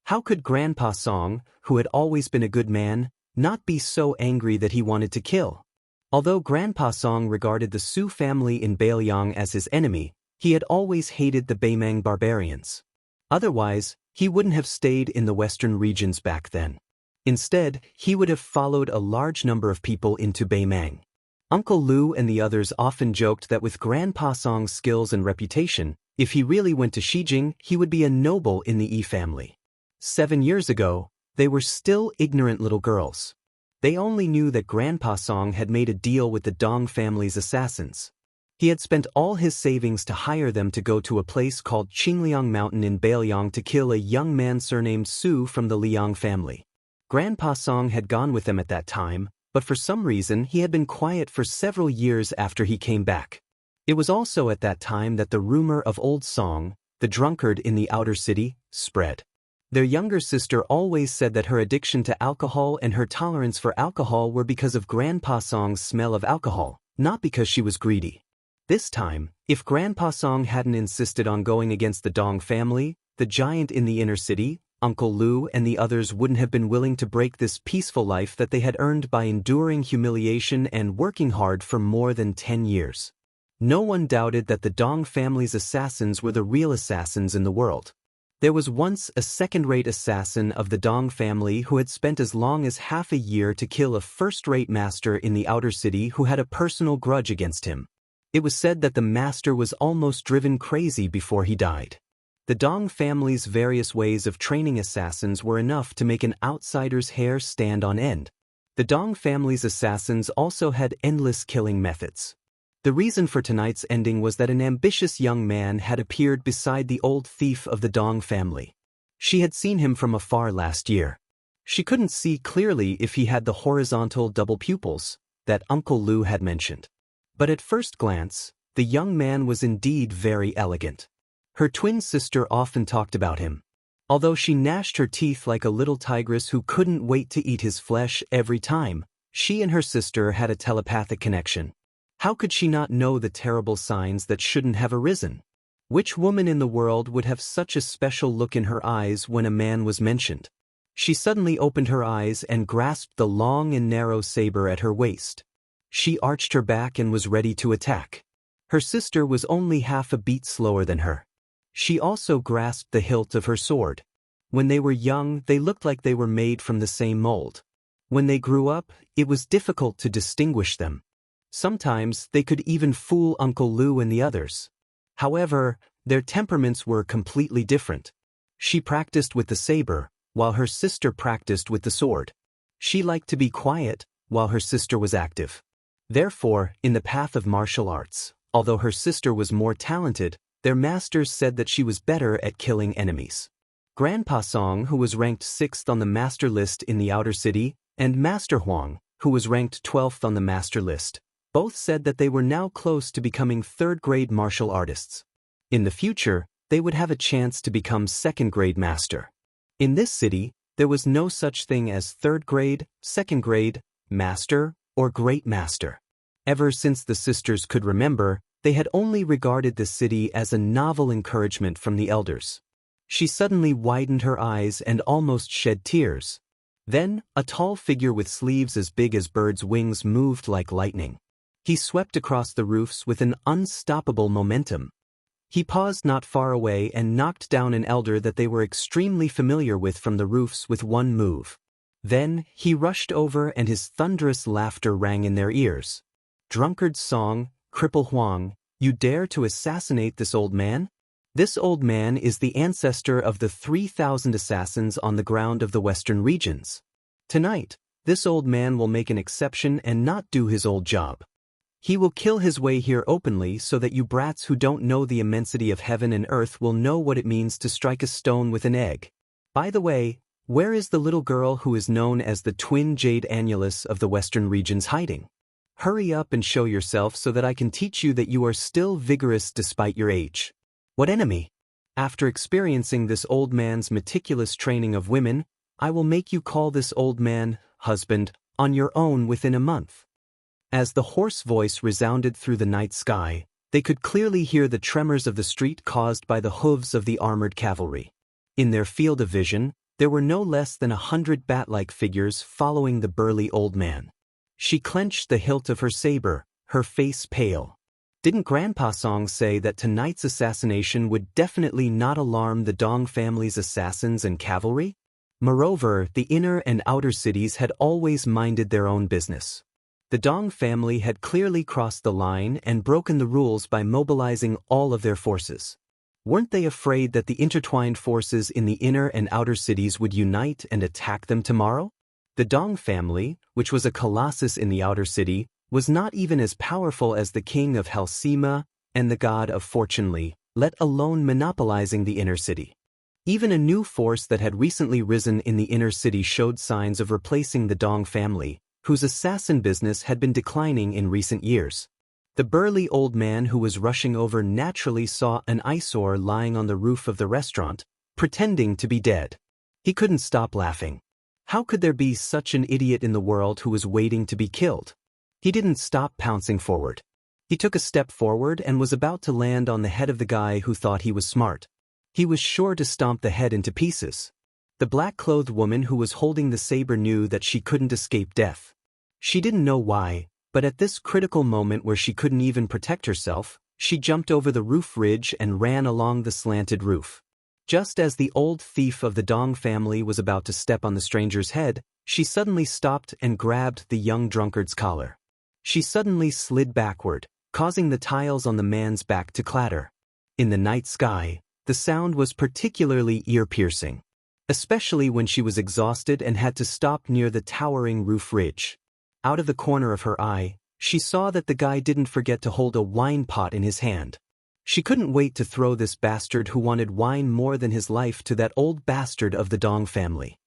How could Grandpa Song, who had always been a good man, not be so angry that he wanted to kill? Although Grandpa Song regarded the Su family in Bailiang as his enemy, he had always hated the Beimang barbarians. Otherwise, he wouldn't have stayed in the western regions back then. Instead, he would have followed a large number of people into Beimang. Uncle Lu and the others often joked that with Grandpa Song's skills and reputation, if he really went to Xijing, he would be a noble in the Yi family. 7 years ago, they were still ignorant little girls. They only knew that Grandpa Song had made a deal with the Dong family's assassins. He had spent all his savings to hire them to go to a place called Qingliang Mountain in Bailiang to kill a young man surnamed Su from the Liang family. Grandpa Song had gone with them at that time, but for some reason he had been quiet for several years after he came back. It was also at that time that the rumor of Old Song, the drunkard in the outer city, spread. Their younger sister always said that her addiction to alcohol and her tolerance for alcohol were because of Grandpa Song's smell of alcohol, not because she was greedy. This time, if Grandpa Song hadn't insisted on going against the Dong family, the giant in the inner city, Uncle Lu and the others wouldn't have been willing to break this peaceful life that they had earned by enduring humiliation and working hard for more than 10 years. No one doubted that the Dong family's assassins were the real assassins in the world. There was once a second-rate assassin of the Dong family who had spent as long as half a year to kill a first-rate master in the outer city who had a personal grudge against him. It was said that the master was almost driven crazy before he died. The Dong family's various ways of training assassins were enough to make an outsider's hair stand on end. The Dong family's assassins also had endless killing methods. The reason for tonight's ending was that an ambitious young man had appeared beside the old thief of the Dong family. She had seen him from afar last year. She couldn't see clearly if he had the horizontal double pupils that Uncle Lu had mentioned. But at first glance, the young man was indeed very elegant. Her twin sister often talked about him. Although she gnashed her teeth like a little tigress who couldn't wait to eat his flesh every time, she and her sister had a telepathic connection. How could she not know the terrible signs that shouldn't have arisen? Which woman in the world would have such a special look in her eyes when a man was mentioned? She suddenly opened her eyes and grasped the long and narrow saber at her waist. She arched her back and was ready to attack. Her sister was only half a beat slower than her. She also grasped the hilt of her sword. When they were young, they looked like they were made from the same mold. When they grew up, it was difficult to distinguish them. Sometimes they could even fool Uncle Lu and the others. However, their temperaments were completely different. She practiced with the saber, while her sister practiced with the sword. She liked to be quiet, while her sister was active. Therefore, in the path of martial arts, although her sister was more talented, their masters said that she was better at killing enemies. Grandpa Song, who was ranked 6th on the master list in the outer city, and Master Huang, who was ranked 12th on the master list, both said that they were now close to becoming third-grade martial artists. In the future, they would have a chance to become second-grade master. In this city, there was no such thing as third-grade, second-grade, master, or great master. Ever since the sisters could remember, they had only regarded the city as a novel encouragement from the elders. She suddenly widened her eyes and almost shed tears. Then, a tall figure with sleeves as big as birds' wings moved like lightning. He swept across the roofs with an unstoppable momentum. He paused not far away and knocked down an elder that they were extremely familiar with from the roofs with one move. Then, he rushed over and his thunderous laughter rang in their ears. "Drunkard Song, Cripple Huang, you dare to assassinate this old man? This old man is the ancestor of the 3,000 assassins on the ground of the western regions. Tonight, this old man will make an exception and not do his old job. He will kill his way here openly so that you brats who don't know the immensity of heaven and earth will know what it means to strike a stone with an egg. By the way, where is the little girl who is known as the twin jade annulus of the western regions hiding? Hurry up and show yourself so that I can teach you that you are still vigorous despite your age. What enemy? After experiencing this old man's meticulous training of women, I will make you call this old man husband on your own within a month." As the hoarse voice resounded through the night sky, they could clearly hear the tremors of the street caused by the hooves of the armored cavalry. In their field of vision, there were no less than 100 bat-like figures following the burly old man. She clenched the hilt of her saber, her face pale. Didn't Grandpa Song say that tonight's assassination would definitely not alarm the Dong family's assassins and cavalry? Moreover, the inner and outer cities had always minded their own business. The Dong family had clearly crossed the line and broken the rules by mobilizing all of their forces. Weren't they afraid that the intertwined forces in the inner and outer cities would unite and attack them tomorrow? The Dong family, which was a colossus in the outer city, was not even as powerful as the king of Halsema and the god of Fortune Li, let alone monopolizing the inner city. Even a new force that had recently risen in the inner city showed signs of replacing the Dong family, whose assassin business had been declining in recent years. The burly old man who was rushing over naturally saw an eyesore lying on the roof of the restaurant, pretending to be dead. He couldn't stop laughing. How could there be such an idiot in the world who was waiting to be killed? He didn't stop pouncing forward. He took a step forward and was about to land on the head of the guy who thought he was smart. He was sure to stomp the head into pieces. The black-clothed woman who was holding the saber knew that she couldn't escape death. She didn't know why, but at this critical moment where she couldn't even protect herself, she jumped over the roof ridge and ran along the slanted roof. Just as the old thief of the Dong family was about to step on the stranger's head, she suddenly stopped and grabbed the young drunkard's collar. She suddenly slid backward, causing the tiles on the man's back to clatter. In the night sky, the sound was particularly ear-piercing, especially when she was exhausted and had to stop near the towering roof ridge. Out of the corner of her eye, she saw that the guy didn't forget to hold a wine pot in his hand. She couldn't wait to throw this bastard who wanted wine more than his life to that old bastard of the Dong family.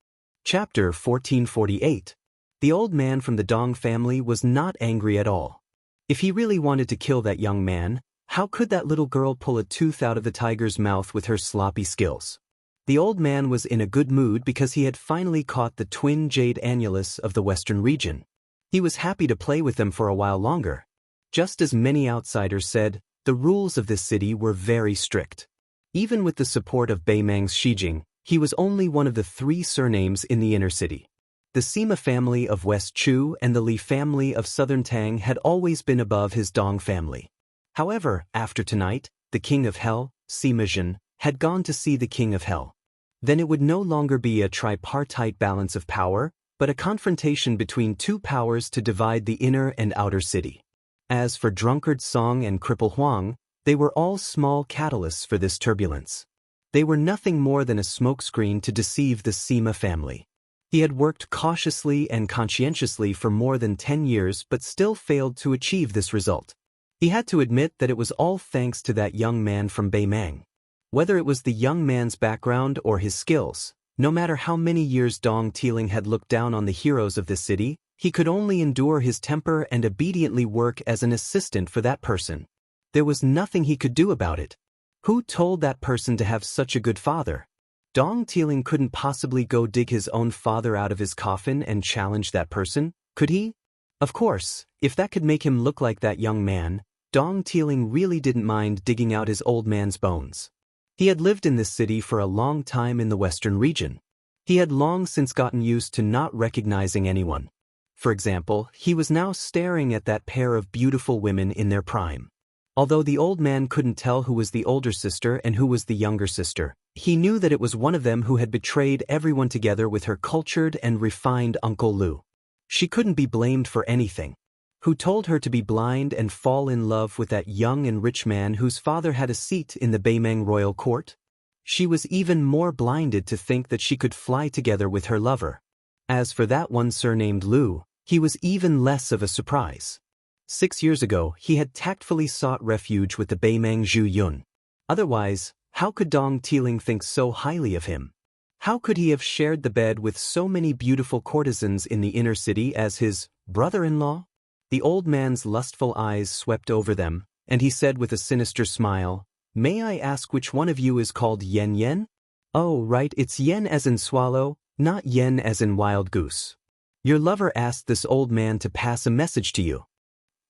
Chapter 1448. The old man from the Dong family was not angry at all. If he really wanted to kill that young man, how could that little girl pull a tooth out of the tiger's mouth with her sloppy skills? The old man was in a good mood because he had finally caught the twin jade annulus of the western region. He was happy to play with them for a while longer. Just as many outsiders said, the rules of this city were very strict. Even with the support of Beimang's Shijing, he was only one of the 3 surnames in the inner city. The Sima family of West Chu and the Li family of Southern Tang had always been above his Dong family. However, after tonight, the king of hell, Sima Zhen, had gone to see the king of hell. Then it would no longer be a tripartite balance of power, but a confrontation between 2 powers to divide the inner and outer city. As for drunkard Song and cripple Huang, they were all small catalysts for this turbulence. They were nothing more than a smokescreen to deceive the Sima family. He had worked cautiously and conscientiously for more than 10 years but still failed to achieve this result. He had to admit that it was all thanks to that young man from Beimang. Whether it was the young man's background or his skills, no matter how many years Dong Tiling had looked down on the heroes of this city, he could only endure his temper and obediently work as an assistant for that person. There was nothing he could do about it. Who told that person to have such a good father? Dong Tiling couldn't possibly go dig his own father out of his coffin and challenge that person, could he? Of course, if that could make him look like that young man, Dong Tiling really didn't mind digging out his old man's bones. He had lived in this city for a long time in the western region. He had long since gotten used to not recognizing anyone. For example, he was now staring at that pair of beautiful women in their prime. Although the old man couldn't tell who was the older sister and who was the younger sister, he knew that it was one of them who had betrayed everyone together with her cultured and refined Uncle Lu. She couldn't be blamed for anything. Who told her to be blind and fall in love with that young and rich man whose father had a seat in the Beimang royal court? She was even more blinded to think that she could fly together with her lover. As for that one surnamed Lu, he was even less of a surprise. 6 years ago, he had tactfully sought refuge with the Beimang Zhu Yun. Otherwise, how could Dong Tiling think so highly of him? How could he have shared the bed with so many beautiful courtesans in the inner city as his brother-in-law? The old man's lustful eyes swept over them, and he said with a sinister smile, "May I ask which one of you is called Yen Yen?" "Oh, right, it's yen as in swallow, not yen as in wild goose. Your lover asked this old man to pass a message to you.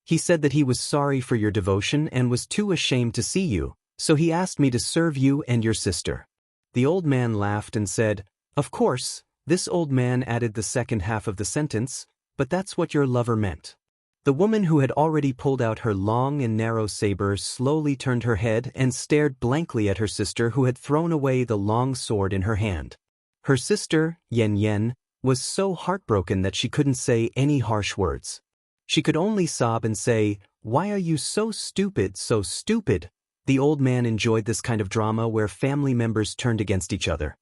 He said that he was sorry for your devotion and was too ashamed to see you, so he asked me to serve you and your sister." The old man laughed and said, "Of course," this old man added the second half of the sentence, "but that's what your lover meant." The woman who had already pulled out her long and narrow saber slowly turned her head and stared blankly at her sister who had thrown away the long sword in her hand. Her sister, Yen Yen, was so heartbroken that she couldn't say any harsh words. She could only sob and say, "Why are you so stupid, so stupid?" The old man enjoyed this kind of drama where family members turned against each other.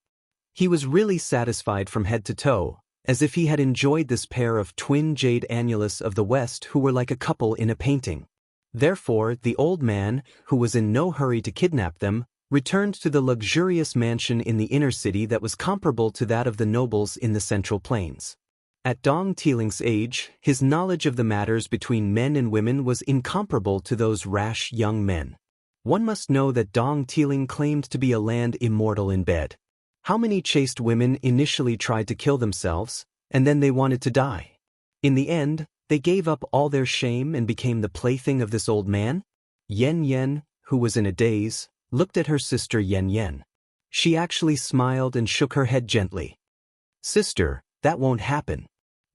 He was really satisfied from head to toe, as if he had enjoyed this pair of twin jade annulus of the West who were like a couple in a painting. Therefore, the old man, who was in no hurry to kidnap them, returned to the luxurious mansion in the inner city that was comparable to that of the nobles in the Central Plains. At Dong Tiling's age, his knowledge of the matters between men and women was incomparable to those rash young men. One must know that Dong Tiling claimed to be a land immortal in bed. How many chaste women initially tried to kill themselves, and then they wanted to die? In the end, they gave up all their shame and became the plaything of this old man? Yen Yen, who was in a daze, looked at her sister Yen Yen. She actually smiled and shook her head gently. Sister, that won't happen.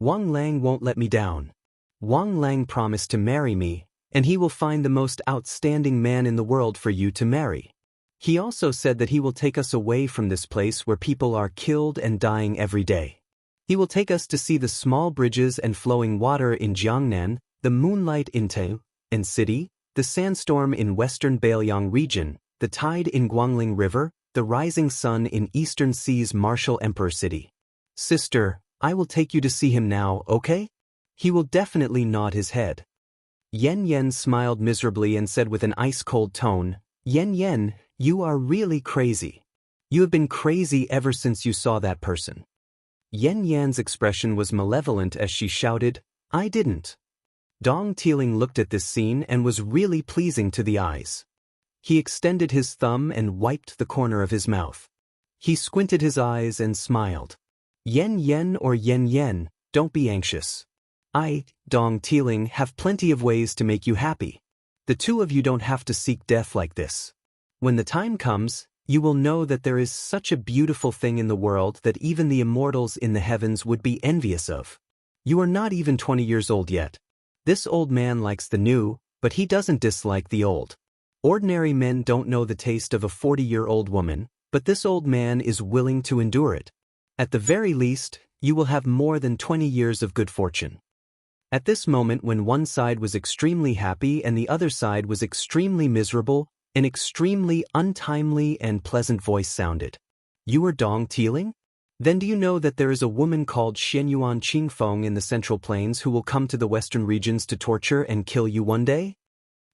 Wang Lang won't let me down. Wang Lang promised to marry me, and he will find the most outstanding man in the world for you to marry. He also said that he will take us away from this place where people are killed and dying every day. He will take us to see the small bridges and flowing water in Jiangnan, the moonlight in Daoist city, the sandstorm in western Beiliang region, the tide in Guangling River, the rising sun in Eastern Sea's Martial Emperor City. Sister, I will take you to see him now, okay? He will definitely nod his head. Yen Yen smiled miserably and said with an ice-cold tone, Yen Yen, you are really crazy. You have been crazy ever since you saw that person. Yen Yan's expression was malevolent as she shouted, I didn't. Dong Tiling looked at this scene and was really pleasing to the eyes. He extended his thumb and wiped the corner of his mouth. He squinted his eyes and smiled. Yen Yen or Yen Yen, don't be anxious. I, Dong Tiling, have plenty of ways to make you happy. The two of you don't have to seek death like this. When the time comes, you will know that there is such a beautiful thing in the world that even the immortals in the heavens would be envious of. You are not even 20 years old yet. This old man likes the new, but he doesn't dislike the old. Ordinary men don't know the taste of a 40-year-old woman, but this old man is willing to endure it. At the very least, you will have more than 20 years of good fortune. At this moment when one side was extremely happy and the other side was extremely miserable, an extremely untimely and pleasant voice sounded. You are Dong Tiling? Then do you know that there is a woman called Xianyuan Qingfeng in the Central Plains who will come to the western regions to torture and kill you one day?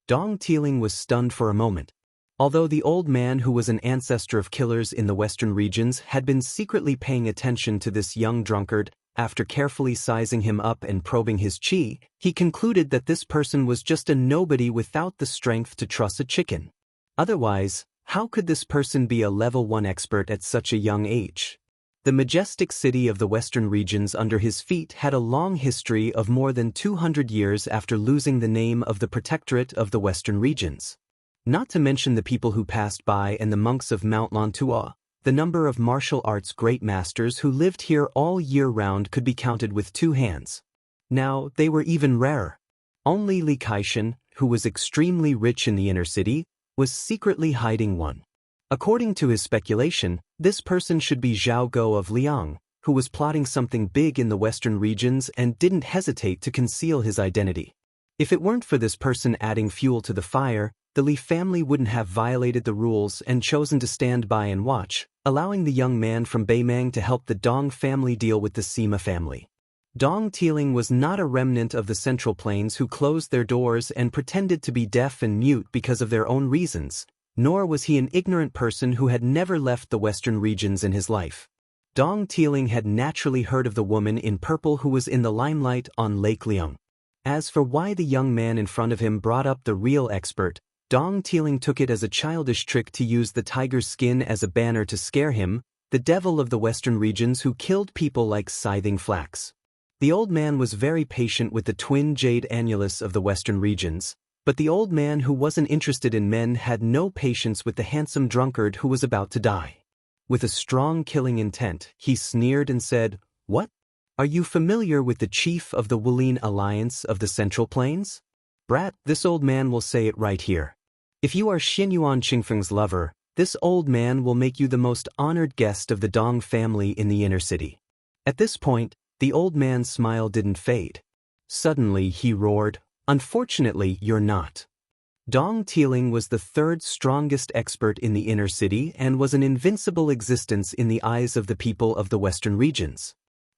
Dong Tiling was stunned for a moment. Although the old man who was an ancestor of killers in the western regions had been secretly paying attention to this young drunkard, after carefully sizing him up and probing his qi, he concluded that this person was just a nobody without the strength to truss a chicken. Otherwise, how could this person be a level 1 expert at such a young age? The majestic city of the western regions under his feet had a long history of more than 200 years after losing the name of the protectorate of the western regions. Not to mention the people who passed by and the monks of Mount Lantua, the number of martial arts great masters who lived here all year round could be counted with 2 hands. Now, they were even rarer. Only Li Kaishan, who was extremely rich in the inner city, was secretly hiding one. According to his speculation, this person should be Zhao Go of Liang, who was plotting something big in the western regions and didn't hesitate to conceal his identity. If it weren't for this person adding fuel to the fire, the Li family wouldn't have violated the rules and chosen to stand by and watch, allowing the young man from Beimang to help the Dong family deal with the Sima family. Dong Tiling was not a remnant of the Central Plains who closed their doors and pretended to be deaf and mute because of their own reasons, nor was he an ignorant person who had never left the western regions in his life. Dong Tiling had naturally heard of the woman in purple who was in the limelight on Lake Leung. As for why the young man in front of him brought up the real expert, Dong Tiling took it as a childish trick to use the tiger's skin as a banner to scare him, the devil of the western regions who killed people like scything flax. The old man was very patient with the twin jade annulus of the western regions, but the old man who wasn't interested in men had no patience with the handsome drunkard who was about to die. With a strong killing intent, he sneered and said, What? Are you familiar with the chief of the Wulin Alliance of the Central Plains? Brat, this old man will say it right here. If you are Xianyuan Qingfeng's lover, this old man will make you the most honored guest of the Dong family in the inner city. At this point, the old man's smile didn't fade. Suddenly he roared, Unfortunately, you're not. Dong Tiling was the 3rd strongest expert in the inner city and was an invincible existence in the eyes of the people of the western regions.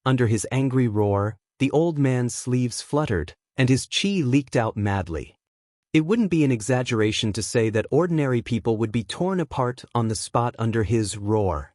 Under his angry roar, the old man's sleeves fluttered, and his qi leaked out madly. It wouldn't be an exaggeration to say that ordinary people would be torn apart on the spot under his roar.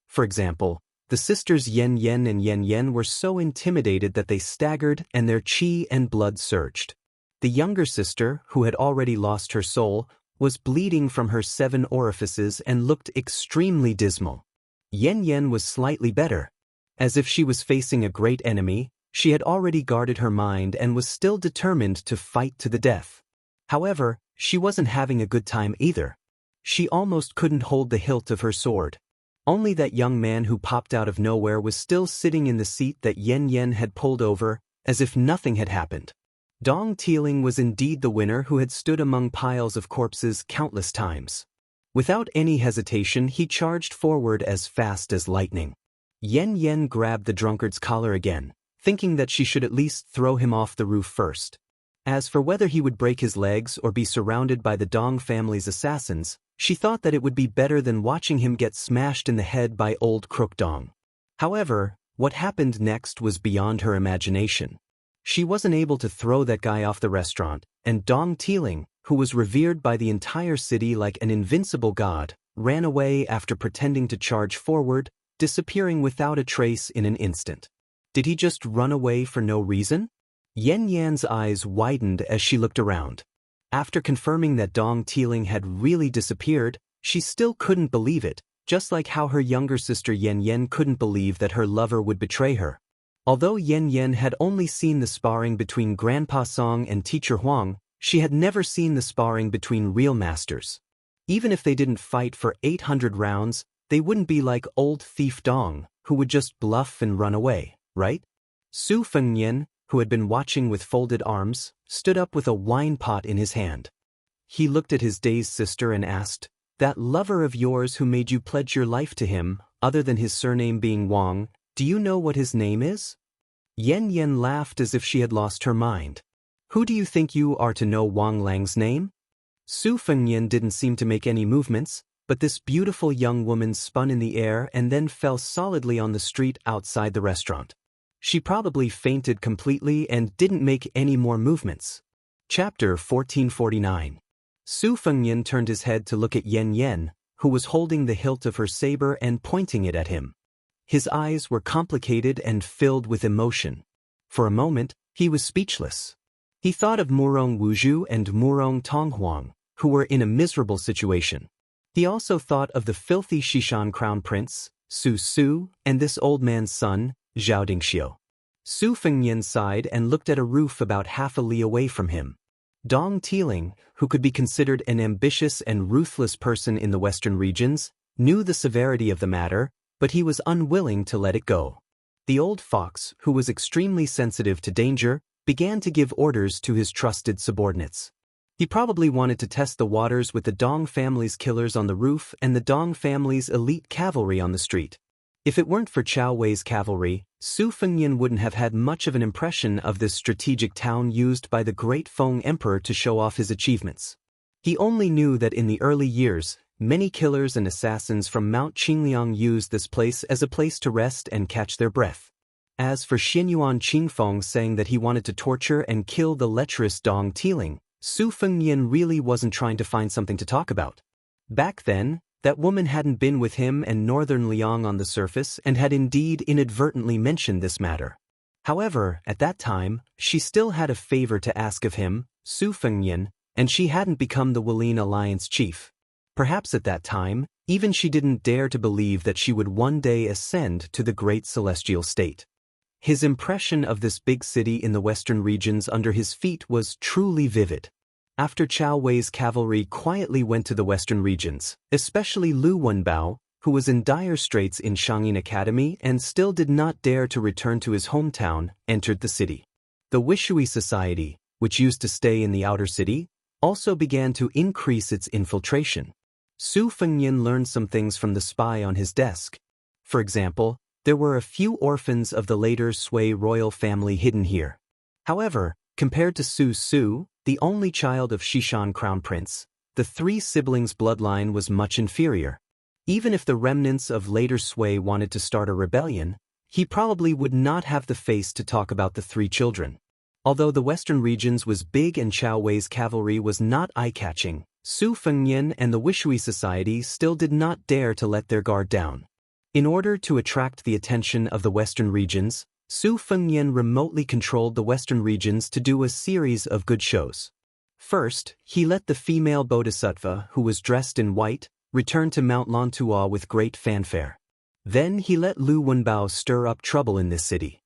For example, the sisters Yen Yen and Yen Yen were so intimidated that they staggered and their qi and blood surged. The younger sister, who had already lost her soul, was bleeding from her 7 orifices and looked extremely dismal. Yen Yen was slightly better. As if she was facing a great enemy, she had already guarded her mind and was still determined to fight to the death. However, she wasn't having a good time either. She almost couldn't hold the hilt of her sword. Only that young man who popped out of nowhere was still sitting in the seat that Yen Yen had pulled over, as if nothing had happened. Dong Tiling was indeed the winner who had stood among piles of corpses countless times. Without any hesitation, he charged forward as fast as lightning. Yen Yen grabbed the drunkard's collar again, thinking that she should at least throw him off the roof first. As for whether he would break his legs or be surrounded by the Dong family's assassins, she thought that it would be better than watching him get smashed in the head by old Crook Dong. However, what happened next was beyond her imagination. She wasn't able to throw that guy off the restaurant, and Dong Tiling, who was revered by the entire city like an invincible god, ran away after pretending to charge forward, disappearing without a trace in an instant. Did he just run away for no reason? Yen Yan's eyes widened as she looked around. After confirming that Dong Tiling had really disappeared, she still couldn't believe it, just like how her younger sister Yen Yen couldn't believe that her lover would betray her. Although Yen Yen had only seen the sparring between Grandpa Song and Teacher Huang, she had never seen the sparring between real masters. Even if they didn't fight for 800 rounds, they wouldn't be like old thief Dong, who would just bluff and run away, right? Su Fengnian, who had been watching with folded arms, stood up with a wine pot in his hand. He looked at his dazed sister and asked, "That lover of yours who made you pledge your life to him, other than his surname being Wang, do you know what his name is?" Yen Yen laughed as if she had lost her mind. "Who do you think you are to know Wang Lang's name?" Su Fengnian didn't seem to make any movements, but this beautiful young woman spun in the air and then fell solidly on the street outside the restaurant. She probably fainted completely and didn't make any more movements. Chapter 1449. Su Fengnian turned his head to look at Yen Yen, who was holding the hilt of her saber and pointing it at him. His eyes were complicated and filled with emotion. For a moment, he was speechless. He thought of Murong Wuzhu and Murong Tonghuang, who were in a miserable situation. He also thought of the filthy Xishan crown prince, Su Su, and this old man's son, Zhao Dingxiu. Su Fengnian sighed and looked at a roof about half a li away from him. Dong Tiling, who could be considered an ambitious and ruthless person in the western regions, knew the severity of the matter, but he was unwilling to let it go. The old fox, who was extremely sensitive to danger, began to give orders to his trusted subordinates. He probably wanted to test the waters with the Dong family's killers on the roof and the Dong family's elite cavalry on the street. If it weren't for Chao Wei's cavalry, Su Fengnian wouldn't have had much of an impression of this strategic town used by the great Feng Emperor to show off his achievements. He only knew that in the early years, many killers and assassins from Mount Qingliang used this place as a place to rest and catch their breath. As for Xianyuan Qingfeng saying that he wanted to torture and kill the lecherous Dong Tiling, Su Fengnian really wasn't trying to find something to talk about. Back then, that woman hadn't been with him and Northern Liang on the surface and had indeed inadvertently mentioned this matter. However, at that time, she still had a favor to ask of him, Su Fengnian, and she hadn't become the Wulin Alliance chief. Perhaps at that time, even she didn't dare to believe that she would one day ascend to the great celestial state. His impression of this big city in the western regions under his feet was truly vivid. After Chao Wei's cavalry quietly went to the western regions, especially Lu Wenbao, who was in dire straits in Shangyin Academy and still did not dare to return to his hometown, entered the city. The Wishui Society, which used to stay in the outer city, also began to increase its infiltration. Su Fengnian learned some things from the spy on his desk. For example, there were a few orphans of the later Sui royal family hidden here. However, compared to Su Su, the only child of Xishan crown prince, the three siblings' bloodline was much inferior. Even if the remnants of later Sui wanted to start a rebellion, he probably would not have the face to talk about the three children. Although the western regions was big and Chao Wei's cavalry was not eye-catching, Su Fengnian and the Wishui Society still did not dare to let their guard down. In order to attract the attention of the western regions, Su Fengnian remotely controlled the western regions to do a series of good shows. First, he let the female bodhisattva, who was dressed in white, return to Mount Lantua with great fanfare. Then he let Lu Wenbao stir up trouble in this city.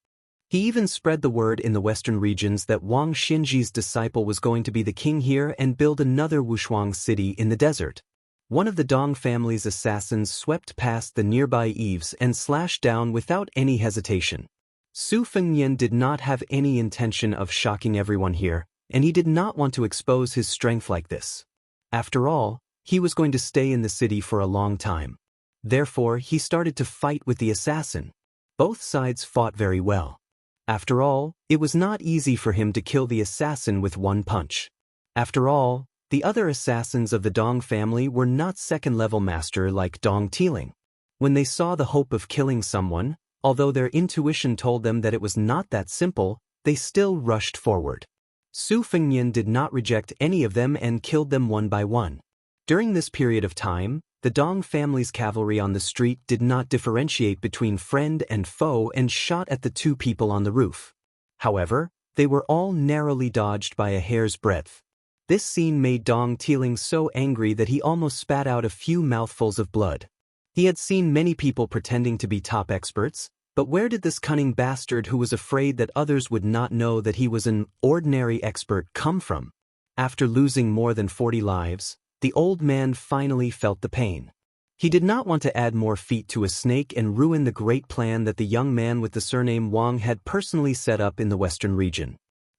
He even spread the word in the western regions that Wang Xinji's disciple was going to be the king here and build another Wushuang city in the desert. One of the Dong family's assassins swept past the nearby eaves and slashed down without any hesitation. Su Fengnian did not have any intention of shocking everyone here, and he did not want to expose his strength like this. After all, he was going to stay in the city for a long time. Therefore, he started to fight with the assassin. Both sides fought very well. After all, it was not easy for him to kill the assassin with one punch. After all, the other assassins of the Dong family were not second-level master like Dong Tiling. When they saw the hope of killing someone, although their intuition told them that it was not that simple, they still rushed forward. Su Fengnian did not reject any of them and killed them one by one. During this period of time, the Dong family's cavalry on the street did not differentiate between friend and foe and shot at the two people on the roof. However, they were all narrowly dodged by a hair's breadth. This scene made Dong Tiling so angry that he almost spat out a few mouthfuls of blood. He had seen many people pretending to be top experts, but where did this cunning bastard who was afraid that others would not know that he was an ordinary expert come from? After losing more than 40 lives, the old man finally felt the pain. He did not want to add more feet to a snake and ruin the great plan that the young man with the surname Wang had personally set up in the western region.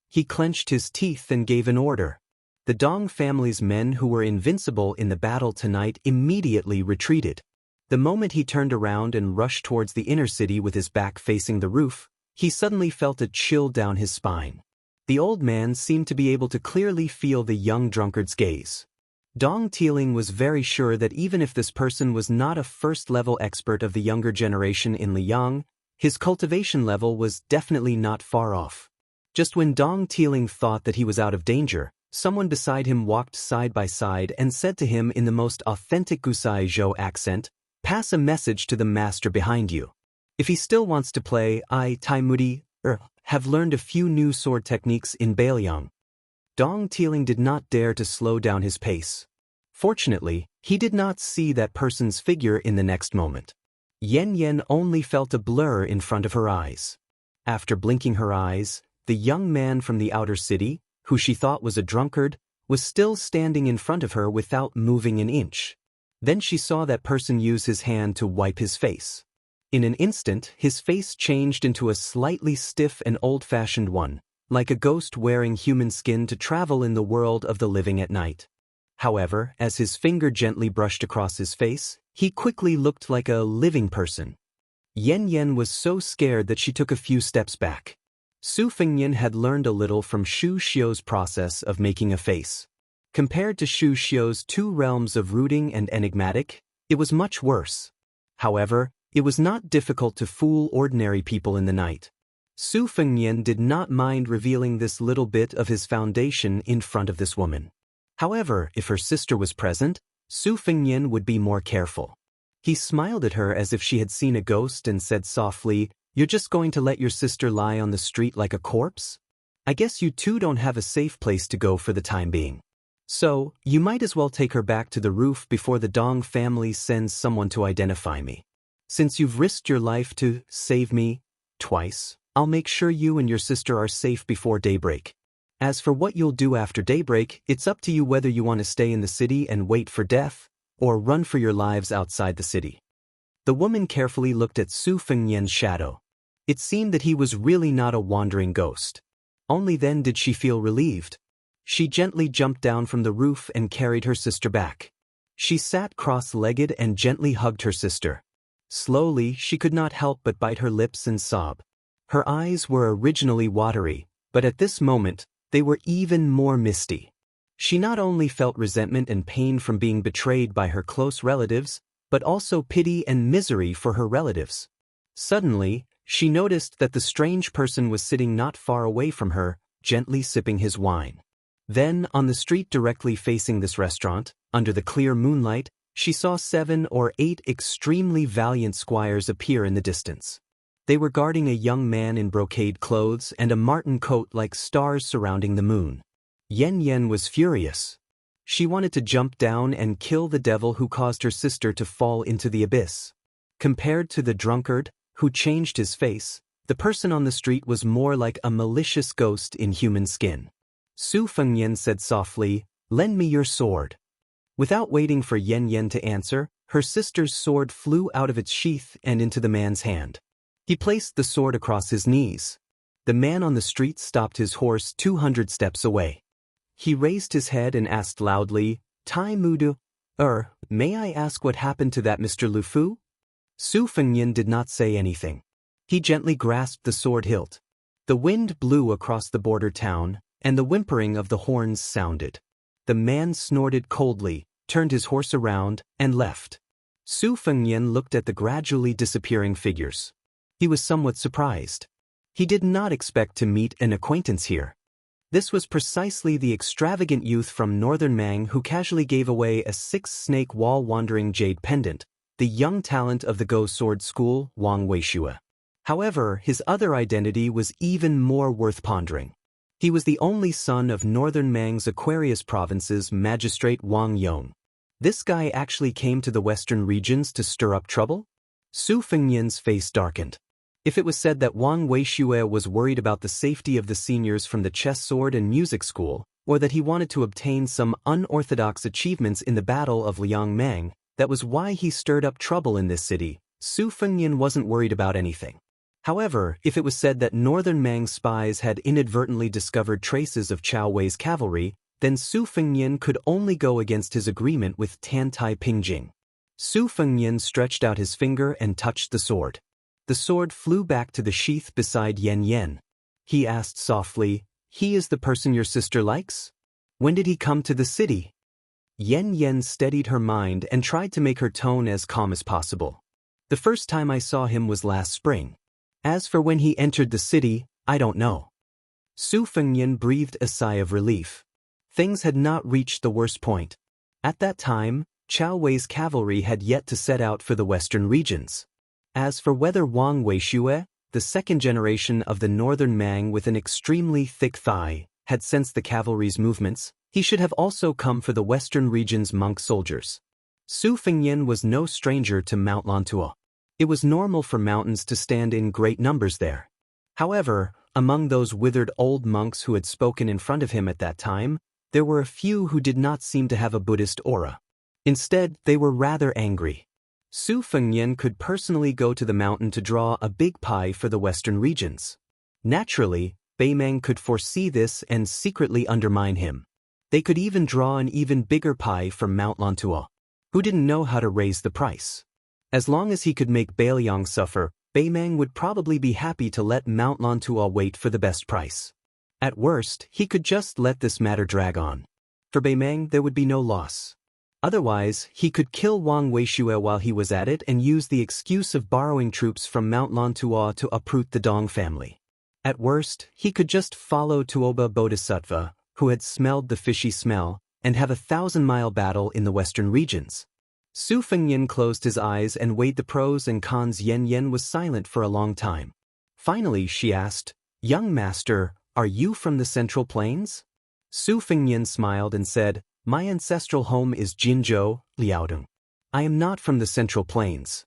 He clenched his teeth and gave an order. The Dong family's men who were invincible in the battle tonight immediately retreated. The moment he turned around and rushed towards the inner city with his back facing the roof, he suddenly felt a chill down his spine. The old man seemed to be able to clearly feel the young drunkard's gaze. Dong Tiling was very sure that even if this person was not a first-level expert of the younger generation in Liang, his cultivation level was definitely not far off. Just when Dong Tiling thought that he was out of danger, someone beside him walked side by side and said to him in the most authentic Gusai Zhou accent, "Pass a message to the master behind you. If he still wants to play, I, Tai Mudi, have learned a few new sword techniques in Bailiang." Dong Tiling did not dare to slow down his pace. Fortunately, he did not see that person's figure in the next moment. Yen Yen only felt a blur in front of her eyes. After blinking her eyes, the young man from the outer city, who she thought was a drunkard, was still standing in front of her without moving an inch. Then she saw that person use his hand to wipe his face. In an instant, his face changed into a slightly stiff and old-fashioned one, like a ghost wearing human skin to travel in the world of the living at night. However, as his finger gently brushed across his face, he quickly looked like a living person. Yen Yen was so scared that she took a few steps back. Su Fengnian had learned a little from Shu Xiu's process of making a face. Compared to Shu Xiu's 2 realms of rooting and enigmatic, it was much worse. However, it was not difficult to fool ordinary people in the night. Su Fengnian did not mind revealing this little bit of his foundation in front of this woman. However, if her sister was present, Su Fengnian would be more careful. He smiled at her as if she had seen a ghost and said softly, "You're just going to let your sister lie on the street like a corpse? I guess you two don't have a safe place to go for the time being. So, you might as well take her back to the roof before the Dong family sends someone to identify me. Since you've risked your life to save me twice, I'll make sure you and your sister are safe before daybreak. As for what you'll do after daybreak, it's up to you whether you want to stay in the city and wait for death, or run for your lives outside the city." The woman carefully looked at Su Fengnian's shadow. It seemed that he was really not a wandering ghost. Only then did she feel relieved. She gently jumped down from the roof and carried her sister back. She sat cross-legged and gently hugged her sister. Slowly, she could not help but bite her lips and sob. Her eyes were originally watery, but at this moment, they were even more misty. She not only felt resentment and pain from being betrayed by her close relatives, but also pity and misery for her relatives. Suddenly, she noticed that the strange person was sitting not far away from her, gently sipping his wine. Then, on the street directly facing this restaurant, under the clear moonlight, she saw 7 or 8 extremely valiant squires appear in the distance. They were guarding a young man in brocade clothes and a marten coat like stars surrounding the moon. Yen Yen was furious. She wanted to jump down and kill the devil who caused her sister to fall into the abyss. Compared to the drunkard, who changed his face, the person on the street was more like a malicious ghost in human skin. Su Fengnian said softly, "Lend me your sword." Without waiting for Yan Yan to answer, her sister's sword flew out of its sheath and into the man's hand. He placed the sword across his knees. The man on the street stopped his horse 200 steps away. He raised his head and asked loudly, Tai Mudu, may I ask what happened to that Mr. Lu Fu? Su Fengnian did not say anything. He gently grasped the sword hilt. The wind blew across the border town, and the whimpering of the horns sounded. The man snorted coldly, turned his horse around, and left. Su Fengnian looked at the gradually disappearing figures. He was somewhat surprised. He did not expect to meet an acquaintance here. This was precisely the extravagant youth from northern Mang who casually gave away a 6-snake wall-wandering jade pendant, the young talent of the Go Sword School, Wang Weishue. However, his other identity was even more worth pondering. He was the only son of northern Mang's Aquarius Province's magistrate Wang Yong. This guy actually came to the western regions to stir up trouble? Su Fengnian's face darkened. If it was said that Wang Weishue was worried about the safety of the seniors from the chess sword and music school, or that he wanted to obtain some unorthodox achievements in the Battle of Liangmang, that was why he stirred up trouble in this city, Su Fengnian wasn't worried about anything. However, if it was said that northern Mang spies had inadvertently discovered traces of Chao Wei's cavalry, then Su Fengnian could only go against his agreement with Tantai Pingjing. Su Fengnian stretched out his finger and touched the sword. The sword flew back to the sheath beside Yan Yan. He asked softly, "He is the person your sister likes? When did he come to the city?" Yan Yan steadied her mind and tried to make her tone as calm as possible. "The first time I saw him was last spring. As for when he entered the city, I don't know." Su Fengnian breathed a sigh of relief. Things had not reached the worst point. At that time, Chao Wei's cavalry had yet to set out for the western regions. As for whether Wang Weishue, the second generation of the northern Mang with an extremely thick thigh, had sensed the cavalry's movements, he should have also come for the western region's monk soldiers. Su Fengnian was no stranger to Mount Lantuo. It was normal for mountains to stand in great numbers there. However, among those withered old monks who had spoken in front of him at that time, there were a few who did not seem to have a Buddhist aura. Instead, they were rather angry. Su Fengnian could personally go to the mountain to draw a big pie for the western regions. Naturally, Beimeng could foresee this and secretly undermine him. They could even draw an even bigger pie from Mount Lantuo. Who didn't know how to raise the price? As long as he could make Beiliang suffer, Beimeng would probably be happy to let Mount Lantuo wait for the best price. At worst, he could just let this matter drag on. For Beimeng, there would be no loss. Otherwise, he could kill Wang Weishue while he was at it and use the excuse of borrowing troops from Mount Lantuo to uproot the Dong family. At worst, he could just follow Tuoba Bodhisattva, who had smelled the fishy smell, and have a 1,000-mile battle in the western regions. Su Fengnian closed his eyes and weighed the pros and cons. Yan Yan was silent for a long time. Finally, she asked, "Young master, are you from the Central Plains?" Su Fengnian smiled and said, "My ancestral home is Jinzhou, Liaodong. I am not from the Central Plains.